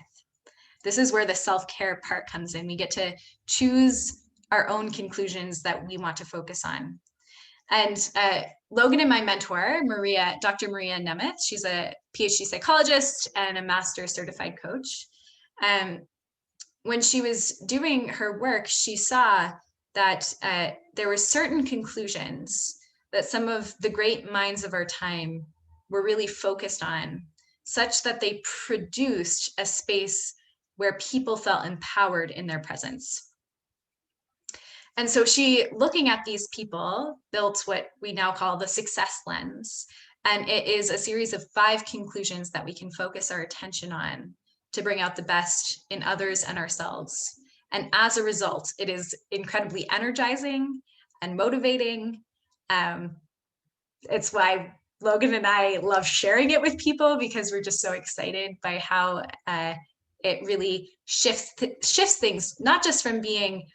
[SPEAKER 14] this is where the self-care part comes in. We get to choose our own conclusions that we want to focus on. And Logan and my mentor, Dr. Maria Nemeth, she's a PhD psychologist and a master certified coach. When she was doing her work, she saw that there were certain conclusions that some of the great minds of our time were really focused on, such that they produced a space where people felt empowered in their presence. And so she, looking at these people, built what we now call the success lens. And it is a series of 5 conclusions that we can focus our attention on to bring out the best in others and ourselves. And as a result, it is incredibly energizing and motivating. It's why Logan and I love sharing it with people, because we're just so excited by how it really shifts things, not just from being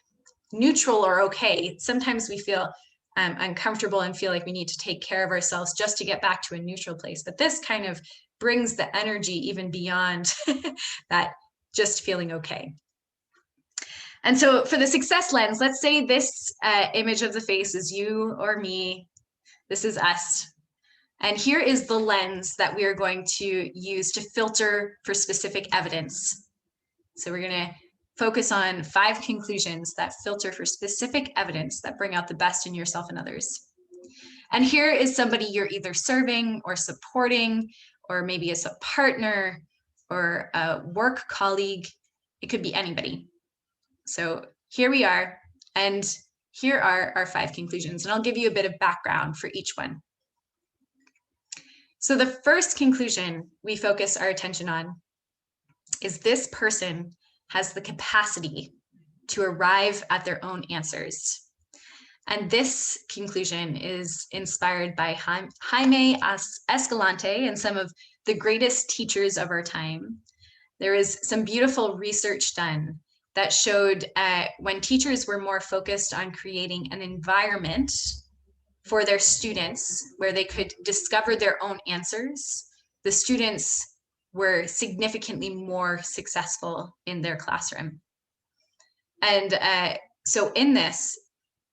[SPEAKER 14] neutral or okay. Sometimes we feel uncomfortable and feel like we need to take care of ourselves just to get back to a neutral place. But this kind of brings the energy even beyond that just feeling okay. And so for the success lens, let's say this image of the face is you or me. This is us. And here is the lens that we are going to use to filter for specific evidence. So we're going to focus on 5 conclusions that filter for specific evidence that bring out the best in yourself and others. And here is somebody you're either serving or supporting, or maybe as a partner or a work colleague. It could be anybody. So here we are, and here are our 5 conclusions, and I'll give you a bit of background for each one. So the first conclusion we focus our attention on is this person has the capacity to arrive at their own answers. And this conclusion is inspired by Jaime Escalante and some of the greatest teachers of our time. There is some beautiful research done that showed when teachers were more focused on creating an environment for their students where they could discover their own answers, the students were significantly more successful in their classroom. And so in this,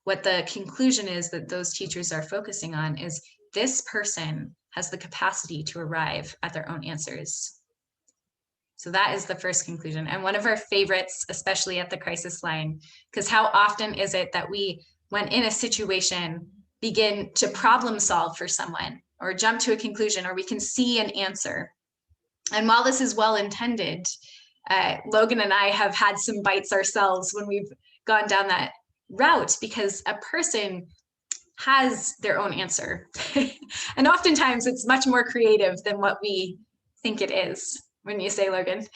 [SPEAKER 14] what the conclusion is that those teachers are focusing on is this person has the capacity to arrive at their own answers. So that is the first conclusion. And one of our favorites, especially at the crisis line, because how often is it that we, when in a situation, begin to problem solve for someone or jump to a conclusion, or we can see an answer. And while this is well intended, Logan and I have had some bites ourselves when we've gone down that route, because a person has their own answer. And oftentimes it's much more creative than what we think it is. When you say, Logan?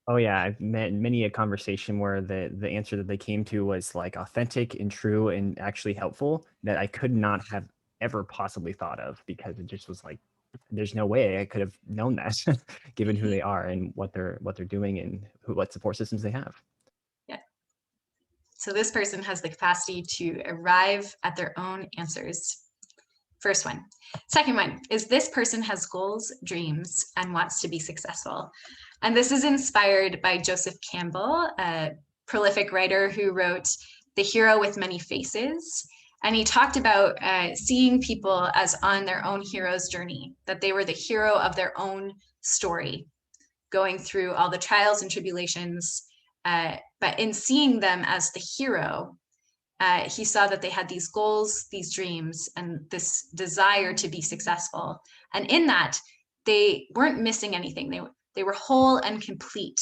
[SPEAKER 15] Oh yeah, I've met many a conversation where the answer that they came to was like authentic and true and actually helpful that I could not have ever possibly thought of, because it just was like, there's no way I could have known that given who they are and what they're doing and what support systems they have.
[SPEAKER 14] Yeah. So this person has the capacity to arrive at their own answers. First one. Second one is this person has goals, dreams, and wants to be successful. And this is inspired by Joseph Campbell, a prolific writer who wrote The Hero with Many Faces. And he talked about seeing people as on their own hero's journey, that they were the hero of their own story, going through all the trials and tribulations. But in seeing them as the hero, he saw that they had these goals, these dreams, and this desire to be successful. And in that, they weren't missing anything. They were whole and complete.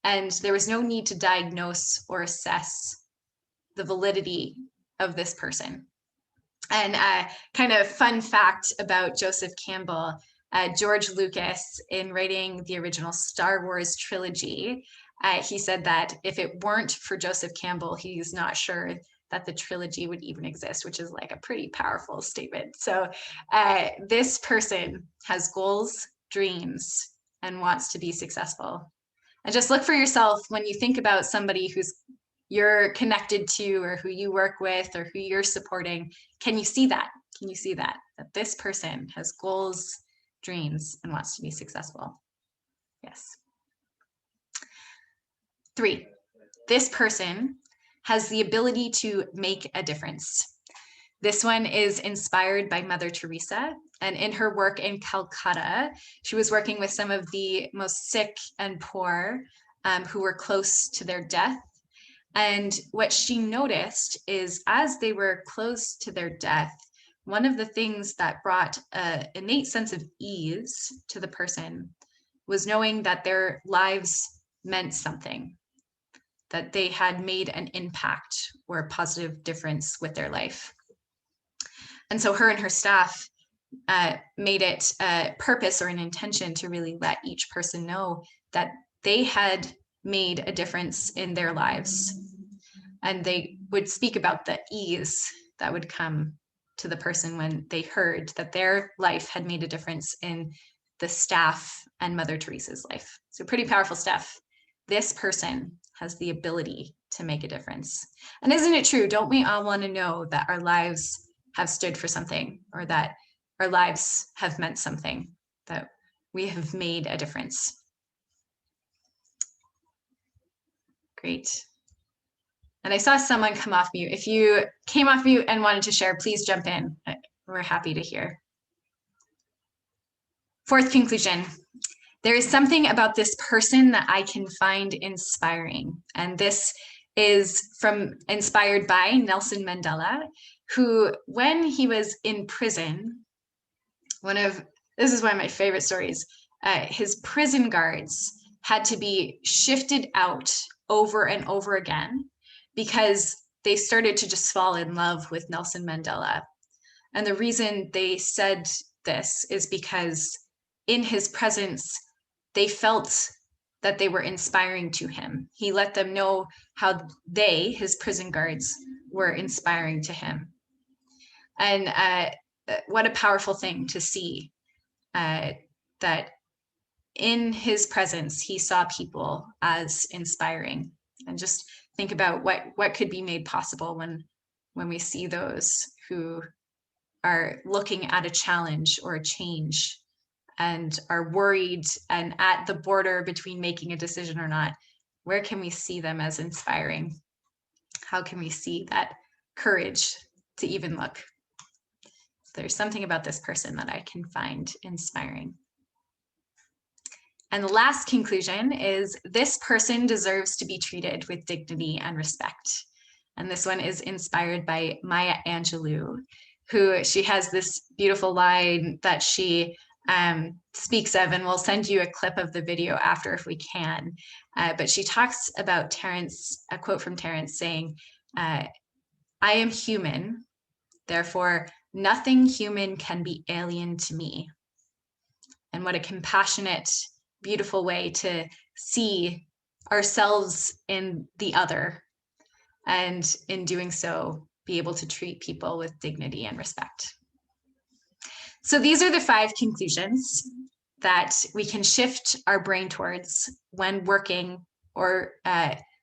[SPEAKER 14] And there was no need to diagnose or assess the validity of this person. And kind of fun fact about Joseph Campbell, George Lucas, in writing the original Star Wars trilogy, he said that if it weren't for Joseph Campbell, he's not sure that the trilogy would even exist, which is like a pretty powerful statement. So this person has goals, dreams, and wants to be successful. And just look for yourself when you think about somebody who's you're connected to or who you work with or who you're supporting. Can you see that? Can you see that this person has goals, dreams, and wants to be successful? Yes. 3, this person has the ability to make a difference. This one is inspired by Mother Teresa, and in her work in Calcutta, she was working with some of the most sick and poor who were close to their death. And what she noticed is as they were close to their death, one of the things that brought an innate sense of ease to the person was knowing that their lives meant something, that they had made an impact or a positive difference with their life. And so her and her staff made it a purpose or an intention to really let each person know that they had made a difference in their lives. And they would speak about the ease that would come to the person when they heard that their life had made a difference in the staff and Mother Teresa's life. So pretty powerful stuff. This person has the ability to make a difference. And isn't it true? Don't we all want to know that our lives have stood for something, or that our lives have meant something, that we have made a difference? Great. And I saw someone come off mute. If you came off mute and wanted to share, please jump in. We're happy to hear. Fourth conclusion. There is something about this person that I can find inspiring. And this is inspired by Nelson Mandela, who, when he was in prison, this is one of my favorite stories, his prison guards had to be shifted out over and over again because they started to just fall in love with Nelson Mandela. And the reason they said this is because in his presence, they felt that they were inspiring to him. He let them know how they, his prison guards, were inspiring to him. And what a powerful thing to see, that in his presence, he saw people as inspiring. And just think about what could be made possible when we see those who are looking at a challenge or a change and are worried and at the border between making a decision or not. Where can we see them as inspiring? How can we see that courage to even look? There's something about this person that I can find inspiring. And the last conclusion is this person deserves to be treated with dignity and respect. And this one is inspired by Maya Angelou, who she has this beautiful line that she speaks of, and we'll send you a clip of the video after if we can. But she talks about Terence, a quote from Terence saying, I am human, therefore nothing human can be alien to me. And what a compassionate, beautiful way to see ourselves in the other, and in doing so, be able to treat people with dignity and respect. So these are the 5 conclusions that we can shift our brain towards when working or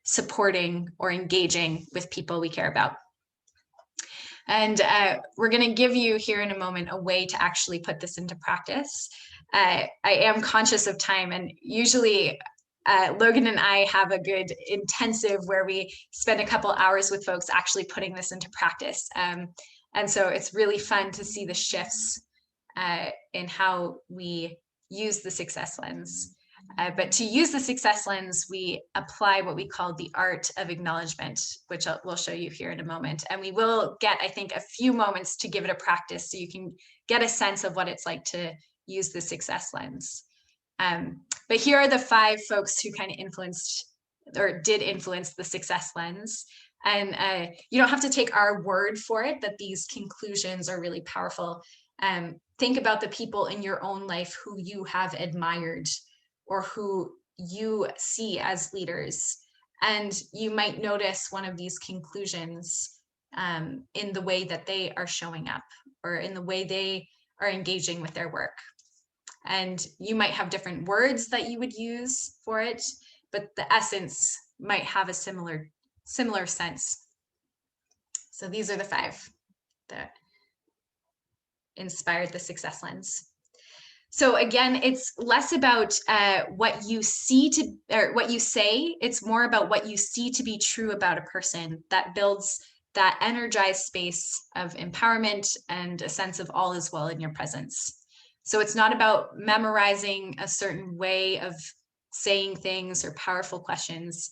[SPEAKER 14] supporting or engaging with people we care about. And we're going to give you here in a moment a way to actually put this into practice. I am conscious of time, and usually Logan and I have a good intensive where we spend a couple hours with folks actually putting this into practice. And so it's really fun to see the shifts in how we use the success lens. But to use the success lens, we apply what we call the art of acknowledgement, which we'll show you here in a moment. And we will get, I think, a few moments to give it a practice so you can get a sense of what it's like to use the success lens. But here are the 5 folks who kind of influenced or did influence the success lens. And you don't have to take our word for it that these conclusions are really powerful. Think about the people in your own life who you have admired or who you see as leaders. And you might notice one of these conclusions in the way that they are showing up or in the way they are engaging with their work. And you might have different words that you would use for it, but the essence might have a similar sense. So these are the 5 that inspired the success lens. So again, it's less about what you see or what you say. It's more about what you see to be true about a person that builds that energized space of empowerment and a sense of all is well in your presence. So it's not about memorizing a certain way of saying things or powerful questions.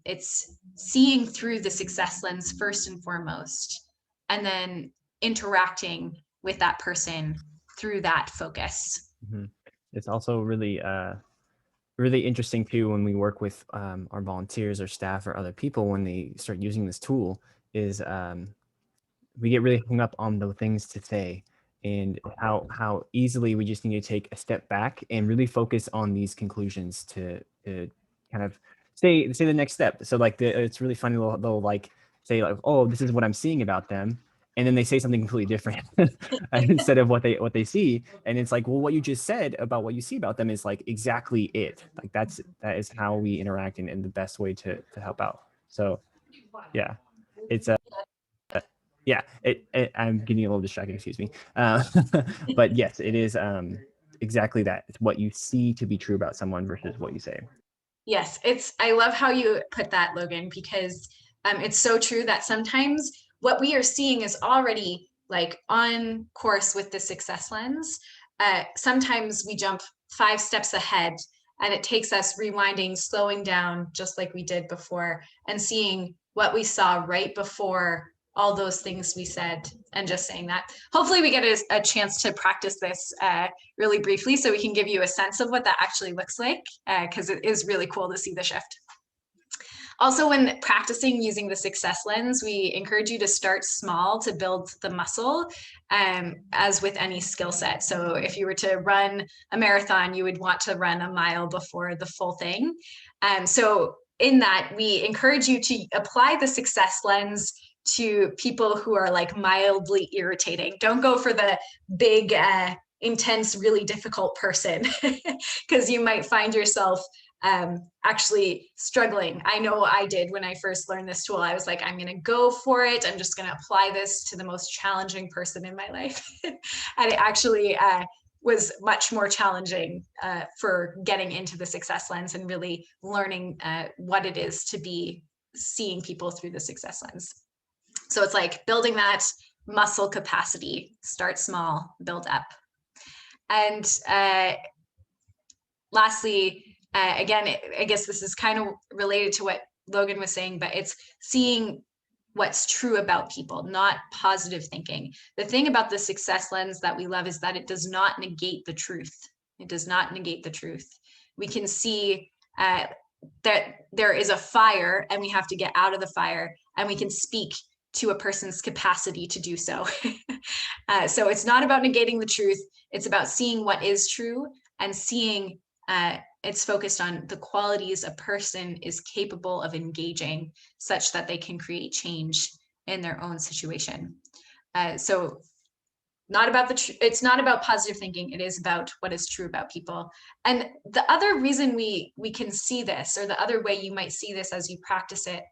[SPEAKER 14] It's seeing through the success lens first and foremost, and then interacting with that person through that focus.
[SPEAKER 15] Mm-hmm. It's also really, really interesting too when we work with our volunteers or staff or other people when they start using this tool is we get really hung up on the things to say and how easily we just need to take a step back and really focus on these conclusions to kind of say the next step. So like it's really funny they'll like say like, oh, this is what I'm seeing about them. and then they say something completely different instead of what they see. And it's like, well, what you just said about what you see about them is like exactly it. Like that is how we interact and the best way to help out. So yeah, it's yeah, I'm getting a little distracted, excuse me. But yes, it is exactly that. It's what you see to be true about someone versus what you say.
[SPEAKER 14] Yes, I love how you put that, Logan, because it's so true that sometimes what we are seeing is already like on course with the success lens. Sometimes we jump 5 steps ahead, and it takes us rewinding, slowing down, just like we did before, and seeing what we saw right before all those things we said, and just saying that. Hopefully we get a chance to practice this really briefly so we can give you a sense of what that actually looks like, because it is really cool to see the shift. Also, when practicing using the success lens, we encourage you to start small to build the muscle, as with any skill set. So if you were to run a marathon, you would want to run a mile before the full thing. So in that, we encourage you to apply the success lens to people who are like mildly irritating. Don't go for the big, intense, really difficult person, because you might find yourself actually struggling. I know I did when I first learned this tool. I was like, I'm going to go for it. I'm just going to apply this to the most challenging person in my life. And it actually was much more challenging for getting into the success lens and really learning what it is to be seeing people through the success lens. So it's like building that muscle capacity. Start small, build up. And lastly, again, I guess this is kind of related to what Logan was saying, but it's seeing what's true about people, not positive thinking. The thing about the success lens that we love is that it does not negate the truth. It does not negate the truth. We can see that there is a fire and we have to get out of the fire, and we can speak to a person's capacity to do so. So it's not about negating the truth. It's about seeing what is true and seeing it's focused on the qualities a person is capable of engaging such that they can create change in their own situation. So not about it's not about positive thinking. It is about what is true about people. And the other reason we can see this, or the other way you might see this as you practice it,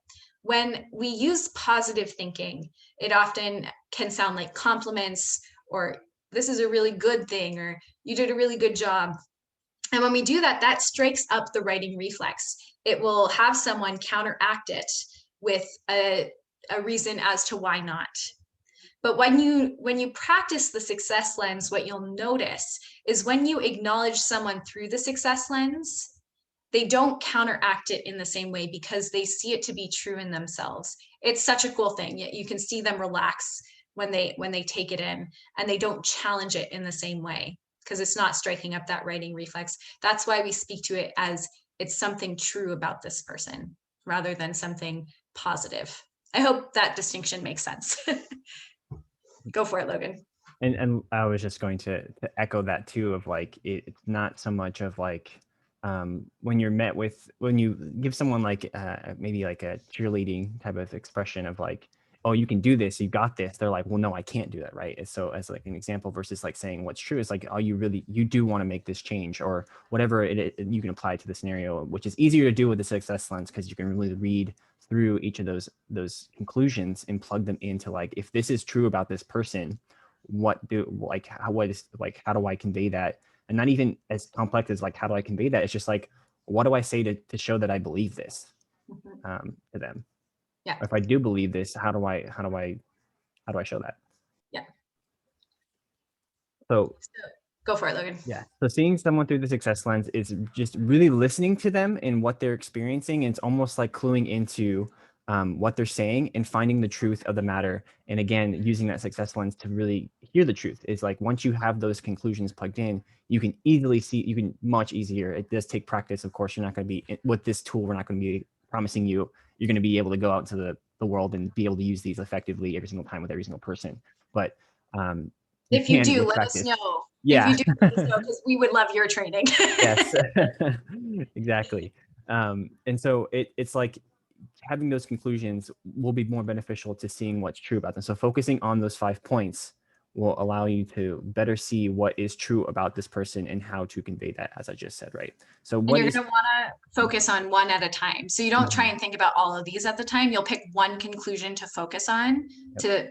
[SPEAKER 14] when we use positive thinking, it often can sound like compliments, or this is a really good thing, or you did a really good job. And when we do that, that strikes up the writing reflex. It will have someone counteract it with a reason as to why not. But when you practice the success lens, what you'll notice is when you acknowledge someone through the success lens, they don't counteract it in the same way because they see it to be true in themselves. It's such a cool thing. You can see them relax when they take it in, and they don't challenge it in the same way because it's not striking up that writing reflex. That's why we speak to it as it's something true about this person rather than something positive. I hope that distinction makes sense. Go for it, Logan.
[SPEAKER 15] And I was just going to echo that too, of like, it's not so much of like, when you give someone like maybe like a cheerleading type of expression of like, oh, you can do this, you got this, they're like, well, no, I can't do that, right? So as like an example versus like saying what's true is like, oh, you do want to make this change, or whatever you can apply to the scenario, which is easier to do with the success lens because you can really read through each of those conclusions and plug them into like, if this is true about this person, how do I convey that? And not even as complex as like, how do I convey that? It's just like, what do I say to show that I believe this to them?
[SPEAKER 14] Yeah.
[SPEAKER 15] If I do believe this, how do I show that?
[SPEAKER 14] Yeah.
[SPEAKER 15] So
[SPEAKER 14] go for it, Logan.
[SPEAKER 15] Yeah. So seeing someone through the success lens is just really listening to them and what they're experiencing. And it's almost like cluing into what they're saying and finding the truth of the matter. And again, using that success lens to really hear the truth. It's like, once you have those conclusions plugged in, you can easily see, you can much easier. It does take practice. Of course, you're not going to be with this tool. We're not going to be promising you're going to be able to go out into the world and be able to use these effectively every single time with every single person. But
[SPEAKER 14] if you do, let us know.
[SPEAKER 15] Yeah.
[SPEAKER 14] If you do, let us know, because we would love your training.
[SPEAKER 15] Yes, exactly. And so it's like, having those conclusions will be more beneficial to seeing what's true about them. So focusing on those 5 points will allow you to better see what is true about this person and how to convey that, as I just said, right? So
[SPEAKER 14] And
[SPEAKER 15] what
[SPEAKER 14] you're
[SPEAKER 15] is,
[SPEAKER 14] going to want to focus on one at a time. So you don't try and think about all of these at the time. You'll pick one conclusion to focus on to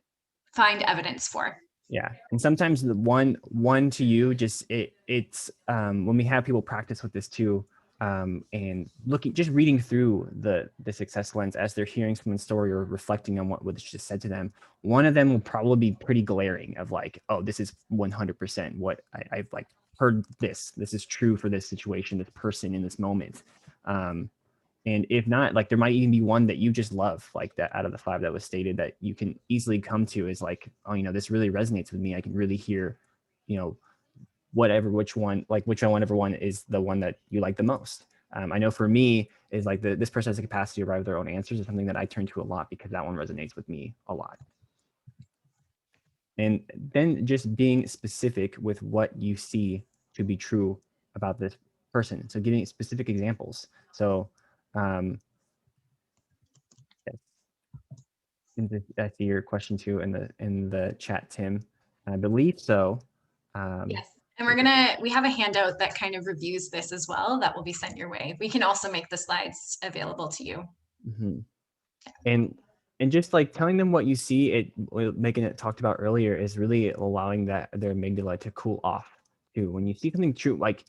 [SPEAKER 14] find evidence for.
[SPEAKER 15] yeah, and sometimes the one to you, just it's when we have people practice with this too, and just reading through the success lens as they're hearing someone's story or reflecting on what was just said to them, one of them will probably be pretty glaring of like, oh, this is 100% what I've like heard, this is true for this situation, this person in this moment. And if not, like there might even be one that you just love, like that out of the 5 that was stated, that you can easily come to is like, oh, this really resonates with me. I can really hear, whichever one is the one that you like the most. I know for me is like this person has the capacity to arrive at their own answers is something that I turn to a lot because that one resonates with me a lot. And then just being specific with what you see to be true about this person. So giving specific examples. So yes. I see your question too in the chat, Tim. I believe so.
[SPEAKER 14] Yes. And we have a handout that kind of reviews this as well that will be sent your way. We can also make the slides available to you.
[SPEAKER 15] Mm-hmm. And just like telling them what you see, Megan talked about earlier, is really allowing their amygdala to cool off too. When you see something true, like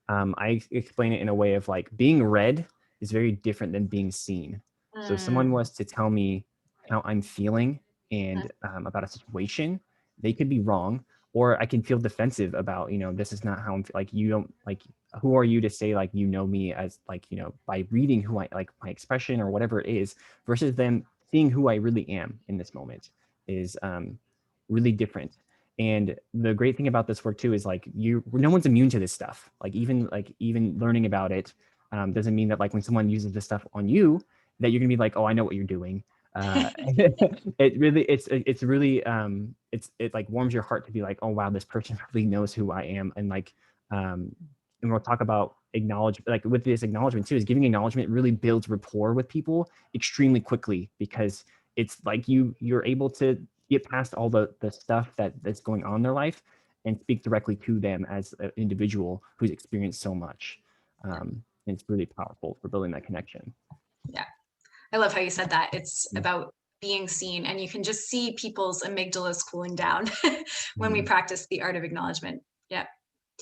[SPEAKER 15] I explain it in a way of like being read is very different than being seen. So if someone was to tell me how I'm feeling and about a situation, they could be wrong, or I can feel defensive about, this is not how I'm like, you don't like, who are you to say like, me as like, by reading who I like, my expression or whatever it is, versus them seeing who I really am in this moment is really different. And the great thing about this work too is like no one's immune to this stuff. Like even learning about it doesn't mean that like when someone uses this stuff on you, that you're gonna be like, oh, I know what you're doing. It like warms your heart to be like, oh wow, this person really knows who I am. And like and we'll talk about like with this acknowledgement too, is giving acknowledgement really builds rapport with people extremely quickly, because it's like you're able to get past all the stuff that's going on in their life and speak directly to them as an individual who's experienced so much. And it's really powerful for building that connection.
[SPEAKER 14] Yeah. I love how you said that. It's about being seen, and you can just see people's amygdalas cooling down when we practice the art of acknowledgement. Yeah.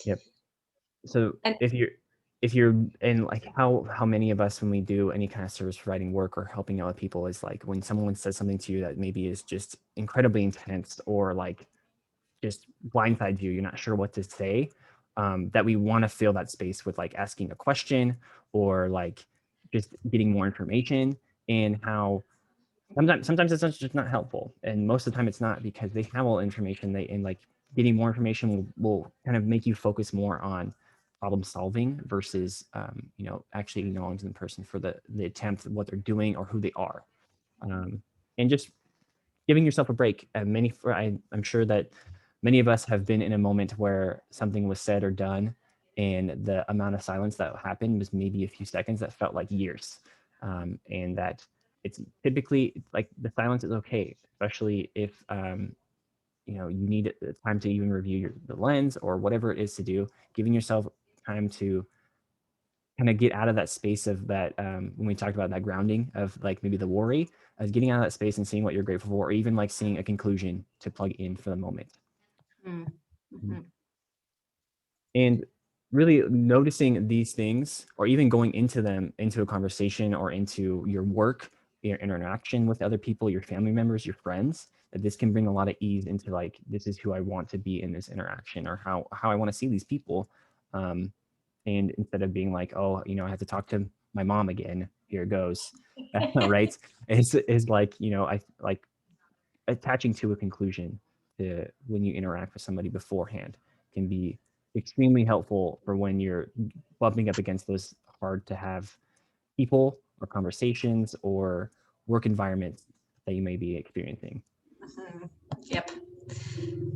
[SPEAKER 15] Yep. So if you're and like how many of us, when we do any kind of service providing work or helping out people, is like when someone says something to you that maybe is just incredibly intense or like just blindsides you, you're not sure what to say, that we want to fill that space with like asking a question or like just getting more information. And how sometimes it's just not helpful, and most of the time it's not, because they have all the information. And like getting more information will kind of make you focus more on problem solving versus actually acknowledging the person for the attempt, what they're doing or who they are, and just giving yourself a break. I'm sure that many of us have been in a moment where something was said or done, and the amount of silence that happened was maybe a few seconds that felt like years. And that it's typically like the silence is okay, especially if you need time to even review the lens or whatever it is to do. Giving yourself time to kind of get out of that space of that, when we talked about that grounding of like maybe the worry, of getting out of that space and seeing what you're grateful for, or even like seeing a conclusion to plug in for the moment.
[SPEAKER 14] Mm-hmm.
[SPEAKER 15] And really noticing these things, or even going into a conversation or into your work, your interaction with other people, your family members, your friends, that this can bring a lot of ease into like, this is who I want to be in this interaction, or how I want to see these people. And instead of being like, oh, I have to talk to my mom again, here it goes, right? Is like, I like attaching to a conclusion to when you interact with somebody beforehand can be extremely helpful for when you're bumping up against those hard to have people or conversations or work environments that you may be experiencing.
[SPEAKER 14] Mm-hmm. Yep.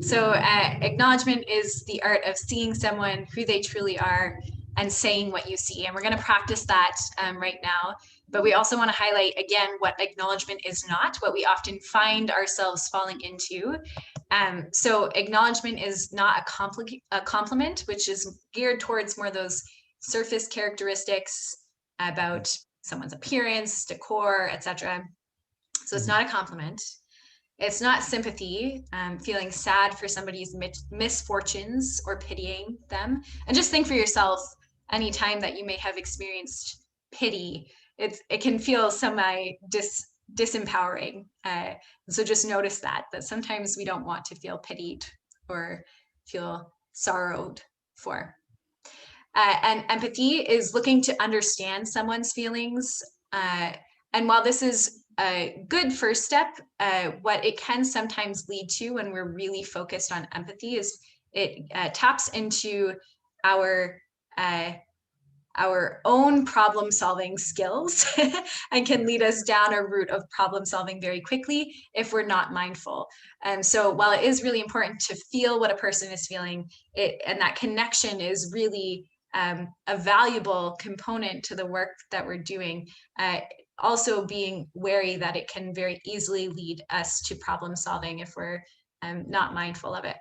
[SPEAKER 14] So acknowledgement is the art of seeing someone who they truly are and saying what you see. And we're going to practice that right now. But we also want to highlight again what acknowledgement is not, what we often find ourselves falling into. So acknowledgement is not a compliment, which is geared towards more those surface characteristics about someone's appearance, decor, etc. So it's not a compliment. It's not sympathy, feeling sad for somebody's misfortunes or pitying them. And just think for yourself, anytime that you may have experienced pity, it can feel disempowering. So just notice that sometimes we don't want to feel pitied or feel sorrowed for. And empathy is looking to understand someone's feelings. And while this is a good first step, what it can sometimes lead to when we're really focused on empathy is it taps into our own problem solving skills and can lead us down a route of problem solving very quickly if we're not mindful. So while it is really important to feel what a person is feeling, and that connection is really a valuable component to the work that we're doing, also being wary that it can very easily lead us to problem solving if we're not mindful of it.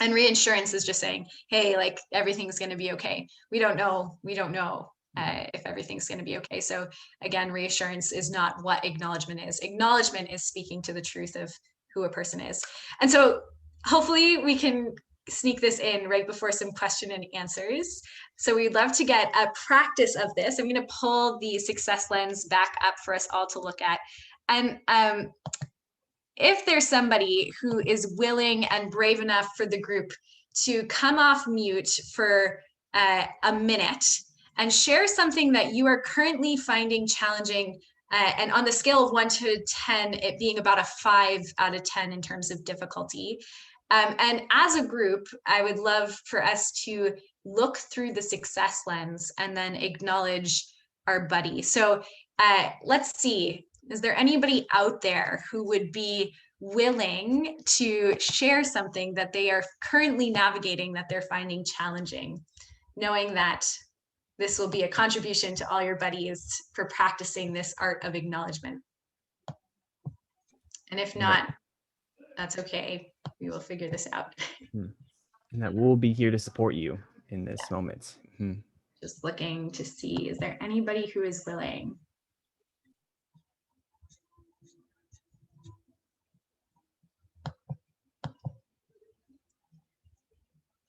[SPEAKER 14] And reassurance is just saying, hey, like everything's going to be okay. We don't know if everything's going to be okay. So again, reassurance is not what acknowledgement is. Acknowledgement is speaking to the truth of who a person is. And so hopefully we can sneak this in right before some question and answers. So we'd love to get a practice of this. I'm going to pull the success lens back up for us all to look at. And if there's somebody who is willing and brave enough for the group to come off mute for a minute and share something that you are currently finding challenging, and on the scale of 1 to 10, it being about a 5 out of 10 in terms of difficulty. And as a group, I would love for us to look through the success lens and then acknowledge our buddy. So let's see, is there anybody out there who would be willing to share something that they are currently navigating that they're finding challenging, knowing that this will be a contribution to all your buddies for practicing this art of acknowledgement? And if not, that's okay. We will figure this out.
[SPEAKER 15] And that we'll be here to support you in this moment.
[SPEAKER 14] Just looking to see, is there anybody who is willing?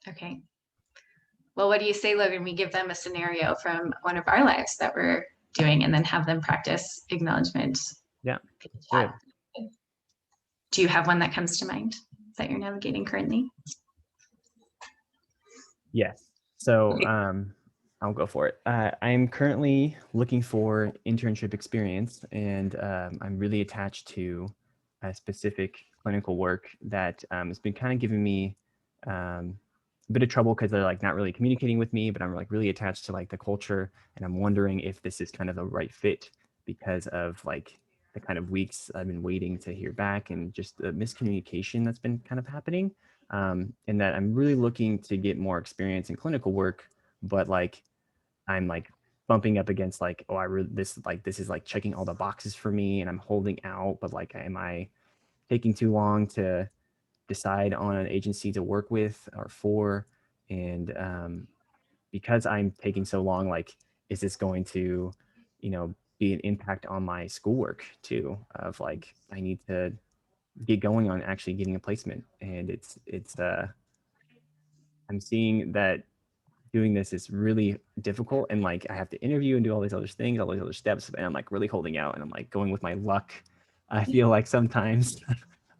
[SPEAKER 14] Okay. Well, what do you say, Logan? We give them a scenario from one of our lives that we're doing and then have them practice acknowledgement.
[SPEAKER 15] Yeah. Good.
[SPEAKER 14] Do you have one that comes to mind that you're navigating currently?
[SPEAKER 15] Yes. So I'll go for it. I'm currently looking for internship experience, and I'm really attached to a specific clinical work that has been kind of giving me a bit of trouble because they're like not really communicating with me, but I'm like really attached to like the culture, and I'm wondering if this is kind of the right fit because of like the kind of weeks I've been waiting to hear back and just the miscommunication that's been kind of happening. And that I'm really looking to get more experience in clinical work, but like I'm like bumping up against like, oh, this is like checking all the boxes for me, and I'm holding out, but like, am I taking too long to decide on an agency to work with or for? And because I'm taking so long, like, is this going to, be an impact on my schoolwork too? Of like, I need to get going on actually getting a placement, and it's I'm seeing that doing this is really difficult, and like I have to interview and do all these other things, all these other steps, and I'm like really holding out, and I'm like going with my luck. I feel like sometimes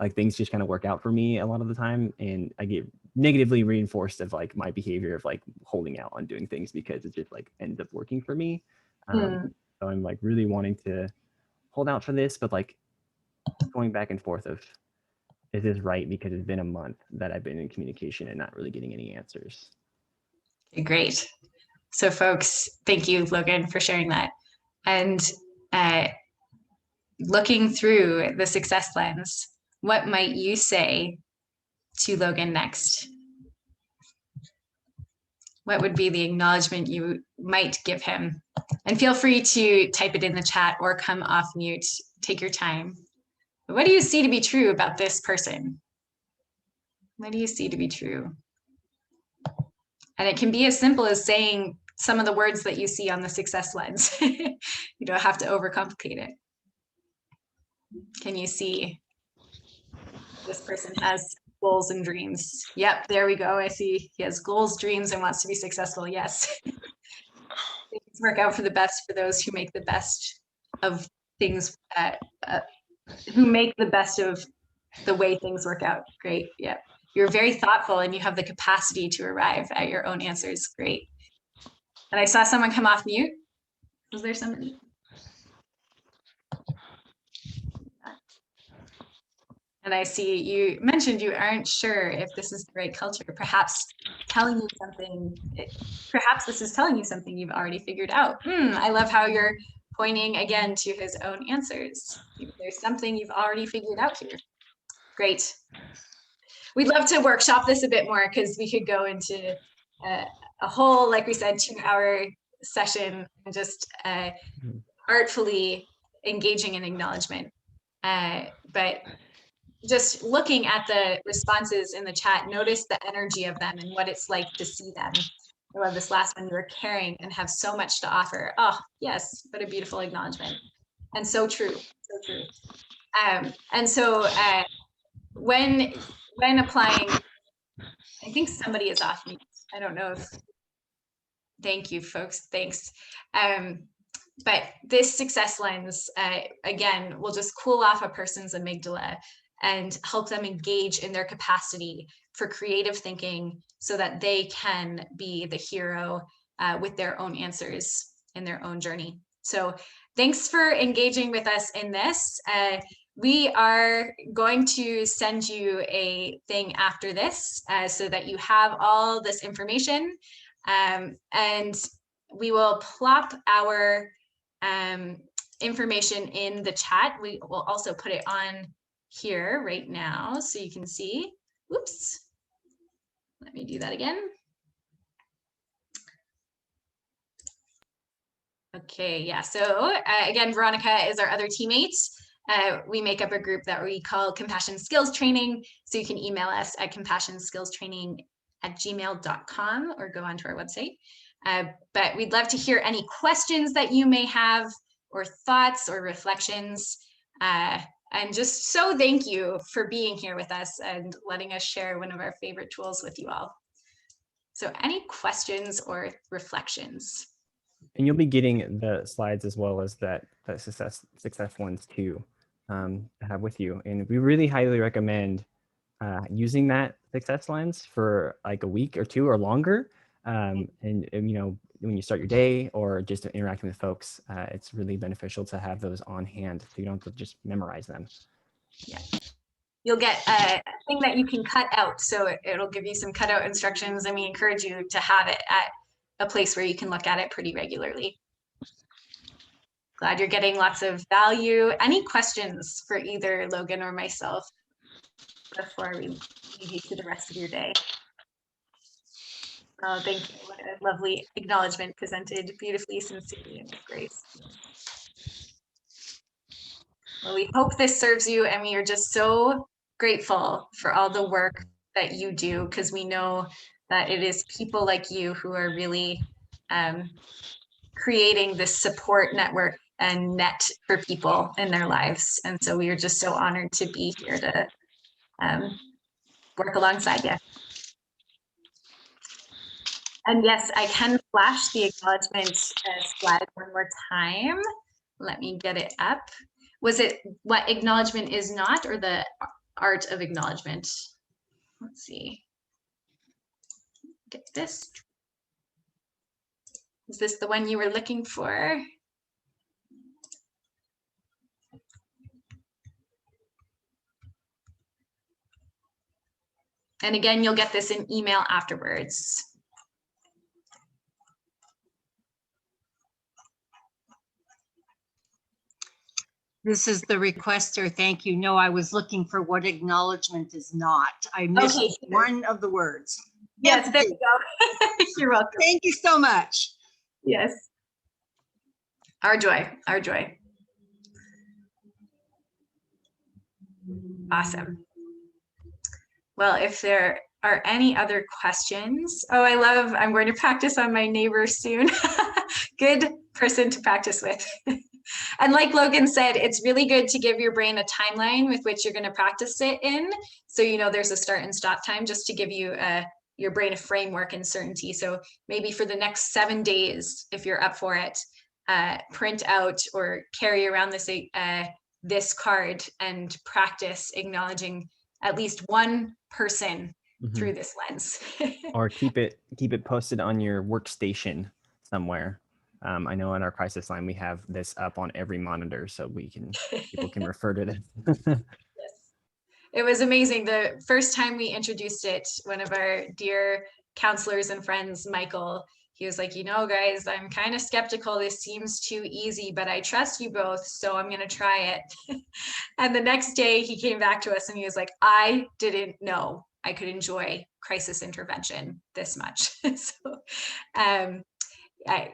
[SPEAKER 15] like things just kind of work out for me a lot of the time, and I get negatively reinforced of like my behavior of like holding out on doing things because it just like ends up working for me. So I'm like really wanting to hold out for this, but like going back and forth of, is this right? Because it's been a month that I've been in communication and not really getting any answers.
[SPEAKER 14] Okay, great. So folks, thank you, Logan, for sharing that. And looking through the success lens, what might you say to Logan next? What would be the acknowledgement you might give him? And feel free to type it in the chat or come off mute. Take your time. What do you see to be true about this person? What do you see to be true? And it can be as simple as saying some of the words that you see on the success lens. You don't have to overcomplicate it. Can you see this person has goals and dreams? Yep, there we go. I see he has goals, dreams, and wants to be successful. Yes. Things work out for the best for those who make the best of things, who make the best of the way things work out. Great. Yep. You're very thoughtful and you have the capacity to arrive at your own answers. Great. And I saw someone come off mute. Was there somebody? And I see you mentioned you aren't sure if this is the right culture. Perhaps telling you something, perhaps this is telling you something you've already figured out. I love how you're pointing again to his own answers. There's something you've already figured out here. Great. We'd love to workshop this a bit more because we could go into a whole, like we said, 2-hour session and just artfully engaging in acknowledgement. But just looking at the responses in the chat, notice the energy of them and what it's like to see them. I love this last one, you are caring and have so much to offer. Oh, yes, what a beautiful acknowledgement. And so true, so true. And so when applying, I think somebody is off mute. I don't know if, thank you folks, thanks. But this success lens, again, will just cool off a person's amygdala and help them engage in their capacity for creative thinking so that they can be the hero with their own answers in their own journey. So thanks for engaging with us in this. We are going to send you a thing after this so that you have all this information, and we will plop our information in the chat. We will also put it on here right now so you can see. Oops, let me do that again. Okay, yeah, so again, Veronica is our other teammate. We make up a group that we call Compassion Skills Training. So you can email us at compassionskillstraining@gmail.com or go onto our website. But we'd love to hear any questions that you may have or thoughts or reflections. And just so thank you for being here with us and letting us share one of our favorite tools with you all. So any questions or reflections?
[SPEAKER 15] And you'll be getting the slides as well as that success ones too to have with you. And we really highly recommend using that success lens for like a week or 2 or longer. And you know, when you start your day or just interacting with folks, it's really beneficial to have those on hand so you don't have to just memorize them.
[SPEAKER 14] Yeah. You'll get a thing that you can cut out. So it'll give you some cutout instructions, and we encourage you to have it at a place where you can look at it pretty regularly. Glad you're getting lots of value. Any questions for either Logan or myself before we leave you to the rest of your day? Oh, thank you. What a lovely acknowledgement presented beautifully, sincerely, and with grace. Well, we hope this serves you, and we are just so grateful for all the work that you do, because we know that it is people like you who are really creating this support network and net for people in their lives. And so we are just so honored to be here to work alongside you. And yes, I can flash the acknowledgement slide one more time. Let me get it up. Was it what acknowledgement is not, or the art of acknowledgement? Let's see. Get this. Is this the one you were looking for? And again, you'll get this in email afterwards.
[SPEAKER 10] This is the requester. Thank you. No, I was looking for what acknowledgement is not. I missed one of the words.
[SPEAKER 14] Yes, there you go. You're welcome.
[SPEAKER 10] Thank you so much.
[SPEAKER 14] Yes. Our joy, our joy. Awesome. Well, if there are any other questions, I'm going to practice on my neighbor soon. Good person to practice with. And like Logan said, it's really good to give your brain a timeline with which you're going to practice it in. So, you know, there's a start and stop time just to give you your brain a framework and certainty. So maybe for the next 7 days, if you're up for it, print out or carry around this card and practice acknowledging at least one person through this lens.
[SPEAKER 15] Or keep it posted on your workstation somewhere. I know on our crisis line we have this up on every monitor, so people can refer to it.
[SPEAKER 14] Yes. It was amazing. The first time we introduced it, one of our dear counselors and friends, Michael, he was like, you know, guys, I'm kind of skeptical. This seems too easy, but I trust you both, so I'm going to try it. And the next day he came back to us and he was like, I didn't know I could enjoy crisis intervention this much. So,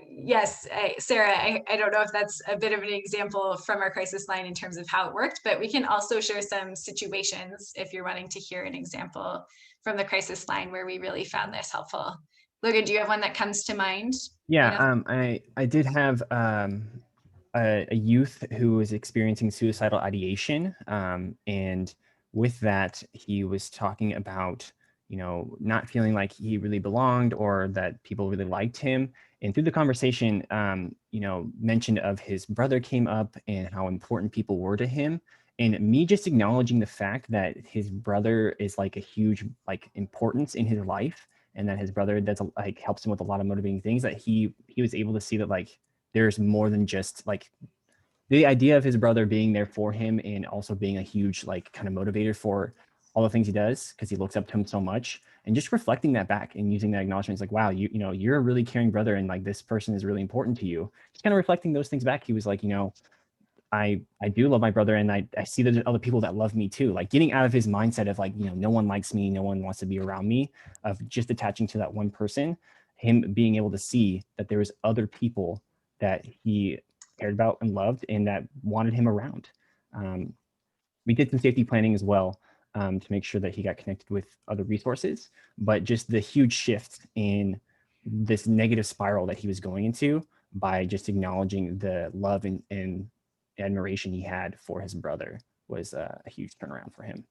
[SPEAKER 14] yes, Sarah, I don't know if that's a bit of an example from our crisis line in terms of how it worked, but we can also share some situations if you're wanting to hear an example from the crisis line where we really found this helpful. Logan, do you have one that comes to mind?
[SPEAKER 15] Yeah, I did have a youth who was experiencing suicidal ideation, and with that, he was talking about, you know, not feeling like he really belonged or that people really liked him. And through the conversation, you know, mention of his brother came up and how important people were to him. And me just acknowledging the fact that his brother is like a huge importance in his life, and that his brother does helps him with a lot of motivating things, that he was able to see that there's more than just the idea of his brother being there for him and also being a huge kind of motivator for all the things he does because he looks up to him so much, and just reflecting that back and using that acknowledgement. It's like, wow, you know, you're a really caring brother, and this person is really important to you. Just kind of reflecting those things back. He was like, you know, I do love my brother, and I see that there's other people that love me too. Getting out of his mindset of you know, no one likes me, no one wants to be around me, of just attaching to that one person, him being able to see that there was other people that he cared about and loved and that wanted him around. We did some safety planning as well to make sure that he got connected with other resources, but just the huge shift in this negative spiral that he was going into by just acknowledging the love and admiration he had for his brother was a huge turnaround for him.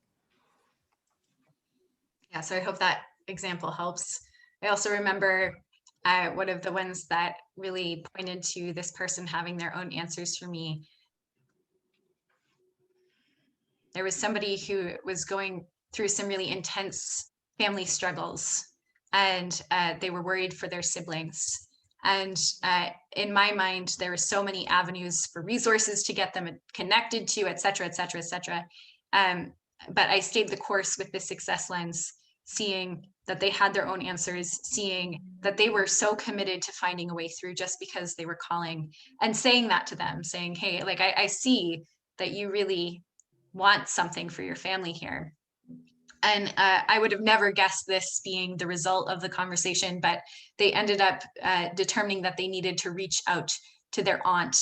[SPEAKER 14] Yeah, so I hope that example helps. I also remember one of the ones that really pointed to this person having their own answers for me. There was somebody who was going through some really intense family struggles, and they were worried for their siblings. And in my mind, there were so many avenues for resources to get them connected to, et cetera, et cetera, et cetera. But I stayed the course with the success lens, seeing that they had their own answers, seeing that they were so committed to finding a way through just because they were calling, and saying that to them, saying, hey, I see that you really want something for your family here. And I would have never guessed this being the result of the conversation, but they ended up determining that they needed to reach out to their aunt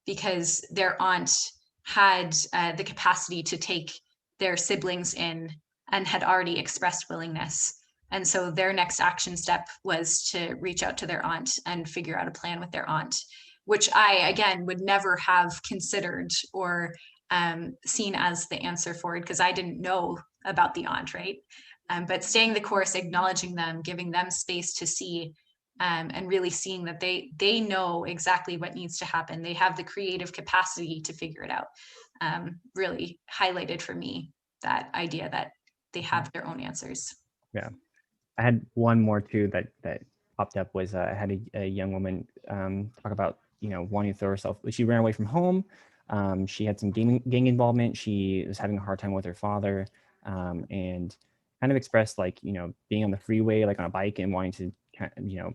[SPEAKER 14] because their aunt had the capacity to take their siblings in and had already expressed willingness. And so their next action step was to reach out to their aunt and figure out a plan with their aunt, which I, again, would never have considered or seen as the answer for it because I didn't know about the aunt, right? But staying the course, acknowledging them, giving them space to see, and really seeing that they know exactly what needs to happen. They have the creative capacity to figure it out. Really highlighted for me that idea that they have their own answers.
[SPEAKER 15] Yeah, I had one more too that popped up was I had a young woman talk about, you know, wanting to throw herself. She ran away from home. She had some gang involvement. She was having a hard time with her father, and kind of expressed you know, being on the freeway, on a bike and wanting to, you know,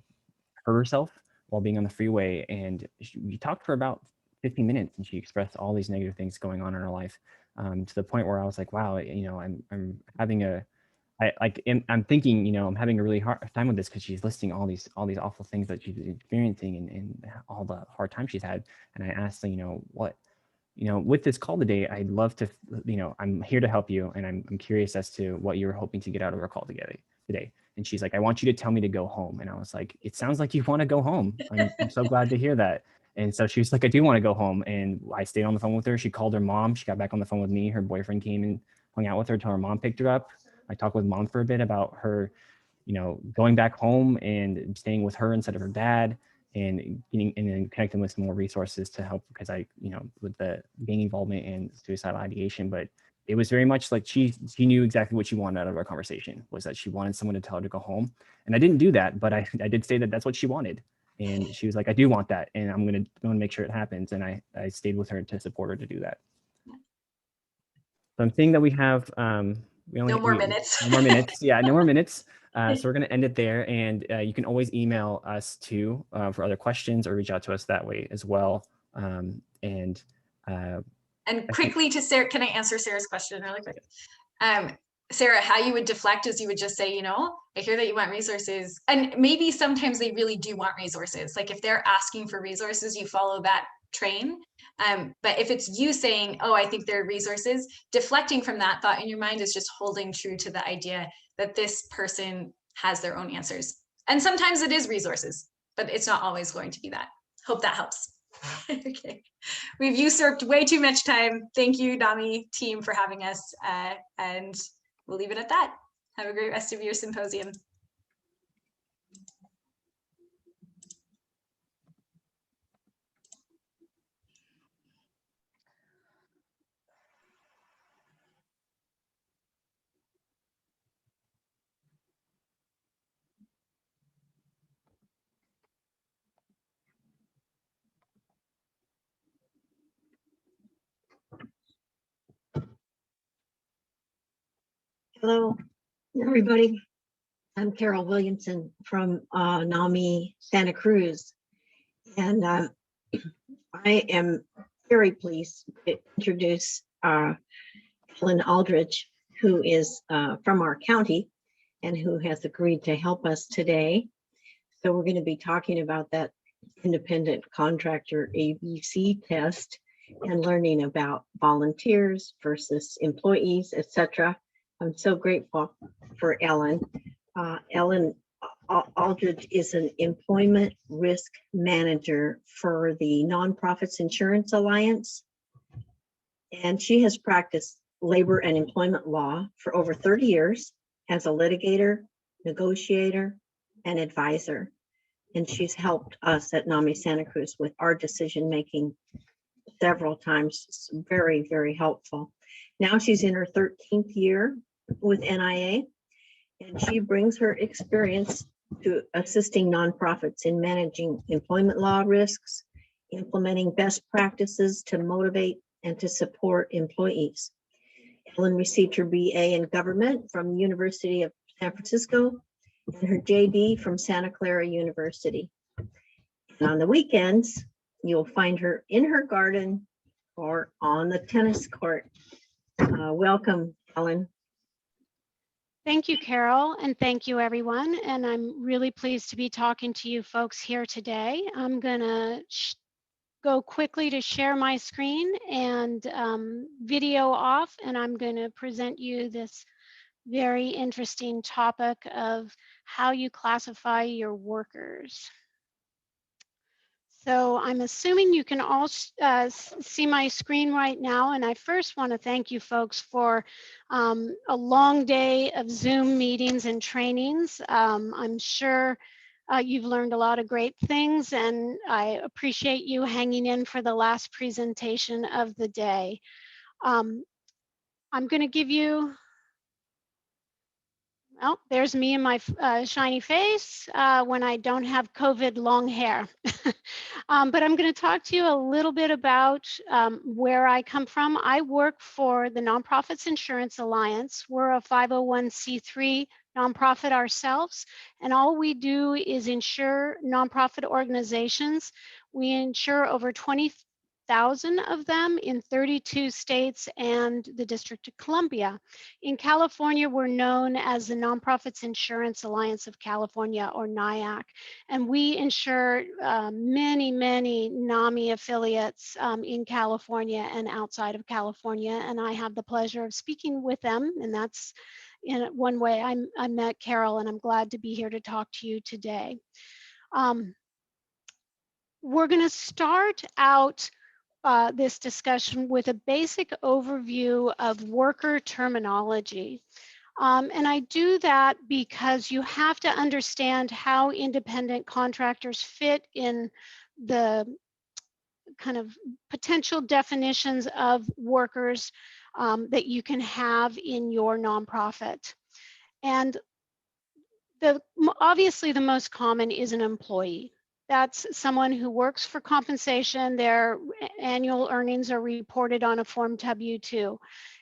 [SPEAKER 15] hurt herself while being on the freeway. And we talked for about 15 minutes and she expressed all these negative things going on in her life, to the point where I was like, wow, you know, I'm having I'm thinking, I'm having a really hard time with this because she's listing all these awful things that she's experiencing and all the hard times she's had. And I asked, what, with this call today, I'd love to, I'm here to help you. And I'm curious as to what you're hoping to get out of our call today. And she's like, I want you to tell me to go home. And I was like, it sounds like you want to go home. I'm so glad to hear that. And so she was like, I do want to go home. And I stayed on the phone with her. She called her mom. She got back on the phone with me. Her boyfriend came and hung out with her until her mom picked her up. I talked with mom for a bit about her, going back home and staying with her instead of her dad, and then connecting with some more resources to help, because with the gang involvement and suicidal ideation. But it was very much like she knew exactly what she wanted out of our conversation, was that she wanted someone to tell her to go home. And I didn't do that, but I did say that that's what she wanted. And she was like, I do want that, and I'm going to make sure it happens. And I stayed with her to support her to do that. So I'm seeing that we have
[SPEAKER 14] No more minutes.
[SPEAKER 15] No more minutes. Yeah, no more minutes. So we're going to end it there. And you can always email us too for other questions, or reach out to us that way as well. And
[SPEAKER 14] quickly to Sarah, can I answer Sarah's question really quick? Sarah, how you would deflect is you would just say, I hear that you want resources. And maybe sometimes they really do want resources. Like if they're asking for resources, you follow that train. But if it's you saying, oh, I think there are resources, deflecting from that thought in your mind is just holding true to the idea that this person has their own answers. And sometimes it is resources, but it's not always going to be that. Hope that helps. Okay. We've usurped way too much time. Thank you, NAMI team, for having us. And we'll leave it at that. Have a great rest of your symposium.
[SPEAKER 18] Hello, everybody. I'm Carol Williamson from NAMI Santa Cruz. And I am very pleased to introduce Ellen Aldridge, who is from our county and who has agreed to help us today. So we're going to be talking about that independent contractor ABC test and learning about volunteers versus employees, etc. I'm so grateful for Ellen. Ellen Aldridge is an employment risk manager for the Nonprofits Insurance Alliance. And she has practiced labor and employment law for over 30 years as a litigator, negotiator, and advisor. And she's helped us at NAMI Santa Cruz with our decision-making several times. It's very, very helpful. Now she's in her 13th year with NIA, and she brings her experience to assisting nonprofits in managing employment law risks, implementing best practices to motivate and to support employees. Ellen received her BA in government from University of San Francisco and her JD from Santa Clara University. And on the weekends, you'll find her in her garden or on the tennis court. Welcome, Ellen.
[SPEAKER 19] Thank you, Carol, and thank you, everyone. And I'm really pleased to be talking to you folks here today. I'm gonna go quickly to share my screen and video off, and I'm gonna present you this very interesting topic of how you classify your workers. So I'm assuming you can all see my screen right now. And I first want to thank you folks for a long day of Zoom meetings and trainings. I'm sure you've learned a lot of great things, and I appreciate you hanging in for the last presentation of the day. I'm going to give you, well, there's me and my shiny face when I don't have COVID long hair. But I'm going to talk to you a little bit about where I come from. I work for the Nonprofits Insurance Alliance. We're a 501c3 nonprofit ourselves, and all we do is insure nonprofit organizations. We insure over 100,000 of them in 32 states and the District of Columbia. In California, we're known as the Nonprofits Insurance Alliance of California, or NIAC, and we insure many, many NAMI affiliates in California and outside of California, and I have the pleasure of speaking with them, and that's in one way I met Carol, and I'm glad to be here to talk to you today. We're going to start out this discussion with a basic overview of worker terminology. And I do that because you have to understand how independent contractors fit in the kind of potential definitions of workers that you can have in your nonprofit. And obviously the most common is an employee. That's someone who works for compensation. Their annual earnings are reported on a Form W-2.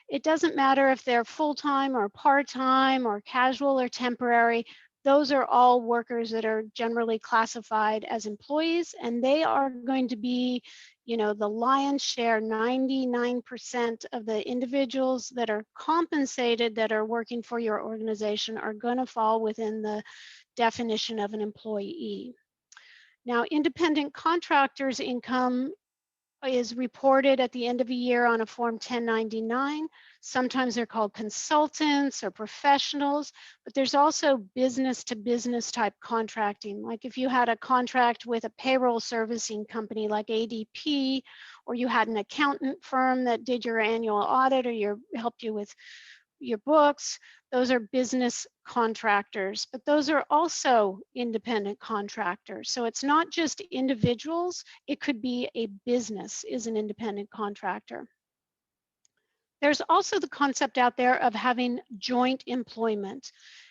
[SPEAKER 19] It doesn't matter if they're full-time or part-time or casual or temporary. Those are all workers that are generally classified as employees, and they are going to be, you know, the lion's share, 99% of the individuals that are compensated that are working for your organization are going to fall within the definition of an employee. Now, independent contractors' income is reported at the end of a year on a Form 1099. Sometimes they're called consultants or professionals, but there's also business-to-business type contracting. Like if you had a contract with a payroll servicing company like ADP, or you had an accountant firm that did your annual audit or helped you with your books, those are business contractors, but those are also independent contractors. So it's not just individuals, it could be a business is an independent contractor. There's also the concept out there of having joint employment.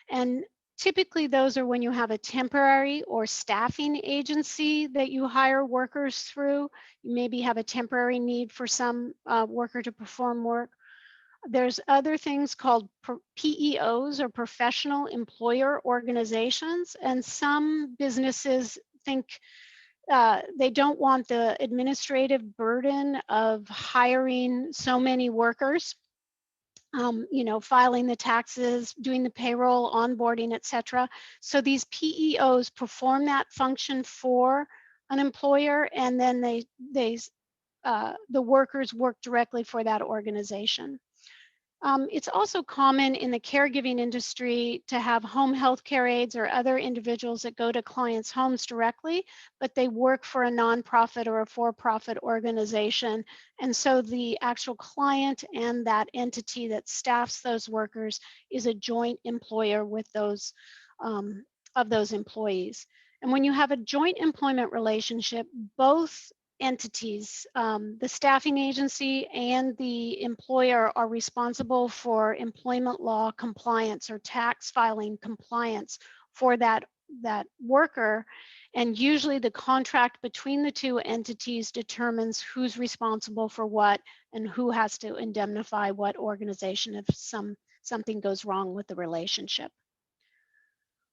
[SPEAKER 19] And typically those are when you have a temporary or staffing agency that you hire workers through. You maybe have a temporary need for some worker to perform work. There's other things called PEOs, or professional employer organizations, and some businesses think they don't want the administrative burden of hiring so many workers, you know, filing the taxes, doing the payroll, onboarding, etc. So these PEOs perform that function for an employer, and then the workers work directly for that organization. It's also common in the caregiving industry to have home health care aides or other individuals that go to clients' homes directly, but they work for a nonprofit or a for-profit organization. And so the actual client and that entity that staffs those workers is a joint employer with those of those employees. And when you have a joint employment relationship, both entities, the staffing agency and the employer, are responsible for employment law compliance or tax filing compliance for that worker. And usually the contract between the two entities determines who's responsible for what and who has to indemnify what organization if something goes wrong with the relationship.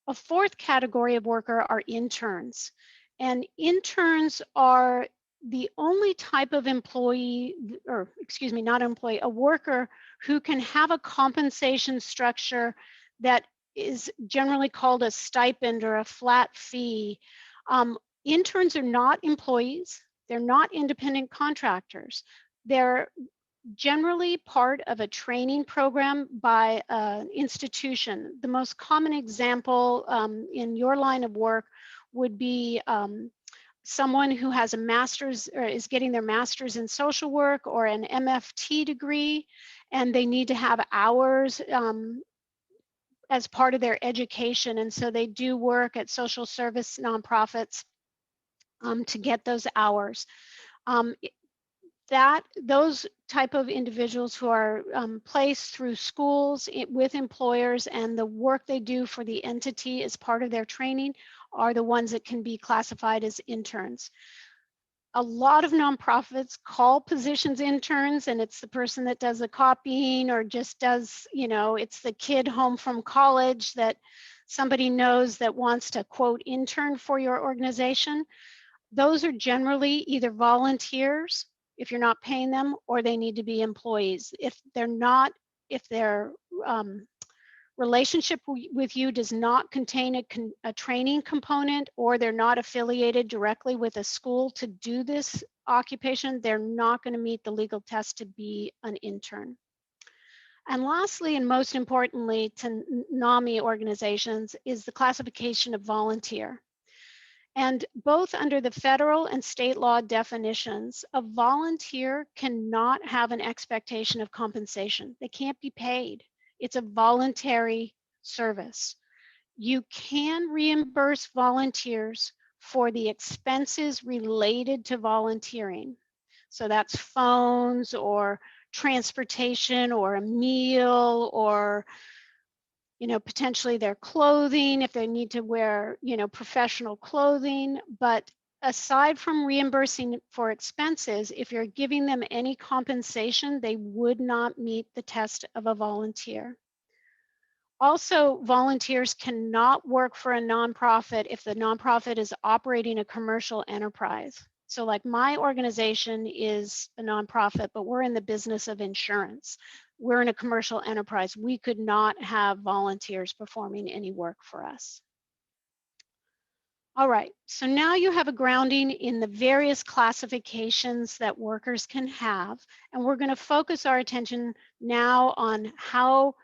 [SPEAKER 19] A fourth category of worker are interns. And interns are the only type of employee, or excuse me, not employee, a worker who can have a compensation structure that is generally called a stipend or a flat fee. Interns are not employees. They're not independent contractors. They're generally part of a training program by an institution. The most common example in your line of work would be someone who has a master's or is getting their master's in social work or an MFT degree, and they need to have hours as part of their education. And so they do work at social service nonprofits to get those hours. Those type of individuals who are placed through schools with employers, and the work they do for the entity as part of their training, are the ones that can be classified as interns. A lot of nonprofits call positions interns, and it's the person that does the copying or just does, you know, it's the kid home from college that somebody knows that wants to, quote, intern for your organization. Those are generally either volunteers if you're not paying them, or they need to be employees. If their relationship with you does not contain a training component, or they're not affiliated directly with a school to do this occupation, they're not going to meet the legal test to be an intern. And lastly, and most importantly to NAMI organizations, is the classification of volunteer. And both under the federal and state law definitions, a volunteer cannot have an expectation of compensation. They can't be paid. It's a voluntary service. You can reimburse volunteers for the expenses related to volunteering. So that's phones or transportation or a meal, or potentially their clothing if they need to wear, professional clothing. But aside from reimbursing for expenses, if you're giving them any compensation, they would not meet the test of a volunteer. Also, volunteers cannot work for a nonprofit if the nonprofit is operating a commercial enterprise. So like my organization is a nonprofit, but we're in the business of insurance. We're in a commercial enterprise. We could not have volunteers performing any work for us. All right, so now you have a grounding in the various classifications that workers can have, and we're going to focus our attention now on how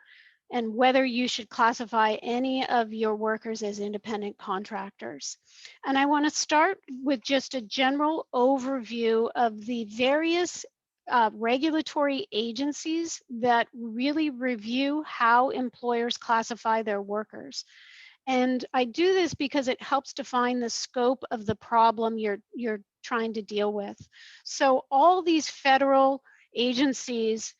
[SPEAKER 19] and whether you should classify any of your workers as independent contractors. And I want to start with just a general overview of the various regulatory agencies that really review how employers classify their workers. And I do this because it helps define the scope of the problem you're trying to deal with. So all these federal agencies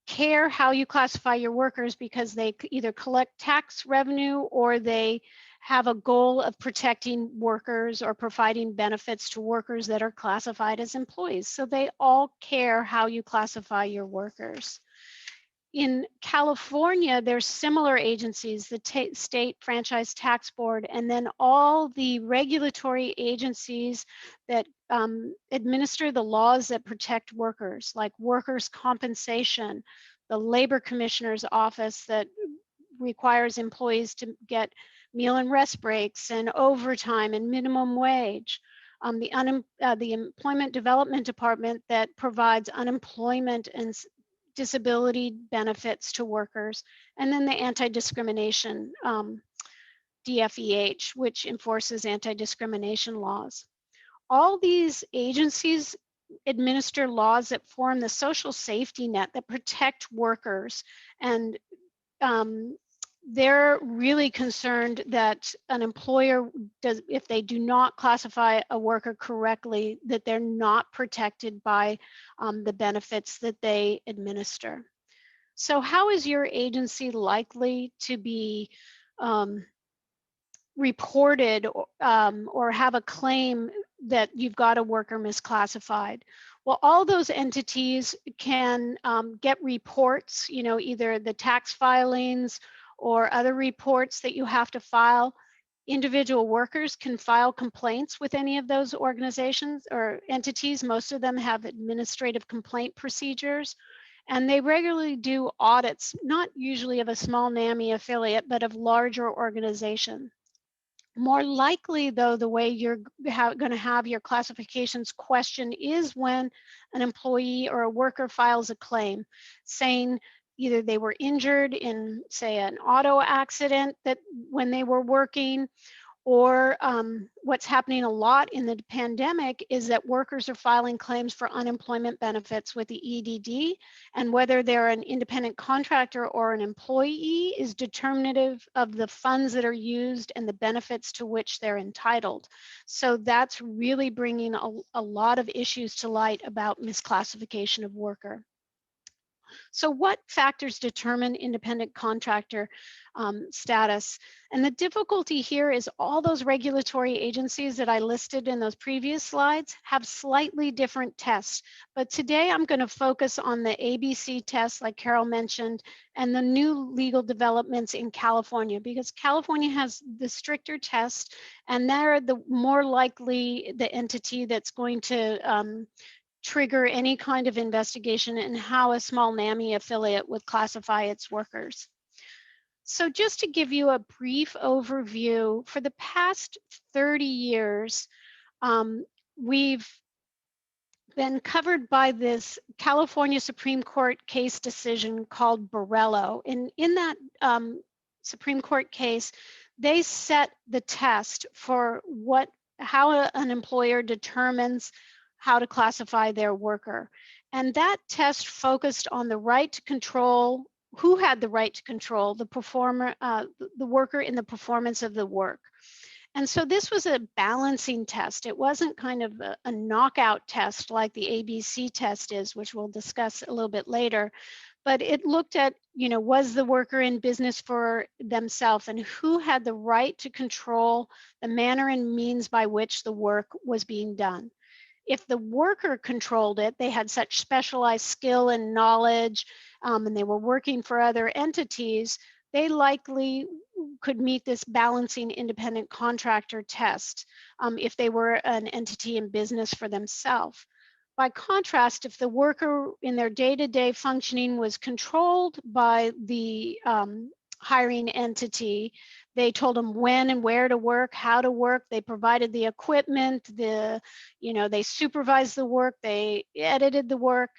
[SPEAKER 19] care how you classify your workers because they either collect tax revenue or they have a goal of protecting workers or providing benefits to workers that are classified as employees. So they all care how you classify your workers. In California, there's similar agencies, the State Franchise Tax Board, and then all the regulatory agencies that administer the laws that protect workers, like workers' compensation, the Labor Commissioner's Office that requires employees to get meal and rest breaks and overtime and minimum wage. The Employment Development Department that provides unemployment and disability benefits to workers, and then the anti-discrimination DFEH, which enforces anti-discrimination laws. All these agencies administer laws that form the social safety net that protect workers, and they're really concerned that an employer does, if they do not classify a worker correctly, that they're not protected by the benefits that they administer. So how is your agency likely to be reported or have a claim that you've got a worker misclassified? Well, all those entities can get reports, either the tax filings or other reports that you have to file. Individual workers can file complaints with any of those organizations or entities. Most of them have administrative complaint procedures, and they regularly do audits, not usually of a small NAMI affiliate, but of larger organizations. More likely, though, the way you're going to have your classifications questioned is when an employee or a worker files a claim saying either they were injured in, say, an auto accident that when they were working, or what's happening a lot in the pandemic is that workers are filing claims for unemployment benefits with the EDD, and whether they're an independent contractor or an employee is determinative of the funds that are used and the benefits to which they're entitled. So that's really bringing a lot of issues to light about misclassification of worker. So what factors determine independent contractor status? And the difficulty here is all those regulatory agencies that I listed in those previous slides have slightly different tests. But today I'm going to focus on the ABC test, like Carol mentioned, and the new legal developments in California, because California has the stricter test, and they're the more likely the entity that's going to trigger any kind of investigation in how a small NAMI affiliate would classify its workers. So just to give you a brief overview, for the past 30 years, we've been covered by this California Supreme Court case decision called Borrello. And in that Supreme Court case, they set the test for how an employer determines how to classify their worker. And that test focused on the right to control, who had the right to control the worker in the performance of the work. And so this was a balancing test. It wasn't kind of a knockout test like the ABC test is, which we'll discuss a little bit later. But it looked at, was the worker in business for themselves, and who had the right to control the manner and means by which the work was being done. If the worker controlled it, they had such specialized skill and knowledge, and they were working for other entities, they likely could meet this balancing independent contractor test if they were an entity in business for themselves. By contrast, if the worker in their day-to-day functioning was controlled by the hiring entity, they told them when and where to work, how to work, they provided the equipment, they supervised the work, they edited the work.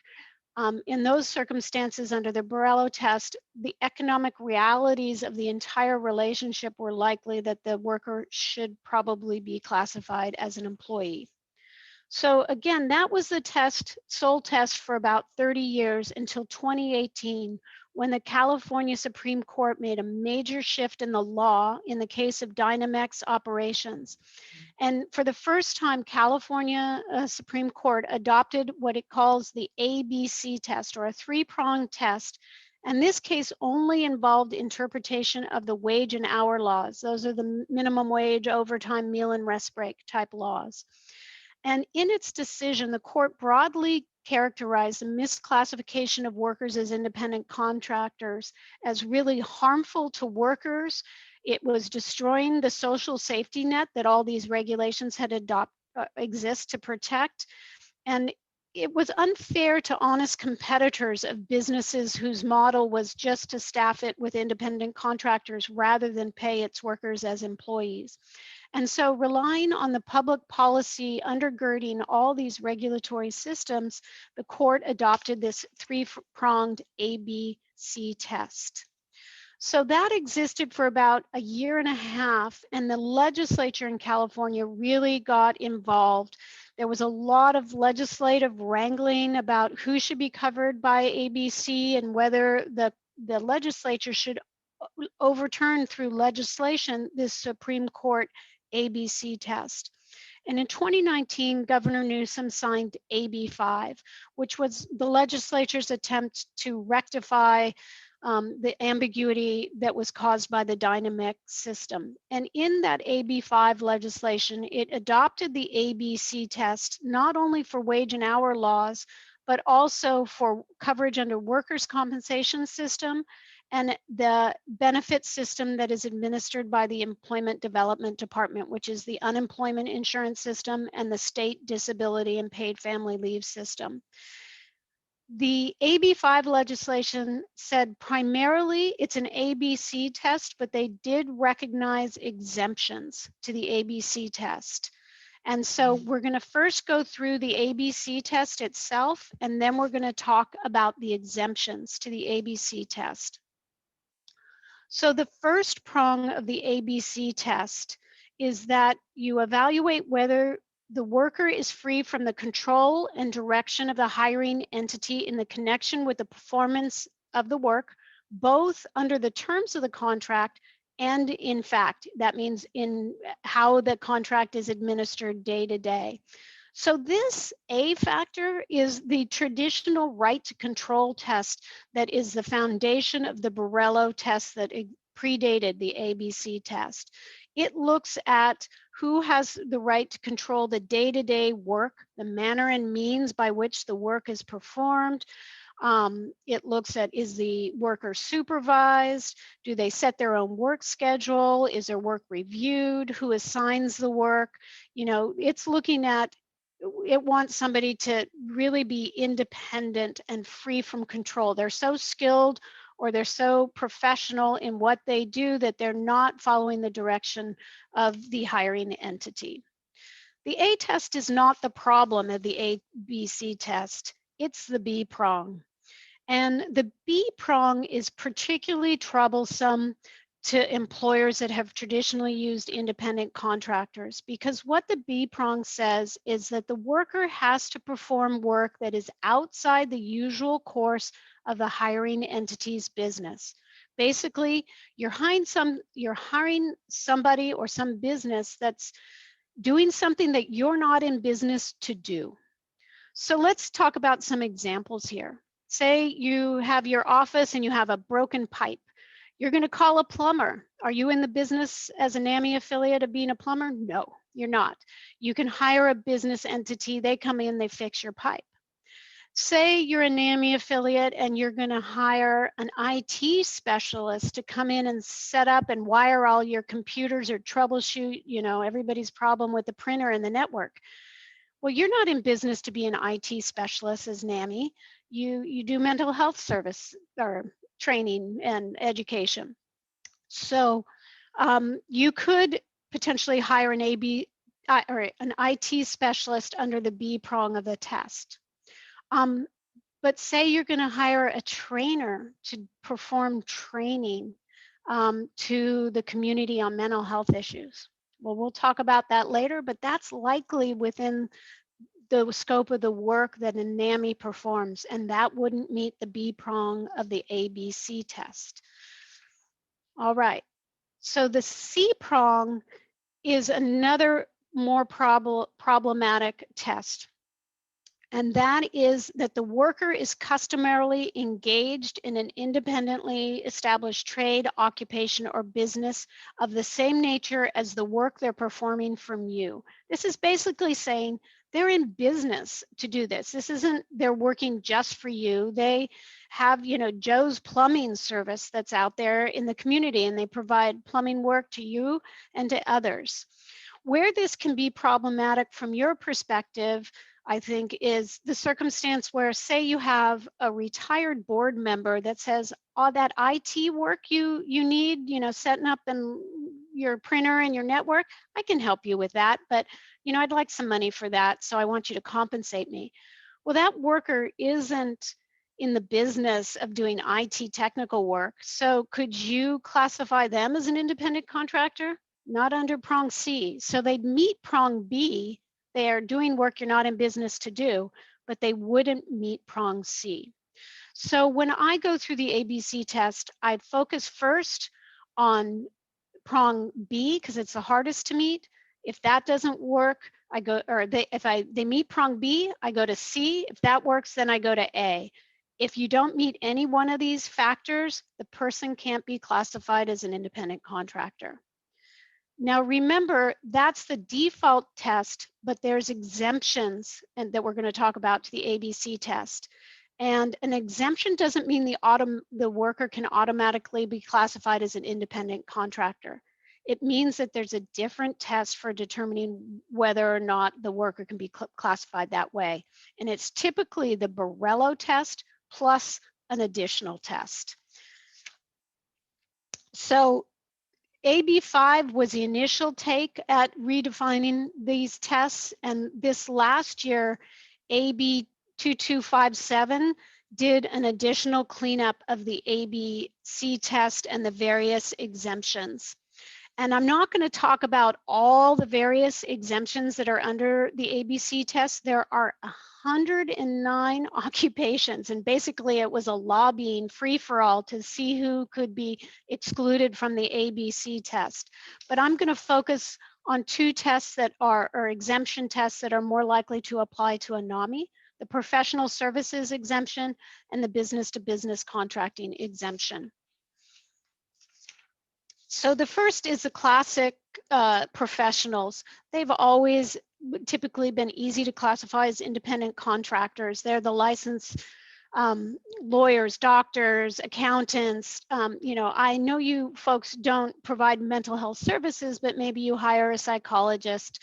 [SPEAKER 19] In those circumstances, under the Borrello test, the economic realities of the entire relationship were likely that the worker should probably be classified as an employee. So again, that was the sole test for about 30 years until 2018, when the California Supreme Court made a major shift in the law in the case of Dynamex operations. And for the first time, California Supreme Court adopted what it calls the ABC test, or a three-pronged test. And this case only involved interpretation of the wage and hour laws. Those are the minimum wage, overtime, meal and rest break type laws. And in its decision, the court broadly characterized the misclassification of workers as independent contractors as really harmful to workers. It was destroying the social safety net that all these regulations had exist to protect. And it was unfair to honest competitors of businesses whose model was just to staff it with independent contractors rather than pay its workers as employees. And so relying on the public policy undergirding all these regulatory systems, the court adopted this three-pronged ABC test. So that existed for about a year and a half, and the legislature in California really got involved. There was a lot of legislative wrangling about who should be covered by ABC and whether the legislature should overturn through legislation this Supreme Court ABC test. And in 2019, Governor Newsom signed AB 5, which was the legislature's attempt to rectify the ambiguity that was caused by the Dynamex system. And in that AB 5 legislation, it adopted the ABC test, not only for wage and hour laws, but also for coverage under workers' compensation system and the benefit system that is administered by the Employment Development Department, which is the unemployment insurance system and the state disability and paid family leave system. The AB 5 legislation said primarily it's an ABC test, but they did recognize exemptions to the ABC test. And so we're going to first go through the ABC test itself, and then we're going to talk about the exemptions to the ABC test. So the first prong of the ABC test is that you evaluate whether the worker is free from the control and direction of the hiring entity in the connection with the performance of the work, both under the terms of the contract and in fact. That means in how the contract is administered day to day. So this A factor is the traditional right to control test that is the foundation of the Borrello test that predated the ABC test. It looks at who has the right to control the day-to-day work, the manner and means by which the work is performed. It looks at, is the worker supervised? Do they set their own work schedule? Is their work reviewed? Who assigns the work? You know, it's looking at it wants somebody to really be independent and free from control. They're so skilled or they're so professional in what they do that they're not following the direction of the hiring entity. The A test is not the problem of the ABC test, it's the B prong. And the B prong is particularly troublesome to employers that have traditionally used independent contractors, because what the B prong says is that the worker has to perform work that is outside the usual course of the hiring entity's business. Basically, you're hiring somebody or some business that's doing something that you're not in business to do. So let's talk about some examples here. Say you have your office and you have a broken pipe. You're going to call a plumber. Are you in the business as a NAMI affiliate of being a plumber? No, you're not. You can hire a business entity. They come in, they fix your pipe. Say you're a NAMI affiliate and you're going to hire an IT specialist to come in and set up and wire all your computers or troubleshoot, everybody's problem with the printer and the network. Well, you're not in business to be an IT specialist as NAMI. You do mental health service or training and education. So you could potentially hire an IT specialist under the B prong of the test. But say you're going to hire a trainer to perform training to the community on mental health issues. Well, we'll talk about that later, but that's likely within the scope of the work that a NAMI performs, and that wouldn't meet the B prong of the ABC test. All right, so the C prong is another more problematic test. And that is that the worker is customarily engaged in an independently established trade, occupation, or business of the same nature as the work they're performing from you. This is basically saying they're in business to do this. This isn't they're working just for you. They have, Joe's plumbing service that's out there in the community, and they provide plumbing work to you and to others. Where this can be problematic from your perspective, I think, is the circumstance where, say, you have a retired board member that says, "Oh, that IT work you need, setting up and your printer and your network, I can help you with that, but I'd like some money for that, so I want you to compensate me." Well, that worker isn't in the business of doing IT technical work, so could you classify them as an independent contractor? Not under prong C. So they'd meet prong B. They are doing work you're not in business to do, but they wouldn't meet prong C. So when I go through the ABC test, I'd focus first on prong B because it's the hardest to meet. If that doesn't work, I go, or they meet prong B, I go to C. If that works, then I go to A. If you don't meet any one of these factors, the person can't be classified as an independent contractor. Now remember, that's the default test, but there's exemptions and that we're going to talk about to the ABC test. And an exemption doesn't mean the worker can automatically be classified as an independent contractor. It means that there's a different test for determining whether or not the worker can be classified that way. And it's typically the Borello test plus an additional test. So AB5 was the initial take at redefining these tests, and this last year, AB 2257 did an additional cleanup of the ABC test and the various exemptions. And I'm not going to talk about all the various exemptions that are under the ABC test. There are 109 occupations, and basically it was a lobbying free-for-all to see who could be excluded from the ABC test. But I'm going to focus on two tests that are, or exemption tests that are more likely to apply to a NAMI, the professional services exemption and the business-to-business contracting exemption. So the first is the classic professionals. They've always typically been easy to classify as independent contractors. They're the licensed lawyers, doctors, accountants. I know you folks don't provide mental health services, but maybe you hire a psychologist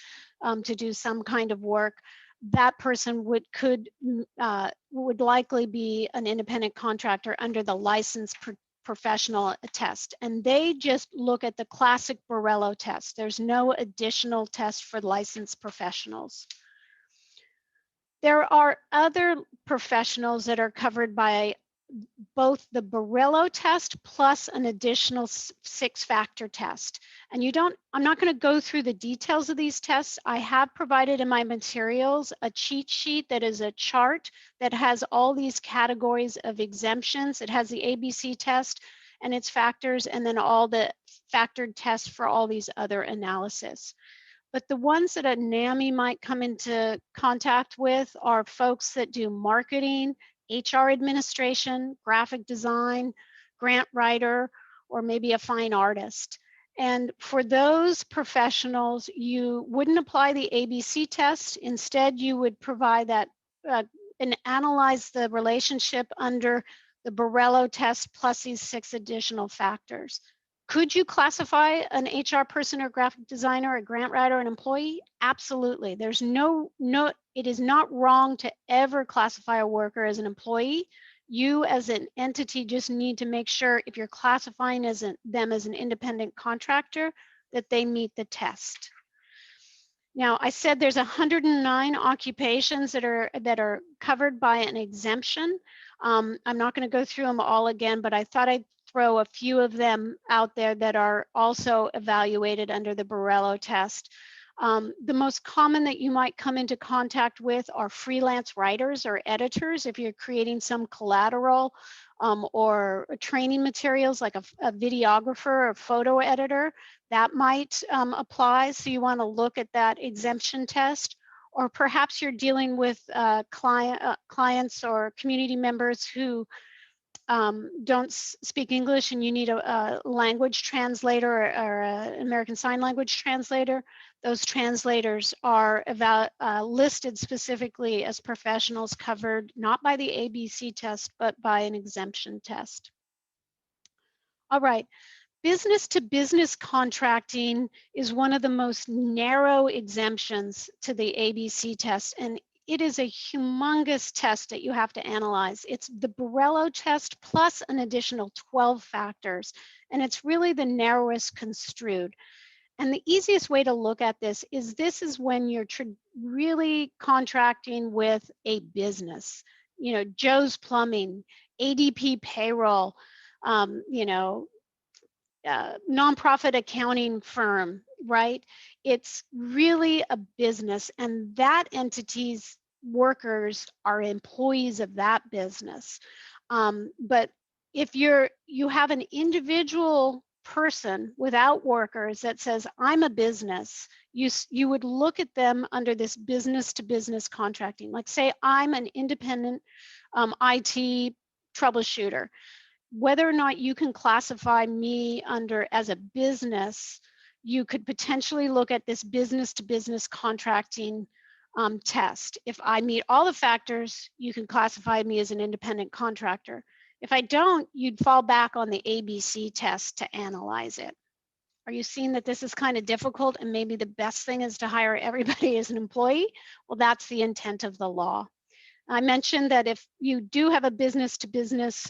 [SPEAKER 19] to do some kind of work. that person would likely be an independent contractor under the licensed professional test. And they just look at the classic Borrello test. There's no additional test for licensed professionals. There are other professionals that are covered by both the Borrello test plus an additional 6-factor test. And I'm not going to go through the details of these tests. I have provided in my materials a cheat sheet that is a chart that has all these categories of exemptions. It has the ABC test and its factors, and then all the factored tests for all these other analysis. But the ones that a NAMI might come into contact with are folks that do marketing, HR administration, graphic design, grant writer, or maybe a fine artist. And for those professionals, you wouldn't apply the ABC test. Instead, you would provide that and analyze the relationship under the Borrello test plus these 6 additional factors. Could you classify an HR person or graphic designer, a grant writer, an employee? Absolutely. There's it is not wrong to ever classify a worker as an employee. You as an entity just need to make sure if you're classifying them as an independent contractor, that they meet the test. Now, I said there's 109 occupations that are covered by an exemption. I'm not going to go through them all again, but I thought I'd throw a few of them out there that are also evaluated under the Borrello test. The most common that you might come into contact with are freelance writers or editors. If you're creating some collateral or training materials like a videographer or photo editor, that might apply. So you want to look at that exemption test. Or perhaps you're dealing with clients or community members who don't speak English and you need a language translator or an American Sign Language translator. Those translators are listed specifically as professionals covered not by the ABC test, but by an exemption test. All right. Business to business contracting is one of the most narrow exemptions to the ABC test, and it is a humongous test that you have to analyze. It's the Borrello test plus an additional 12 factors, and it's really the narrowest construed. And the easiest way to look at this is when you're really contracting with a business, you know, Joe's Plumbing, ADP Payroll, nonprofit accounting firm, right? It's really a business, and that entity's workers are employees of that business. But if you have an individual person without workers that says, I'm a business, you would look at them under this business to business contracting. Like say, I'm an independent IT troubleshooter. Whether or not you can classify me as a business, you could potentially look at this business to business contracting test. If I meet all the factors, you can classify me as an independent contractor. If I don't, you'd fall back on the ABC test to analyze it. Are you seeing that this is kind of difficult and maybe the best thing is to hire everybody as an employee? Well, that's the intent of the law. I mentioned that if you do have a business to business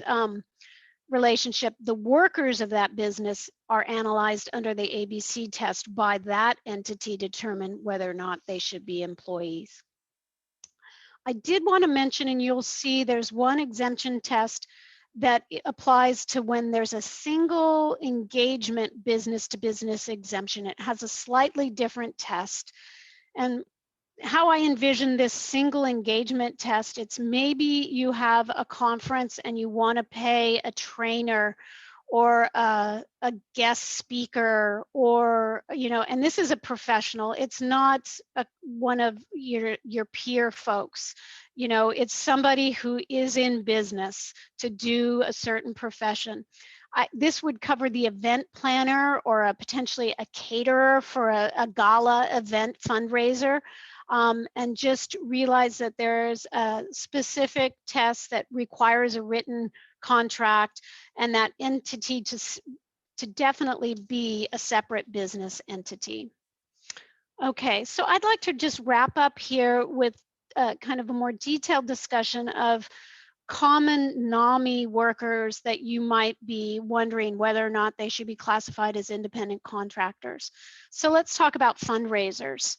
[SPEAKER 19] relationship, the workers of that business are analyzed under the ABC test by that entity to determine whether or not they should be employees. I did want to mention, and you'll see there's one exemption test that applies to when there's a single engagement business to business exemption. It has a slightly different test. And how I envision this single engagement test, it's maybe you have a conference and you want to pay a trainer or a guest speaker, or, and this is a professional. It's not one of your peer folks. It's somebody who is in business to do a certain profession. This would cover the event planner or potentially a caterer for a gala event fundraiser. And just realize that there's a specific test that requires a written contract and that entity to definitely be a separate business entity. Okay, so I'd like to just wrap up here with kind of a more detailed discussion of common NAMI workers that you might be wondering whether or not they should be classified as independent contractors. So let's talk about fundraisers.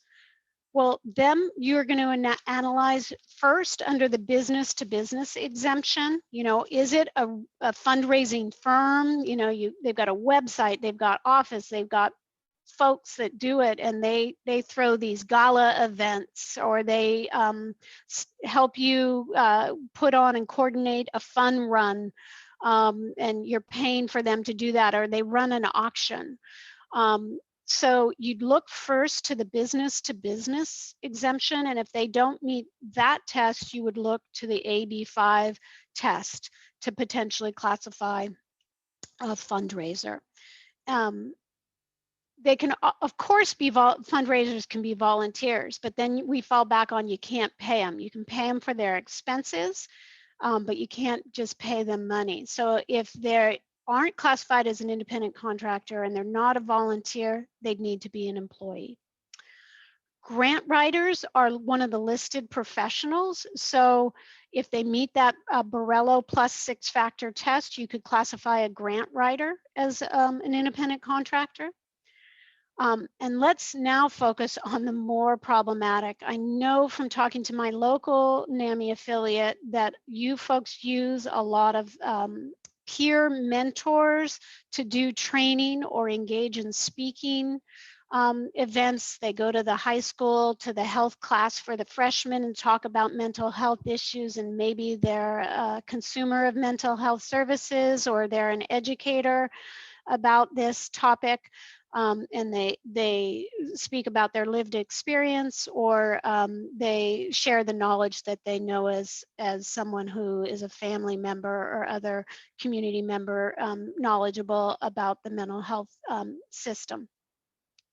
[SPEAKER 19] Well, them you're going to analyze first under the business to business exemption. You know, is it a fundraising firm? You know, they've got a website, they've got office, they've got folks that do it, and they throw these gala events, or they help you put on and coordinate a fun run, and you're paying for them to do that, or they run an auction. So you'd look first to the business to business exemption, and if they don't meet that test, you would look to the AB5 test to potentially classify a fundraiser. They can, of course, be fundraisers can be volunteers, but then we fall back on you can't pay them. You can pay them for their expenses, but you can't just pay them money. So if they aren't classified as an independent contractor and they're not a volunteer, they'd need to be an employee. Grant writers are one of the listed professionals. So if they meet that Borello plus 6-factor test, you could classify a grant writer as an independent contractor. And let's now focus on the more problematic. I know from talking to my local NAMI affiliate that you folks use a lot of peer mentors to do training or engage in speaking events. They go to the high school, to the health class for the freshmen and talk about mental health issues, and maybe they're a consumer of mental health services, or they're an educator about this topic. And they speak about their lived experience, or they share the knowledge that they know as someone who is a family member or other community member knowledgeable about the mental health system.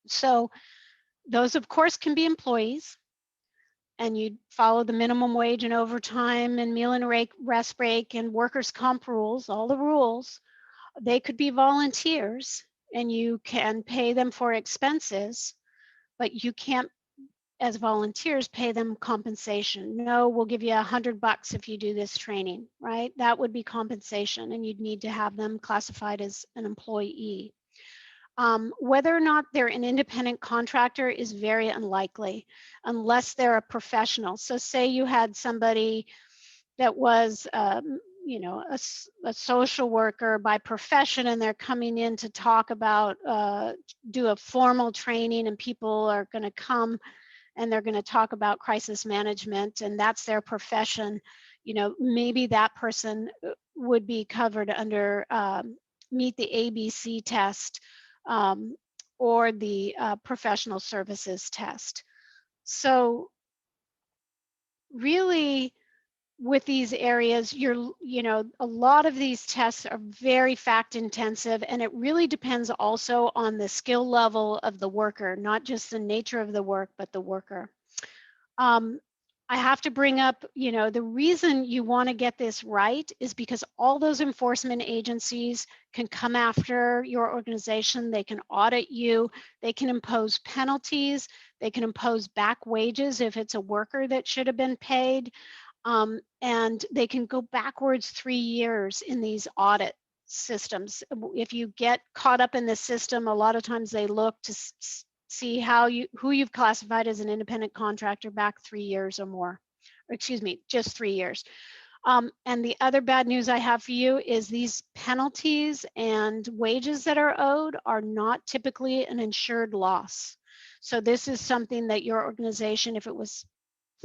[SPEAKER 19] So those, of course, can be employees, and you follow the minimum wage and overtime and meal and rest break and workers' comp rules, all the rules. They could be volunteers, and you can pay them for expenses, but you can't, as volunteers, pay them compensation. No, we'll give you $100 if you do this training, right? That would be compensation, and you'd need to have them classified as an employee. Whether or not they're an independent contractor is very unlikely unless they're a professional. So say you had somebody that was you know, a social worker by profession, and they're coming in to talk about, do a formal training, and people are going to come and they're going to talk about crisis management, and that's their profession. You know, maybe that person would be covered under meet the ABC test or the professional services test. So really, with these areas, you know, a lot of these tests are very fact intensive, and it really depends also on the skill level of the worker, not just the nature of the work, but the worker. I have to bring up, you know, the reason you want to get this right is because all those enforcement agencies can come after your organization. They can audit you. They can impose penalties. They can impose back wages if it's a worker that should have been paid. And they can go backwards 3 years in these audit systems. If you get caught up in the system, a lot of times they look to see who you've classified as an independent contractor back 3 years or more, or excuse me, just 3 years. And the other bad news I have for you is these penalties and wages that are owed are not typically an insured loss. So this is something that your organization, if it was,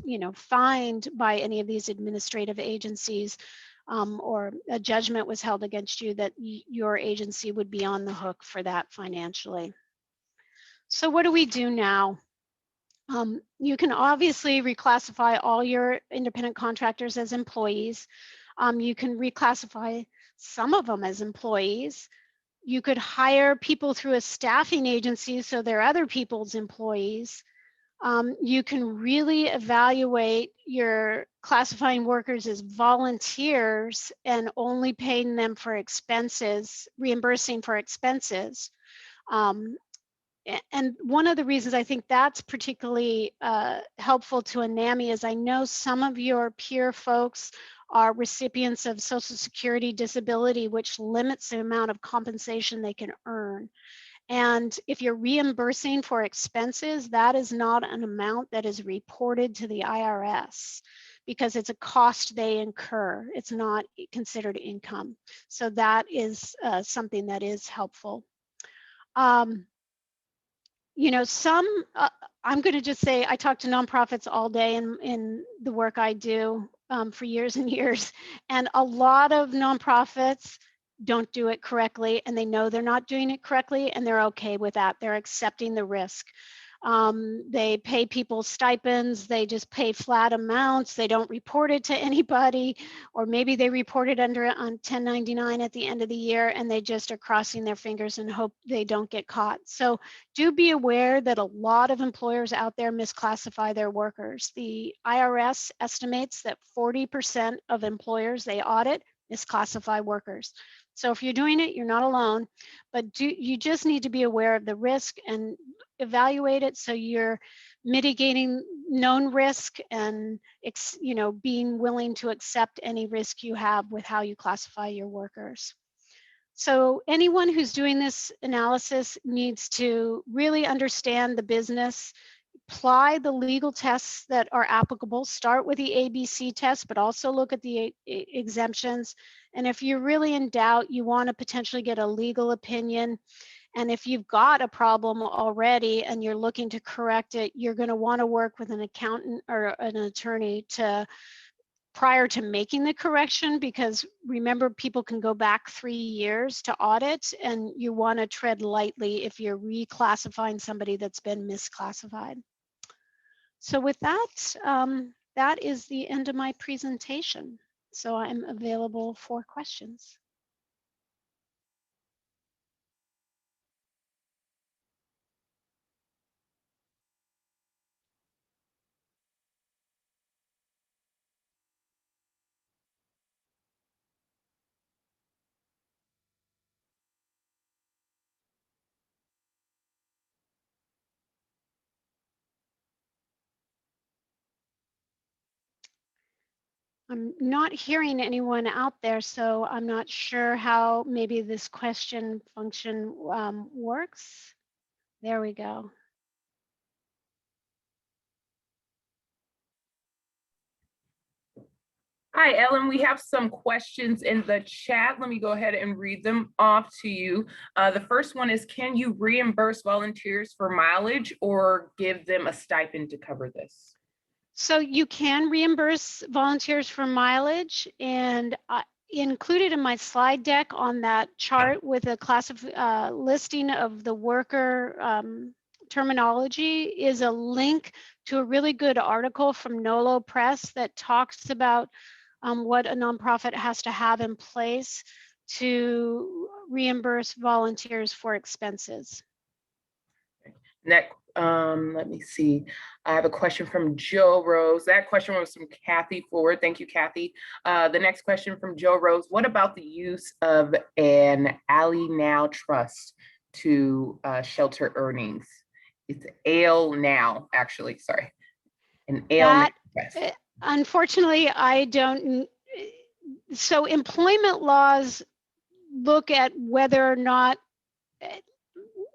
[SPEAKER 19] you know, fined by any of these administrative agencies, or a judgment was held against you, that your agency would be on the hook for that financially. So what do we do now? You can obviously reclassify all your independent contractors as employees. You can reclassify some of them as employees. You could hire people through a staffing agency so they're other people's employees. You can really evaluate your classifying workers as volunteers and only paying them for expenses, reimbursing for expenses. And one of the reasons I think that's particularly helpful to a NAMI is I know some of your peer folks are recipients of Social Security disability, which limits the amount of compensation they can earn. And if you're reimbursing for expenses, that is not an amount that is reported to the IRS because it's a cost they incur. It's not considered income. So that is something that is helpful. You know, I'm going to just say I talk to nonprofits all day in the work I do for years and years. And a lot of nonprofits don't do it correctly, and they know they're not doing it correctly, and they're okay with that. They're accepting the risk. They pay people stipends, they just pay flat amounts, they don't report it to anybody, or maybe they report it on 1099 at the end of the year, and they just are crossing their fingers and hope they don't get caught. So do be aware that a lot of employers out there misclassify their workers. The IRS estimates that 40% of employers they audit misclassify workers. So if you're doing it, you're not alone, but you just need to be aware of the risk and evaluate it so you're mitigating known risk and being willing to accept any risk you have with how you classify your workers. So anyone who's doing this analysis needs to really understand the business, apply the legal tests that are applicable, start with the ABC test, but also look at the exemptions. And if you're really in doubt, you want to potentially get a legal opinion. And if you've got a problem already and you're looking to correct it, you're going to want to work with an accountant or an attorney prior to making the correction, because remember, people can go back 3 years to audit, and you want to tread lightly if you're reclassifying somebody that's been misclassified. So with that, that is the end of my presentation. So I'm available for questions. I'm not hearing anyone out there, so I'm not sure how maybe this question function works. There we go.
[SPEAKER 2] Hi, Ellen. We have some questions in the chat. Let me go ahead and read them off to you. The first one is, can you reimburse volunteers for mileage or give them a stipend to cover this?
[SPEAKER 19] So you can reimburse volunteers for mileage, and included in my slide deck on that chart with a listing of the worker terminology is a link to a really good article from Yolo Press that talks about what a nonprofit has to have in place to reimburse volunteers for expenses.
[SPEAKER 2] Next, let me see. I have a question from Joe Rose. That question was from Kathy Ford. Thank you, Kathy. The next question from Joe Rose. What about the use of an Ally Now trust to shelter earnings? It's ALE Now, actually, sorry. An ALE Now trust.
[SPEAKER 19] Unfortunately, I don't. So employment laws look at whether or not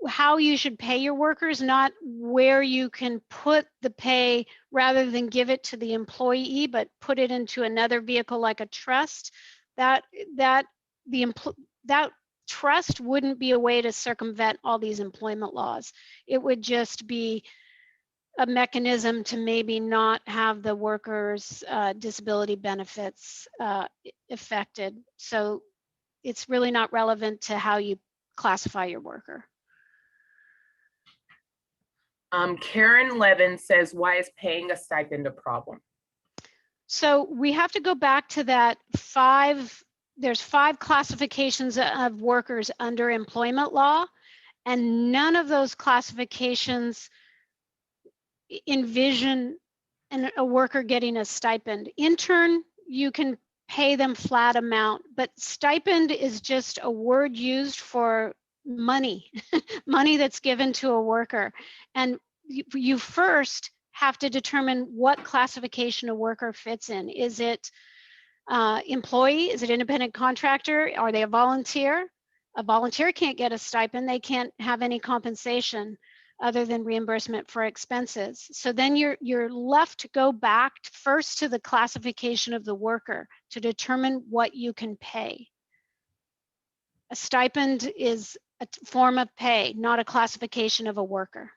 [SPEAKER 19] how you should pay your workers, not where you can put the pay rather than give it to the employee, but put it into another vehicle like a trust. That trust wouldn't be a way to circumvent all these employment laws. It would just be a mechanism to maybe not have the workers' disability benefits affected. So it's really not relevant to how you classify your worker.
[SPEAKER 2] Karen Levin says, why is paying a stipend a problem?
[SPEAKER 19] So we have to go back to that there's 5 classifications of workers under employment law, and none of those classifications envision a worker getting a stipend. Intern, you can pay them flat amount, but stipend is just a word used for money, money that's given to a worker. And you first have to determine what classification a worker fits in. Is it employee? Is it independent contractor? Are they a volunteer? A volunteer can't get a stipend. They can't have any compensation other than reimbursement for expenses. So then you're left to go back first to the classification of the worker to determine what you can pay. A stipend is a form of pay, not a classification of a worker.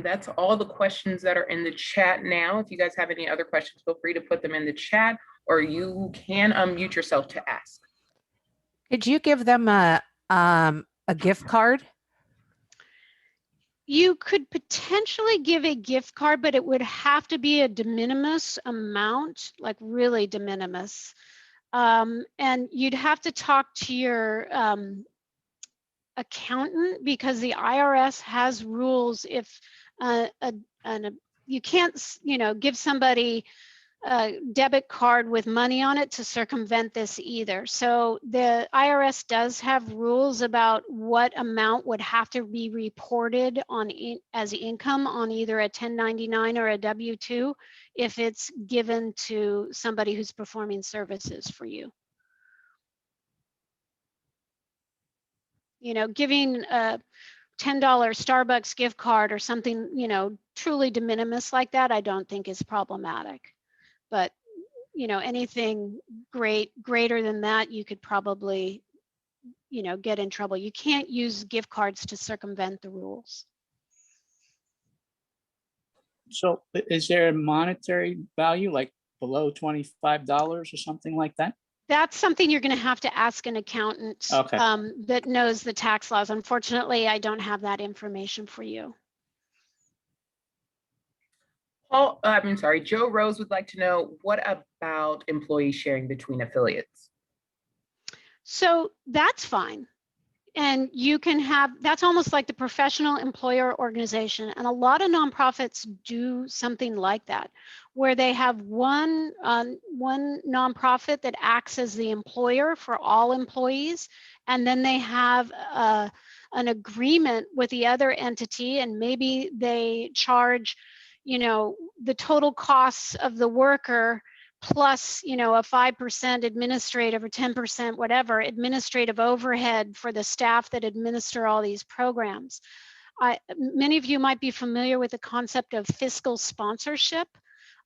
[SPEAKER 2] That's all the questions that are in the chat now. If you guys have any other questions, feel free to put them in the chat, or you can unmute yourself to ask.
[SPEAKER 20] Could you give them a gift card?
[SPEAKER 19] You could potentially give a gift card, but it would have to be a de minimis amount, like really de minimis. And you'd have to talk to your accountant, because the IRS has rules. If you can't, give somebody a debit card with money on it to circumvent this either. So the IRS does have rules about what amount would have to be reported on as income on either a 1099 or a W-2 if it's given to somebody who's performing services for you. Giving a $10 Starbucks gift card or something, truly de minimis like that, I don't think is problematic. But, anything greater than that, you could probably, get in trouble. You can't use gift cards to circumvent the rules.
[SPEAKER 21] So is there a monetary value, like below $25 or something like that?
[SPEAKER 19] That's something you're going to have to ask an accountant that knows the tax laws. Unfortunately, I don't have that information for you.
[SPEAKER 2] Joe Rose would like to know, what about employee sharing between affiliates?
[SPEAKER 19] So that's fine. And you can have, that's almost like the professional employer organization. And a lot of nonprofits do something like that, where they have one nonprofit that acts as the employer for all employees. And then they have an agreement with the other entity, and maybe they charge, the total costs of the worker plus, a 5% administrative or 10%, whatever, administrative overhead for the staff that administer all these programs. Many of you might be familiar with the concept of fiscal sponsorship.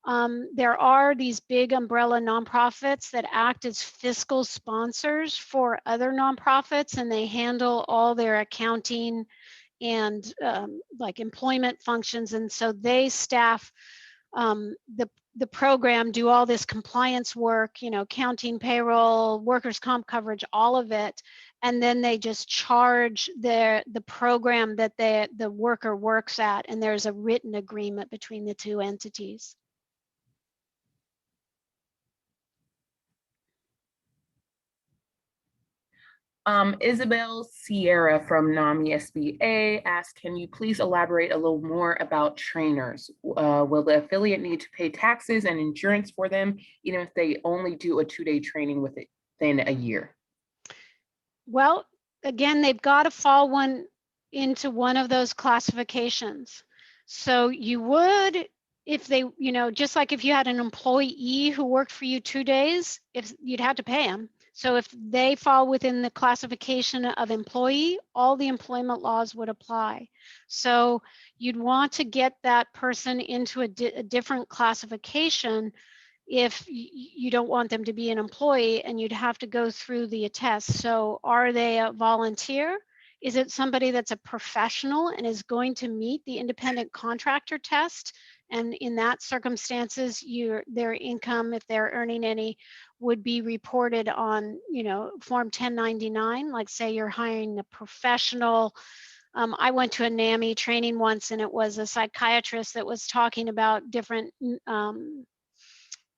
[SPEAKER 19] There are these big umbrella nonprofits that act as fiscal sponsors for other nonprofits, and they handle all their accounting and like employment functions. And so they staff the program, do all this compliance work, counting, payroll, workers' comp coverage, all of it. And then they just charge the program that the worker works at. And there's a written agreement between the two entities.
[SPEAKER 2] Isabel Sierra from NAMI SBA asked, can you please elaborate a little more about trainers? Will the affiliate need to pay taxes and insurance for them, even if they only do a 2-day training within a year?
[SPEAKER 19] Well, again, they've got to fall into one of those classifications. So you would, if they, just like if you had an employee who worked for you 2 days, you'd have to pay them. So if they fall within the classification of employee, all the employment laws would apply. So you'd want to get that person into a different classification if you don't want them to be an employee, and you'd have to go through the test. So are they a volunteer? Is it somebody that's a professional and is going to meet the independent contractor test? And in that circumstances, their income, if they're earning any, would be reported on, Form 1099. Like say you're hiring a professional. I went to a NAMI training once, and it was a psychiatrist that was talking about different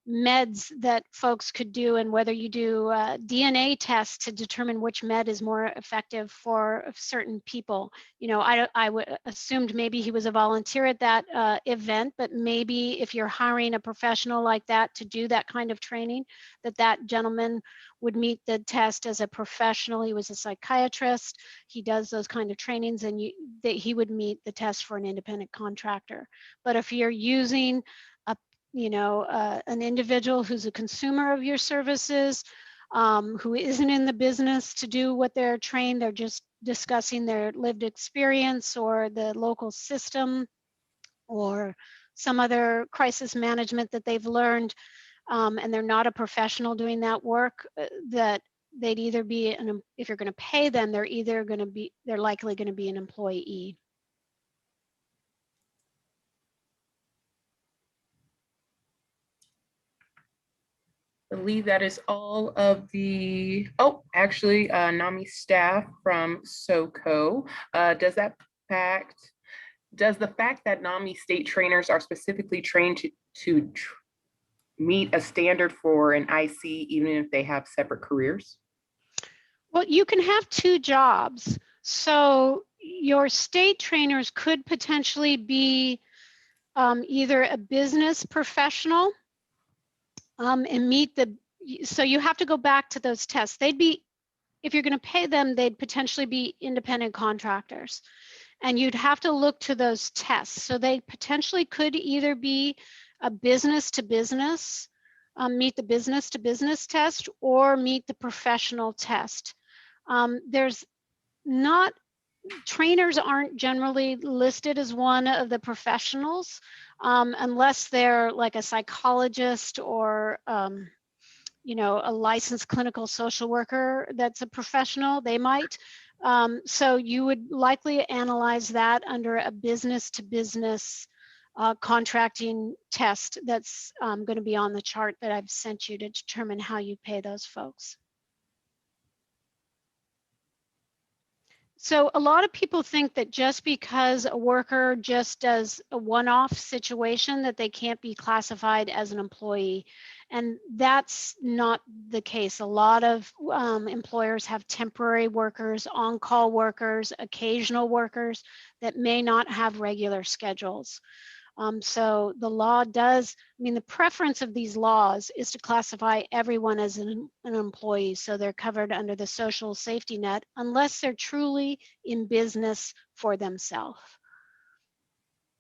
[SPEAKER 19] meds that folks could do, and whether you do DNA tests to determine which med is more effective for certain people. You know, I assumed maybe he was a volunteer at that event, but maybe if you're hiring a professional like that to do that kind of training, that gentleman would meet the test as a professional. He was a psychiatrist. He does those kind of trainings, and that he would meet the test for an independent contractor. But if you're using an individual who's a consumer of your services, who isn't in the business to do what they're trained, they're just discussing their lived experience or the local system or some other crisis management that they've learned, and they're not a professional doing that work, that they'd either be, if you're going to pay them, they're likely going to be an employee.
[SPEAKER 2] I believe that is all of the, actually, NAMI staff from SoCo. Does the fact that NAMI state trainers are specifically trained to meet a standard for an IC, even if they have separate careers?
[SPEAKER 19] Well, you can have two jobs. So your state trainers could potentially be either a business professional and meet so you have to go back to those tests. They'd be, if you're going to pay them, they'd potentially be independent contractors. And you'd have to look to those tests. So they potentially could either be a business to business, meet the business to business test, or meet the professional test. Trainers aren't generally listed as one of the professionals unless they're like a psychologist or a licensed clinical social worker that's a professional. They might. So you would likely analyze that under a business to business contracting test that's going to be on the chart that I've sent you to determine how you pay those folks. So a lot of people think that just because a worker just does a one-off situation that they can't be classified as an employee. And that's not the case. A lot of employers have temporary workers, on-call workers, occasional workers that may not have regular schedules. So the law does, the preference of these laws is to classify everyone as an employee, so they're covered under the social safety net unless they're truly in business for themselves.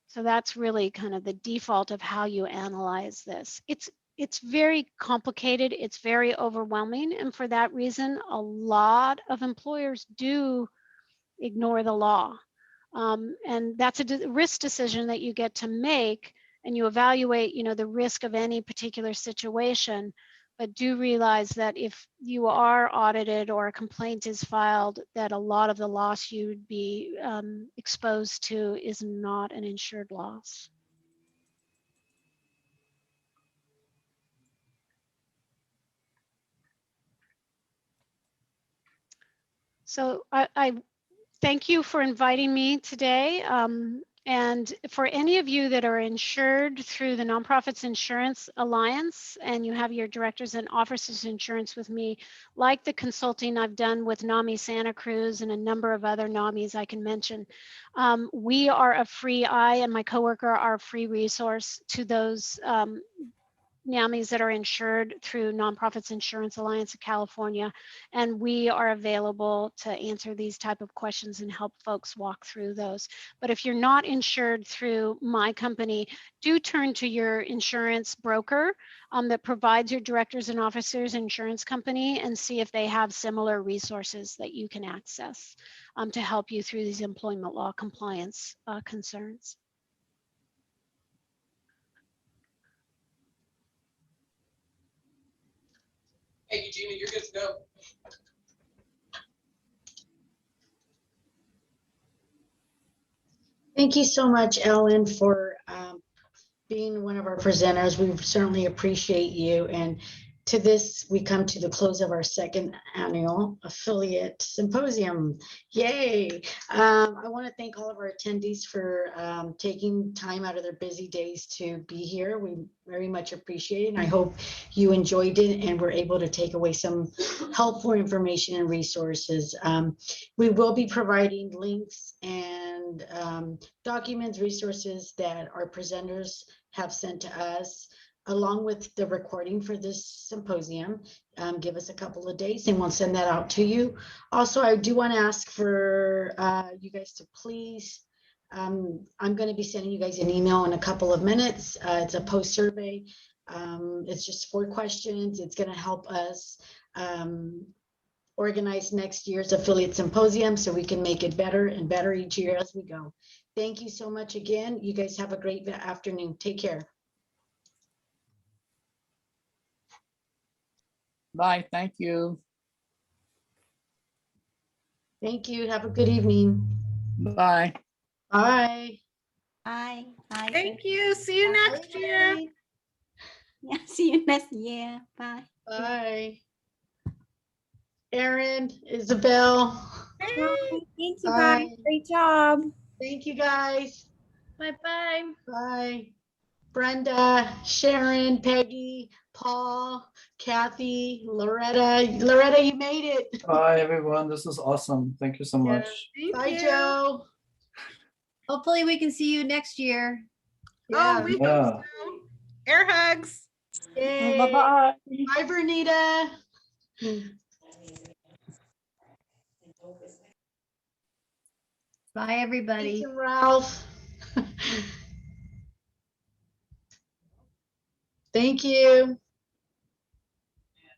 [SPEAKER 19] So that's really kind of the default of how you analyze this. It's very complicated, it's very overwhelming, and for that reason, a lot of employers do ignore the law. And that's a risk decision that you get to make, and you evaluate, the risk of any particular situation. But do realize that if you are audited or a complaint is filed, that a lot of the loss you'd be exposed to is not an insured loss. So I thank you for inviting me today. And for any of you that are insured through the Nonprofits Insurance Alliance and you have your directors and officers insurance with me, like the consulting I've done with NAMI Santa Cruz and a number of other NAMIs I can mention, we are I and my coworker are a free resource to those NAMIs that are insured through Nonprofits Insurance Alliance of California, and we are available to answer these type of questions and help folks walk through those. But if you're not insured through my company, do turn to your insurance broker that provides your directors and officers insurance company and see if they have similar resources that you can access to help you through these employment law compliance concerns.
[SPEAKER 2] Hey, Eugenia, you're good to go.
[SPEAKER 4] Thank you so much, Ellen, for being one of our presenters. We certainly appreciate you. And to this, we come to the close of our second annual affiliate symposium. Yay! I want to thank all of our attendees for taking time out of their busy days to be here. We very much appreciate it. And I hope you enjoyed it and were able to take away some helpful information and resources. We will be providing links and documents, resources that our presenters have sent to us, along with the recording for this symposium. Give us a couple of days and we'll send that out to you. Also, I do want to ask for you guys to please, I'm going to be sending you guys an email in a couple of minutes. It's a post survey. It's just 4 questions. It's going to help us organize next year's affiliate symposium so we can make it better and better each year as we go. Thank you so much again. You guys have a great afternoon. Take care.
[SPEAKER 21] Bye, thank you.
[SPEAKER 4] Thank you. Have a good evening.
[SPEAKER 21] Bye.
[SPEAKER 4] Bye.
[SPEAKER 5] Bye. Bye.
[SPEAKER 3] Thank you. See you next year.
[SPEAKER 5] Yeah, see you next year. Bye.
[SPEAKER 4] Bye. Erin, Isabel.
[SPEAKER 5] Thank you,
[SPEAKER 4] Bye.
[SPEAKER 5] guys. Great job.
[SPEAKER 4] Thank you, guys.
[SPEAKER 3] Bye-bye.
[SPEAKER 4] Bye. Brenda, Sharon, Peggy, Paul, Kathy, Loretta. Loretta, you made it.
[SPEAKER 22] Hi, everyone. This is awesome. Thank you so much.
[SPEAKER 4] Bye, Joe.
[SPEAKER 5] Hopefully we can see you next year.
[SPEAKER 4] Yeah.
[SPEAKER 3] Oh, we
[SPEAKER 22] Yeah.
[SPEAKER 3] hope so. Air hugs.
[SPEAKER 4] Yay.
[SPEAKER 21] Bye-bye.
[SPEAKER 4] Bye, Vernita.
[SPEAKER 5] Bye, everybody.
[SPEAKER 4] Thanks, Ralph. Thank you.